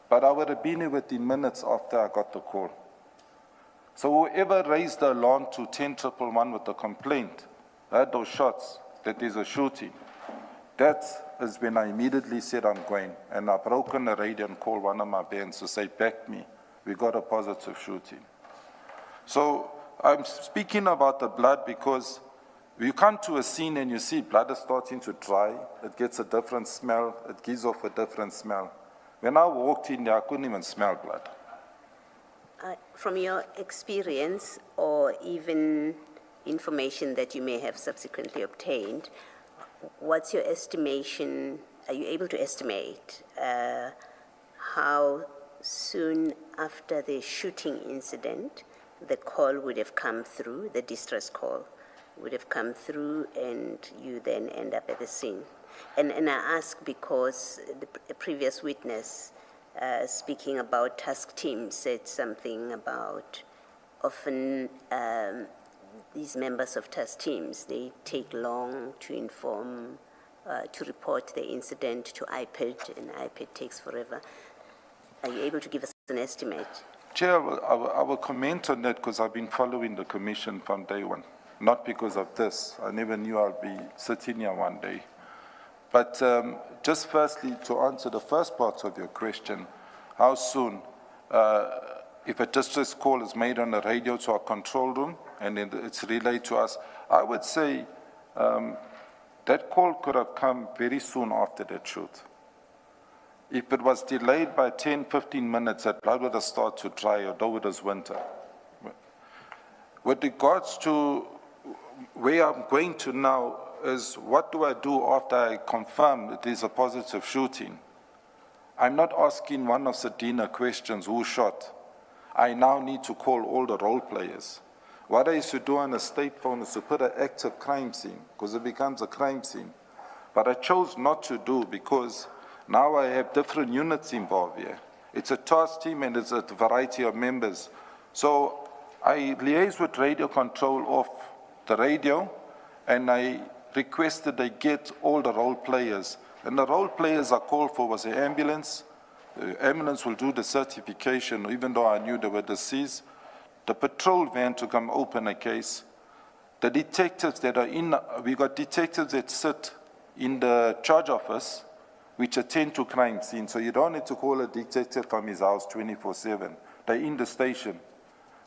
But I would have been there within minutes after I got the call. So whoever raised the alarm to 10-111 with the complaint, had those shots, that there's a shooting, that is when I immediately said I'm going. And I broke on the radio and called one of my bands to say, back me, we got a positive shooting. So I'm speaking about the blood because you come to a scene and you see blood is starting to dry, it gets a different smell, it gives off a different smell. When I walked in there, I couldn't even smell blood. From your experience, or even information that you may have subsequently obtained, what's your estimation? Are you able to estimate how soon after the shooting incident the call would have come through, the distress call would have come through, and you then end up at the scene? And I ask because the previous witness speaking about task teams said something about often these members of task teams, they take long to inform, to report the incident to IPID, and IPID takes forever. Are you able to give us an estimate? Chair, I will comment on that because I've been following the commission from day one. Not because of this. I never knew I'd be sitting here one day. But just firstly, to answer the first part of your question, how soon, if a distress call is made on the radio to our control room and it's relayed to us, I would say that call could have come very soon after that shoot. If it was delayed by 10, 15 minutes, that blood would have started to dry, although it was winter. With regards to where I'm going to now is what do I do after I confirm it is a positive shooting? I'm not asking one of Sadina questions, who shot? I now need to call all the role players. What I used to do on a state phone is to put an active crime scene, because it becomes a crime scene. But I chose not to do because now I have different units involved here. It's a task team and it's a variety of members. So I liaise with radio control of the radio, and I requested they get all the role players. And the role players I called for was the ambulance. The ambulance will do the certification, even though I knew they were deceased. The patrol van to come open a case. The detectives that are in, we got detectives that sit in the charge office, which attend to crime scenes. So you don't need to call a detective from his house 24/7. They're in the station.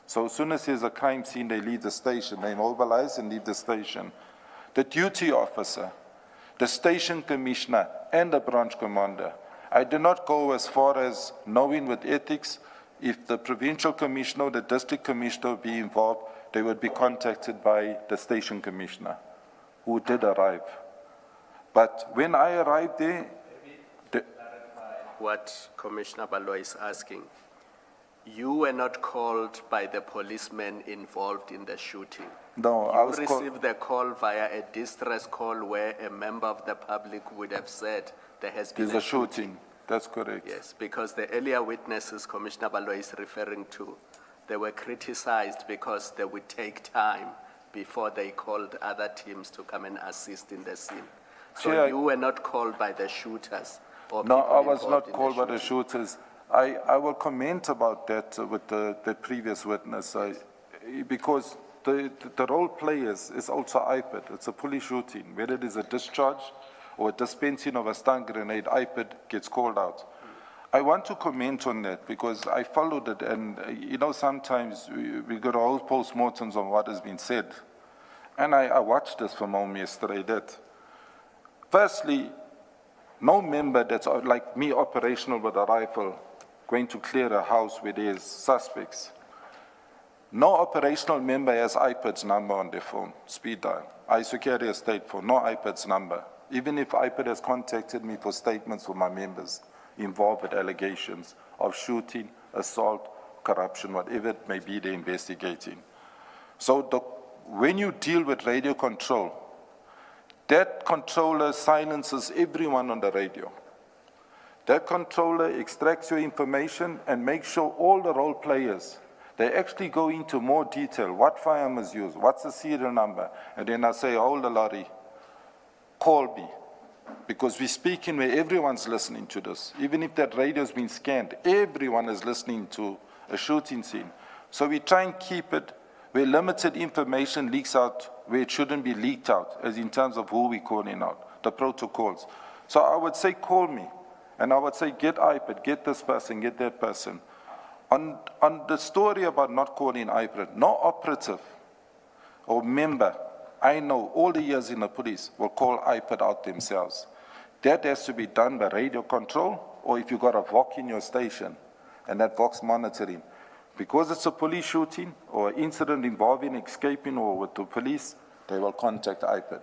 So as soon as there's a crime scene, they leave the station. They mobilize and leave the station. The duty officer, the station commissioner, and the branch commander. I did not go as far as knowing with ethics, if the provincial commissioner or the district commissioner would be involved, they would be contacted by the station commissioner, who did arrive. But when I arrived there, what Commissioner Baloy is asking, you were not called by the policemen involved in the shooting. No, I was You received the call via a distress call where a member of the public would have said there has been there's a shooting. That's correct. Yes, because the earlier witnesses Commissioner Baloy is referring to, they were criticized because they would take time before they called other teams to come and assist in the scene. So Chair, you were not called by the shooters? Or no, people I was involved not in called by the shooting? shooters. I will comment about that with the previous witness, because the role players is also IPID. It's a police shooting. Whether it is a discharge or a dispensing of a stun grenade, IPID gets called out. I want to comment on that because I followed it, and you know, sometimes we got all post-mortems on what has been said. And I watched this from home yesterday, that firstly, no member that's like me operational with a rifle going to clear a house where there's suspects. No operational member has IPID's number on their phone, speed dial. I used to carry a state phone, no IPID's number. Even if IPID has contacted me for statements for my members involved with allegations of shooting, assault, corruption, whatever it may be they're investigating. So when you deal with radio control, that controller silences everyone on the radio. That controller extracts your information and makes sure all the role players, they actually go into more detail. What firearm is used? What's the serial number? And then I say, hold the lorry, call me. Because we're speaking where everyone's listening to this. Even if that radio's been scanned, everyone is listening to a shooting scene. So we try and keep it where limited information leaks out where it shouldn't be leaked out, as in terms of who we're calling out, the protocols. So I would say call me, and I would say get IPID, get this person, get that person. On the story about not calling IPID, no operative or member, I know all the years in the police, will call IPID out themselves. That has to be done by radio control, or if you've got a VOC in your station, and that VOC's monitoring. Because it's a police shooting or incident involving escaping or with the police, they will contact IPID.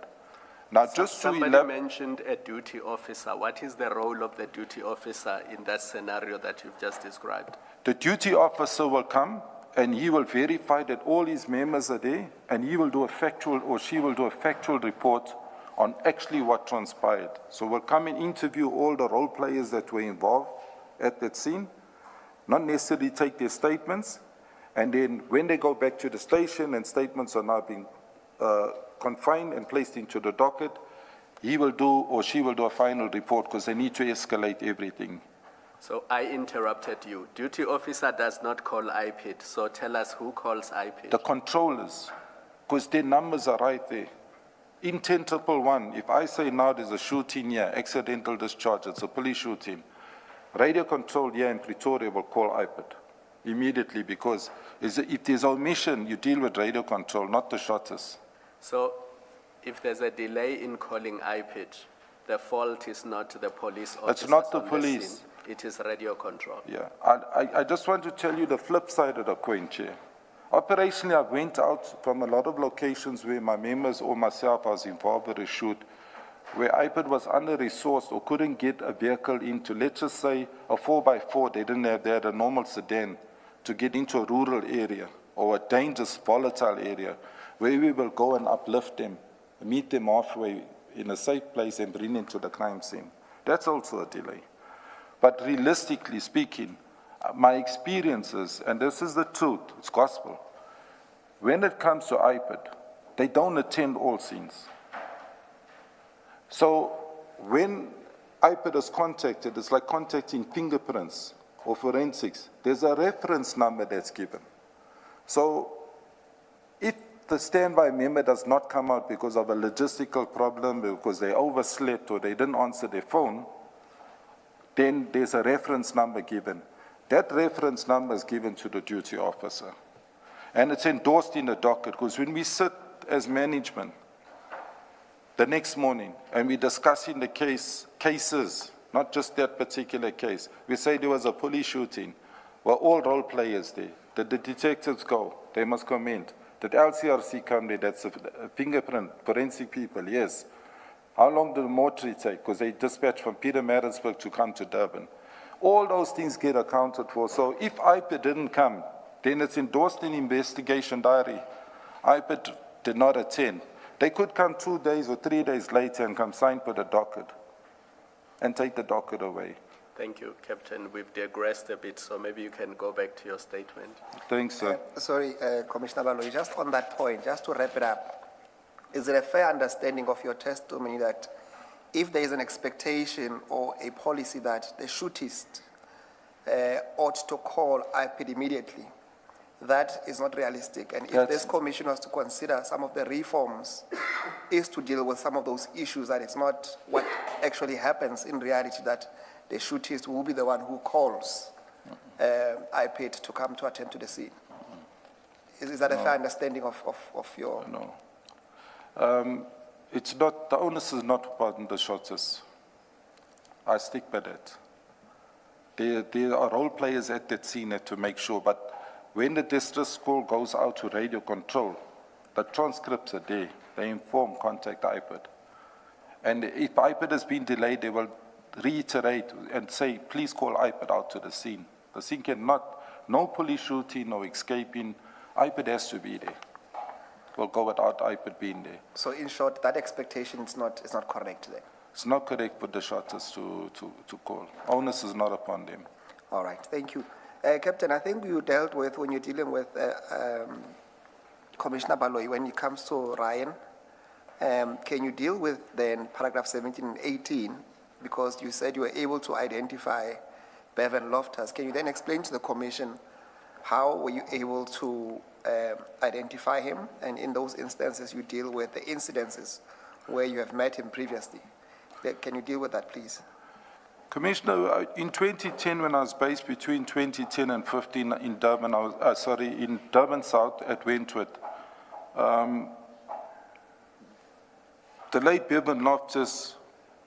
Now, just to Somebody mentioned a duty officer. What is the role of the duty officer in that scenario that you've just described? the duty officer will come and he will verify that all his members are there, and he will do a factual, or she will do a factual report on actually what transpired. So we'll come and interview all the role players that were involved at that scene, not necessarily take their statements, and then when they go back to the station and statements are now being confined and placed into the docket, he will do or she will do a final report because they need to escalate everything. So I interrupted you. Duty officer does not call IPID, so tell us who calls IPID. The controllers, because their numbers are right there. In 10-111, if I say now there's a shooting here, accidental discharge, it's a police shooting, radio control here in Pretoria will call IPID immediately, because if there's omission, you deal with radio control, not the shotters. So if there's a delay in calling IPID, the fault is not the police officers. It's not the on the police. scene. It is radio control. Yeah, I just want to tell you the flip side of the coin, Chair. Operationally, I went out from a lot of locations where my members or myself was involved with a shoot, where IPID was under-resourced or couldn't get a vehicle into, let's just say, a 4x4, they had a normal sedan, to get into a rural area or a dangerous, volatile area, where we will go and uplift them, meet them halfway in a safe place and bring them to the crime scene. That's also a delay. But realistically speaking, my experiences, and this is the truth, it's gospel, when it comes to IPID, they don't attend all scenes. So when IPID is contacted, it's like contacting fingerprints or forensics. There's a reference number that's given. So if the standby member does not come out because of a logistical problem, because they overslept or they didn't answer their phone, then there's a reference number given. That reference number is given to the duty officer. And it's endorsed in the docket, because when we sit as management the next morning and we're discussing the cases, not just that particular case, we say there was a police shooting. Well, all role players there. Did the detectives go? They must comment. Did LCRC come there? That's a fingerprint, forensic people, yes. How long did the mortuary take? Because they dispatched from Pietermaritzburg to come to Durban. All those things get accounted for. So if IPID didn't come, then it's endorsed in investigation diary. IPID did not attend. They could come 2 days or 3 days later and come sign for the docket and take the docket away. Thank you, Captain. We've digressed a bit, so maybe you can go back to your statement. Thanks, sir. Sorry, Commissioner Baloyi, just on that point, just to wrap it up, is it a fair understanding of your testimony that if there is an expectation or a policy that the shootist ought to call IPID immediately, that is not realistic? And if this commission was to consider some of the reforms is to deal with some of those issues, that it's not what actually happens in reality, that the shootist will be the one who calls IPID to come to attend to the scene. Is that a fair understanding of your... No. It's not, the onus is not upon the shooters. I stick by that. There are role players at that scene to make sure, but when the distress call goes out to radio control, the transcripts are there. They inform, contact IPID. And if IPID has been delayed, they will reiterate and say, please call IPID out to the scene. The scene cannot, no police shooting, no escaping, IPID has to be there. We'll go without IPID being there. So in short, that expectation is not correct then? It's not correct for the shotters to call. Onus is not upon them. All right, thank you. Captain, I think you dealt with, when you're dealing with Commissioner Baloyi, when it comes to Ryan, can you deal with then paragraph 17 and 18, because you said you were able to identify Bevan Loftus. Can you then explain to the commission how were you able to identify him, and in those instances you deal with the incidences where you have met him previously? Can you deal with that, please? Commissioner, in 2010, when I was based between 2010 and 15 in Durban, in Durban South at Wentworth, the late Bevan Loftus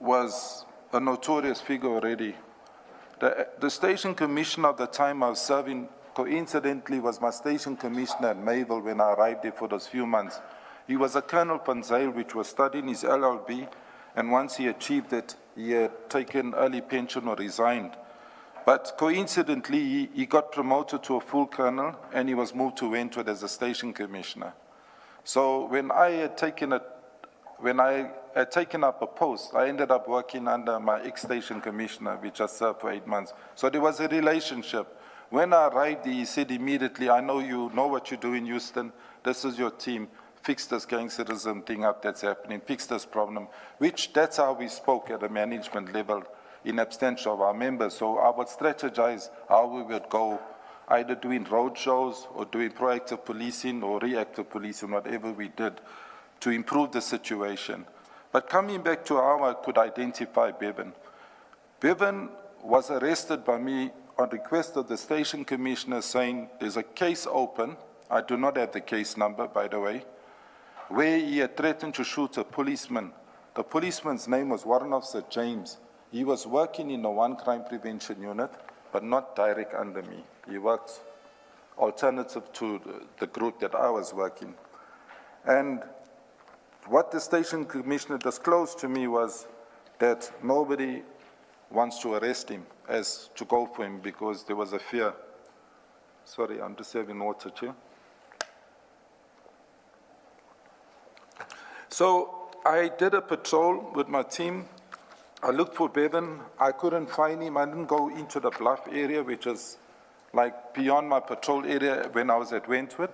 was a notorious figure already. The station commissioner at the time I was serving coincidentally was my station commissioner at Mayville when I arrived there for those few months. He was a Colonel Panzale, which was studying his LLB, and once he achieved it, he had taken early pension or resigned. But coincidentally, he got promoted to a full colonel, and he was moved to Wentworth as a station commissioner. So when I had taken up a post, I ended up working under my ex-station commissioner, which I served for 8 months. So there was a relationship. When I arrived, he said immediately, I know you know what you do in Houston. This is your team. Fix this gangsterism thing up that's happening. Fix this problem, that's how we spoke at a management level in absentia of our members. So I would strategize how we would go, either doing road shows or doing proactive policing or reactive policing, whatever we did, to improve the situation. But coming back to how I could identify Bevan. Bevan was arrested by me on request of the station commissioner saying there's a case open, I do not have the case number, by the way, where he had threatened to shoot a policeman. The policeman's name was Warrant Officer James. He was working in a one crime prevention unit, but not direct under me. He worked alternative to the group that I was working. And what the station commissioner disclosed to me was that nobody wants to arrest him, as to go for him, because there was a fear. Sorry, I'm just having water, Chair. So I did a patrol with my team. I looked for Bevan. I couldn't find him. I didn't go into the Bluff area, which is like beyond my patrol area when I was at Wentworth.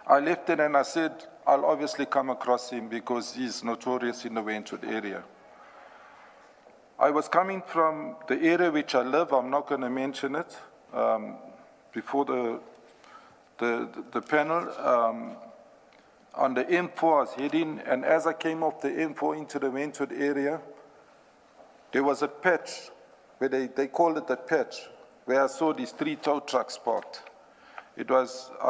I left it and I said, I'll obviously come across him because he's notorious in the Wentworth area. I was coming from the area which I live. I'm not going to mention it before the panel. On the M4, I was heading, and as I came off the M4 into the Wentworth area, there was a patch, where they called it a patch, where I saw these 3 tow trucks parked. I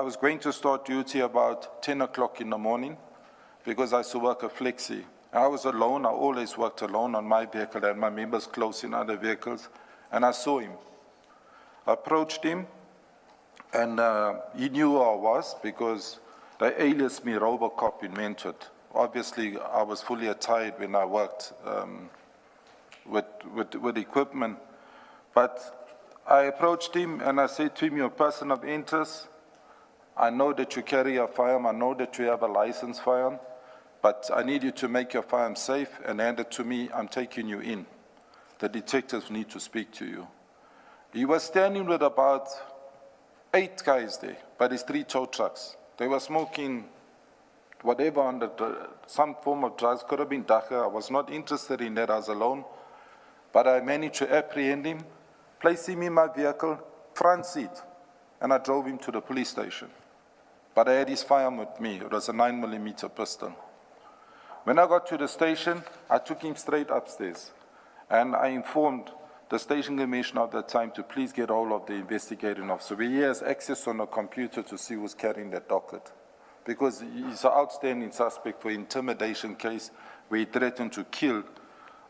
was going to start duty about 10 o'clock in the morning, because I used to work a flexi. I was alone. I always worked alone on my vehicle, and my members close in other vehicles, and I saw him. I approached him, and he knew who I was, because they aliased me Robocop in Wentworth. Obviously, I was fully attired when I worked with equipment. But I approached him and I said to him, you're a person of interest. I know that you carry a firearm. I know that you have a licensed firearm. But I need you to make your firearm safe and hand it to me. I'm taking you in. The detectives need to speak to you. He was standing with about 8 guys there, by these 3 tow trucks. They were smoking whatever under some form of drugs, could have been dacha. I was not interested in that, I was alone. But I managed to apprehend him, place him in my vehicle, front seat, and I drove him to the police station. But I had his firearm with me. It was a 9mm pistol. When I got to the station, I took him straight upstairs. And I informed the station commissioner at that time to please get hold of the investigating officer. He has access on a computer to see who's carrying that docket. Because he's an outstanding suspect for intimidation case where he threatened to kill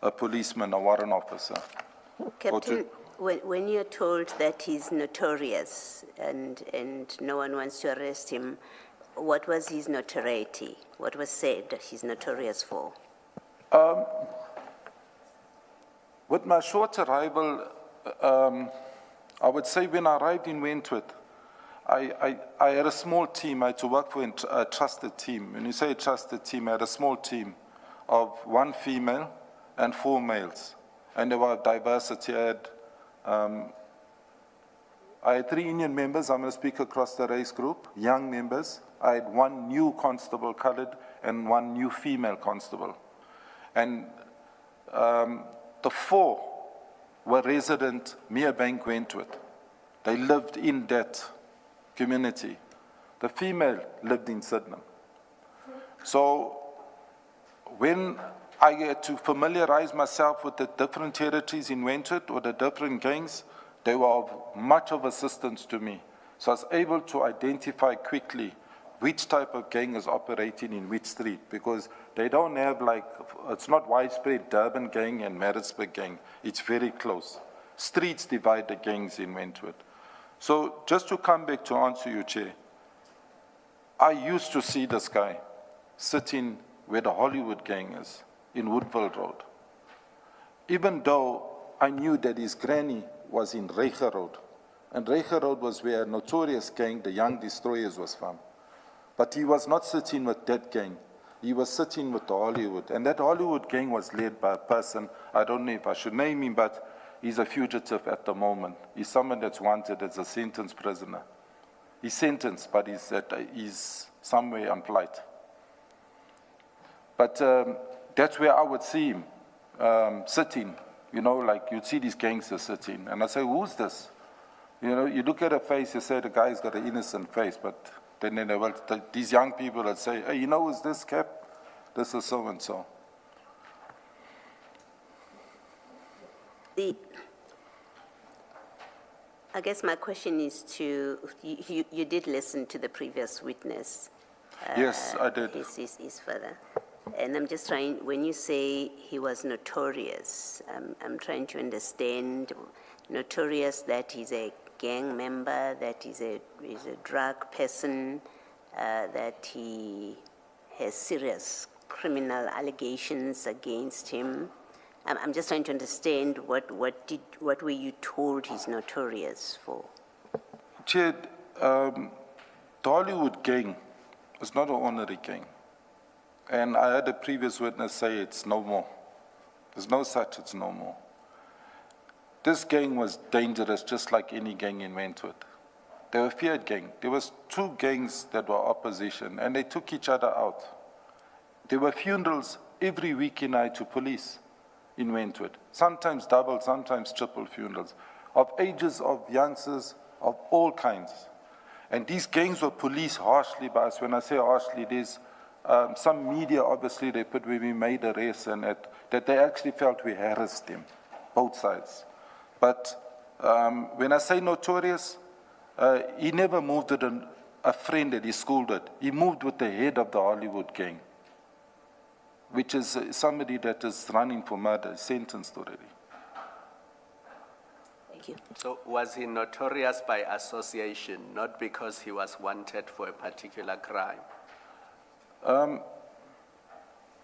a policeman, a warrant officer. Captain, when you're told that he's notorious and no one wants to arrest him, what was his notoriety? What was said that he's notorious for? With my short arrival, I would say when I arrived in Wentworth, I had a small team. I had to work for a trusted team. When you say a trusted team, I had a small team of 1 female and 4 males. And there were diversity. I had 3 Indian members. I'm going to speak across the race group, young members. I had 1 new constable colored and 1 new female constable. And the 4 were resident Merebank Wentworth. They lived in that community. The female lived in Sydenham. So when I had to familiarize myself with the different territories in Wentworth or the different gangs, they were of much of assistance to me. So I was able to identify quickly which type of gang is operating in which street, because they don't have it's not widespread Durban gang and Maritzburg gang. It's very close. Streets divide the gangs in Wentworth. So just to come back to answer you, Chair, I used to see this guy sitting where the Hollywood gang is, in Woodville Road. Even though I knew that his granny was in Reiger Road, and Reiger Road was where a notorious gang, the Young Destroyers, was from. But he was not sitting with that gang. He was sitting with the Hollywood. And that Hollywood gang was led by a person, I don't know if I should name him, but he's a fugitive at the moment. He's someone that's wanted as a sentenced prisoner. He's sentenced, but he's somewhere on flight. But that's where I would see him sitting, you know, like you'd see these gangsters sitting. And I say, who's this? You know, you look at a face, you say the guy's got an innocent face, but then they will, these young people that say, hey, you know, who's this, Cap? This is so-and-so. I guess my question is to, you did listen to the previous witness. Yes, I did. His father. And I'm just trying, when you say he was notorious, I'm trying to understand, notorious that he's a gang member, that he's a drug person, that he has serious criminal allegations against him. I'm just trying to understand what were you told he's notorious for? Chair, the Hollywood gang is not an honorary gang. And I heard a previous witness say it's no more. There's no such, it's no more. This gang was dangerous, just like any gang in Wentworth. They were a feared gang. There was two gangs that were opposition, and they took each other out. There were funerals every weekend night to police in Wentworth. Sometimes double, sometimes triple funerals, of ages of youngsters of all kinds. And these gangs were policed harshly by us. When I say harshly, there's some media, obviously, they put where we made arrests and that they actually felt we harassed them, both sides. But when I say notorious, he never moved with a friend that he schooled with. He moved with the head of the Hollywood gang, which is somebody that is running for murder, sentenced already. Thank you. So was he notorious by association, not because he was wanted for a particular crime?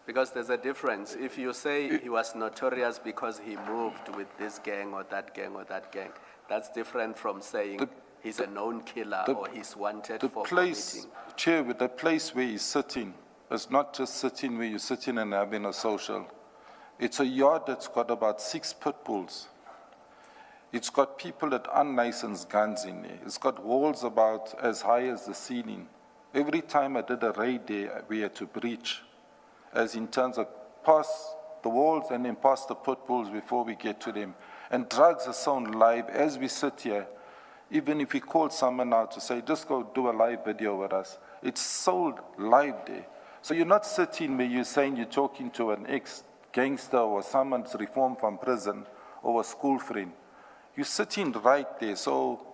Because there's a difference. If you say he was notorious because he moved with this gang or that gang or that gang, that's different from saying he's a known killer or he's wanted for committing. Chair, with the place where he's sitting, it's not just sitting where you're sitting and having a social. It's a yard that's got about 6 pit bulls. It's got people with unlicensed guns in there. It's got walls about as high as the ceiling. Every time I did a raid there, we had to breach, as in terms of pass the walls and then pass the pit bulls before we get to them. And drugs are sold live as we sit here. Even if we call someone now to say, just go do a live video with us, it's sold live there. So you're not sitting where you're saying you're talking to an ex-gangster or someone's reformed from prison or a school friend. You're sitting right there. So,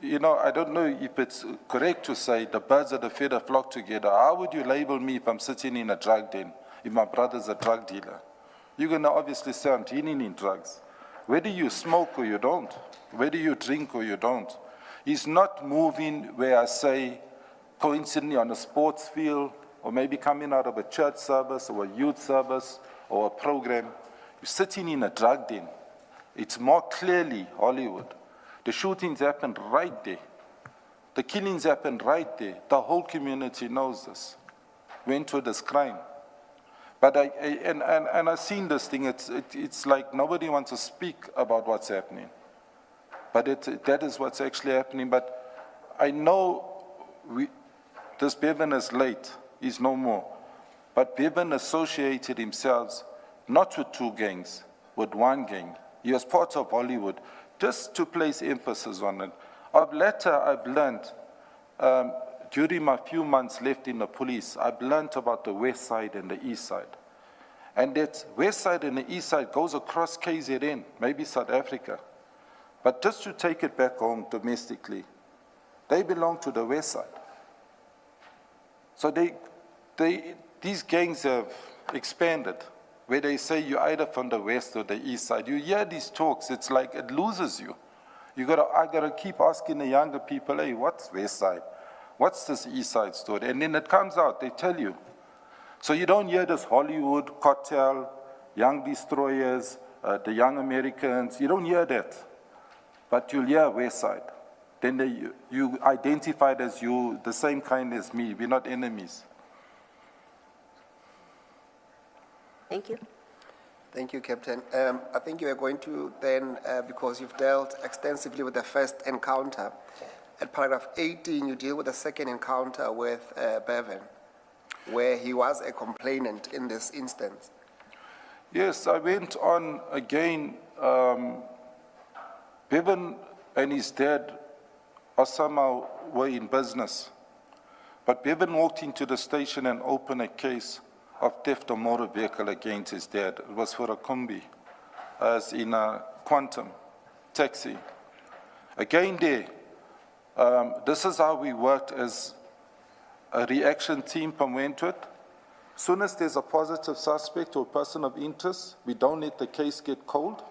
you know, I don't know if it's correct to say the birds of the feather flock together. How would you label me if I'm sitting in a drug den, if my brother's a drug dealer? You're going to obviously say I'm dealing in drugs. Whether you smoke or you don't, whether you drink or you don't, he's not moving where I say coincidentally on a sports field or maybe coming out of a church service or a youth service or a program. You're sitting in a drug den. It's more clearly Hollywood. The shootings happened right there. The killings happened right there. The whole community knows this. Wentworth is crime. But I've seen this thing. It's like nobody wants to speak about what's happening. But that is what's actually happening. But I know this Bevan is late. He's no more. But Bevan associated himself not with 2 gangs, with 1 gang. He was part of Hollywood. Just to place emphasis on it, I've learned, during my few months left in the police, I've learned about the west side and the east side. And that west side and the east side goes across KZN, maybe South Africa. But just to take it back home domestically, they belong to the west side. So these gangs have expanded, where they say you're either from the west or the east side. You hear these talks, it's like it loses you. I gotta keep asking the younger people, hey, what's West Side? What's this East Side story? And then it comes out, they tell you. So you don't hear this Hollywood, cartel, young destroyers, the young Americans, you don't hear that. But you'll hear West Side. Then you identified as you, the same kind as me, we're not enemies. Thank you. Thank you, Captain. I think you are going to then, because you've dealt extensively with the first encounter, at paragraph 18, you deal with the second encounter with Bevan, where he was a complainant in this instance. Yes, I went on again. Bevan and his dad, Osama, were in business. But Bevan walked into the station and opened a case of theft of motor vehicle against his dad. It was for a combi, as in a Quantum taxi. Again there, this is how we worked as a reaction team from Wentworth. Soon as there's a positive suspect or person of interest, we don't let the case get cold.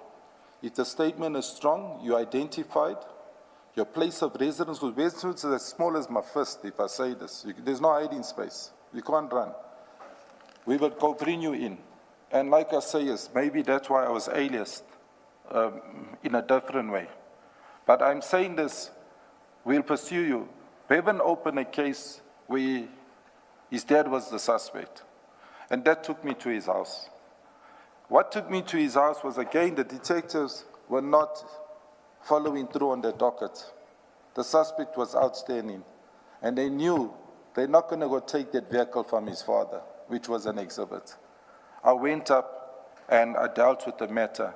If the statement is strong, you identified your place of residence, with Wentworth is as small as my fist, if I say this. There's no hiding space. You can't run. We would go bring you in. And like I say, yes, maybe that's why I was aliased in a different way. But I'm saying this, we'll pursue you. Bevan opened a case where his dad was the suspect. And that took me to his house. What took me to his house was, again, the detectives were not following through on their docket. The suspect was outstanding. And they knew they're not going to go take that vehicle from his father, which was an exhibit. I went up and I dealt with the matter.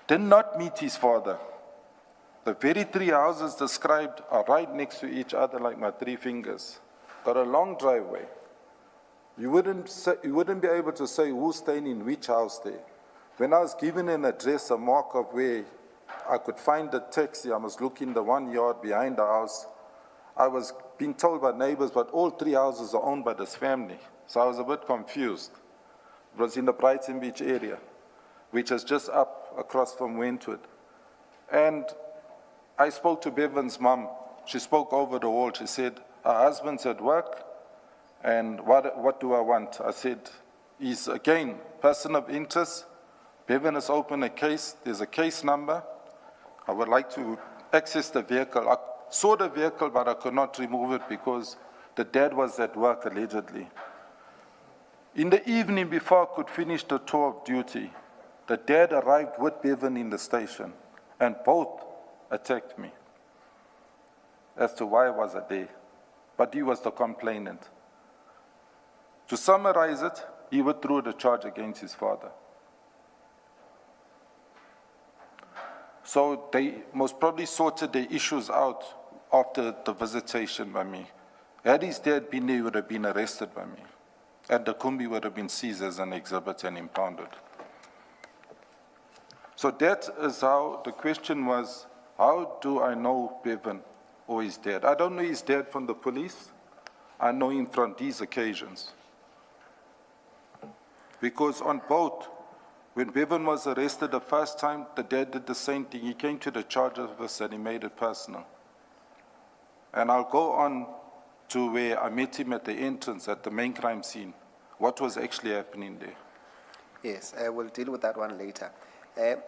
Did not meet his father. The very three houses described are right next to each other like my three fingers. Got a long driveway. You wouldn't be able to say who's staying in which house there. When I was given an address, a mark of where I could find the taxi, I must look in the 1 yard behind the house. I was being told by neighbors, but all three houses are owned by this family. So I was a bit confused. It was in the Brighton Beach area, which is just up across from Wentworth. And I spoke to Bevan's mom. She spoke over the wall. She said, her husband's at work, and what do I want? I said, he's, again, person of interest. Bevan has opened a case. There's a case number. I would like to access the vehicle. I saw the vehicle, but I could not remove it because the dad was at work, allegedly. In the evening, before I could finish the tour of duty, the dad arrived with Bevan in the station, and both attacked me as to why was I there. But he was the complainant. To summarize it, he withdrew the charge against his father. So they most probably sorted their issues out after the visitation by me. Had his dad been there, he would have been arrested by me. And the Kumbi would have been seized as an exhibit and impounded. So that is how the question was, how do I know Bevan or his dad? I don't know his dad from the police. I know him from these occasions. Because on both, when Bevan was arrested the first time, the dad did the same thing. He came to the charge office and he made it personal. And I'll go on to where I met him at the entrance at the main crime scene. What was actually happening there? Yes, I will deal with that one later.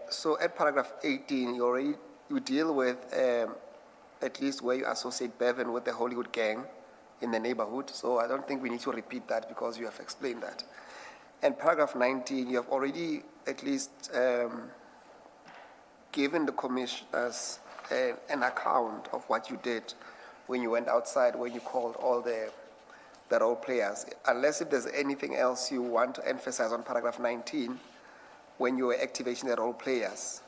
So at paragraph 18, you deal with at least where you associate Bevan with the Hollywood gang in the neighborhood. So I don't think we need to repeat that because you have explained that. And paragraph 19, you have already at least given the commissioners an account of what you did when you went outside, when you called all the role players. Unless if there's anything else you want to emphasize on paragraph 19, when you were activating the role players,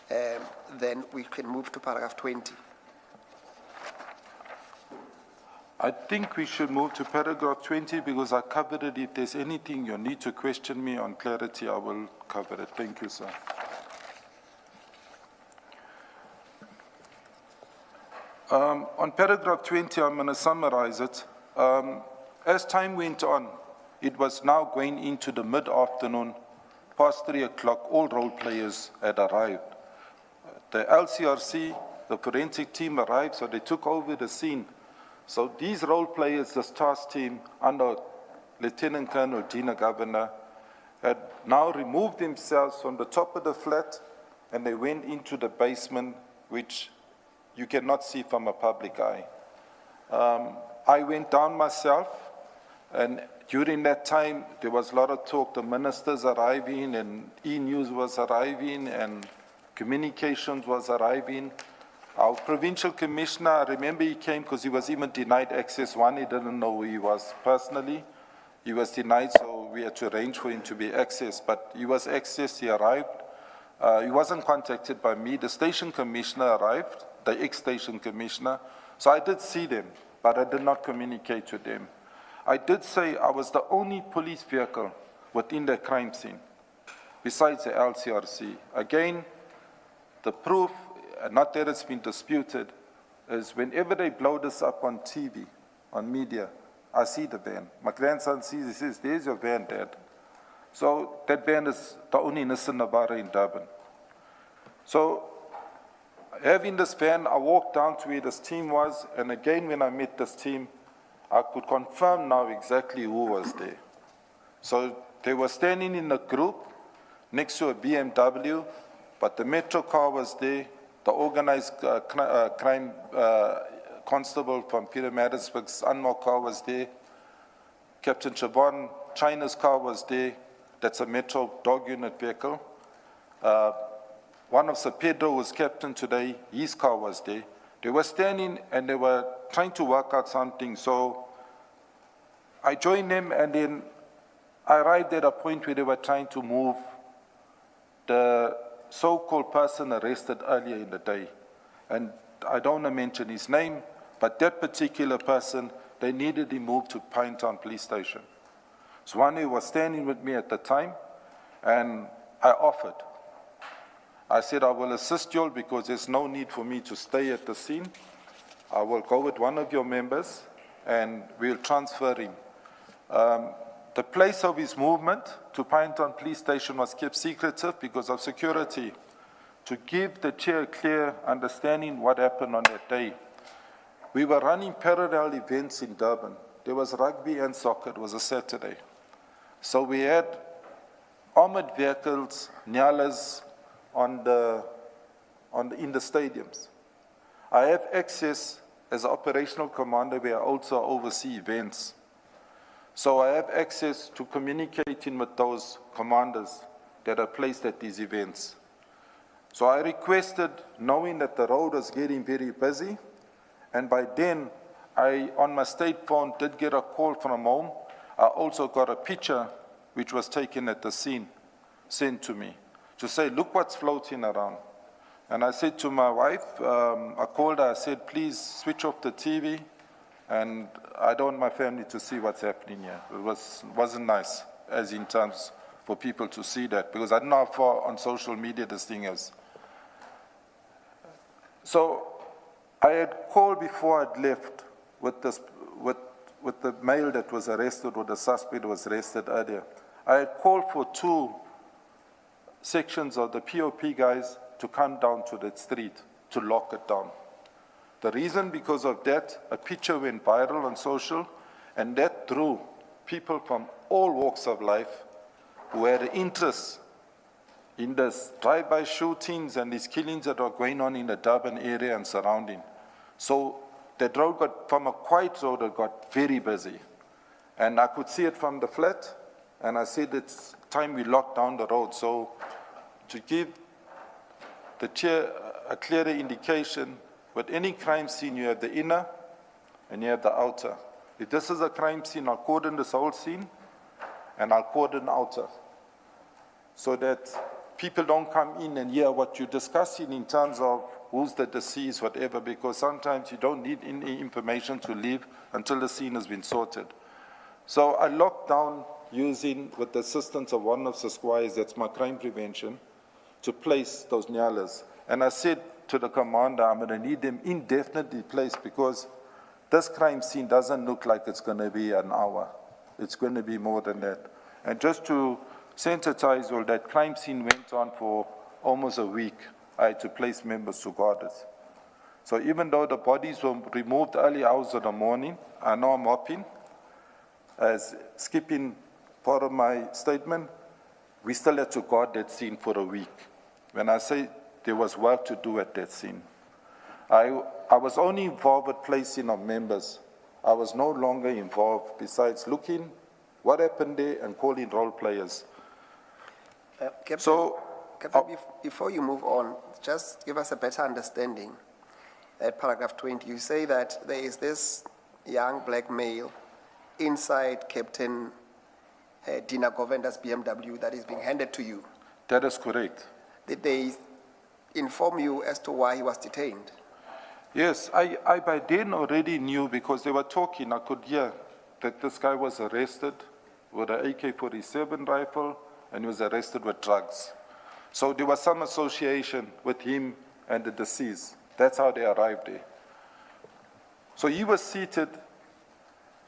then we can move to paragraph 20. I think we should move to paragraph 20 because I covered it. If there's anything you need to question me on clarity, I will cover it. Thank you, sir. On paragraph 20, I'm going to summarize it. As time went on, it was now going into the mid-afternoon, past 3 o'clock, all role players had arrived. the LCRC, the forensic team arrived, so they took over the scene. So these role players, this task team under Lieutenant Colonel Dina Governor, had now removed themselves from the top of the flat and they went into the basement, which you cannot see from a public eye. I went down myself, and during that time, there was a lot of talk, the ministers arriving, and E-News was arriving, and communications was arriving. Our provincial commissioner, I remember he came because he was even denied access. One, he didn't know who he was personally. He was denied, so we had to arrange for him to be accessed. But he was accessed, he arrived. He wasn't contacted by me. The station commissioner arrived, the ex-station commissioner. So I did see them, but I did not communicate to them. I did say I was the only police vehicle within the crime scene, besides the LCRC. Again, the proof, not that it's been disputed, is whenever they blow this up on TV, on media, I see the van. My grandson sees, he says, there's your van, Dad. So that van is the only Nissan Navara in Durban. So having this van, I walked down to where this team was, and again, when I met this team, I could confirm now exactly who was there. So they were standing in a group next to a BMW, but the metro car was there, the organized crime constable from Peter Madisburg's unmarked car was there, Captain Chabon, China's car was there, that's a metro dog unit vehicle. One of Sir Pedro was captain today, his car was there. They were standing and they were trying to work out something, so I joined them, and then I arrived at a point where they were trying to move the so-called person arrested earlier in the day. And I don't want to mention his name, but that particular person, they needed him moved to Pinetown Police Station. So one who was standing with me at the time, and I offered. I said, I will assist you all because there's no need for me to stay at the scene. I will go with one of your members and we'll transfer him. The place of his movement to Pinetown Police Station was kept secretive because of security, to give the chair a clear understanding what happened on that day. We were running parallel events in Durban. There was rugby and soccer. It was a Saturday. So we had armored vehicles, Nyalas, in the stadiums. I have access as an operational commander where I also oversee events. So I have access to communicating with those commanders that are placed at these events. So I requested, knowing that the road was getting very busy, and by then, I, on my state phone, did get a call from home. I also got a picture which was taken at the scene, sent to me, to say, look what's floating around. And I said to my wife, I called her, I said, please switch off the TV, and I don't want my family to see what's happening here. It wasn't nice, as in terms for people to see that, because I don't know how far on social media this thing is. So I had called before I'd left with the male that was arrested, or the suspect was arrested earlier. I had called for 2 sections of the POP guys to come down to that street to lock it down. The reason, because of that, a picture went viral on social, and that drew people from all walks of life who had interest in this drive-by shootings and these killings that are going on in the Durban area and surrounding. So that road got, from a quiet road, it got very busy. And I could see it from the flat, and I said it's time we lock down the road. So to give the chair a clearer indication, with any crime scene, you have the inner and you have the outer. If this is a crime scene, I'll cordon this whole scene and I'll cordon outer, so that people don't come in and hear what you're discussing in terms of who's the deceased, whatever, because sometimes you don't need any information to leave until the scene has been sorted. So I locked down using, with the assistance of one of the squires, that's my crime prevention, to place those nyalas. And I said to the commander, I'm going to need them indefinitely placed because this crime scene doesn't look like it's going to be an hour. It's going to be more than that. And just to sensitize all, that crime scene went on for almost a week. I had to place members to guard it. So even though the bodies were removed early hours of the morning, I know I'm mopping, as skipping part of my statement, we still had to guard that scene for a week. When I say there was work to do at that scene, I was only involved with placing of members. I was no longer involved besides looking what happened there and calling role players. Captain, before you move on, just give us a better understanding. At paragraph 20, you say that there is this young black male inside Captain Dina Govenda's BMW that is being handed to you. That is correct. Did they inform you as to why he was detained? Yes, I by then already knew because they were talking. I could hear that this guy was arrested with an AK-47 rifle and he was arrested with drugs. So there was some association with him and the deceased. That's how they arrived there. So he was seated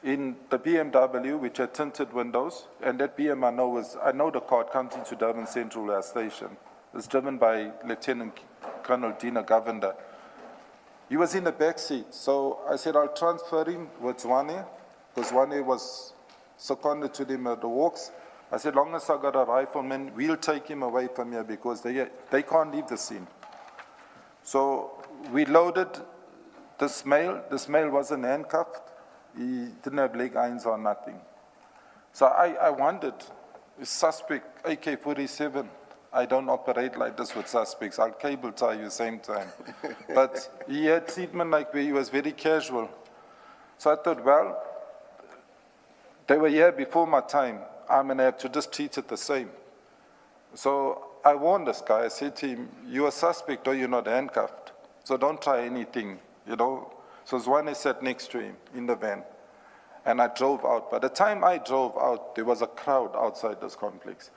in the BMW, which had tinted windows, and that BM I know the car comes into Durban Central Air Station. It's driven by Lieutenant Colonel Dina Govender. He was in the back seat, so I said I'll transfer him with Zwane, because Zwane was seconded to them at the walks. I said, long as I got a rifleman, we'll take him away from here because they can't leave the scene. So we loaded this male. This male wasn't handcuffed. He didn't have leg irons or nothing. So I wondered, suspect AK-47, I don't operate like this with suspects. I'll cable tie you same time. But he had treatment like where he was very casual. So I thought, well, they were here before my time. I'm going to have to just treat it the same. So I warned this guy. I said to him, you're a suspect or you're not handcuffed. So don't try anything, you know. So Zwane sat next to him in the van. And I drove out. By the time I drove out, there was a crowd outside this complex.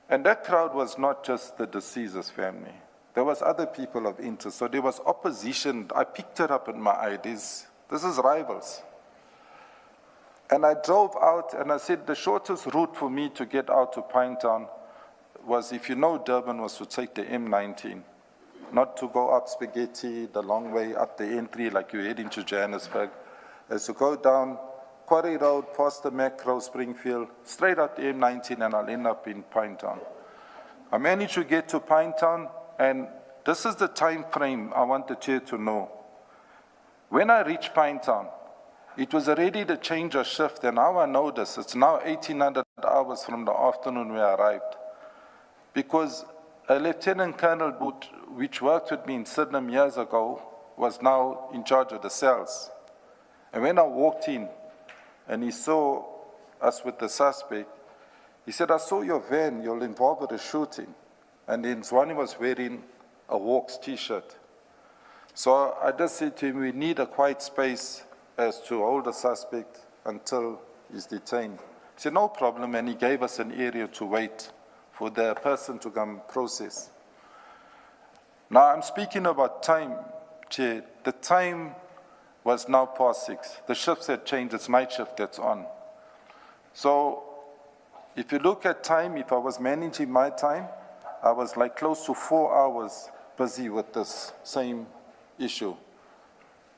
And that crowd was not just the deceased's family. There was other people of interest. So there was opposition. I picked it up in my eye. This is rivals. And I drove out and I said the shortest route for me to get out to Pinetown was, if you know Durban, was to take the M19. Not to go up Spaghetti the long way up the N3 like you're heading to Johannesburg. As to go down Quarry Road, past the Macro, Springfield, straight up the M19 and I'll end up in Pinetown. I managed to get to Pinetown, and this is the time frame I want the chair to know. When I reached Pinetown, it was already the change of shift, and now I know this. It's now 1800 hours from the afternoon we arrived. Because a lieutenant colonel which worked with me in Sydenham years ago was now in charge of the cells. And when I walked in and he saw us with the suspect, he said, I saw your van, you're involved with a shooting. And then Zwane was wearing a Walks t-shirt. So I just said to him, we need a quiet space as to hold the suspect until he's detained. He said, no problem, and he gave us an area to wait for the person to come process. Now I'm speaking about time, Chair. The time was now past 6. The shifts had changed, it's night shift that's on. So if you look at time, if I was managing my time, I was like close to 4 hours busy with this same issue.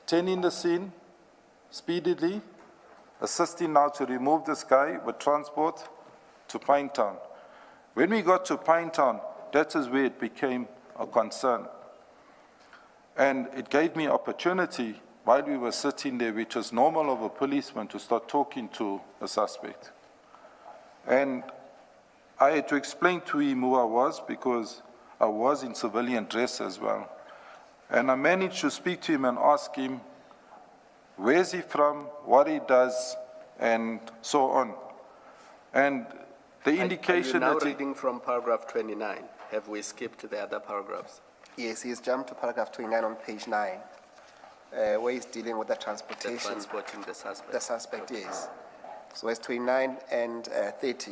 10 in the scene, speedily, assisting now to remove this guy with transport to Pinetown. When we got to Pinetown, that is where it became a concern. And it gave me opportunity while we were sitting there, which was normal of a policeman, to start talking to a suspect. And I had to explain to him who I was because I was in civilian dress as well. And I managed to speak to him and ask him, where is he from, what he does, and so on. And the indication that... Are you now that reading from paragraph 29? Have we skipped the other paragraphs? Yes, he's jumped to paragraph 29 on page 9, where he's dealing with the transportation. The transporting the suspect. The suspect, Okay. yes. So it's 29 and 30.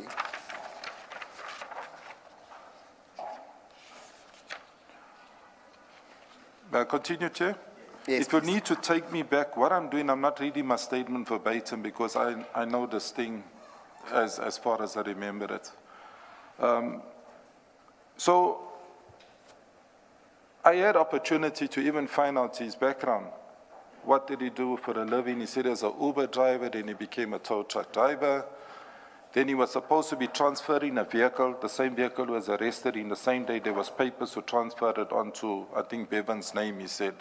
May I continue, Chair? Yes, if you please. need to take me back, what I'm doing, I'm not reading my statement verbatim because I know this thing as far as I remember it. So I had opportunity to even find out his background. What did he do for a living? He said he was an Uber driver, then he became a tow truck driver. Then he was supposed to be transferring a vehicle. The same vehicle was arrested in the same day. There was papers to transfer it onto, I think, Bevan's name, he said.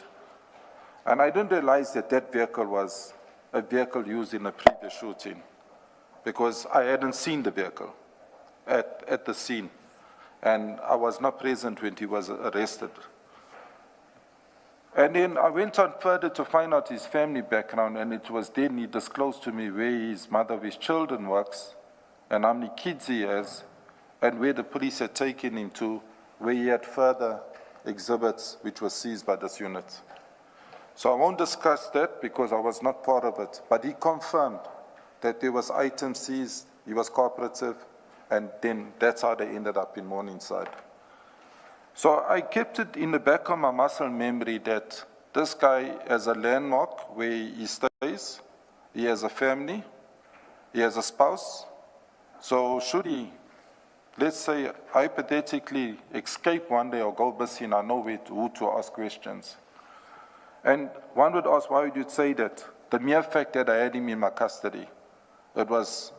And I didn't realize that that vehicle was a vehicle used in a previous shooting because I hadn't seen the vehicle at the scene. And I was not present when he was arrested. And then I went on further to find out his family background, and it was then he disclosed to me where his mother of his children works, and how many kids he has, and where the police had taken him to, where he had further exhibits which were seized by this unit. So I won't discuss that because I was not part of it, but he confirmed that there was items seized, he was cooperative, and then that's how they ended up in Morningside. So I kept it in the back of my muscle memory that this guy has a landmark where he stays, he has a family, he has a spouse. So should he, let's say, hypothetically escape one day or go missing, I know who to ask questions. And one would ask, why would you say that? The mere fact that I had him in my custody, it was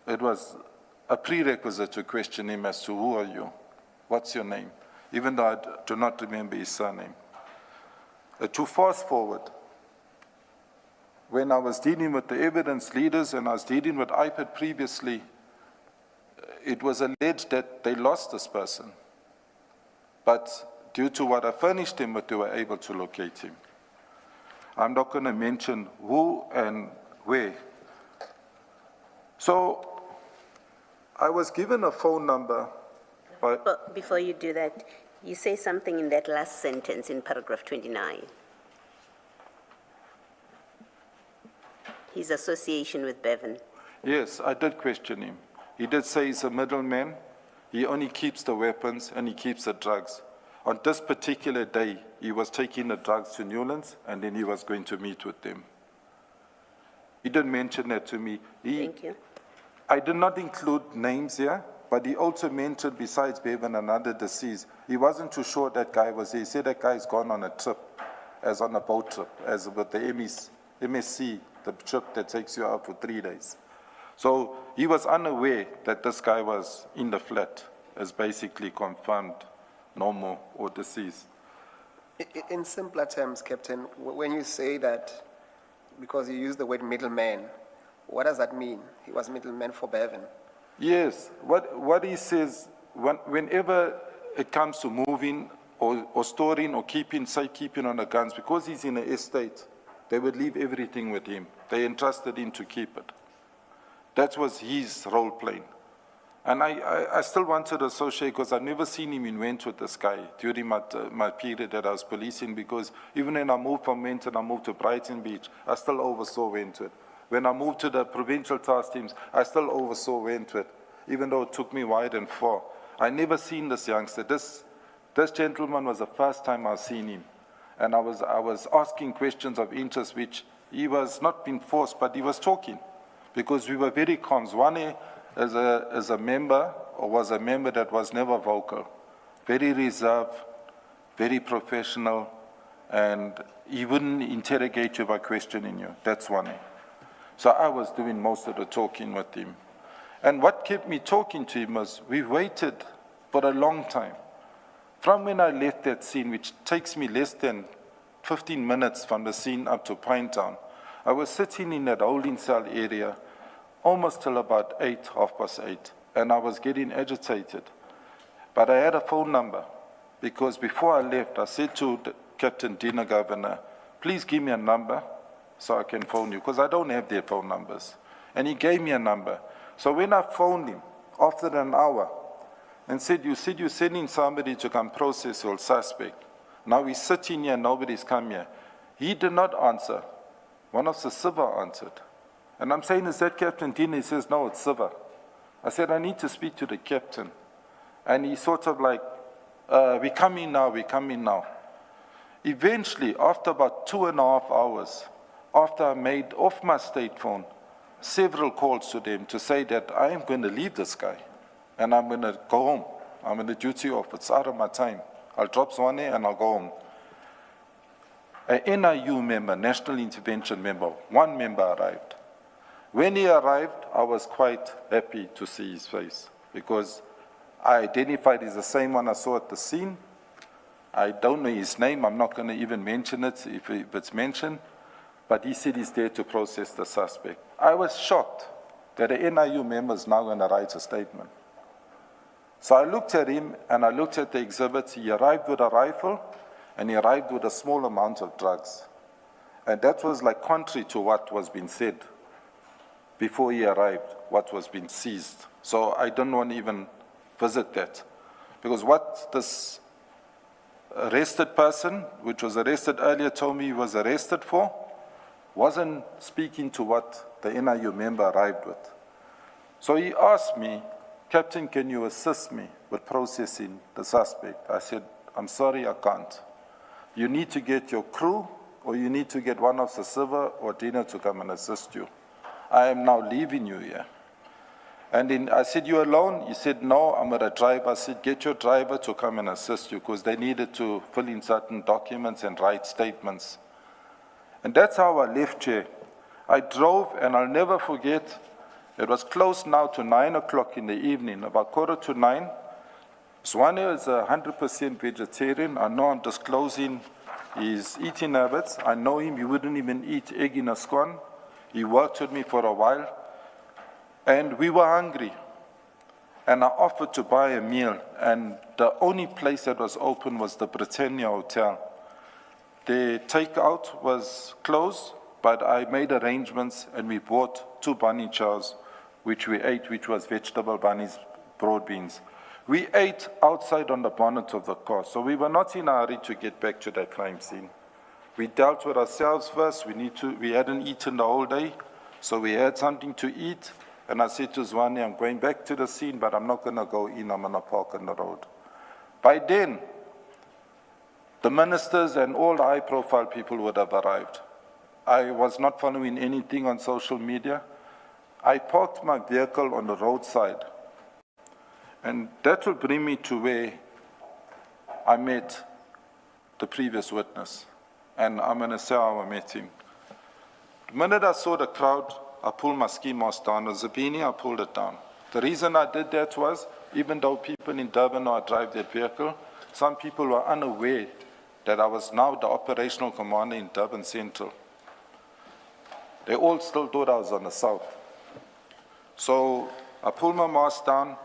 a prerequisite to question him as to who are you, what's your name? Even though I do not remember his surname. To fast forward, when I was dealing with the evidence leaders and I was dealing with IPID previously, it was alleged that they lost this person. But due to what I furnished them with, they were able to locate him. I'm not going to mention who and where. So I was given a phone number. But before you do that, you say something in that last sentence in paragraph 29. His association with Bevan. Yes, I did question him. He did say he's a middleman. He only keeps the weapons and he keeps the drugs. On this particular day, he was taking the drugs to Newlands and then he was going to meet with them. He didn't mention that to me. Thank you. I did not include names here. But he also mentioned, besides Bevan, another deceased. He wasn't too sure that guy was there. He said that guy's gone on a trip, as on a boat trip, as with the MSC, the trip that takes you out for 3 days. So he was unaware that this guy was in the flat, as basically confirmed normal or deceased. In simpler terms, Captain, when you say that, because you use the word middleman, what does that mean? He was middleman for Bevan. Yes, what he says, whenever it comes to moving or storing or keeping on the guns, because he's in an estate, they would leave everything with him. They entrusted him to keep it. That was his role playing. And I still wanted to associate because I've never seen him in Went with this guy during my period that I was policing, because even when I moved from Went and I moved to Brighton Beach, I still oversaw Wentworth. When I moved to the provincial task teams, I still oversaw Wentworth, even though it took me wide and far. I never seen this youngster. This gentleman was the first time I've seen him. And I was asking questions of interest, which he was not being forced, but he was talking, because we were very calm. Zwane, as a member, or was a member that was never vocal, very reserved, very professional, and he wouldn't interrogate you by questioning you. That's Zwane. So I was doing most of the talking with him. And what kept me talking to him was we waited for a long time. From when I left that scene, which takes me less than 15 minutes from the scene up to Pinetown, I was sitting in that holding cell area almost till about 8:30, and I was getting agitated. But I had a phone number, because before I left, I said to the Captain Dina Governor, please give me a number so I can phone you, because I don't have their phone numbers. And he gave me a number. So when I phoned him, after an hour, and said you're sending somebody to come process your suspect. Now we're sitting here, nobody's come here. He did not answer. One of the Siva answered. And I'm saying, is that Captain Dina? He says, no, it's Siva. I said, I need to speak to the captain. And he sort of like, we come in now. Eventually, after about 2.5 hours, after I made off my state phone several calls to them to say that I am going to leave this guy and I'm going to go home. I'm in the duty off. It's out of my time. I'll drop Zwane and I'll go home. A NIU member, National Intervention member, one member arrived. When he arrived, I was quite happy to see his face because I identified he's the same one I saw at the scene. I don't know his name. I'm not going to even mention it if it's mentioned. But he said he's there to process the suspect. I was shocked that a NIU member is now going to write a statement. So I looked at him and I looked at the exhibits. He arrived with a rifle and he arrived with a small amount of drugs. And that was like contrary to what was being said before he arrived, what was being seized. So I don't want to even visit that. Because what this arrested person, which was arrested earlier, told me he was arrested for, wasn't speaking to what the NIU member arrived with. So he asked me, Captain, can you assist me with processing the suspect? I said, I'm sorry, I can't. You need to get your crew, or you need to get one of the civil or Dina to come and assist you. I am now leaving you here. And then I said, you alone? He said, no, I'm with a driver. I said, get your driver to come and assist you, because they needed to fill in certain documents and write statements. And that's how I left here. I drove, and I'll never forget, it was close now to 9 o'clock in the evening, about 8:45. Zwane is 100% vegetarian. I know I'm disclosing his eating habits. I know him, he wouldn't even eat egg in a scone. He worked with me for a while, and we were hungry. And I offered to buy a meal, and the only place that was open was the Britannia Hotel. The takeout was closed, but I made arrangements and we bought 2 bunny chows, which we ate, which was vegetable bunnies, broad beans. We ate outside on the bonnet of the car, so we were not in a hurry to get back to that crime scene. We dealt with ourselves first. We hadn't eaten the whole day, so we had something to eat. And I said to Zwane, I'm going back to the scene, but I'm not going to go in, I'm going to park on the road. By then, the ministers and all the high-profile people would have arrived. I was not following anything on social media. I parked my vehicle on the roadside. And that will bring me to where I met the previous witness. And I'm going to say how I met him. The minute I saw the crowd, I pulled my ski mask down. The Zabini, I pulled it down. The reason I did that was, even though people in Durban know I drive that vehicle, some people were unaware that I was now the operational commander in Durban Central. They all still thought I was on the south. So I pulled my mask down,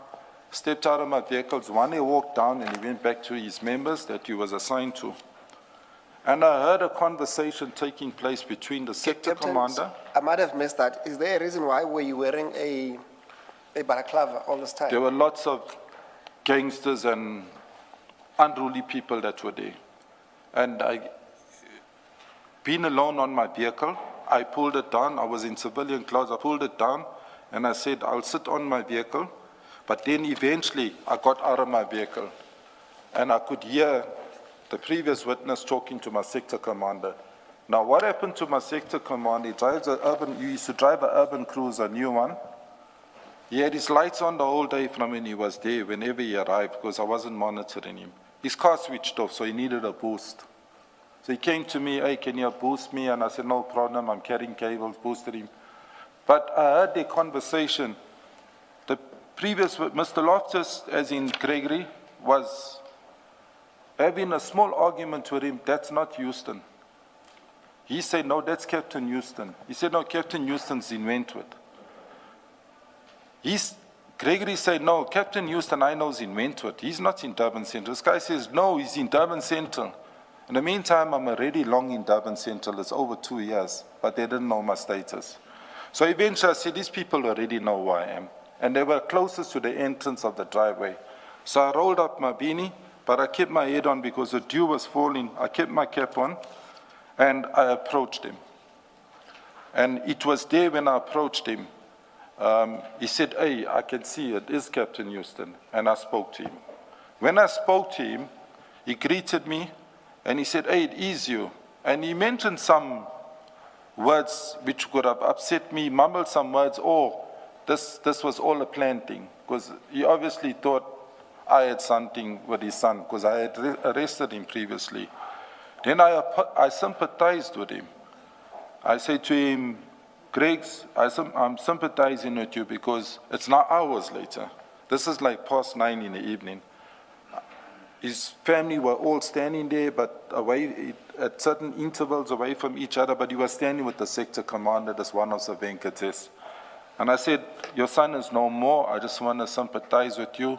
stepped out of my vehicle. Zwane walked down and he went back to his members that he was assigned to. And I heard a conversation taking place between the sector commander. I might have missed that. Is there a reason why were you wearing a balaclava all this time? There were lots of gangsters and unruly people that were there. And being alone on my vehicle, I pulled it down. I was in civilian clothes. I pulled it down and I said, I'll sit on my vehicle. But then eventually I got out of my vehicle and I could hear the previous witness talking to my sector commander. Now what happened to my sector commander, he used to drive an urban cruiser, a new one. He had his lights on the whole day from when he was there, whenever he arrived, because I wasn't monitoring him. His car switched off, so he needed a boost. So he came to me, hey, can you boost me? And I said, no problem, I'm carrying cables, boosted him. But I heard the conversation. The previous, Mr. Loftus, as in Gregory, was having a small argument with him. That's not Houston. He said, no, that's Captain Houston. He said, no, Captain Houston's in Wentworth. Gregory said, no, Captain Houston, I know is in Wentworth. He's not in Durban Central. This guy says, no, he's in Durban Central. In the meantime, I'm already long in Durban Central. It's over 2 years, but they didn't know my status. So eventually I said, these people already know who I am. And they were closest to the entrance of the driveway. So I rolled up my beanie, but I kept my head on because the dew was falling. I kept my cap on, and I approached him. And it was there when I approached him. He said, hey, I can see it is Captain Houston. And I spoke to him. When I spoke to him, he greeted me, and he said, hey, it is you. And he mentioned some words which could have upset me, mumbled some words, this was all a planned thing, because he obviously thought I had something with his son, because I had arrested him previously. Then I sympathized with him. I said to him, Greggs, I'm sympathizing with you because it's now hours later. This is like past 9 in the evening. His family were all standing there, but away at certain intervals away from each other, but he was standing with the sector commander, this one of the Venkates. And I said, your son is no more. I just want to sympathize with you,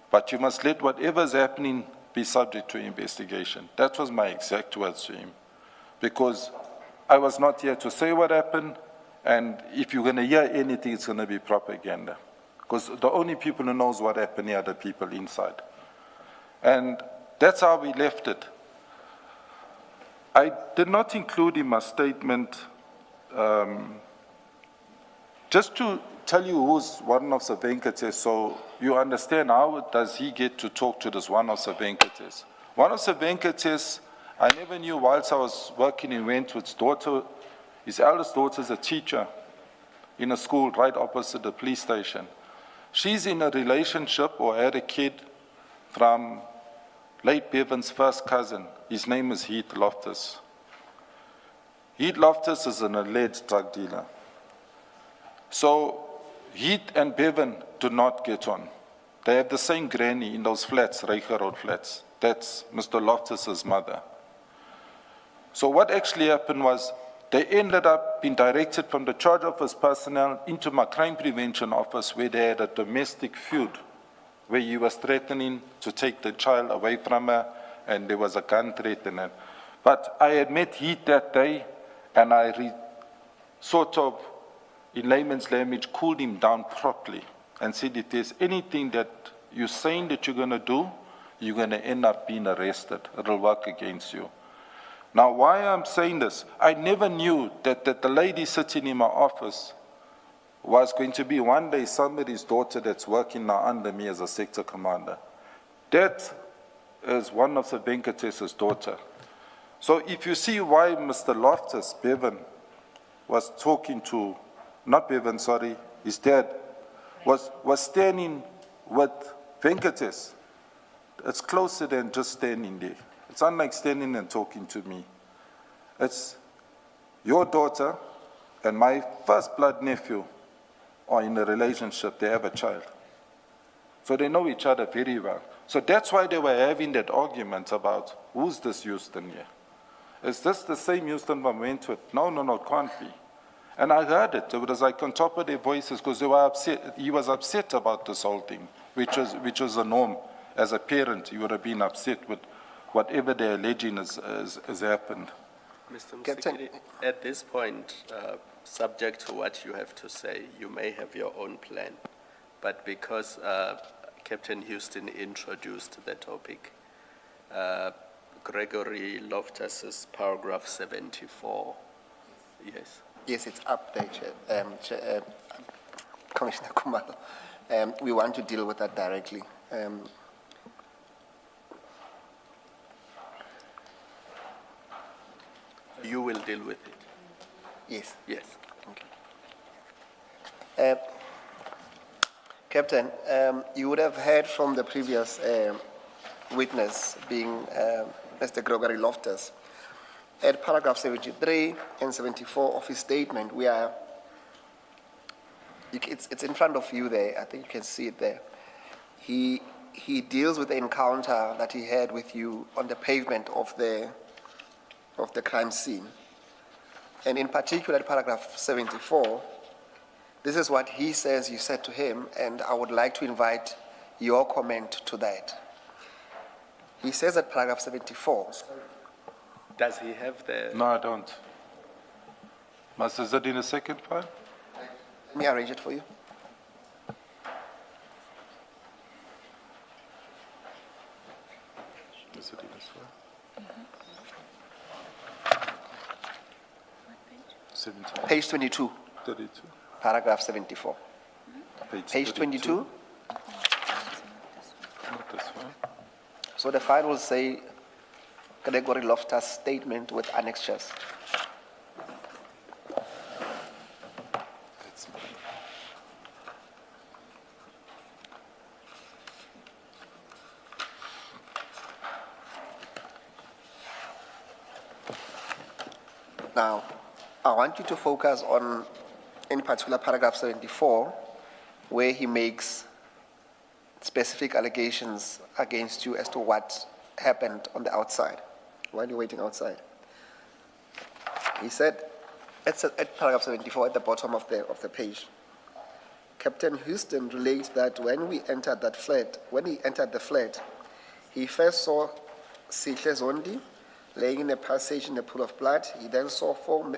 but you must let whatever's happening be subject to investigation. That was my exact words to him, because I was not here to say what happened, and if you're going to hear anything, it's going to be propaganda, because the only people who knows what happened here are the people inside. And that's how we left it. I did not include in my statement, just to tell you who's one of the Venkates, so you understand how does he get to talk to this one of the Venkates. One of the Venkates, I never knew whilst I was working in Wentworth's daughter, his eldest daughter is a teacher in a school right opposite the police station. She's in a relationship or had a kid from late Bevan's first cousin. His name is Heath Loftus. Heath Loftus is an alleged drug dealer. So Heath and Bevan do not get on. They have the same granny in those flats, Reicher Road flats. That's Mr. Loftus's mother. So what actually happened was they ended up being directed from the charge office personnel into my crime prevention office, where they had a domestic feud, where he was threatening to take the child away from her, and there was a gun threat in it. But I had met Heath that day, and I sort of, in layman's language, cooled him down properly and said, if there's anything that you're saying that you're going to do, you're going to end up being arrested. It'll work against you. Now, why I'm saying this, I never knew that the lady sitting in my office was going to be one day somebody's daughter that's working now under me as a sector commander. That is one of the Venkates' daughter. So if you see why Mr. Loftus, Bevan, was talking to, not Bevan, sorry, his dad, was standing with Venkates, it's closer than just standing there. It's unlike standing and talking to me. It's your daughter and my first blood nephew are in a relationship, they have a child. So they know each other very well. So that's why they were having that argument about, who's this Houston here? Is this the same Houston from Wentworth? No, it can't be. And I heard it. It was like on top of their voices because they were upset. He was upset about this whole thing, which was a norm. As a parent, you would have been upset with whatever they're alleging has happened. Mr. Msikili, at this point, subject to what you have to say, you may have your own plan, but because Captain Houston introduced the topic, Gregory Loftus's paragraph 74, yes? Yes, it's up there, Commissioner Kumalo. We want to deal with that directly. You will deal with it? Yes. Yes. Okay. Captain, you would have heard from the previous witness, being Mr. Gregory Loftus, at paragraph 73 and 74 of his statement, it's in front of you there, I think you can see it there. He deals with the encounter that he had with you on the pavement of the crime scene. And in particular, paragraph 74, this is what he says you said to him, and I would like to invite your comment to that. He says at paragraph 74. Does he have the... No, I don't. Is it in the second file? Let me arrange it for you. Is it in this file? 72. Page 22. 32. Paragraph 74. Page 22. Not this one. So the file will say Gregory Loftus' statement with annexures. That's me. Now, I want you to focus on, in particular, paragraph 74, where he makes specific allegations against you as to what happened on the outside, while you're waiting outside. He said, at paragraph 74, at the bottom of the page, Captain Houston relates that when he entered the flat, he first saw Sihle Zondi laying in a passage in a pool of blood. He then saw 4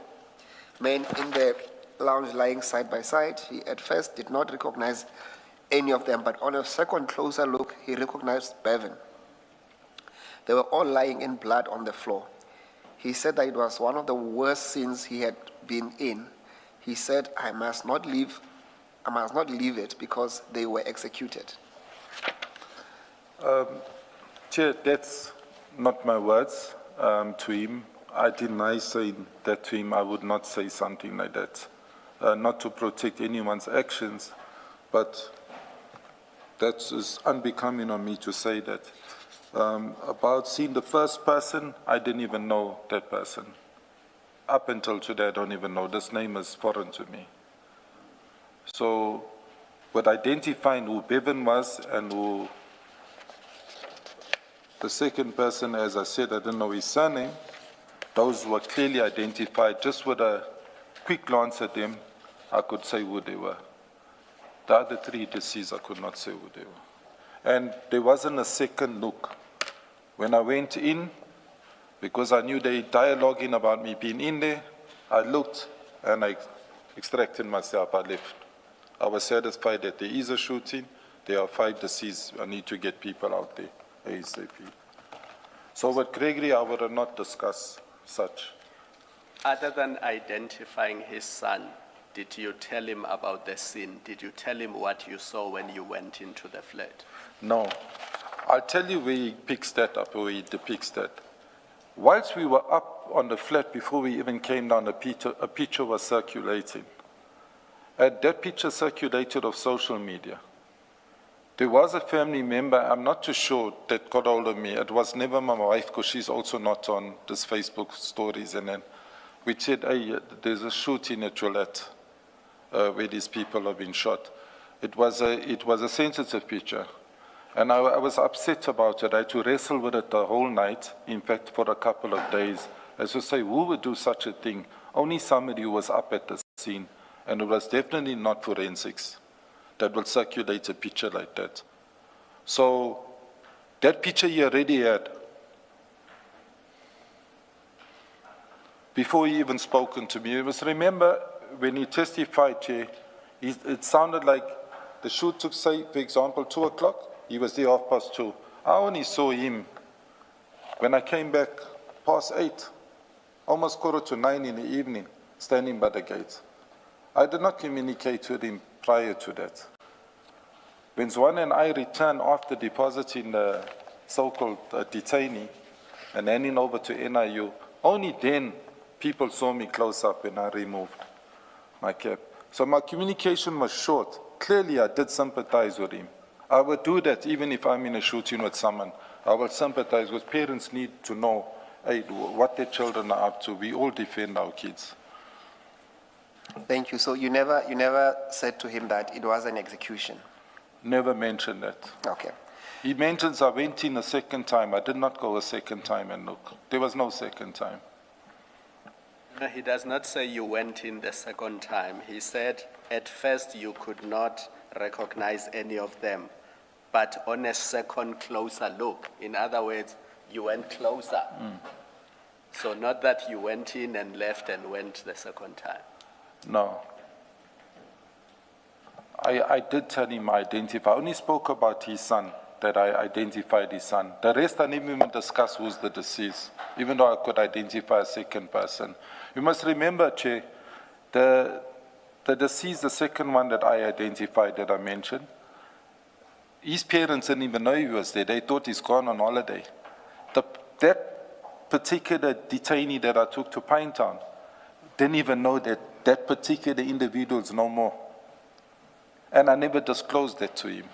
men in the lounge lying side by side. He at first did not recognize any of them, but on a second closer look, he recognized Bevan. They were all lying in blood on the floor. He said that it was one of the worst scenes he had been in. He said, I must not leave it because they were executed. Chair, that's not my words to him. I deny saying that to him. I would not say something like that. Not to protect anyone's actions, but that is unbecoming on me to say that. About seeing the first person, I didn't even know that person. Up until today, I don't even know. This name is foreign to me. So, with identifying who Bevan was and who the second person, as I said, I didn't know his surname, those were clearly identified. Just with a quick glance at them, I could say who they were. The other 3 deceased, I could not say who they were. And there wasn't a second look. When I went in, because I knew they dialoguing about me being in there, I looked and I extracted myself, I left. I was satisfied that there is a shooting, there are 5 deceased, I need to get people out there ASAP. So with Gregory, I would have not discussed such. Other than identifying his son, did you tell him about the scene? Did you tell him what you saw when you went into the flat? No. I'll tell you where he picks that up, or he depicts that. Whilst we were up on the flat before we even came down, a picture was circulating. And that picture circulated of social media. There was a family member, I'm not too sure, that got hold of me. It was never my wife, because she's also not on this Facebook stories. And then we said, hey, there's a shooting at Jolette where these people have been shot. It was a sensitive picture. And I was upset about it. I had to wrestle with it the whole night, in fact, for a couple of days. As to say, who would do such a thing? Only somebody who was up at the scene. And it was definitely not forensics that will circulate a picture like that. So that picture he already had. Before he even spoken to me, it was, remember, when he testified, it sounded like the shoot took, say, for example, 2 o'clock. He was there 2:30. I only saw him when I came back 8:30, almost 9:15 in the evening, standing by the gate. I did not communicate with him prior to that. When Zwan and I returned after depositing the so-called detainee and handing over to NIU, only then people saw me close up and I removed my cap. So my communication was short. Clearly, I did sympathize with him. I would do that even if I'm in a shooting with someone. I will sympathize, because parents need to know, hey, what their children are up to. We all defend our kids. Thank you. So you never said to him that it was an execution? Never mentioned that. Okay. He mentions I went in a second time. I did not go a second time and look. There was no second time. No, he does not say you went in the second time. He said at first you could not recognize any of them, but on a second closer look. In other words, you went closer. So not that you went in and left and went the second time. No. I did tell him I identified. I only spoke about his son, that I identified his son. The rest I didn't even discuss who's the deceased, even though I could identify a second person. You must remember, Chair, the deceased, the second one that I identified, that I mentioned, his parents didn't even know he was there. They thought he's gone on holiday. That particular detainee that I took to Pinetown didn't even know that that particular individual is no more. And I never disclosed that to him.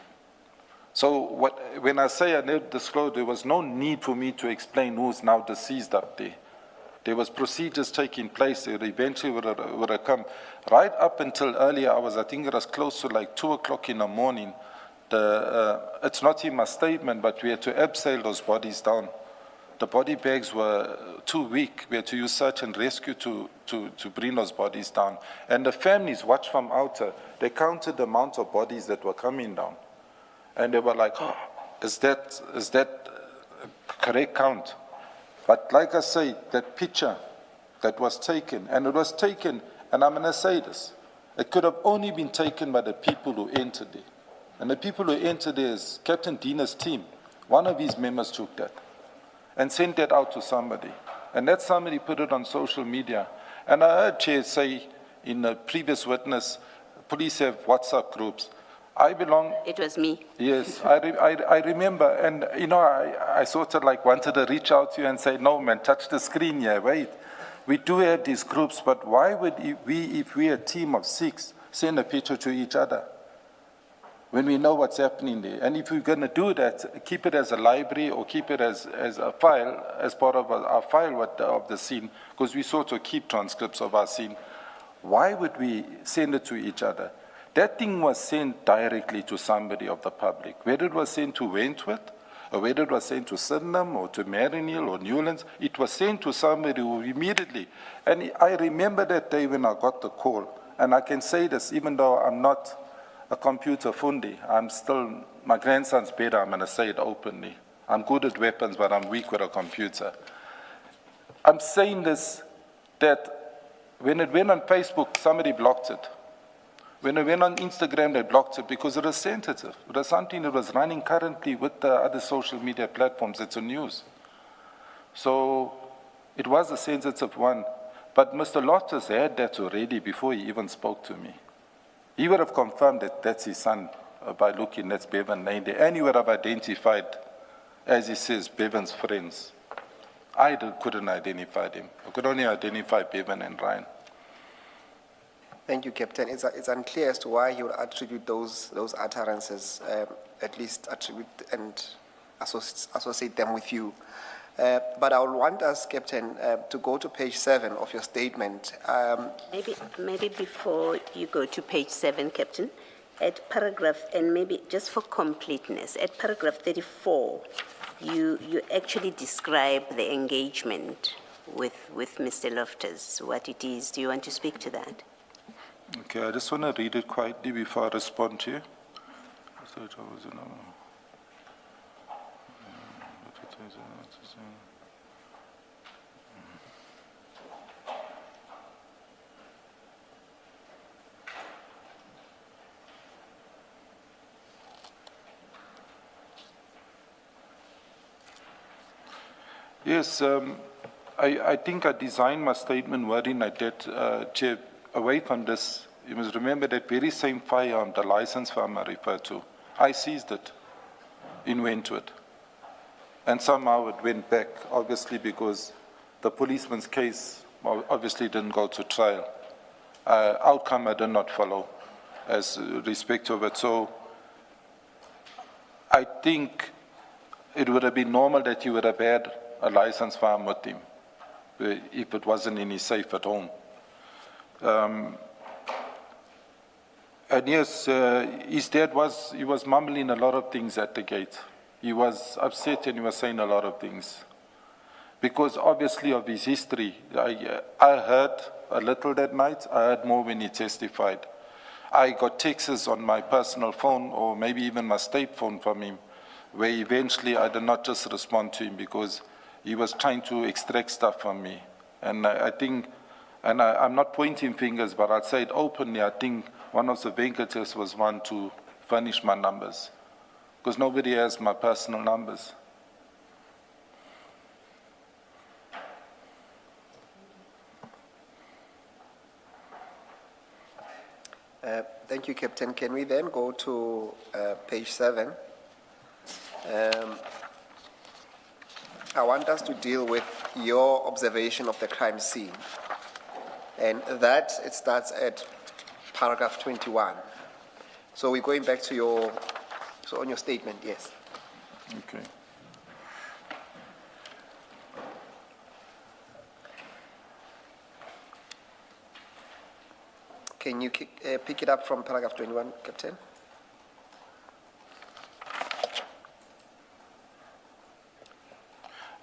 So when I say I never disclosed, there was no need for me to explain who's now deceased up there. There was procedures taking place. It eventually would have come. Right up until earlier hours, I think it was close to like 2 o'clock in the morning, it's not in my statement, but we had to abseil those bodies down. The body bags were too weak. We had to use search and rescue to bring those bodies down. And the families watched from outer. They counted the amount of bodies that were coming down. And they were like, oh, is that correct count? But like I say, that picture that was taken, and it was taken, and I'm going to say this, it could have only been taken by the people who entered there. And the people who entered there is Captain Dina's team. One of his members took that and sent that out to somebody. And that somebody put it on social media. And I heard Chair say in a previous witness, police have WhatsApp groups. I belong... It was me. Yes, I remember. And, you know, I sort of like wanted to reach out to you and say, no, man, touch the screen here, wait. We do have these groups, but why would we, if we're a team of 6, send a picture to each other when we know what's happening there? And if we're going to do that, keep it as a library or keep it as a file, as part of our file of the scene, because we sort of keep transcripts of our scene. Why would we send it to each other? That thing was sent directly to somebody of the public. Whether it was sent to Wentworth, or whether it was sent to Sydenham, or to Marinill, or Newlands, it was sent to somebody who immediately. And I remember that day when I got the call, and I can say this, even though I'm not a computer fundi, I'm still, my grandson's better, I'm going to say it openly. I'm good at weapons, but I'm weak with a computer. I'm saying this, that when it went on Facebook, somebody blocked it. When it went on Instagram, they blocked it because it was sensitive. It was something that was running currently with the other social media platforms. It's a news. So it was a sensitive one. But Mr. Loftus had that already before he even spoke to me. He would have confirmed that that's his son by looking, that's Bevan named there. And he would have identified, as he says, Bevan's friends. I couldn't identify them. I could only identify Bevan and Ryan. Thank you, Captain. It's unclear as to why you would attribute those utterances, at least attribute and associate them with you. But I would want us, Captain, to go to page 7 of your statement. Maybe before you go to page 7, Captain, at paragraph, and maybe just for completeness, at paragraph 34, you actually describe the engagement with Mr. Loftus, what it is. Do you want to speak to that? Okay, I just want to read it quietly before I respond to you. Yes, I think I designed my statement wording like that, Chair, away from this. You must remember that very same firearm, the license firearm I referred to, I seized it in Wentworth. And somehow it went back, obviously because the policeman's case obviously didn't go to trial. Outcome I did not follow as respect of it. So I think it would have been normal that you would have had a license firearm with him if it wasn't in his safe at home. And yes, his dad he was mumbling a lot of things at the gate. He was upset and he was saying a lot of things. Because obviously of his history, I heard a little that night, I heard more when he testified. I got texts on my personal phone or maybe even my state phone from him, where eventually I did not just respond to him because he was trying to extract stuff from me. And I think, and I'm not pointing fingers, but I'd say it openly, I think one of the Venkatas was one to furnish my numbers, because nobody has my personal numbers. Thank you, Captain. Can we then go to page 7? I want us to deal with your observation of the crime scene. And that, it starts at paragraph 21. So we're going back to on your statement, yes. Okay. Can you pick it up from paragraph 21, Captain?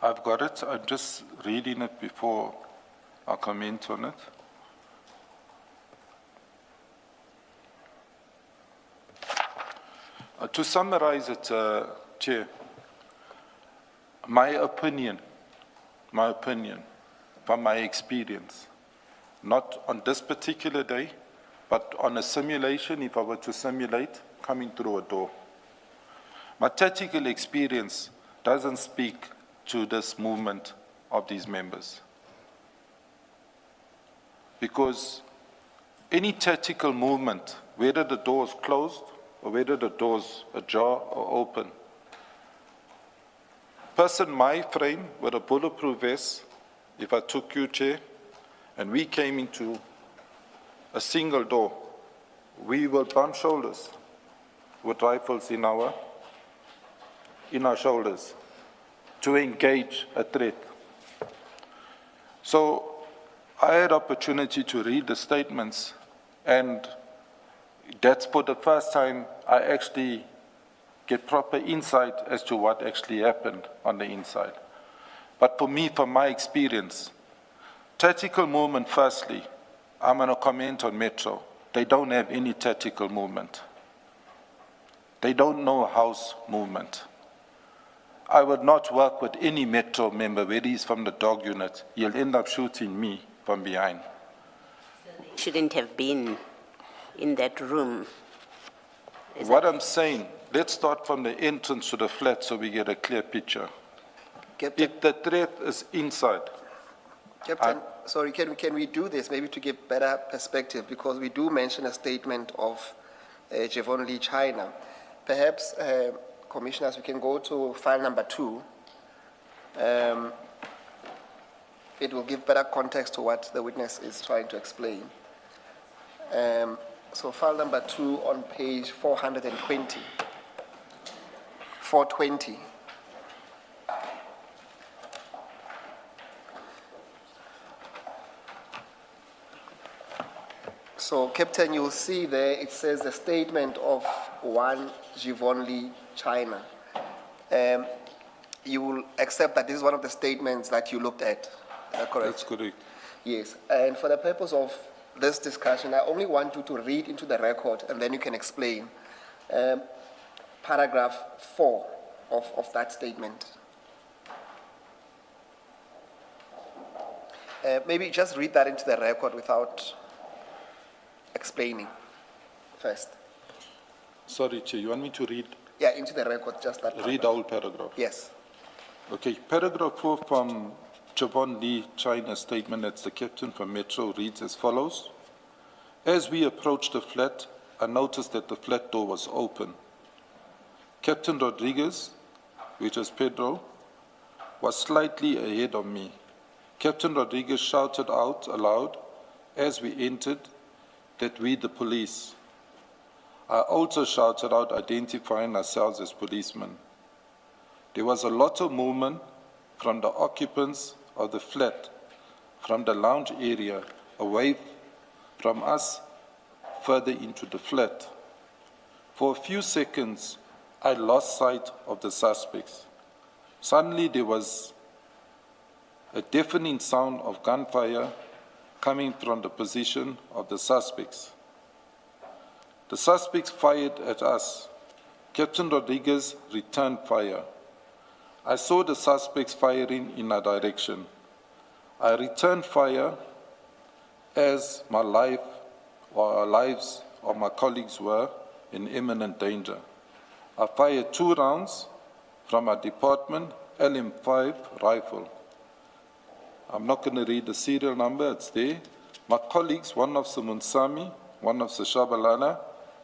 I've got it. I'm just reading it before I comment on it. To summarize it, Chair, my opinion, from my experience, not on this particular day, but on a simulation, if I were to simulate coming through a door. My tactical experience doesn't speak to this movement of these members. Because any tactical movement, whether the door is closed or whether the door is ajar or open, person my frame with a bulletproof vest, if I took you, Chair, and we came into a single door, we will bump shoulders with rifles in our shoulders to engage a threat. So I had opportunity to read the statements, and that's for the first time I actually get proper insight as to what actually happened on the inside. But for me, from my experience, tactical movement, firstly, I'm going to comment on Metro. They don't have any tactical movement. They don't know house movement. I would not work with any Metro member, whether he's from the dog unit. He'll end up shooting me from behind. Shouldn't have been in that room. What I'm saying, let's start from the entrance to the flat so we get a clear picture. Captain, If the threat is inside, Captain, sorry, can we do this maybe to give better perspective? Because we do mention a statement of Javon Lee China. Perhaps, Commissioners, we can go to file number 2. It will give better context to what the witness is trying to explain. So file number 2 on page 420. 420. So, Captain, you'll see there it says the statement of one Javon Lee China. You will accept that this is one of the statements that you looked at. Is that correct? that's correct. Yes. And for the purpose of this discussion, I only want you to read into the record and then you can explain paragraph 4 of that statement. Maybe just read that into the record without explaining first. Sorry, Chair, you want me to read? Yeah, into the record, just that paragraph. Read the whole paragraph. Yes. Okay, paragraph 4 from Javon Lee China's statement, that's the captain from Metro, reads as follows. As we approached the flat, I noticed that the flat door was open. Captain Rodriguez, which is Pedro, was slightly ahead of me. Captain Rodriguez shouted out aloud as we entered that we the police. I also shouted out identifying ourselves as policemen. There was a lot of movement from the occupants of the flat, from the lounge area, away from us, further into the flat. For a few seconds, I lost sight of the suspects. Suddenly there was a deafening sound of gunfire coming from the position of the suspects. The suspects fired at us. Captain Rodriguez returned fire. I saw the suspects firing in our direction. I returned fire as my life or our lives of my colleagues were in imminent danger. I fired 2 rounds from our department LM5 rifle. I'm not going to read the serial number, it's there. My colleagues, one of Munsami, one of Shabalala,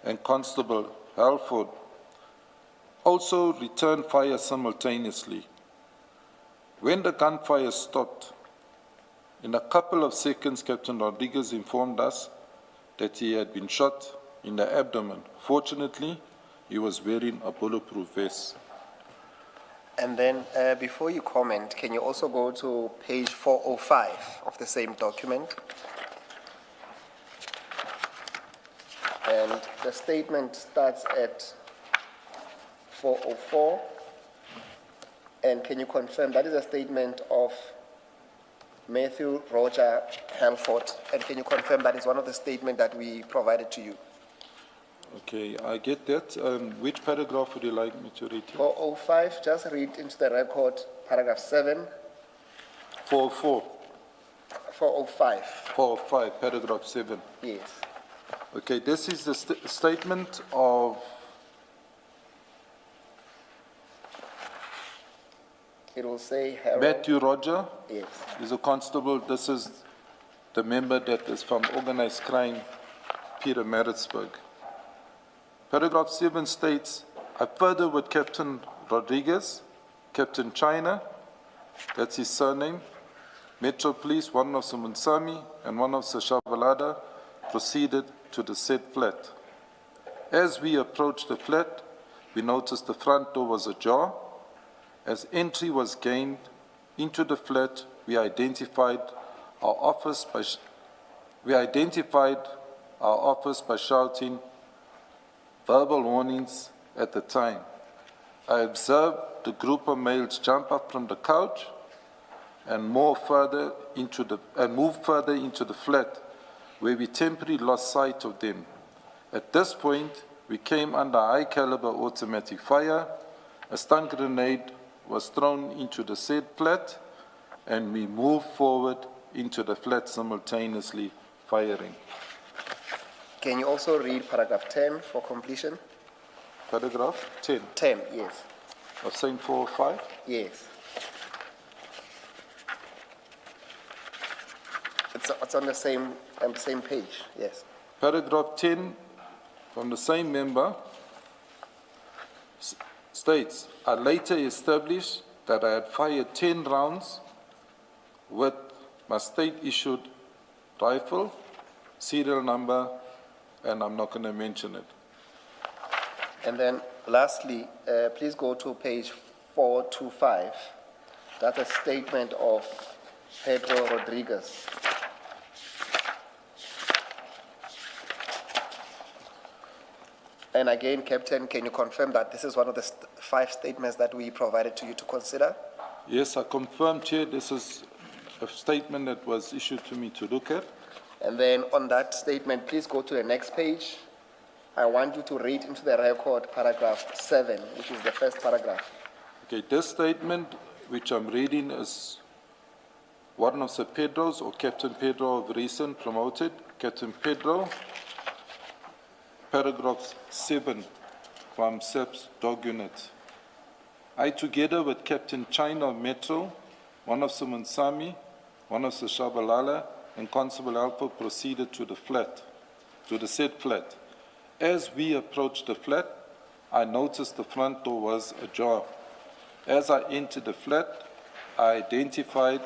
and Constable Halford, also returned fire simultaneously. When the gunfire stopped, in a couple of seconds, Captain Rodriguez informed us that he had been shot in the abdomen. Fortunately, he was wearing a bulletproof vest. And then, before you comment, can you also go to page 405 of the same document? And the statement starts at 404. And can you confirm that is a statement of Matthew Roger Halford? And can you confirm that is one of the statements that we provided to you? Okay, I get that. Which paragraph would you like me to read? 405, just read into the record paragraph 7. 404. 405. 405, paragraph 7. Yes. Okay, this is the statement of It will say Harold. Matthew Roger. Yes. He's a constable. This is the member that is from organized crime, Peter Maritzburg. Paragraph 7 states, I further with Captain Rodriguez, Captain China, that's his surname, Metro Police, one of Sumunsami and one of Shabalada, proceeded to the said flat. As we approached the flat, we noticed the front door was ajar. As entry was gained into the flat, we identified our office by shouting verbal warnings at the time. I observed the group of males jump up from the couch and move further into the flat, where we temporarily lost sight of them. At this point, we came under high caliber automatic fire. A stun grenade was thrown into the said flat, and we moved forward into the flat simultaneously firing. Can you also read paragraph 10 for completion? Paragraph 10. 10, yes. Of same 405? Yes. It's on the same page, yes. Paragraph 10 from the same member states, I later established that I had fired 10 rounds with my state-issued rifle, serial number, and I'm not going to mention it. And then lastly, please go to page 425. That's a statement of Pedro Rodriguez. And again, Captain, can you confirm that this is one of the 5 statements that we provided to you to consider? Yes, I confirm, Chair, this is a statement that was issued to me to look at. And then on that statement, please go to the next page. I want you to read into the record paragraph 7, which is the first paragraph. Okay, this statement, which I'm reading, is one of Sir Pedro's, or Captain Pedro of recent promoted. Captain Pedro, paragraph 7 from SEP's dog unit. I, together with Captain China of Metro, one of Sumunsami, one of Shabalala, and Constable Alpha proceeded to the said flat. As we approached the flat, I noticed the front door was ajar. As I entered the flat, I identified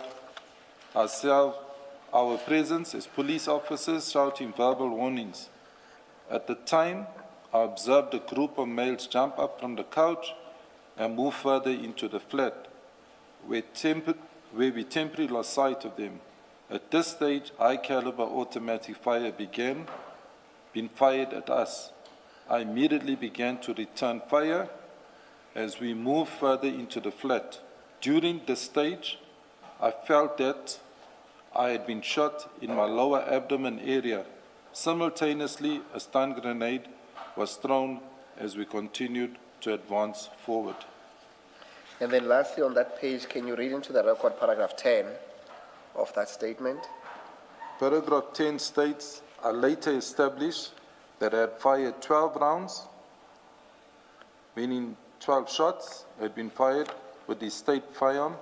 our presence as police officers shouting verbal warnings. At the time, I observed a group of males jump up from the couch and move further into the flat, where we temporarily lost sight of them. At this stage, high-caliber automatic fire being fired at us. I immediately began to return fire as we moved further into the flat. During this stage, I felt that I had been shot in my lower abdomen area. Simultaneously, a stun grenade was thrown as we continued to advance forward. And then lastly on that page, can you read into the record paragraph 10 of that statement? Paragraph 10 states, I later established that I had fired 12 rounds, meaning 12 shots had been fired with the state firearm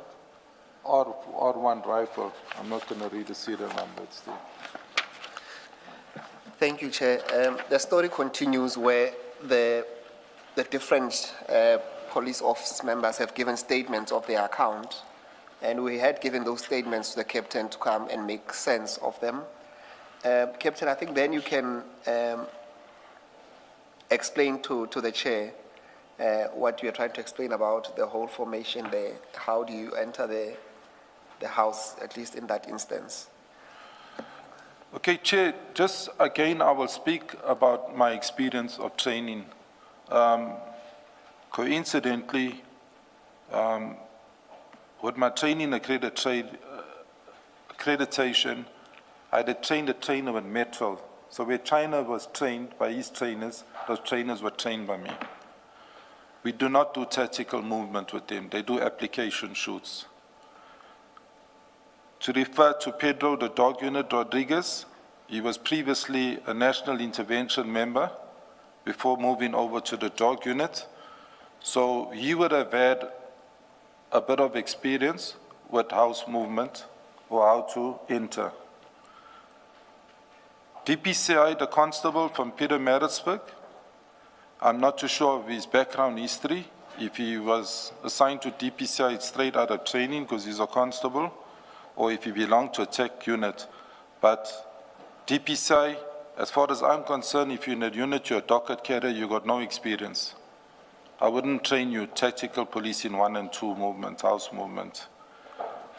or R1 rifle. I'm not going to read the serial number, it's there. Thank you, Chair. The story continues where the different police office members have given statements of their account, and we had given those statements to the captain to come and make sense of them. Captain, I think then you can explain to the chair what you are trying to explain about the whole formation there. How do you enter the house, at least in that instance? Okay, Chair, just again, I will speak about my experience of training. Coincidentally, with my training accreditation, I had trained a trainer with Metro. So where China was trained by his trainers, those trainers were trained by me. We do not do tactical movement with them. They do application shoots. To refer to Pedro, the dog unit Rodriguez, he was previously a national intervention member before moving over to the dog unit. So he would have had a bit of experience with house movement or how to enter. DPCI, the constable from Peter Maritzburg, I'm not too sure of his background history. If he was assigned to DPCI straight out of training because he's a constable, or if he belonged to a tech unit. But DPCI, as far as I'm concerned, if you're in a unit, you're a docket carrier, you got no experience. I wouldn't train you tactical police in 1 and 2 movement, house movement.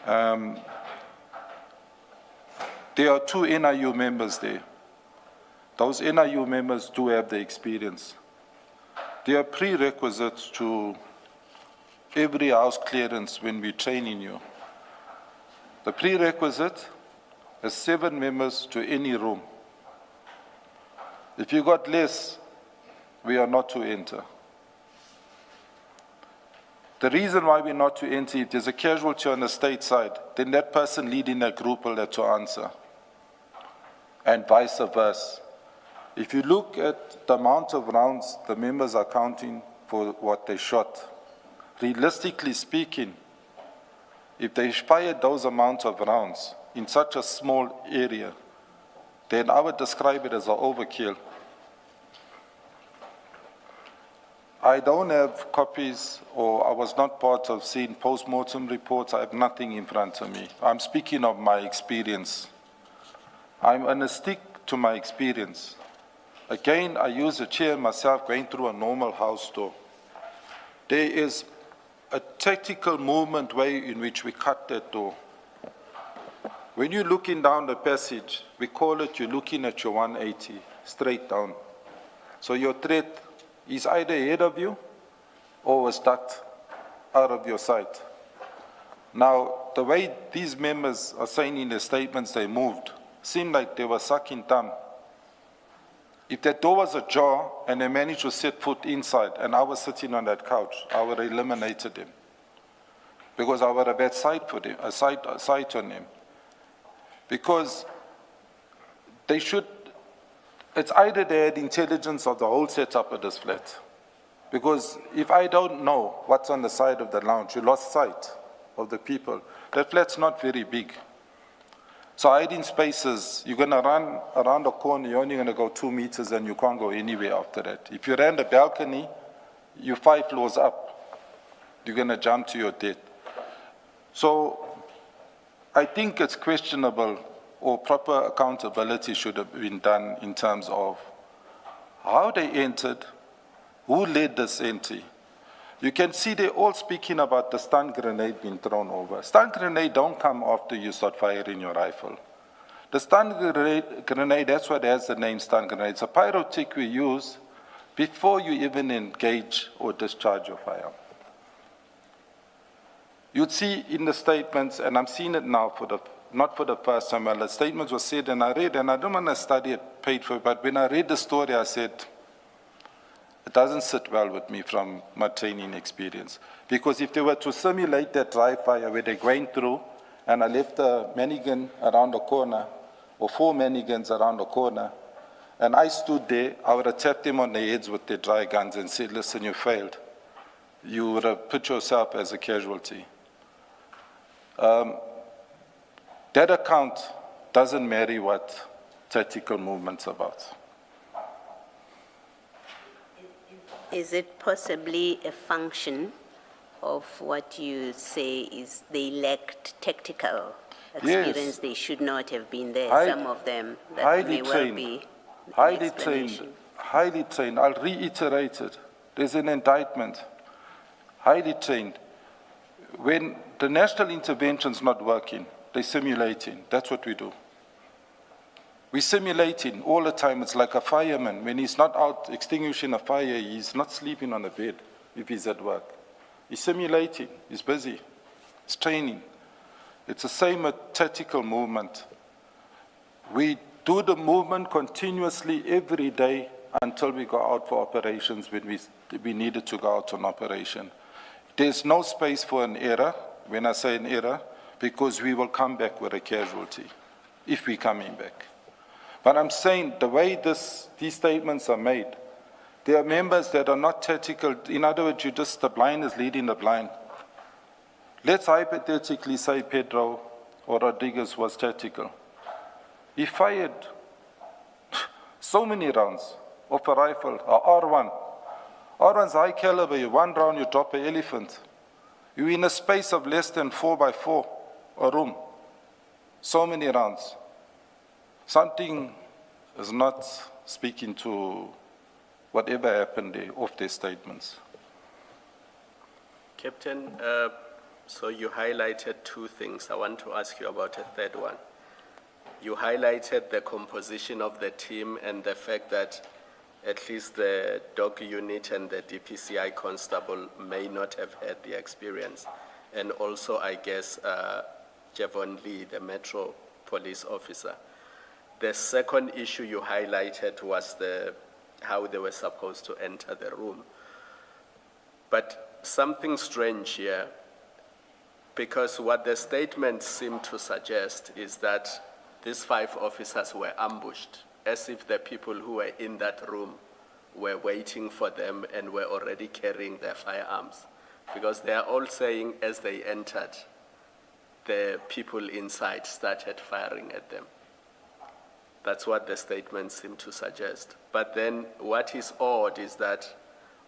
There are 2 NIU members there. Those NIU members do have the experience. There are prerequisites to every house clearance when we're training you. The prerequisite is 7 members to any room. If you got less, we are not to enter. The reason why we're not to enter, if there's a casualty on the state side, then that person leading that group will have to answer, and vice versa. If you look at the amount of rounds the members are counting for what they shot, realistically speaking, if they fired those amounts of rounds in such a small area, then I would describe it as an overkill. I don't have copies, or I was not part of seeing post-mortem reports. I have nothing in front of me. I'm speaking of my experience. I'm going to stick to my experience. Again, I use a chair myself going through a normal house door. There is a tactical movement way in which we cut that door. When you're looking down the passage, we call it you're looking at your 180, straight down. So your threat is either ahead of you or was ducked out of your sight. Now, the way these members are saying in their statements they moved, seemed like they were sucking thumb. If that door was ajar and they managed to set foot inside and I was sitting on that couch, I would have eliminated them. Because I would have had sight for them, a sight on them. Because they should, it's either they had intelligence of the whole setup of this flat. Because if I don't know what's on the side of the lounge, you lost sight of the people. That flat's not very big. So hiding spaces, you're going to run around the corner, you're only going to go 2 meters and you can't go anywhere after that. If you ran the balcony, you're 5 floors up. You're going to jump to your death. So I think it's questionable, or proper accountability should have been done in terms of how they entered, who led this entry. You can see they're all speaking about the stun grenade being thrown over. Stun grenade don't come after you start firing your rifle. The stun grenade, that's what has the name stun grenade. It's a pyrotech we use before you even engage or discharge your fire. You'd see in the statements, and I'm seeing it now not for the first time, the statements were said and I read, and I don't want to study it paid for, but when I read the story, I said, it doesn't sit well with me from my training experience. Because if they were to simulate that dry fire where they're going through, and I left a manigan around the corner, or 4 manigans around the corner, and I stood there, I would have tapped them on the heads with their dry guns and said, listen, you failed. You would have put yourself as a casualty. That account doesn't marry what tactical movement's about. Is it possibly a function of what you say is they lacked tactical experience? Yes. They should not have been there, some of them, that highly may well trained, be an highly explanation. trained, highly trained. I'll reiterate it. There's an indictment. Highly trained. When the national intervention's not working, they're simulating. That's what we do. We're simulating all the time. It's like a fireman. When he's not out extinguishing a fire, he's not sleeping on a bed if he's at work. He's simulating. He's busy. He's training. It's the same with tactical movement. We do the movement continuously every day until we go out for operations when we needed to go out on operation. There's no space for an error, when I say an error, because we will come back with a casualty, if we're coming back. But I'm saying the way these statements are made, there are members that are not tactical. In other words, the blind is leading the blind. Let's hypothetically say Pedro or Rodriguez was tactical. He fired so many rounds of a rifle, a R1. R1's high caliber, you 1 round, you drop an elephant. You're in a space of less than 4 by 4, a room. So many rounds. Something is not speaking to whatever happened there of their statements. Captain, so you highlighted 2 things. I want to ask you about a third one. You highlighted the composition of the team and the fact that at least the dog unit and the DPCI constable may not have had the experience. And also, I guess, Javon Lee, the Metro police officer. The second issue you highlighted was how they were supposed to enter the room. But something strange here, because what the statement seemed to suggest is that these 5 officers were ambushed, as if the people who were in that room were waiting for them and were already carrying their firearms. Because they are all saying as they entered, the people inside started firing at them. That's what the statement seemed to suggest. But then what is odd is that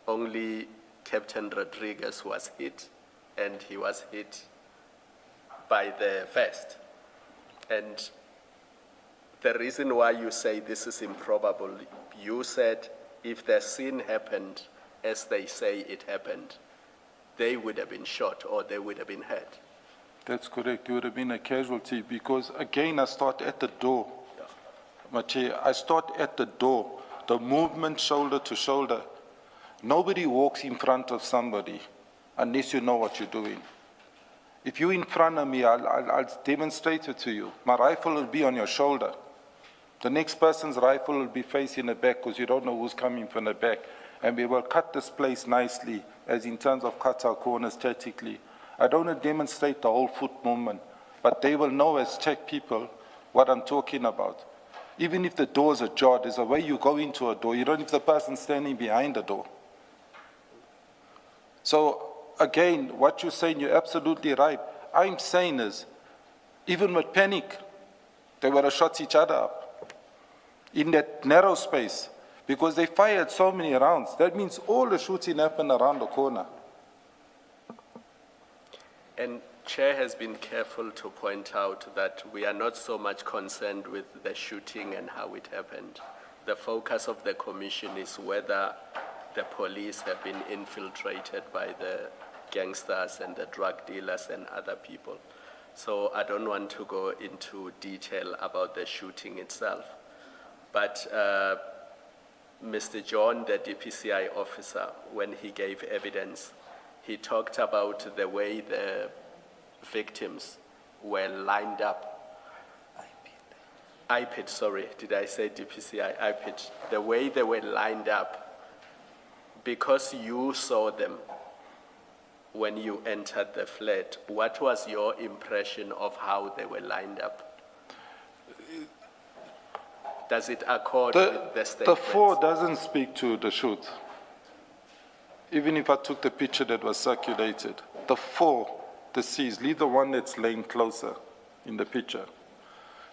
only Captain Rodriguez was hit, and he was hit by the vest. And the reason why you say this is improbable, you said if the scene happened as they say it happened, they would have been shot or they would have been hurt. That's correct. It would have been a casualty because, again, I start at the door. Machi, I start at the door, the movement shoulder to shoulder. Nobody walks in front of somebody unless you know what you're doing. If you're in front of me, I'll demonstrate it to you. My rifle will be on your shoulder. The next person's rifle will be facing the back because you don't know who's coming from the back. And we will cut this place nicely, as in terms of cut our corners tactically. I don't want to demonstrate the whole foot movement, but they will know as tech people what I'm talking about. Even if the doors are ajar, there's a way you go into a door. You don't know if the person's standing behind the door. So, again, what you're saying, you're absolutely right. I'm saying is, even with panic, they would have shot each other up in that narrow space because they fired so many rounds. That means all the shooting happened around the corner. And Chair has been careful to point out that we are not so much concerned with the shooting and how it happened. The focus of the commission is whether the police have been infiltrated by the gangsters and the drug dealers and other people. So I don't want to go into detail about the shooting itself. But Mr. John, the DPCI officer, when he gave evidence, he talked about the way the victims were lined up. IPID, sorry, did I say DPCI? IPID. The way they were lined up, because you saw them when you entered the flat, what was your impression of how they were lined up? Does it accord with the statement? The 4 doesn't speak to the shoot. Even if I took the picture that was circulated, the 4, the C's, leave the one that's laying closer in the picture.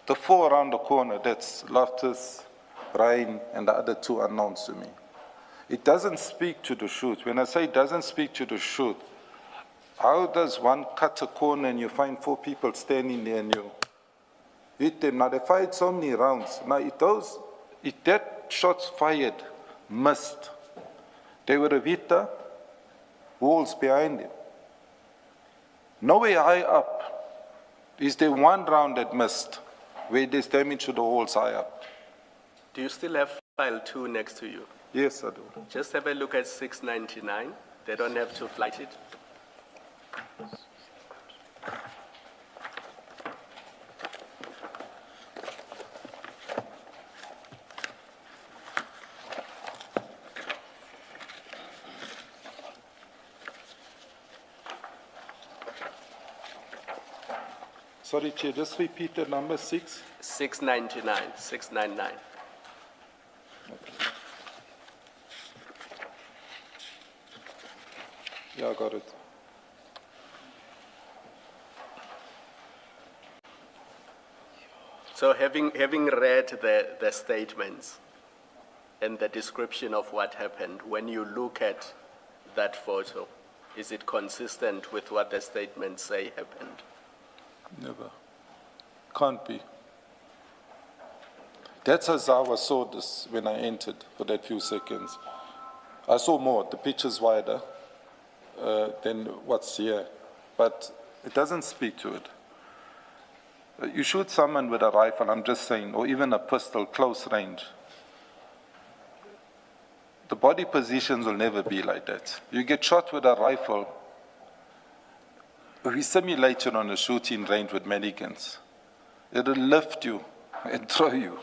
The 4 around the corner, that's Loftus, Ryan, and the other 2 unknowns to me. It doesn't speak to the shoot. When I say it doesn't speak to the shoot, how does one cut a corner and you find 4 people standing there and you hit them? Now, they fired so many rounds. Now, if that shot's fired missed, they would have hit the walls behind them. Nowhere high up is there one round that missed where there's damage to the walls high up. Do you still have file 2 next to you? Yes, I do. Just have a look at 699. They don't have to flight it. Sorry, Chair, just repeat the number 6. 699, 699. Yeah, I got it. So having read the statements and the description of what happened, when you look at that photo, is it consistent with what the statements say happened? Never. Can't be. That's as how I saw this when I entered for that few seconds. I saw more, the picture's wider than what's here, but it doesn't speak to it. You shoot someone with a rifle, I'm just saying, or even a pistol, close range. The body positions will never be like that. You get shot with a rifle, we simulate it on a shooting range with mannequins. It'll lift you and throw you.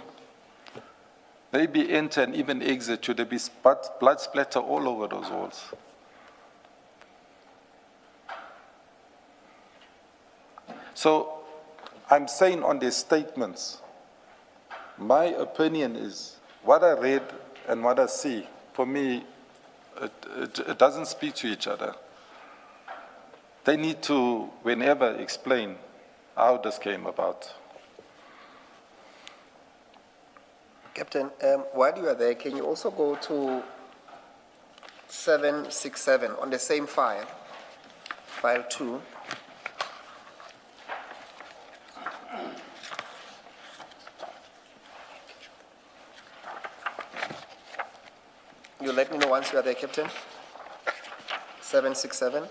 Maybe enter and even exit you. There'll be blood splatter all over those walls. So I'm saying on their statements, my opinion is what I read and what I see, for me, it doesn't speak to each other. They need to, whenever, explain how this came about. Captain, while you are there, can you also go to 767 on the same file, file 2? You let me know once you are there, Captain. 767.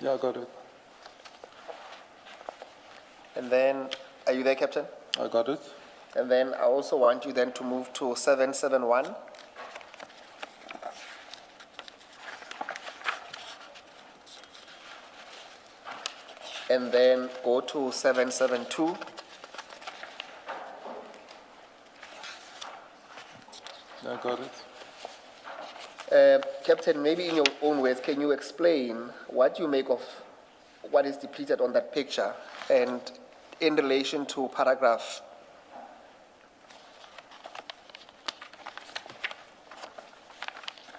Yeah, I got it. And then, are you there, Captain? I got it. And then I also want you then to move to 771. And then go to 772. Yeah, I got it. Captain, maybe in your own words, can you explain what you make of what is depicted on that picture and in relation to paragraph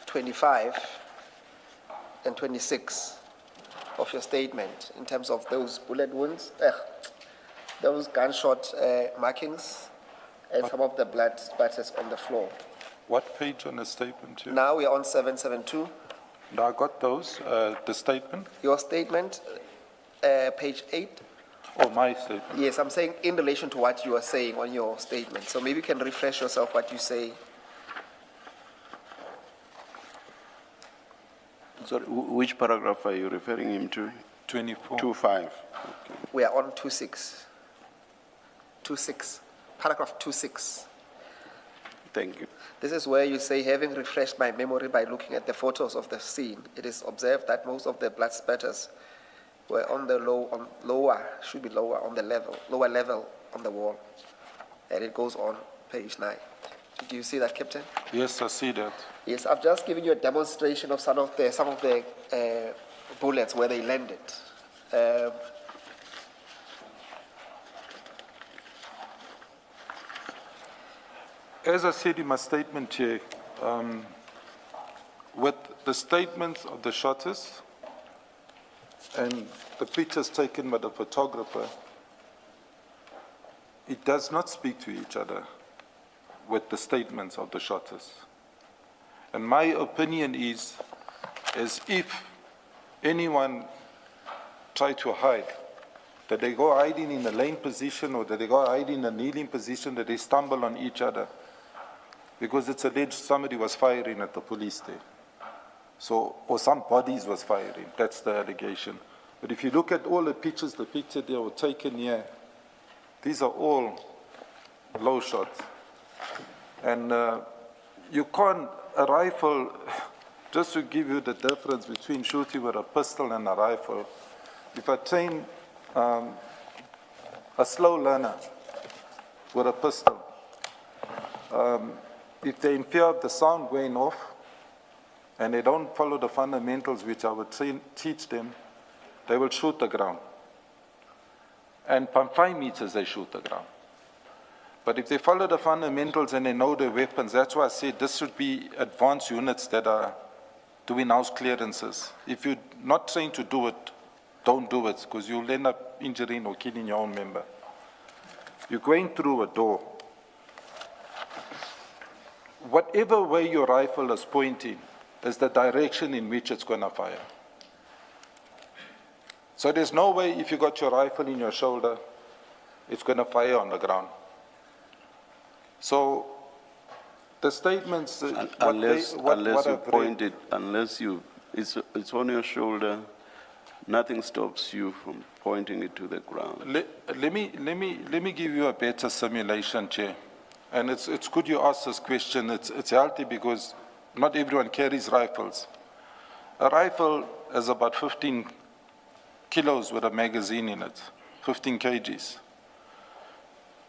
25 and 26 of your statement in terms of those bullet wounds, those gunshot markings, and some of the blood spatters on the floor? What page on the statement here? Now we are on 772. No, I got those, the statement. Your statement, page 8. Oh, my statement. Yes, I'm saying in relation to what you are saying on your statement. So maybe you can refresh yourself what you say. Sorry, which paragraph are you referring him to? 24. 25. Okay. We are on 26. 26. Paragraph 26. Thank you. This is where you say, having refreshed my memory by looking at the photos of the scene, it is observed that most of the blood spatters were on the lower level on the wall. And it goes on page 9. Do you see that, Captain? Yes, I see that. Yes, I've just given you a demonstration of some of the bullets where they landed. As I said in my statement here, with the statements of the shotters and the pictures taken by the photographer, it does not speak to each other with the statements of the shotters. And my opinion is, as if anyone tried to hide, that they go hiding in a laying position or that they go hiding in a kneeling position, that they stumble on each other, because it's alleged somebody was firing at the police there. So, or some bodies was firing, that's the allegation. But if you look at all the pictures depicted there were taken here, these are all low shots. And you can't, a rifle, just to give you the difference between shooting with a pistol and a rifle, if I train a slow learner with a pistol, if they're in fear of the sound going off and they don't follow the fundamentals which I would teach them, they will shoot the ground. And from 5 meters, they shoot the ground. But if they follow the fundamentals and they know their weapons, that's why I said this should be advanced units that are doing house clearances. If you're not trained to do it, don't do it, because you'll end up injuring or killing your own member. You're going through a door. Whatever way your rifle is pointing is the direction in which it's going to fire. So there's no way if you got your rifle in your shoulder, it's going to fire on the ground. So the statements, Unless you point it, it's on your shoulder, nothing stops you from pointing it to the ground. Let me give you a better simulation, Chair. And it's good you ask this question. It's healthy because not everyone carries rifles. A rifle is about 15 kilos with a magazine in it, 15 kgs.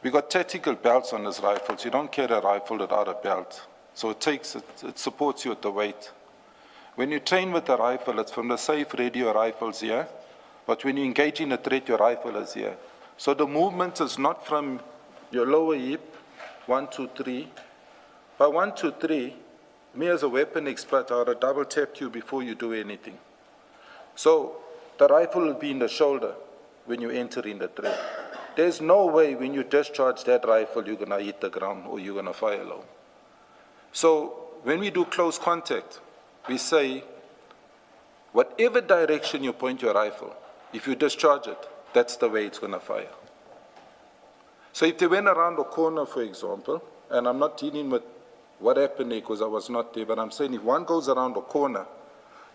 We got tactical belts on this rifle, so you don't carry a rifle without a belt. So it supports you at the weight. When you train with a rifle, it's from the safe radio rifles here, but when you engage in a threat, your rifle is here. So the movement is not from your lower hip, 1, 2, 3. By 1, 2, 3, me as a weapon expert, I would have double tapped you before you do anything. So the rifle will be in the shoulder when you enter in the threat. There's no way when you discharge that rifle, you're going to hit the ground or you're going to fire low. So when we do close contact, we say, whatever direction you point your rifle, if you discharge it, that's the way it's going to fire. So if they went around the corner, for example, and I'm not dealing with what happened there because I was not there, but I'm saying if one goes around the corner,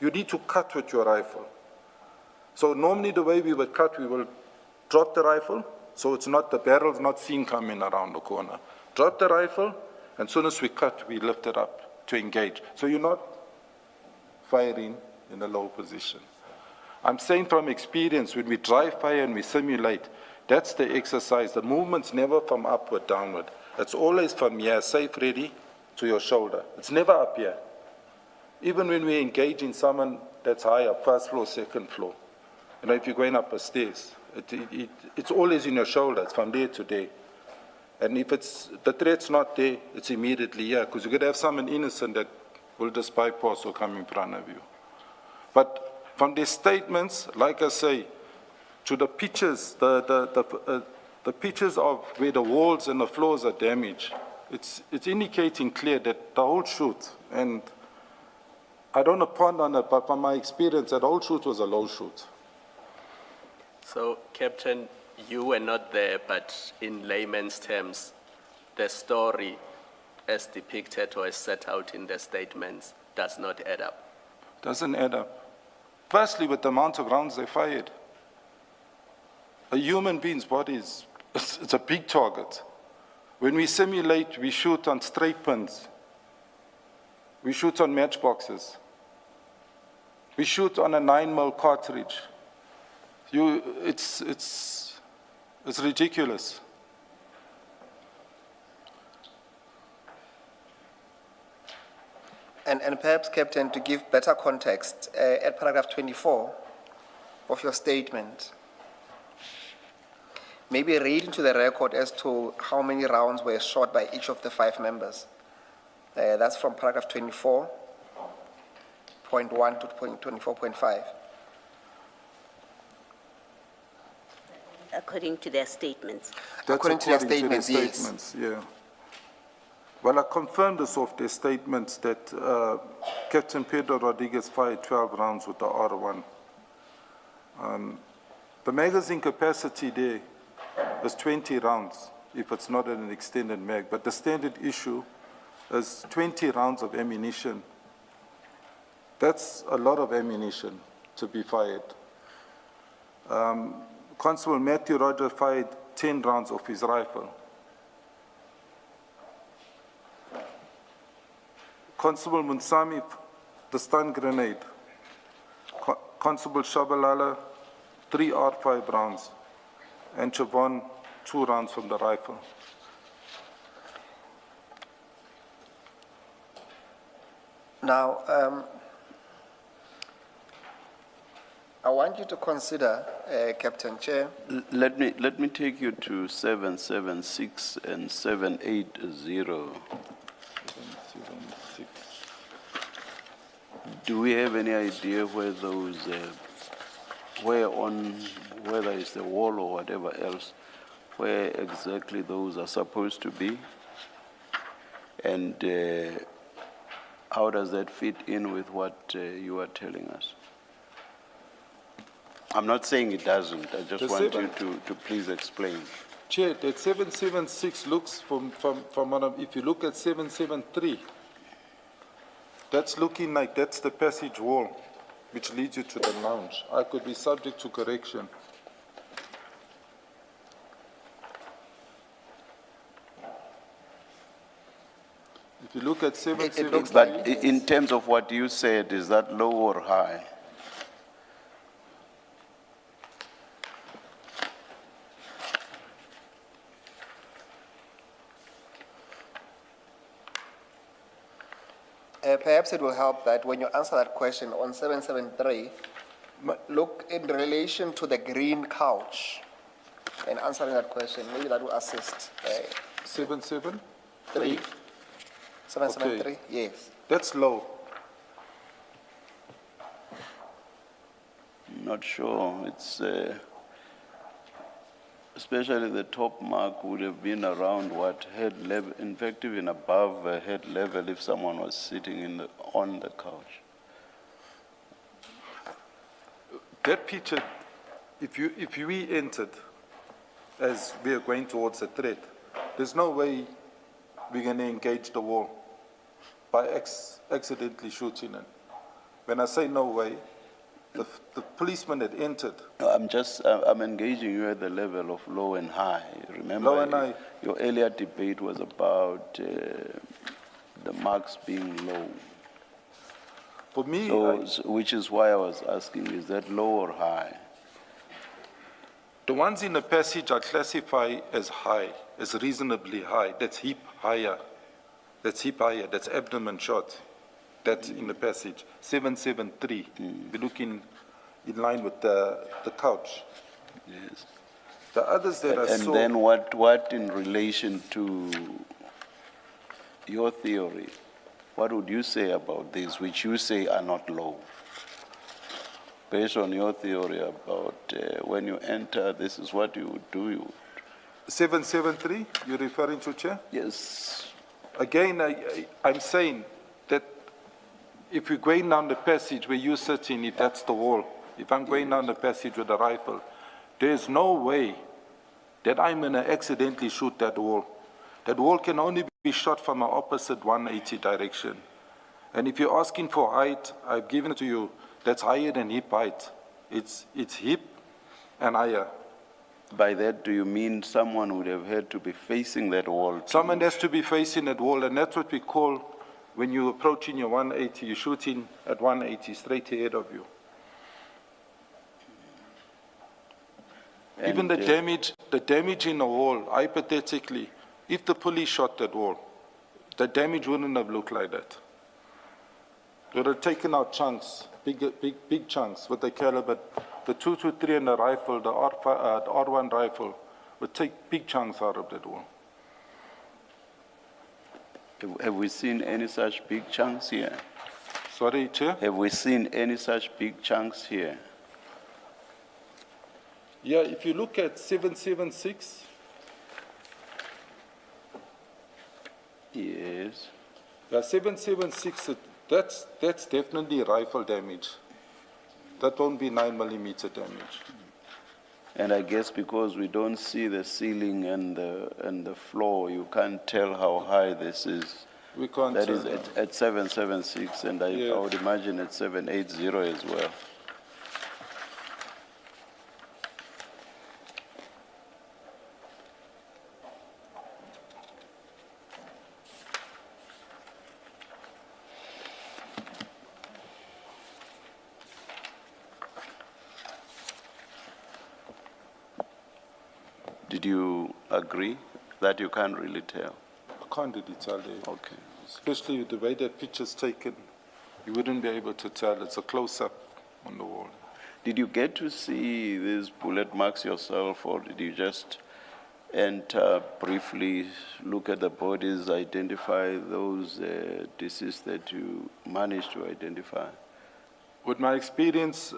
you need to cut with your rifle. So normally the way we would cut, we will drop the rifle, so it's not, the barrel's not seen coming around the corner. Drop the rifle, and as soon as we cut, we lift it up to engage. So you're not firing in a low position. I'm saying from experience, when we dry fire and we simulate, that's the exercise. The movement's never from upward, downward. It's always from here, safe, ready, to your shoulder. It's never up here. Even when we engage in someone that's high up, first floor, second floor. You know, if you're going up the stairs, it's always in your shoulder. It's from there to there. And if the threat's not there, it's immediately here, because you could have someone innocent that will just bypass or come in front of you. But from the statements, like I say, to the pictures, the pictures of where the walls and the floors are damaged, it's indicating clear that the whole shoot, and I don't want to ponder on it, but from my experience, that whole shoot was a low shoot. So, Captain, you were not there, but in layman's terms, the story as depicted or as set out in the statements does not add up. Doesn't add up. Firstly, with the amount of rounds they fired. A human being's body it's a big target. When we simulate, we shoot on straight pins. We shoot on matchboxes. We shoot on a 9mm cartridge. It's ridiculous. And perhaps, Captain, to give better context, at paragraph 24 of your statement, maybe read into the record as to how many rounds were shot by each of the 5 members. That's from paragraph 24.1 to 24.5. According to their statements. According to their statements, yes. Yeah. Well, I confirmed this off their statements that Captain Pedro Rodriguez fired 12 rounds with the R1. The magazine capacity there is 20 rounds if it's not an extended mag, but the standard issue is 20 rounds of ammunition. That's a lot of ammunition to be fired. Constable Matthew Roger fired 10 rounds off his rifle. Constable Munsami, the stun grenade. Constable Shabalala, 3 R5 rounds. And Chavon, 2 rounds from the rifle. Now, I want you to consider, Captain Chair, Let me take you to 776 and 780. Do we have any idea where those, whether it's the wall or whatever else, where exactly those are supposed to be? And how does that fit in with what you are telling us? I'm not saying it doesn't. I just want you to please explain. Chair, that 776 looks from if you look at 773, that's looking like that's the passage wall which leads you to the lounge. I could be subject to correction. If you look at 773, But in terms of what you said, is that low or high? perhaps it will help that when you answer that question on 773, look in relation to the green couch and answering that question. Maybe that will assist. 773? 773, Okay. yes. That's low. Not sure. It's especially the top mark would have been around what head level. In fact, even above head level, if someone was sitting on the couch. That picture, if we entered as we are going towards a threat, there's no way we're going to engage the wall by accidentally shooting it. When I say no way, the policeman had entered. No, I'm engaging you at the level of low and high. Remember, Low and high. Your earlier debate was about the marks being low. For me, Which is why I was asking, is that low or high? the ones in the passage are classified as high, as reasonably high. That's hip higher. That's hip higher. That's abdomen shot. That's in the passage. 773. We're looking in line with the couch. Yes. The others that I saw. And then what in relation to your theory, what would you say about these, which you say are not low? Based on your theory about when you enter, this is what you would do. 773, you're referring to, Chair? Yes. Again, I'm saying that if we're going down the passage where you're sitting, if that's the wall, if I'm going down the passage with a rifle, there's no way that I'm going to accidentally shoot that wall. That wall can only be shot from an opposite 180 direction. And if you're asking for height, I've given it to you, that's higher than hip height. It's hip and higher. By that, do you mean someone would have had to be facing that wall? Someone has to be facing that wall, and that's what we call, when you're approaching your 180, you're shooting at 180, straight ahead of you. And even the damage in the wall, hypothetically, if the police shot that wall, the damage wouldn't have looked like that. They would have taken out chunks, big chunks with the caliber. The 223 and the rifle, the R1 rifle, would take big chunks out of that wall. Have we seen any such big chunks here? Sorry, Chair? Have we seen any such big chunks here? Yeah, if you look at 776. Yes. Yeah, 776, that's definitely rifle damage. That won't be 9mm damage. And I guess because we don't see the ceiling and the floor, you can't tell how high this is. We can't That tell. is at 776, and I would imagine at 780 as well. Did you agree that you can't really tell? I can't really tell there. Okay. Especially with the way that picture's taken, you wouldn't be able to tell. It's a close-up on the wall. Did you get to see these bullet marks yourself, or did you just enter briefly, look at the bodies, identify those deceased that you managed to identify? With my experience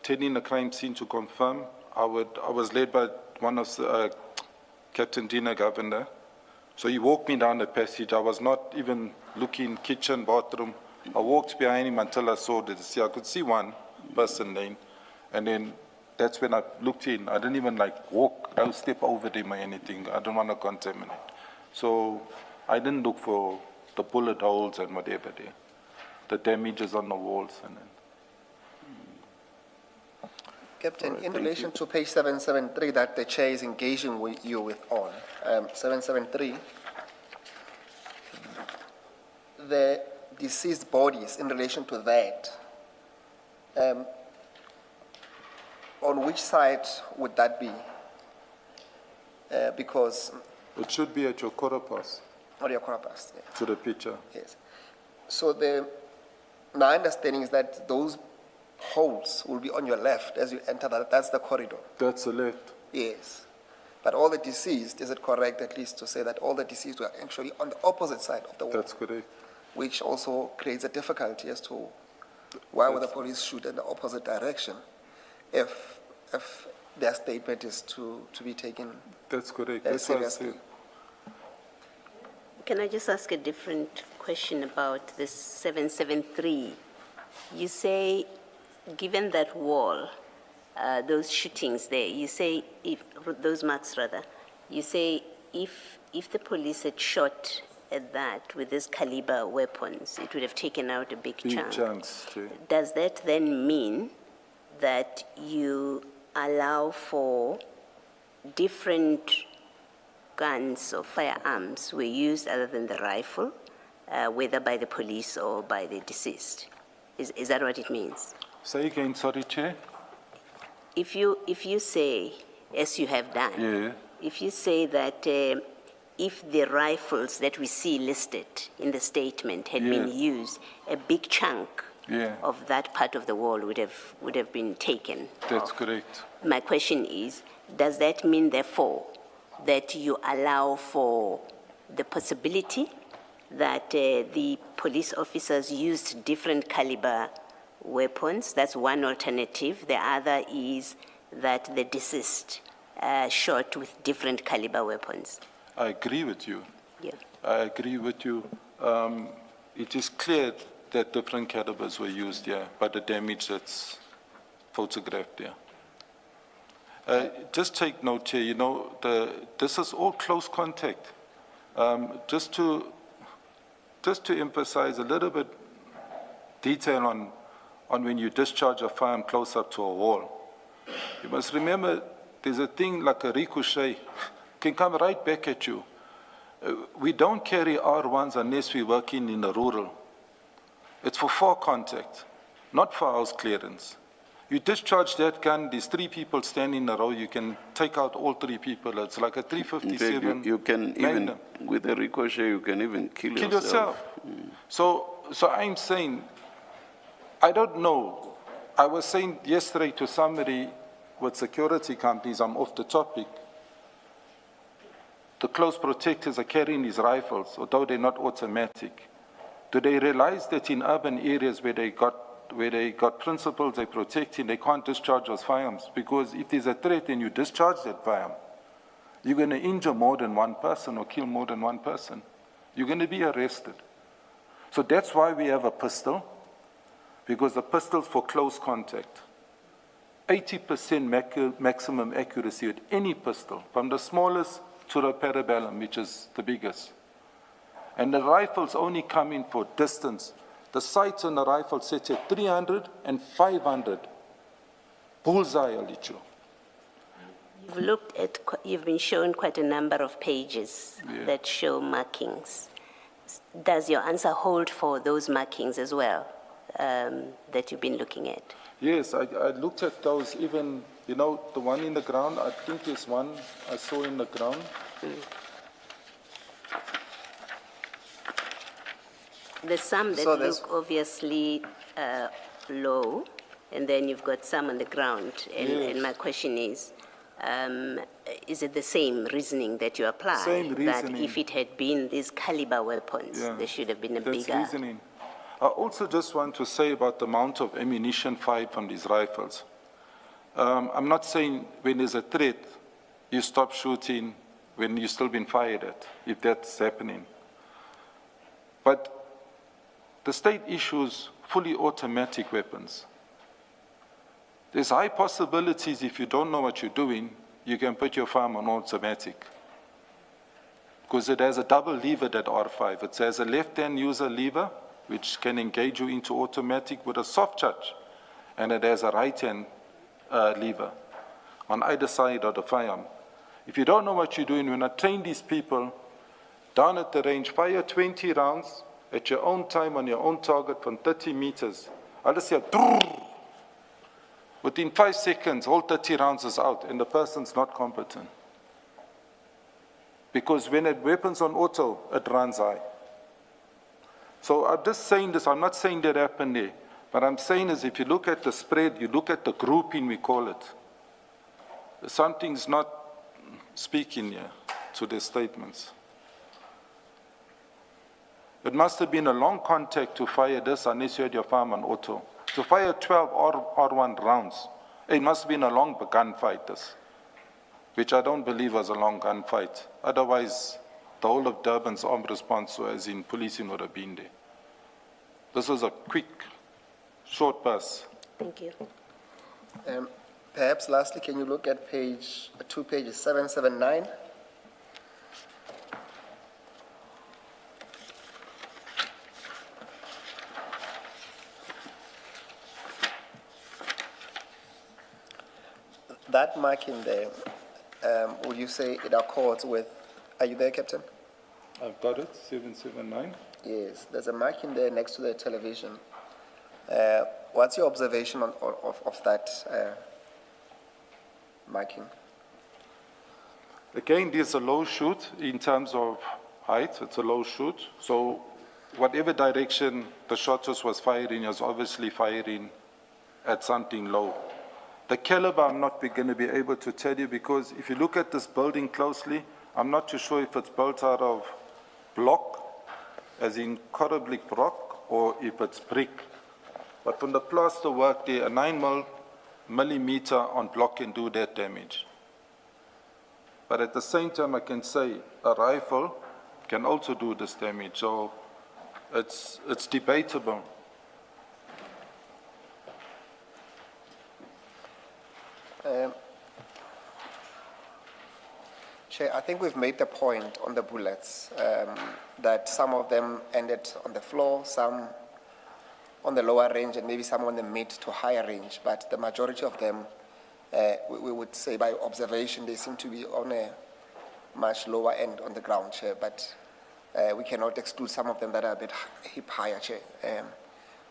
tending the crime scene to confirm, I was led by one of Captain Dina Governor. So he walked me down the passage. I was not even looking kitchen, bathroom. I walked behind him until I saw the deceased. I could see one person name, and then that's when I looked in. I didn't even like walk, I would step over them or anything. I don't want to contaminate. So I didn't look for the bullet holes and whatever there, the damages on the walls. And then. Captain, All right, in thank relation you. to page 773 that the chair is engaging with you with on, 773, the deceased bodies in relation to that, on which side would that be? Because, It should be at your quarter past or your corner past, yeah. to the picture. Yes. So my understanding is that those holes will be on your left as you enter that's the corridor. That's the left. Yes. But all the deceased, is it correct at least to say that all the deceased were actually on the opposite side of the wall? That's correct. Which also creates a difficulty as to why would the police shoot in the opposite direction if their statement is to be taken That's correct. as That's what I seriously. said. Can I just ask a different question about this 773? You say, given that wall, those shootings there, you say, those marks rather, you say if the police had shot at that with this caliber weapons, it would have taken out a big chunk. Chunks, too. Does that then mean that you allow for different guns or firearms were used other than the rifle, whether by the police or by the deceased? Is that what it means? Say again, sorry, Chair. If you say, as you have done, Yeah. if you say that if the rifles that we see listed in the statement had been used, a big chunk of that part of the wall would have been taken. That's correct. My question is, does that mean, therefore, that you allow for the possibility that the police officers used different caliber weapons? That's one alternative. The other is that the deceased shot with different caliber weapons. I agree with you. Yeah. I agree with you. It is clear that different calibers were used here, by the damage that's photographed there. Just take note here, you know, this is all close contact. Just to emphasize a little bit detail on when you discharge a firearm close up to a wall. You must remember, there's a thing like a ricochet, can come right back at you. We don't carry R1s unless we're working in the rural. It's for far contact, not for house clearance. You discharge that gun, there's 3 people standing in a row, you can take out all 3 people. It's like a 357. You can even, with a ricochet, you can even kill yourself. So I'm saying, I don't know. I was saying yesterday to somebody with security companies, I'm off the topic, the close protectors are carrying these rifles, although they're not automatic. Do they realize that in urban areas where they got principles they're protecting, they can't discharge those firearms? Because if there's a threat and you discharge that firearm, you're going to injure more than one person or kill more than one person. You're going to be arrested. So that's why we have a pistol, because the pistol's for close contact. 80% maximum accuracy with any pistol, from the smallest to the parabellum, which is the biggest. And the rifles only come in for distance. The sights on the rifle set at 300 and 500. Bullseye, I'll let you. You've been shown quite a number of pages that show markings. Does your answer hold for those markings as well that you've been looking at? Yes, I looked at those even You know, the one in the ground, I think there's one I saw in the ground. There's some that So there's- look obviously low, and then you've got some on the ground. And my question is it the same reasoning that you apply? Same That reasoning. if it had been these caliber weapons, Yeah, there should have been a that's bigger... reasoning. I also just want to say about the amount of ammunition fired from these rifles. I'm not saying when there's a threat, you stop shooting when you've still been fired at, if that's happening. But the state issues fully automatic weapons. There's high possibilities if you don't know what you're doing, you can put your firearm on automatic. Because it has a double lever, that R5. It has a left-hand user lever, which can engage you into automatic with a soft charge, and it has a right-hand lever on either side of the firearm. If you don't know what you're doing, when I train these people down at the range, fire 20 rounds at your own time on your own target from 30 meters. I'll just hear, within 5 seconds, all 30 rounds is out, and the person's not competent. Because when a weapon's on auto, it runs high. So I'm just saying this, I'm not saying that happened there. What I'm saying is if you look at the spread, you look at the grouping, we call it, something's not speaking here to the statements. It must have been a long contact to fire this unless you had your firearm on auto. To fire 12 R1 rounds, it must have been a long gunfight, this, which I don't believe was a long gunfight. Otherwise, the whole of Durban's armed response, as in policing, would have been there. This was a quick, short burst. Thank you. Perhaps lastly, can you look at two pages, 779? That marking there, would you say it accords with, are you there, Captain? I've got it, 779. Yes, there's a marking there next to the television. What's your observation of that marking? Again, there's a low shoot in terms of height. It's a low shoot. So whatever direction the shot was firing, was obviously firing at something low. The caliber, I'm not going to be able to tell you, because if you look at this building closely, I'm not too sure if it's built out of block, as in Corablik block, or if it's brick. But from the plaster work there, a 9 millimeter on block can do that damage. But at the same time, I can say a rifle can also do this damage. So it's debatable. Chair, I think we've made the point on the bullets that some of them ended on the floor, some on the lower range, and maybe some on the mid to higher range. But the majority of them, we would say by observation, they seem to be on a much lower end on the ground, Chair. But we cannot exclude some of them that are a bit hip higher, Chair.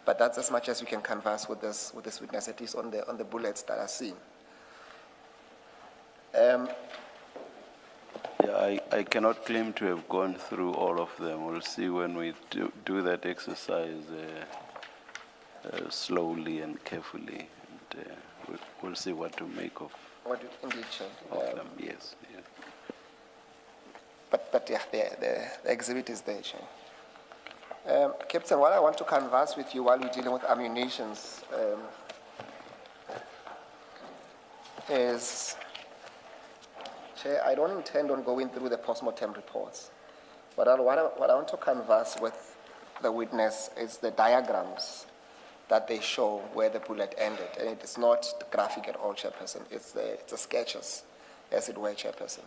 But that's as much as we can converse with this witness, at least on the bullets that are seen. Yeah, I cannot claim to have gone through all of them. We'll see when we do that exercise slowly and carefully. And, we'll see what to make of Indeed, Chair. them. Yes. Yeah. But yeah, the exhibit is there, Chair. Captain, what I want to converse with you while we're dealing with ammunitions is, Chair, I don't intend on going through the post-mortem reports, but what I want to converse with the witness is the diagrams that they show where the bullet ended, and it is not graphic at all, Chairperson. It's the sketches, as it were, Chairperson.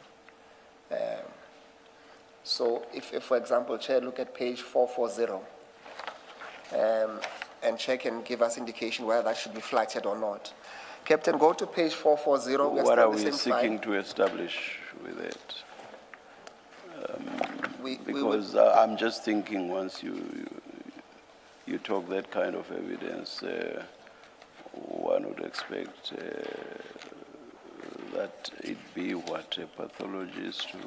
So if, for example, Chair, look at page 440, and Chair can give us indication whether that should be flatted or not. Captain, go to page 440. What are we seeking to establish with it? Because I'm just thinking once you talk that kind of evidence, one would expect that it be what a pathologist to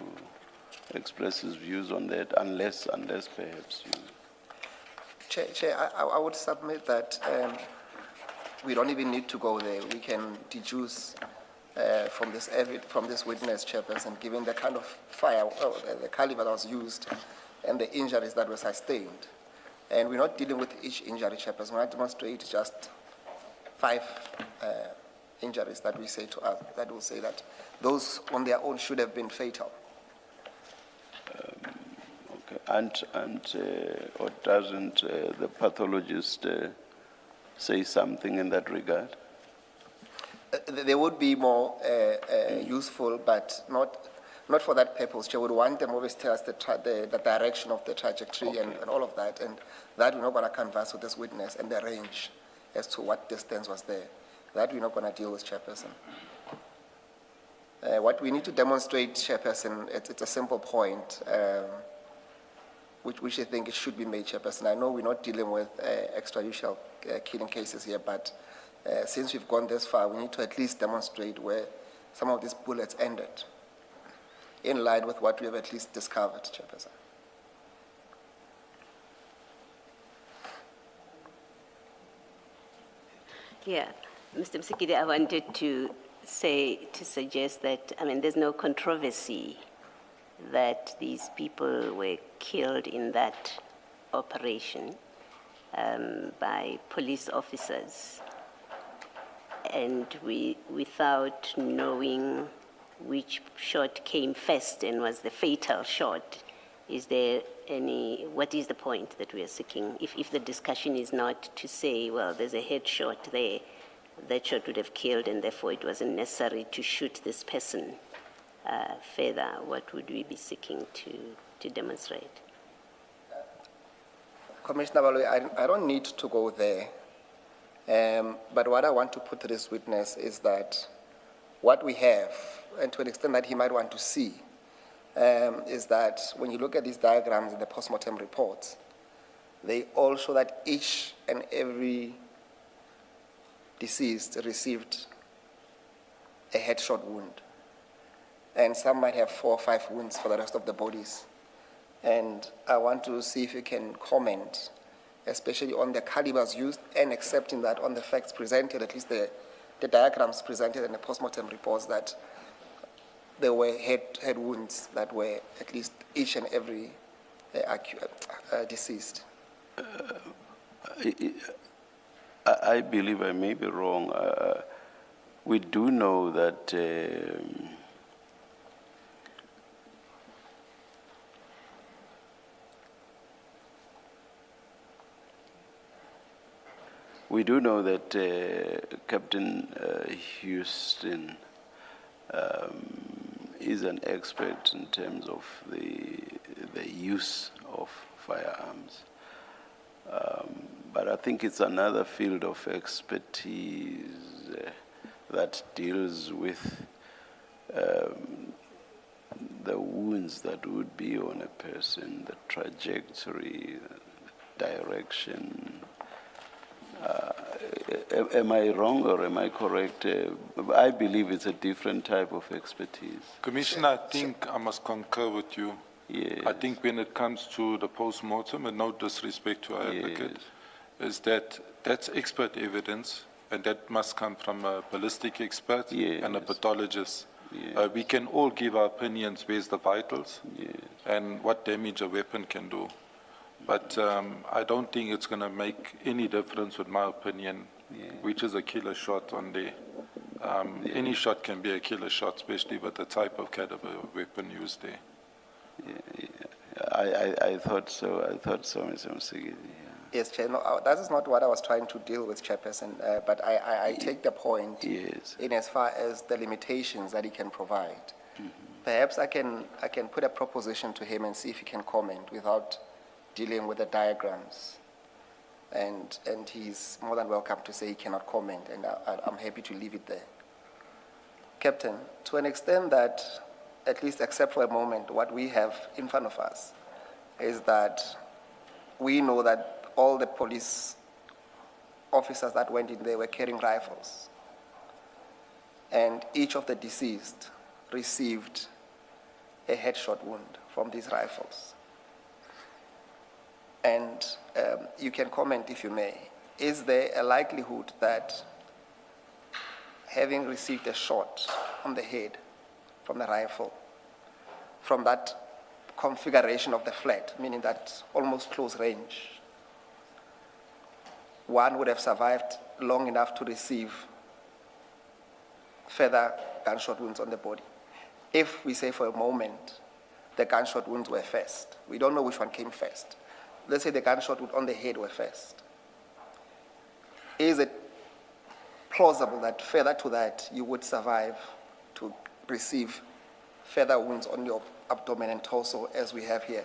express his views on that, unless perhaps you. Chair, I would submit that we don't even need to go there. We can deduce from this witness, Chairperson, given the kind of fire, the caliber that was used and the injuries that were sustained. And we're not dealing with each injury, Chairperson. We're not demonstrating just 5 injuries that we say to us, that will say that those on their own should have been fatal. Okay, or doesn't the pathologist say something in that regard? They would be more useful, but not for that purpose. Chair would want them always tell us the direction of the trajectory and all of that, and that we're not going to converse with this witness and the range as to what distance was there. That we're not going to deal with, Chairperson. What we need to demonstrate, Chairperson, it's a simple point, which I think it should be made, Chairperson. I know we're not dealing with extrajudicial killing cases here, but since we've gone this far, we need to at least demonstrate where some of these bullets ended, in line with what we have at least discovered, Chairperson. Yeah, Mr. Msikidi, I wanted to suggest that, I mean, there's no controversy that these people were killed in that operation by police officers. And without knowing which shot came first and was the fatal shot, is there what is the point that we are seeking? If the discussion is not to say, well, there's a headshot there, that shot would have killed and therefore it wasn't necessary to shoot this person further, what would we be seeking to demonstrate? Commissioner Balwe, I don't need to go there. But what I want to put to this witness is that what we have, and to an extent that he might want to see, is that when you look at these diagrams in the postmortem reports, they all show that each and every deceased received a headshot wound. And some might have 4 or 5 wounds for the rest of the bodies. And I want to see if you can comment, especially on the calibers used, and accepting that on the facts presented, at least the diagrams presented in the postmortem reports, that there were head wounds that were at least each and every deceased. I believe I may be wrong. We do know that Captain Houston is an expert in terms of the use of firearms. But I think it's another field of expertise that deals with the wounds that would be on a person, the trajectory, direction. Am I wrong or am I correct? I believe it's a different type of expertise. Commissioner, I think I must concur with you. Yes. I think when it comes to the post-mortem, and no disrespect to our advocate, is that that's expert evidence, and that must come from a ballistic expert and a pathologist. Yes. We can all give our opinions, where's the vitals, Yes. and what damage a weapon can do. But I don't think it's going to make any difference with my opinion, which is a killer shot on there. Any shot can be a killer shot, especially with the type of caliber weapon used there. I thought so. Mr. Msigidi. Yes, Chair. No, that is not what I was trying to deal with, Chairperson. But I take the point in as far as the limitations that he can provide. Mm-hmm. Perhaps I can put a proposition to him and see if he can comment without dealing with the diagrams. And he's more than welcome to say he cannot comment, and I'm happy to leave it there. Captain, to an extent that, at least except for a moment, what we have in front of us is that we know that all the police officers that went in there were carrying rifles. and each of the deceased received a headshot wound from these rifles. And you can comment if you may. Is there a likelihood that having received a shot on the head from the rifle, from that configuration of the flat, meaning that almost close range, one would have survived long enough to receive further gunshot wounds on the body? If we say for a moment the gunshot wounds were first, we don't know which one came first. Let's say the gunshot wound on the head were first. Is it plausible that further to that you would survive to receive further wounds on your abdomen and torso as we have here?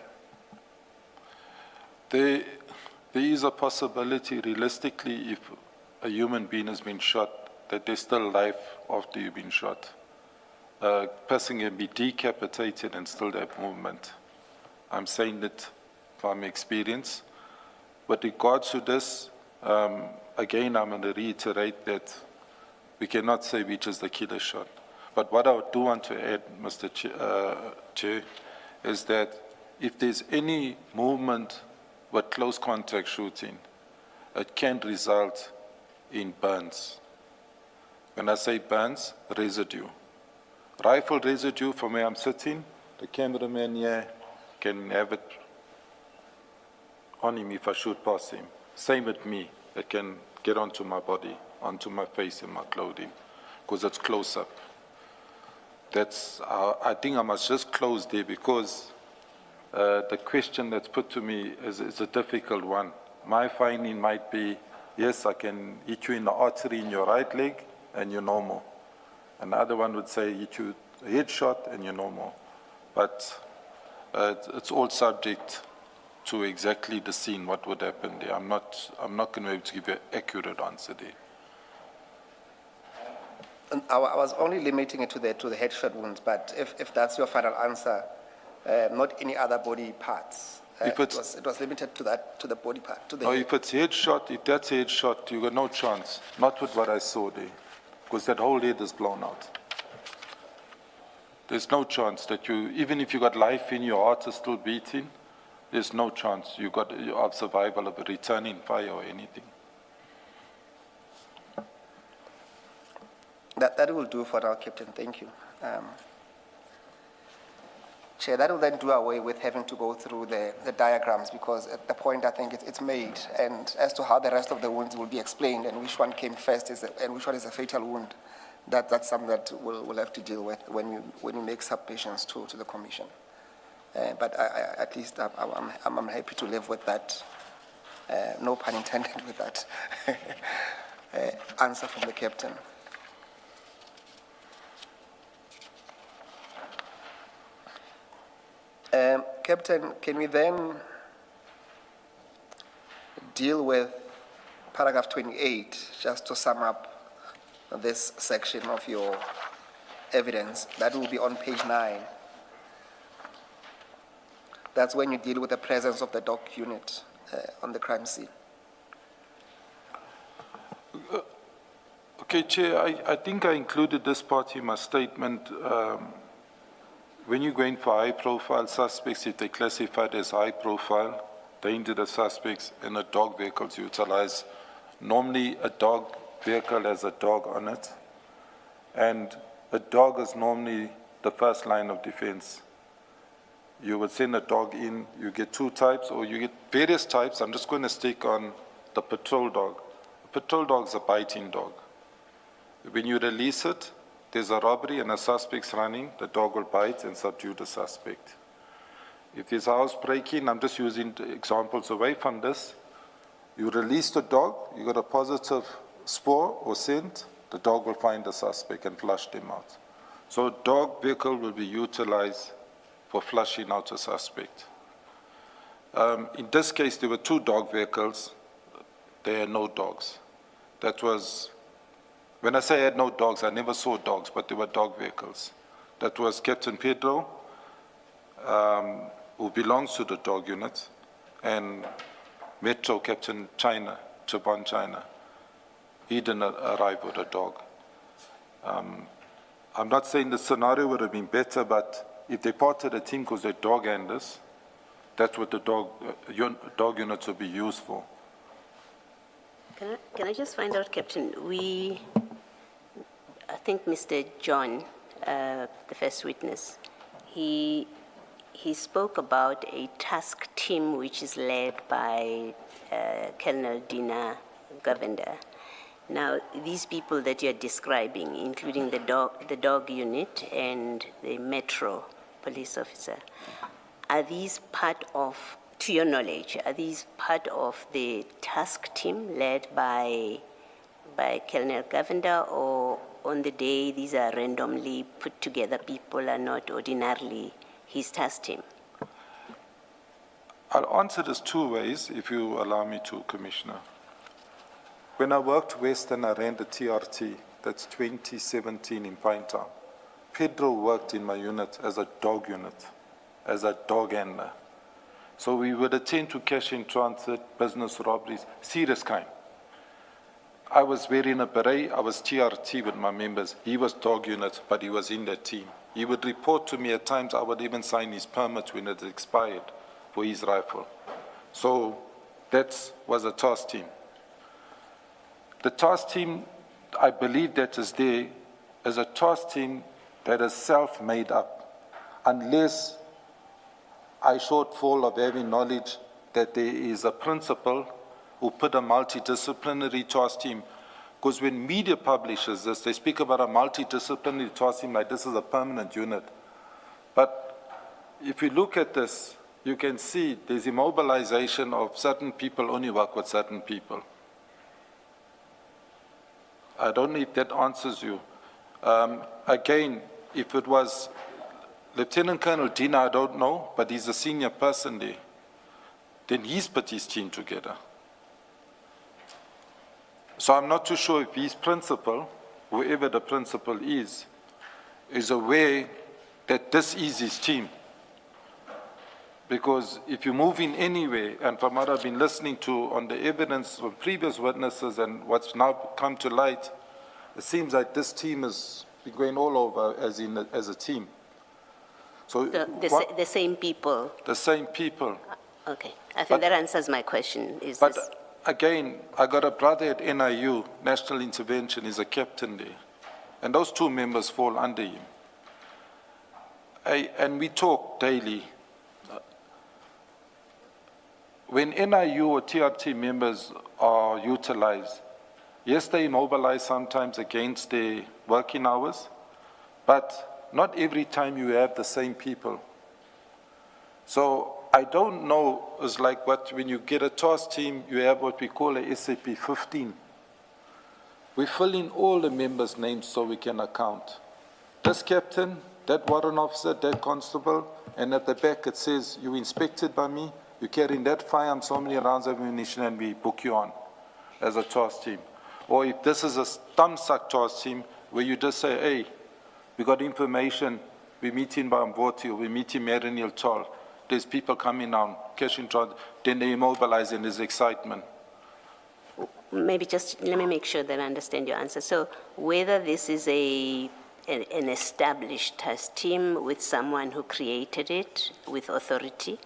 There is a possibility, realistically, if a human being has been shot, that there's still life after you've been shot. A person can be decapitated and still have movement. I'm saying that from experience. With regards to this, again, I'm going to reiterate that we cannot say which is the killer shot. But what I do want to add, Mr. Chair, is that if there's any movement with close contact shooting, it can result in burns. When I say burns, residue. Rifle residue from where I'm sitting, the cameraman here can have it on him if I shoot past him. Same with me, it can get onto my body, onto my face and my clothing, because it's close up. That's, I think I must just close there because the question that's put to me is a difficult one. My finding might be, yes, I can hit you in the artery in your right leg and you're normal. Another one would say hit you a headshot and you're normal. But it's all subject to exactly the scene, what would happen there. I'm not going to be able to give you an accurate answer there. And I was only limiting it to the headshot wounds, but if that's your final answer, not any other body parts. It was limited to that, to the body part. To the if it's headshot, if that's a headshot, you got no chance. Not with what I saw there, because that whole head is blown out. There's no chance that you, even if you got life in your heart is still beating, there's no chance you got of survival of a returning fire or anything. That will do for now, Captain. Thank you. Chair, that will then do away with having to go through the diagrams, because at the point I think it's made, and as to how the rest of the wounds will be explained and which one came first and which one is a fatal wound, that's something that we'll have to deal with when you make submissions to the Commission. But at least I'm happy to live with that, no pun intended with that answer from the Captain. Captain, can we then deal with paragraph 28, just to sum up this section of your evidence? That will be on page 9. That's when you deal with the presence of the dog unit on the crime scene. Okay, Chair, I think I included this part in my statement. When you're going for high-profile suspects, if they're classified as high-profile, dangerous suspects, and a dog vehicles utilize. Normally, a dog vehicle has a dog on it, and a dog is normally the first line of defense. You would send a dog in, you get two types, or you get various types. I'm just going to stick on the patrol dog. A patrol dog is a biting dog. When you release it, there's a robbery and a suspect's running, the dog will bite and subdue the suspect. If there's housebreaking, I'm just using examples away from this, you release the dog, you got a positive spore or scent, the dog will find the suspect and flush them out. So a dog vehicle will be utilized for flushing out a suspect. In this case, there were two dog vehicles, there are no dogs. That was, when I say I had no dogs, I never saw dogs, but there were dog vehicles. That was Captain Pedro, who belongs to the dog unit, and Metro Captain China, China. He didn't arrive with a dog. I'm not saying the scenario would have been better, but if they parted the team because they're dog handlers, that's what the dog units would be used for. Can I just find out, Captain, I think Mr. John, the first witness, he spoke about a task team which is led by Colonel Dina Govender. Now, these people that you're describing, including the dog unit and the metro police officer, are these part of, to your knowledge, are these part of the task team led by Colonel Govender, or on the day these are randomly put together people are not ordinarily his task team? I'll answer this two ways, if you allow me to, Commissioner. When I worked Western, I ran the TRT, that's 2017 in Pinetown. Pedro worked in my unit as a dog unit, as a dog handler. So we would attend to cash in transit, business robberies, serious crime. I was wearing a beret, I was TRT with my members. He was dog unit, but he was in the team. He would report to me at times, I would even sign his permit when it expired for his rifle. So that was a task team. The task team, I believe that is there, is a task team that is self-made up, unless I shortfall of having knowledge that there is a principal who put a multidisciplinary task team. Because when media publishes this, they speak about a multidisciplinary task team like this is a permanent unit. But if you look at this, you can see there's immobilization of certain people only work with certain people. I don't know if that answers you. Again, if it was Lieutenant Colonel Dina, I don't know, but he's a senior person there, then he's put his team together. So I'm not too sure if his principal, whoever the principal is aware that this is his team. Because if you move in anywhere, and from what I've been listening to on the evidence of previous witnesses and what's now come to light, it seems like this team has been going all over as a team. So the same people? The same people. Okay, I think that answers my question. Again, I got a brother at NIU, National Intervention, he's a captain there. And those two members fall under him. And we talk daily. When NIU or TRT members are utilized, yes, they mobilize sometimes against their working hours, but not every time you have the same people. So I don't know, it's like when you get a task team, you have what we call a SAP 15. We fill in all the members' names so we can account. This captain, that warrant officer, that constable, and at the back it says, you inspected by me, you carrying that firearm, so many rounds of ammunition, and we book you on as a task team. Or if this is a thumb suck task team, where you just say, hey, we got information, we meet in Bamboti, or we meet in Marinil Chol, there's people coming down, cashing transit, then they immobilize and there's excitement. Maybe just let me make sure that I understand your answer. So whether this is an established task team with someone who created it with authority,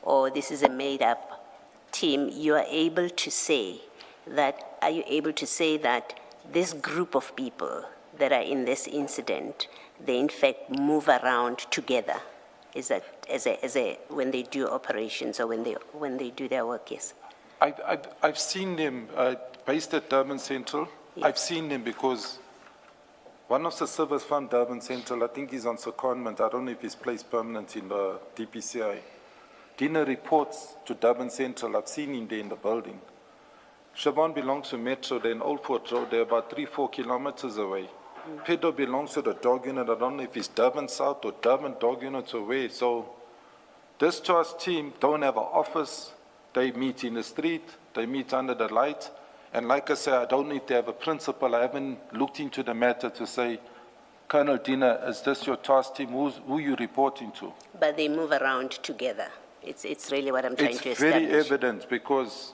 or this is a made-up team, you are able to say that, are you able to say that this group of people that are in this incident, they in fact move around together? Is that when they do operations or when they do their work? Yes. I've seen them based at Durban Central. Yes. I've seen them because one of the servers from Durban Central, I think he's on secondment. I don't know if he's placed permanent in the DPCI. Dina reports to Durban Central. I've seen him there in the building. Siobhan belongs to Metro. They're in Old Fort Road. They're about 3-4 kilometers away. Pedro belongs to the dog unit. I don't know if it's Durban South or Durban dog units or where. So this task team don't have an office. They meet in the street. They meet under the light. And like I say, I don't need to have a principal. I haven't looked into the matter to say, Colonel Dina, is this your task team? Who are you reporting to? But they move around together. It's really what I'm trying to establish. It's very evident because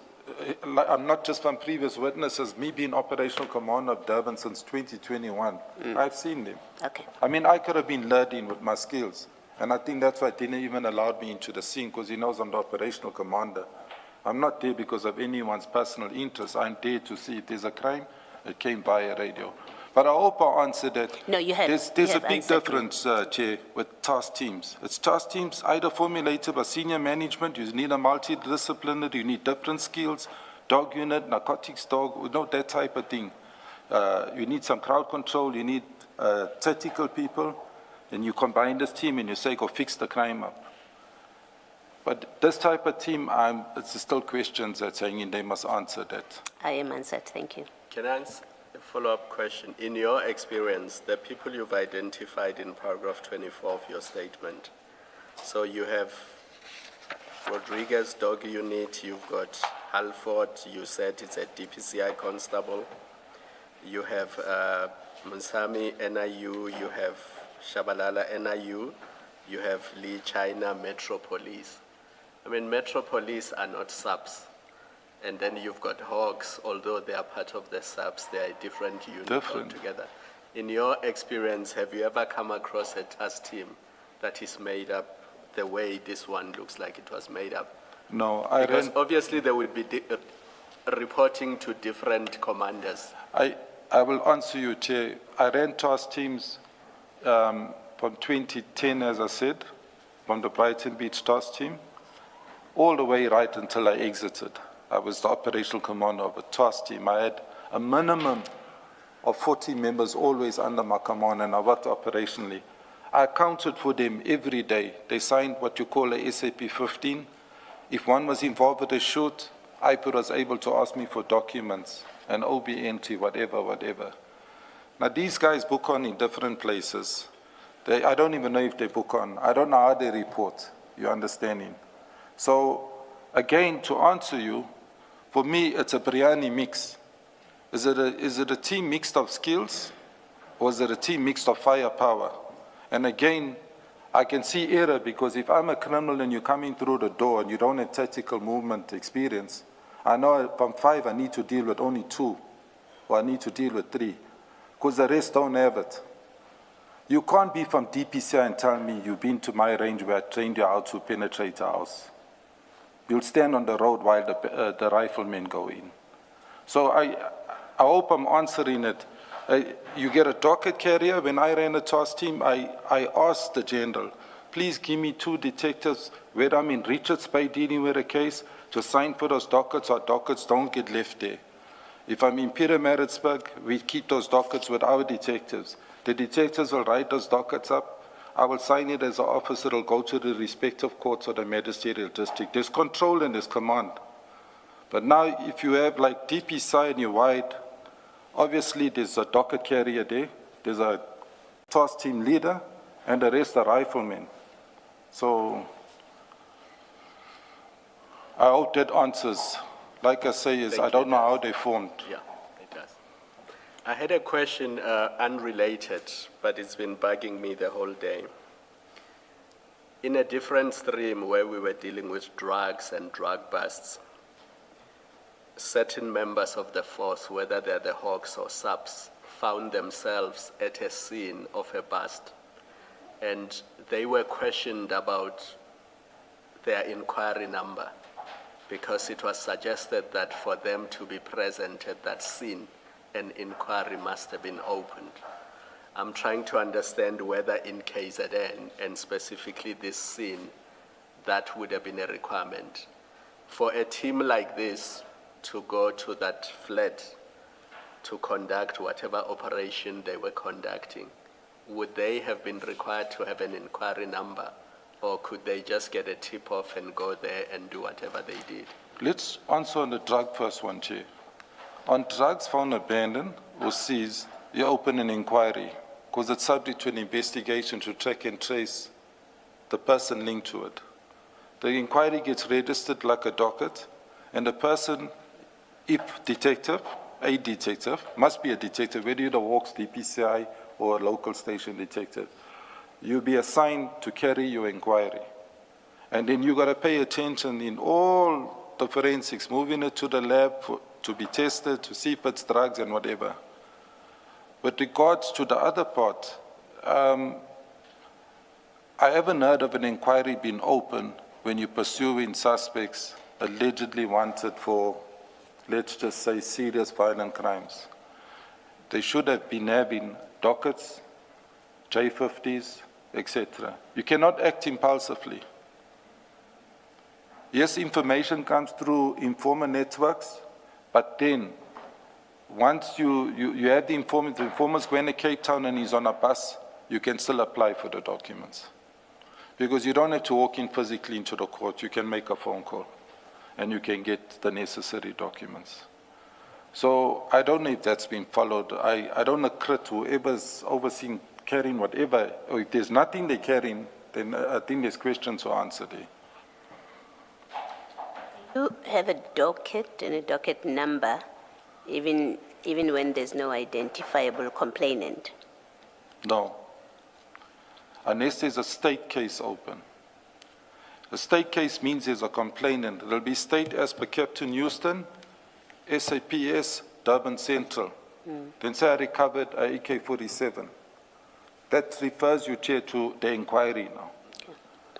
I'm not just from previous witnesses, me being operational commander of Durban since 2021. I've seen them. Okay. I mean, I could have been lured in with my skills. And I think that's why they didn't even allow me into the scene, because he knows I'm the operational commander. I'm not there because of anyone's personal interest. I'm there to see if there's a crime. It came via radio. But I hope I answered it. No, you have. There's you a have big answered. difference, Chair, with task teams. It's task teams either formulated by senior management, you need a multidisciplinary, you need different skills, dog unit, narcotics dog, you know, that type of thing. You need some crowd control, you need tactical people, and you combine this team and you say, go fix the crime up. But this type of team, it's still questions that's hanging, they must answer that. I am answered. Thank you. Can I ask a follow-up question? In your experience, the people you've identified in paragraph 24 of your statement, so you have Rodriguez dog unit, you've got Halford, you said it's a DPCI constable, you have Msami NIU, you have Shabalala NIU, you have Lee China Metro Police. I mean, Metro Police are not subs. And then you've got Hawks, although they are part of the subs, they are a different unit altogether. In your experience, have you ever come across a task team that is made up the way this one looks like it was made up? No, Because obviously they will be reporting to different commanders. I will answer you, Chair. I ran task teams from 2010, as I said, from the Brighton Beach task team, all the way right until I exited. I was the operational commander of a task team. I had a minimum of 40 members always under my command, and I worked operationally. I accounted for them every day. They signed what you call a SAP 15. If one was involved with a shoot, IPO was able to ask me for documents, an OB entry, whatever. Now, these guys book on in different places. I don't even know if they book on. I don't know how they report. You're understanding? So, again, to answer you, for me, it's a biryani mix. Is it a team mixed of skills, or is it a team mixed of firepower? And again, I can see error, because if I'm a criminal and you're coming through the door and you don't have tactical movement experience, I know from 5 I need to deal with only 2, or I need to deal with 3, because the rest don't have it. You can't be from DPCI and tell me you've been to my range where I trained you how to penetrate a house. You'll stand on the road while the riflemen go in. So I hope I'm answering it. You get a docket carrier. When I ran a task team, I asked the general, please give me 2 detectives where I'm in Richards Bay dealing with a case to sign for those dockets. Our dockets don't get left there. If I'm in Pietermaritzburg, we keep those dockets with our detectives. The detectives will write those dockets up. I will sign it as an officer. It will go to the respective courts or the magisterial district. There's control and there's command. But now, if you have like DPCI and you're wide, obviously there's a docket carrier there, there's a task team leader, and the rest are riflemen. So I hope that answers. Like I say, I don't know how they formed. Yeah, it does. I had a question unrelated, but it's been bugging me the whole day. In a different stream where we were dealing with drugs and drug busts, certain members of the force, whether they're the Hawks or subs, found themselves at a scene of a bust, and they were questioned about their inquiry number, because it was suggested that for them to be present at that scene, an inquiry must have been opened. I'm trying to understand whether in KZN, and specifically this scene, that would have been a requirement. For a team like this to go to that flat to conduct whatever operation they were conducting, would they have been required to have an inquiry number, or could they just get a tip-off and go there and do whatever they did? Let's answer on the drug first one, Chair. On drugs found abandoned or seized, you open an inquiry, because it's subject to an investigation to track and trace the person linked to it. The inquiry gets registered like a docket, and the person, if detective, a detective, must be a detective, whether you're the Hawks, DPCI, or a local station detective, you'll be assigned to carry your inquiry. And then you got to pay attention in all the forensics, moving it to the lab to be tested, to see if it's drugs and whatever. With regards to the other part, I haven't heard of an inquiry being opened when you're pursuing suspects allegedly wanted for, let's just say, serious violent crimes. They should have been having dockets, J50s, etc. You cannot act impulsively. Yes, information comes through informer networks, but then once you have the informer's going to Cape Town and he's on a bus, you can still apply for the documents. Because you don't have to walk in physically into the court, you can make a phone call and you can get the necessary documents. So I don't know if that's been followed. I don't accredit whoever's overseeing carrying whatever, or if there's nothing they're carrying, then I think there's questions to answer there. You have a docket and a docket number, even when there's no identifiable complainant? No. Unless there's a state case open. A state case means there's a complainant. It'll be state as per Captain Houston, SAPS, Durban Central. Then say I recovered a AK-47. That refers you, Chair, to the inquiry now.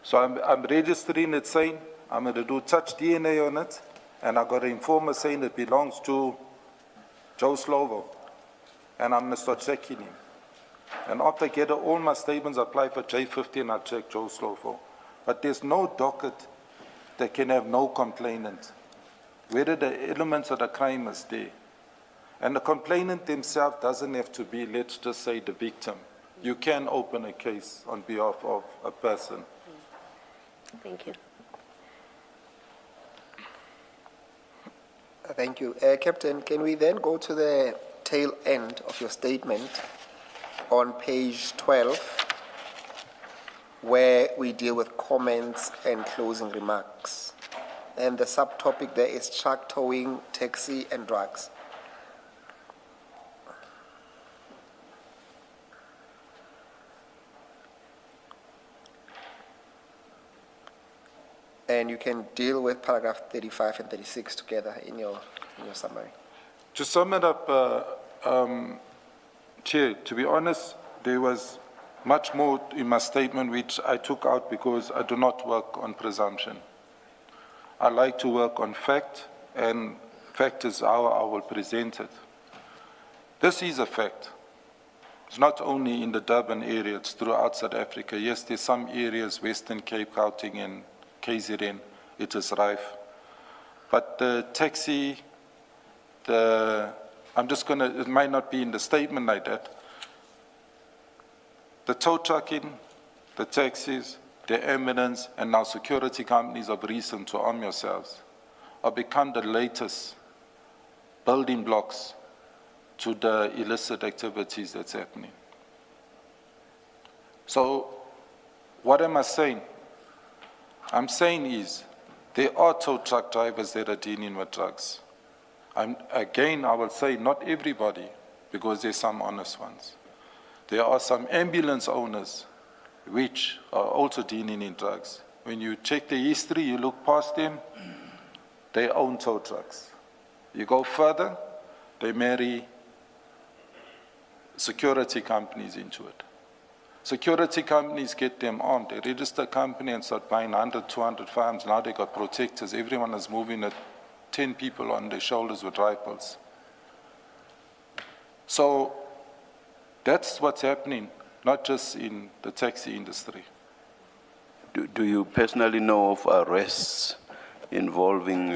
So I'm registering it saying, I'm going to do touch DNA on it, and I got an informer saying it belongs to Joe Slovo, and I'm going to start checking him. And after I get all my statements, I apply for J50 and I check Joe Slovo. But there's no docket that can have no complainant, whether the elements of the crime is there. And the complainant themselves doesn't have to be, let's just say, the victim. You can open a case on behalf of a person. Thank you. Thank you. Captain, can we then go to the tail end of your statement on page 12, where we deal with comments and closing remarks? And the subtopic there is truck towing, taxi, and drugs. And you can deal with paragraph 35 and 36 together in your summary. To sum it up, Chair, to be honest, there was much more in my statement which I took out because I do not work on presumption. I like to work on fact, and fact is how I will present it. This is a fact. It's not only in the Durban area, it's throughout South Africa. Yes, there's some areas, Western Cape, Gauteng, and KZN, it is rife. But the taxi, I'm just going to, it might not be in the statement like that. The tow trucking, the taxis, the ambulance, and now security companies of recent to arm yourselves have become the latest building blocks to the illicit activities that's happening. So, what am I saying? I'm saying is, there are tow truck drivers that are dealing with drugs. Again, I will say not everybody, because there's some honest ones. There are some ambulance owners which are also dealing in drugs. When you check the history, you look past them, they own tow trucks. You go further, they marry security companies into it. Security companies get them armed. They register a company and start buying 100, 200 firearms. Now they got protectors. Everyone is moving at 10 people on their shoulders with rifles. So that's what's happening, not just in the taxi industry. Do you personally know of arrests involving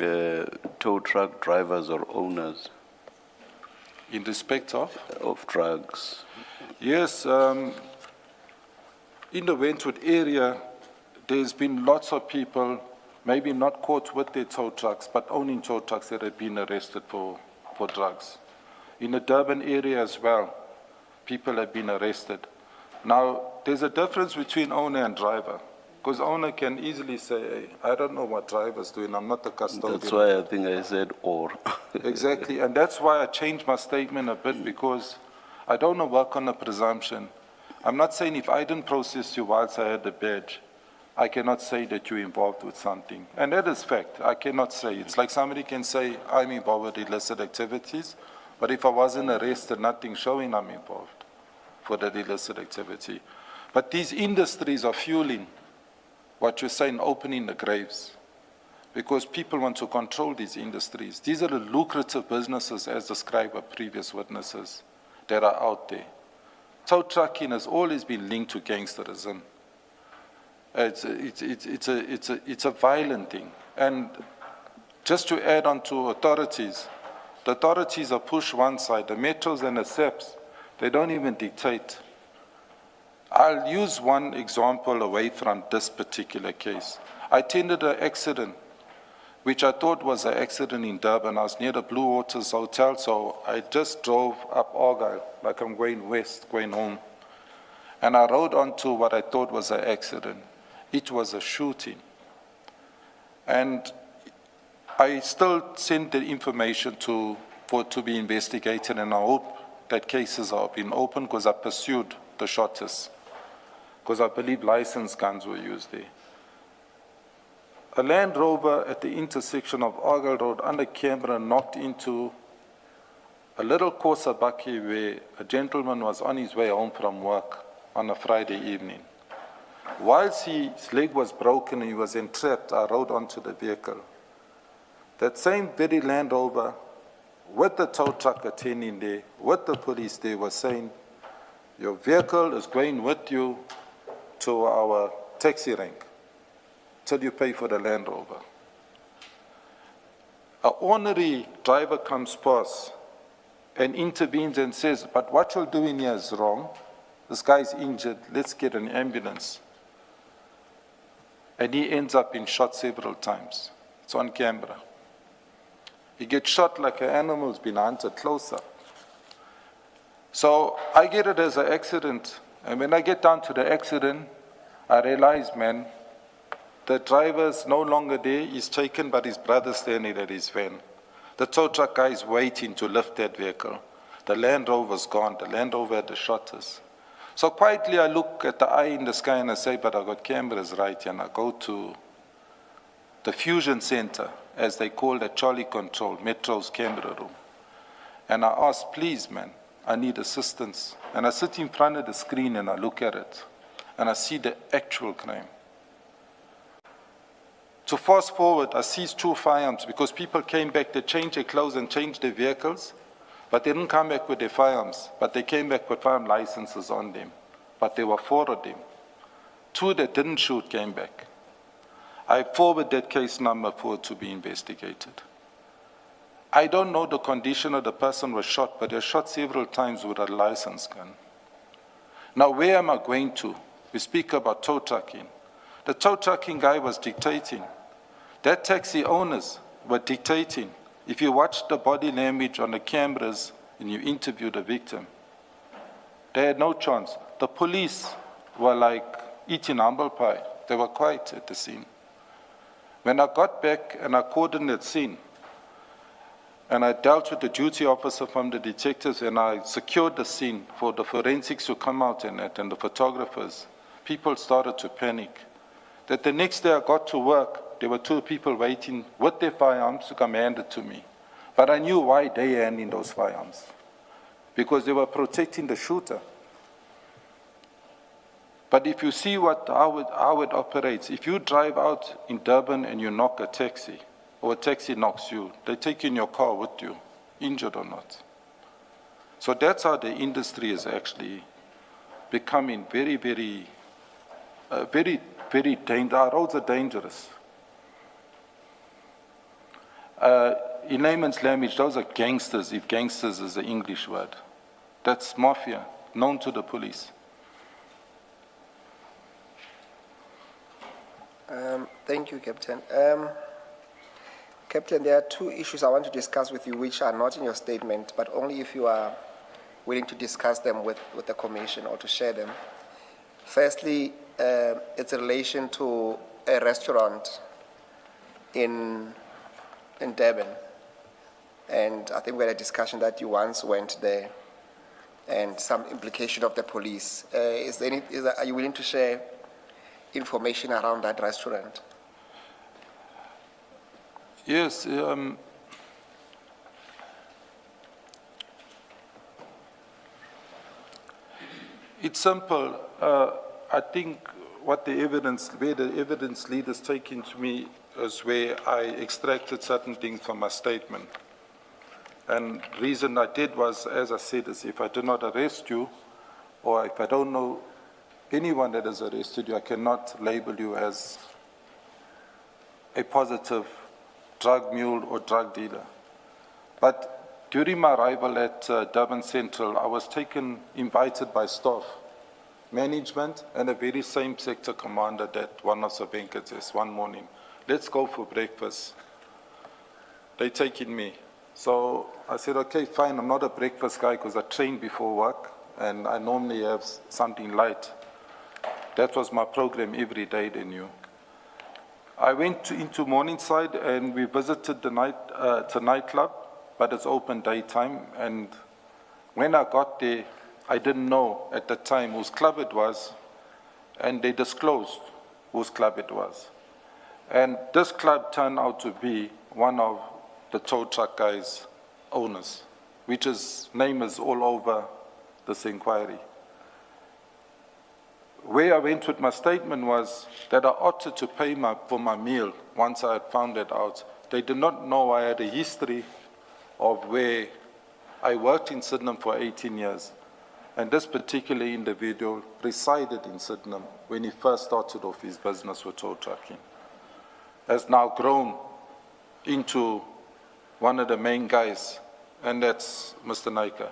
tow truck drivers or owners? In respect of? Of drugs. Yes. In the Wentworth area, there's been lots of people, maybe not caught with their tow trucks, but owning tow trucks that have been arrested for drugs. In the Durban area as well, people have been arrested. Now, there's a difference between owner and driver, because owner can easily say, hey, I don't know what driver's doing, I'm not the custodian. That's why I think I said or. Exactly, and that's why I changed my statement a bit, because I don't want to work on a presumption. I'm not saying if I didn't process you whilst I had the badge, I cannot say that you're involved with something. And that is fact. I cannot say. It's like somebody can say, I'm involved with illicit activities, but if I wasn't arrested, nothing showing I'm involved for that illicit activity. But these industries are fueling what you're saying, opening the graves, because people want to control these industries. These are the lucrative businesses, as described by previous witnesses, that are out there. Tow trucking has always been linked to gangsterism. It's a violent thing. And just to add on to authorities, the authorities are pushed one side. The metros and the SEPs, they don't even dictate. I'll use one example away from this particular case. I attended an accident, which I thought was an accident in Durban. I was near the Blue Waters Hotel, so I just drove up Argyle, like I'm going west, going home. And I rode onto what I thought was an accident. It was a shooting. And I still sent the information to be investigated, and I hope that cases are being opened, because I pursued the shotters, because I believe licensed guns were used there. A Land Rover at the intersection of Argyle Road under Canberra knocked into a little Corsa bakkie where a gentleman was on his way home from work on a Friday evening. Whilst his leg was broken and he was entrapped, I rode onto the vehicle. That same very Land Rover, with the tow truck attending there, with the police there, was saying, your vehicle is going with you to our taxi rank till you pay for the Land Rover. An ornery driver comes past and intervenes and says, but what you're doing here is wrong. This guy's injured, let's get an ambulance. And he ends up being shot several times. It's on camera. He gets shot like an animal's been hunted close up. So I get it as an accident. And when I get down to the accident, I realize, man, the driver's no longer there. He's taken, but his brother's standing at his van. The tow truck guy is waiting to lift that vehicle. The Land Rover's gone. The Land Rover had the shotters. So quietly I look at the eye in the sky and I say, but I got cameras right here. And I go to the Fusion Center, as they call the Charlie Control, Metro's camera room. And I ask, please, man, I need assistance. And I sit in front of the screen and I look at it. And I see the actual crime. To fast forward, I seized 2 firearms because people came back, they changed their clothes and changed their vehicles, but they didn't come back with their firearms, but they came back with firearm licenses on them. But there were 4 of them. 2 that didn't shoot came back. I forwarded that case number for it to be investigated. I don't know the condition of the person who was shot, but they were shot several times with a licensed gun. Now, where am I going to? We speak about tow trucking. The tow trucking guy was dictating. That taxi owners were dictating. If you watch the body language on the cameras and you interview the victim, they had no chance. The police were like eating humble pie. They were quiet at the scene. When I got back and I coordinated the scene, and I dealt with the duty officer from the detectives, and I secured the scene for the forensics to come out in it and the photographers, people started to panic. That the next day I got to work, there were 2 people waiting with their firearms to come hand it to me. But I knew why they were handing those firearms. Because they were protecting the shooter. But if you see how it operates, if you drive out in Durban and you knock a taxi, or a taxi knocks you, they take you in your car with you, injured or not. So that's how the industry is actually becoming very, very dangerous. Our roads are dangerous. In layman's language, those are gangsters, if gangsters is the English word. That's mafia, known to the police. Thank you, Captain. Captain, there are 2 issues I want to discuss with you which are not in your statement, but only if you are willing to discuss them with the Commission or to share them. Firstly, it's in relation to a restaurant in Durban. And I think we had a discussion that you once went there and some implication of the police. Are you willing to share information around that restaurant? Yes, it's simple. I think where the evidence leaders taken to me is where I extracted certain things from my statement. And the reason I did was, as I said, is if I do not arrest you, or if I don't know anyone that has arrested you, I cannot label you as a positive drug mule or drug dealer. But during my arrival at Durban Central, I was invited by staff, management, and a very same sector commander that one of the bankers is one morning. Let's go for breakfast. They taking me. So I said, okay, fine, I'm not a breakfast guy because I train before work and I normally have something light. That was my program every day, they knew. I went into Morningside and we visited the nightclub, but it's open daytime. And when I got there, I didn't know at the time whose club it was, and they disclosed whose club it was. And this club turned out to be one of the tow truck guys' owners, which his name is all over this inquiry. Where I went with my statement was that I opted to pay for my meal once I had found it out. They did not know I had a history of where I worked in Sydenham for 18 years. And this particular individual resided in Sydenham when he first started off his business with tow trucking. Has now grown into one of the main guys, and that's Mr. Naika.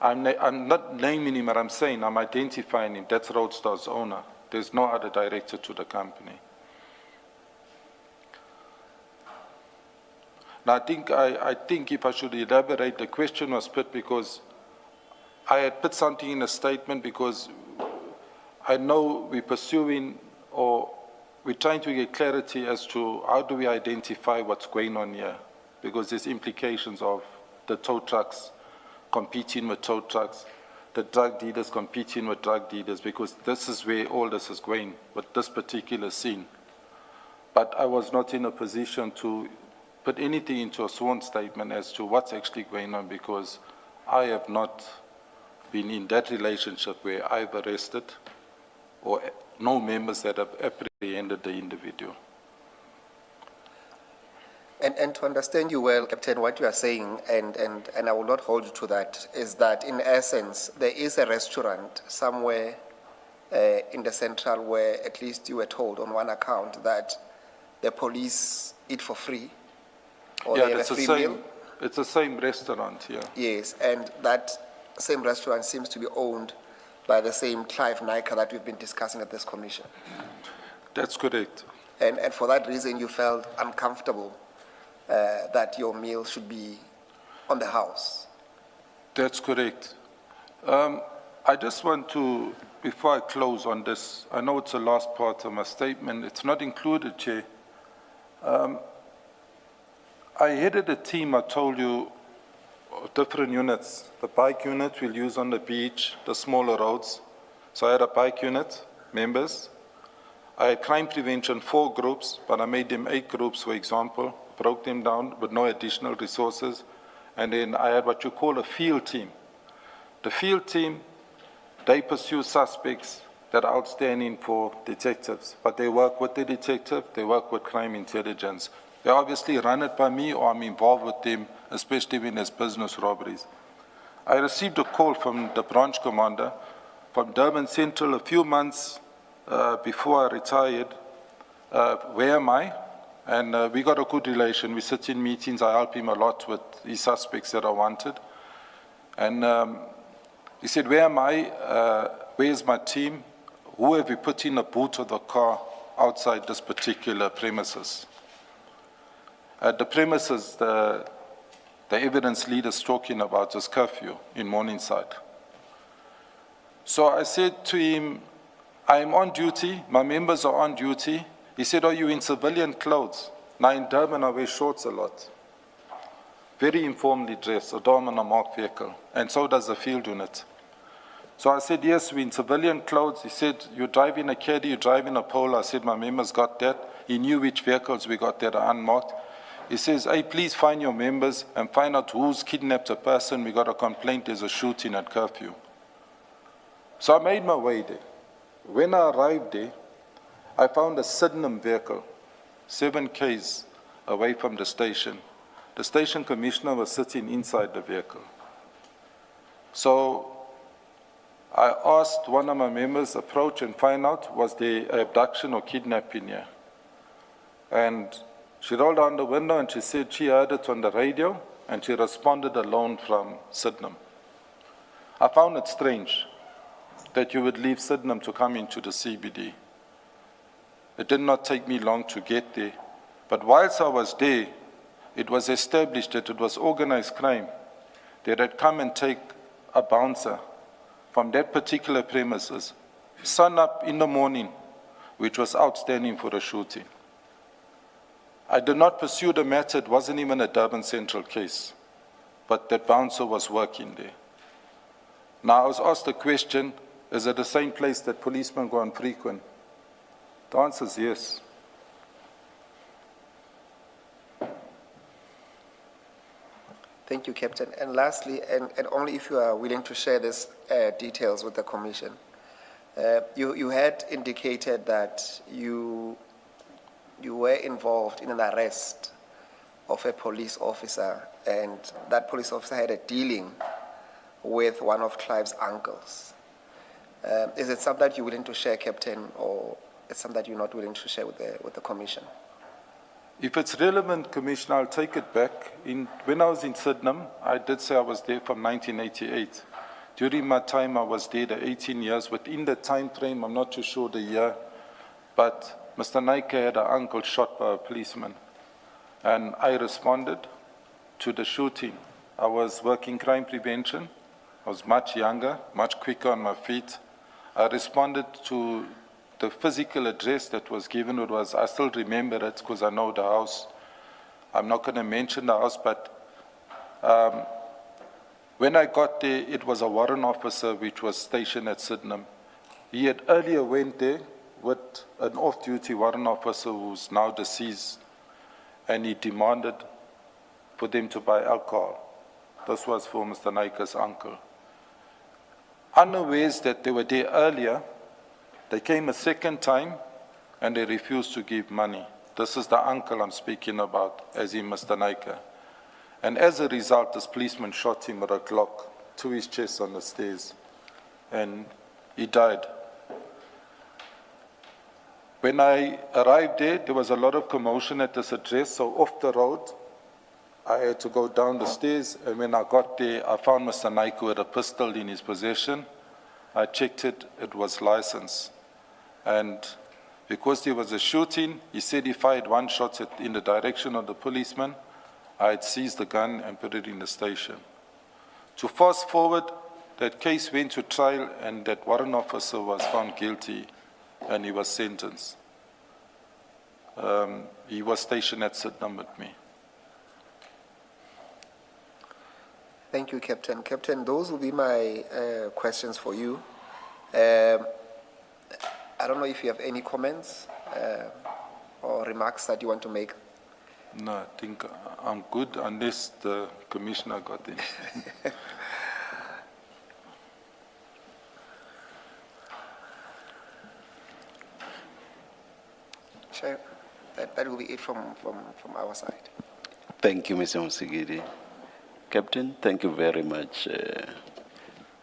I'm not naming him, but I'm saying I'm identifying him. That's Roadstar's owner. There's no other director to the company. Now, I think if I should elaborate, the question was put because I had put something in a statement because I know we're pursuing or we're trying to get clarity as to how do we identify what's going on here, because there's implications of the tow trucks competing with tow trucks, the drug dealers competing with drug dealers, because this is where all this is going with this particular scene. But I was not in a position to put anything into a sworn statement as to what's actually going on, because I have not been in that relationship where I've arrested or no members that have apprehended the individual. And to understand you well, Captain, what you are saying, and I will not hold you to that, is that in essence, there is a restaurant somewhere in the Central where at least you were told on one account that the police eat for free, or they have a free meal? It's the same restaurant, yeah. Yes, and that same restaurant seems to be owned by the same Clive Naika that we've been discussing at this commission. That's correct. And for that reason, you felt uncomfortable that your meal should be on the house. That's correct. I just want to, before I close on this, I know it's the last part of my statement, it's not included, Chair. I headed a team, I told you, of different units. The bike unit we'll use on the beach, the smaller roads. So I had a bike unit, members. I had crime prevention, 4 groups, but I made them 8 groups, for example, broke them down with no additional resources. And then I had what you call a field team. The field team, they pursue suspects that are outstanding for detectives, but they work with the detective, they work with crime intelligence. They obviously run it by me or I'm involved with them, especially when there's business robberies. I received a call from the branch commander from Durban Central a few months before I retired. Where am I? And we got a good relation. We sit in meetings. I help him a lot with the suspects that are wanted. And he said, where am I? Where's my team? Who have we put in the boot of the car outside this particular premises? At the premises, the evidence leader is talking about is curfew in Morningside. So I said to him, I am on duty, my members are on duty. He said, are you in civilian clothes? Now in Durban, I wear shorts a lot. Very informally dressed, a dorm and a marked vehicle, and so does the field unit. So I said, yes, we're in civilian clothes. He said, you drive in a caddy, you drive in a Polo. I said, my members got that. He knew which vehicles we got that are unmarked. He says, hey, please find your members and find out who's kidnapped a person. We got a complaint, there's a shooting at curfew. So I made my way there. When I arrived there, I found a Sydenham vehicle, 7 Ks away from the station. The station commissioner was sitting inside the vehicle. So I asked one of my members to approach and find out, was there abduction or kidnapping here? And she rolled down the window and she said she heard it on the radio and she responded alone from Sydenham. I found it strange that you would leave Sydenham to come into the CBD. It did not take me long to get there, but whilst I was there, it was established that it was organized crime that had come and take a bouncer from that particular premises, sun up in the morning, which was outstanding for a shooting. I did not pursue the matter, it wasn't even a Durban Central case, but that bouncer was working there. Now I was asked the question, is it the same place that policemen go on frequent? The answer is yes. Thank you, Captain. And lastly, and only if you are willing to share these details with the Commission, you had indicated that you were involved in an arrest of a police officer, and that police officer had a dealing with one of Clive's uncles. Is it something that you're willing to share, Captain, or it's something that you're not willing to share with the Commission? If it's relevant, Commissioner, I'll take it back. When I was in Sydenham, I did say I was there from 1988. During my time, I was there the 18 years. Within the time frame, I'm not too sure the year, but Mr. Naika had an uncle shot by a policeman, and I responded to the shooting. I was working crime prevention. I was much younger, much quicker on my feet. I responded to the physical address that was given. It was, I still remember it because I know the house. I'm not going to mention the house, but when I got there, it was a warrant officer which was stationed at Sydenham. He had earlier went there with an off-duty warrant officer who's now deceased, and he demanded for them to buy alcohol. This was for Mr. Naika's uncle. Unawares that they were there earlier, they came a second time and they refused to give money. This is the uncle I'm speaking about, as in Mr. Naika. And as a result, this policeman shot him with a Glock to his chest on the stairs, and he died. When I arrived there, there was a lot of commotion at this address, so off the road, I had to go down the stairs, and when I got there, I found Mr. Naika with a pistol in his possession. I checked it, it was licensed. And because there was a shooting, he said he fired 1 shot in the direction of the policeman. I had seized the gun and put it in the station. To fast forward, that case went to trial, and that warrant officer was found guilty, and he was sentenced. He was stationed at Sydenham with me. Thank you, Captain. Captain, those will be my questions for you. I don't know if you have any comments or remarks that you want to make. No, I think I'm good unless the Commissioner got in. Chair, that will be it from our side. Thank you, Mr. Musigiri. Captain, thank you very much.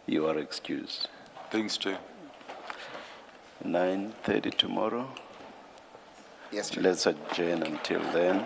You are excused. Thanks, Chair. 9:30 tomorrow. Yes, Chair. Let's adjourn until then.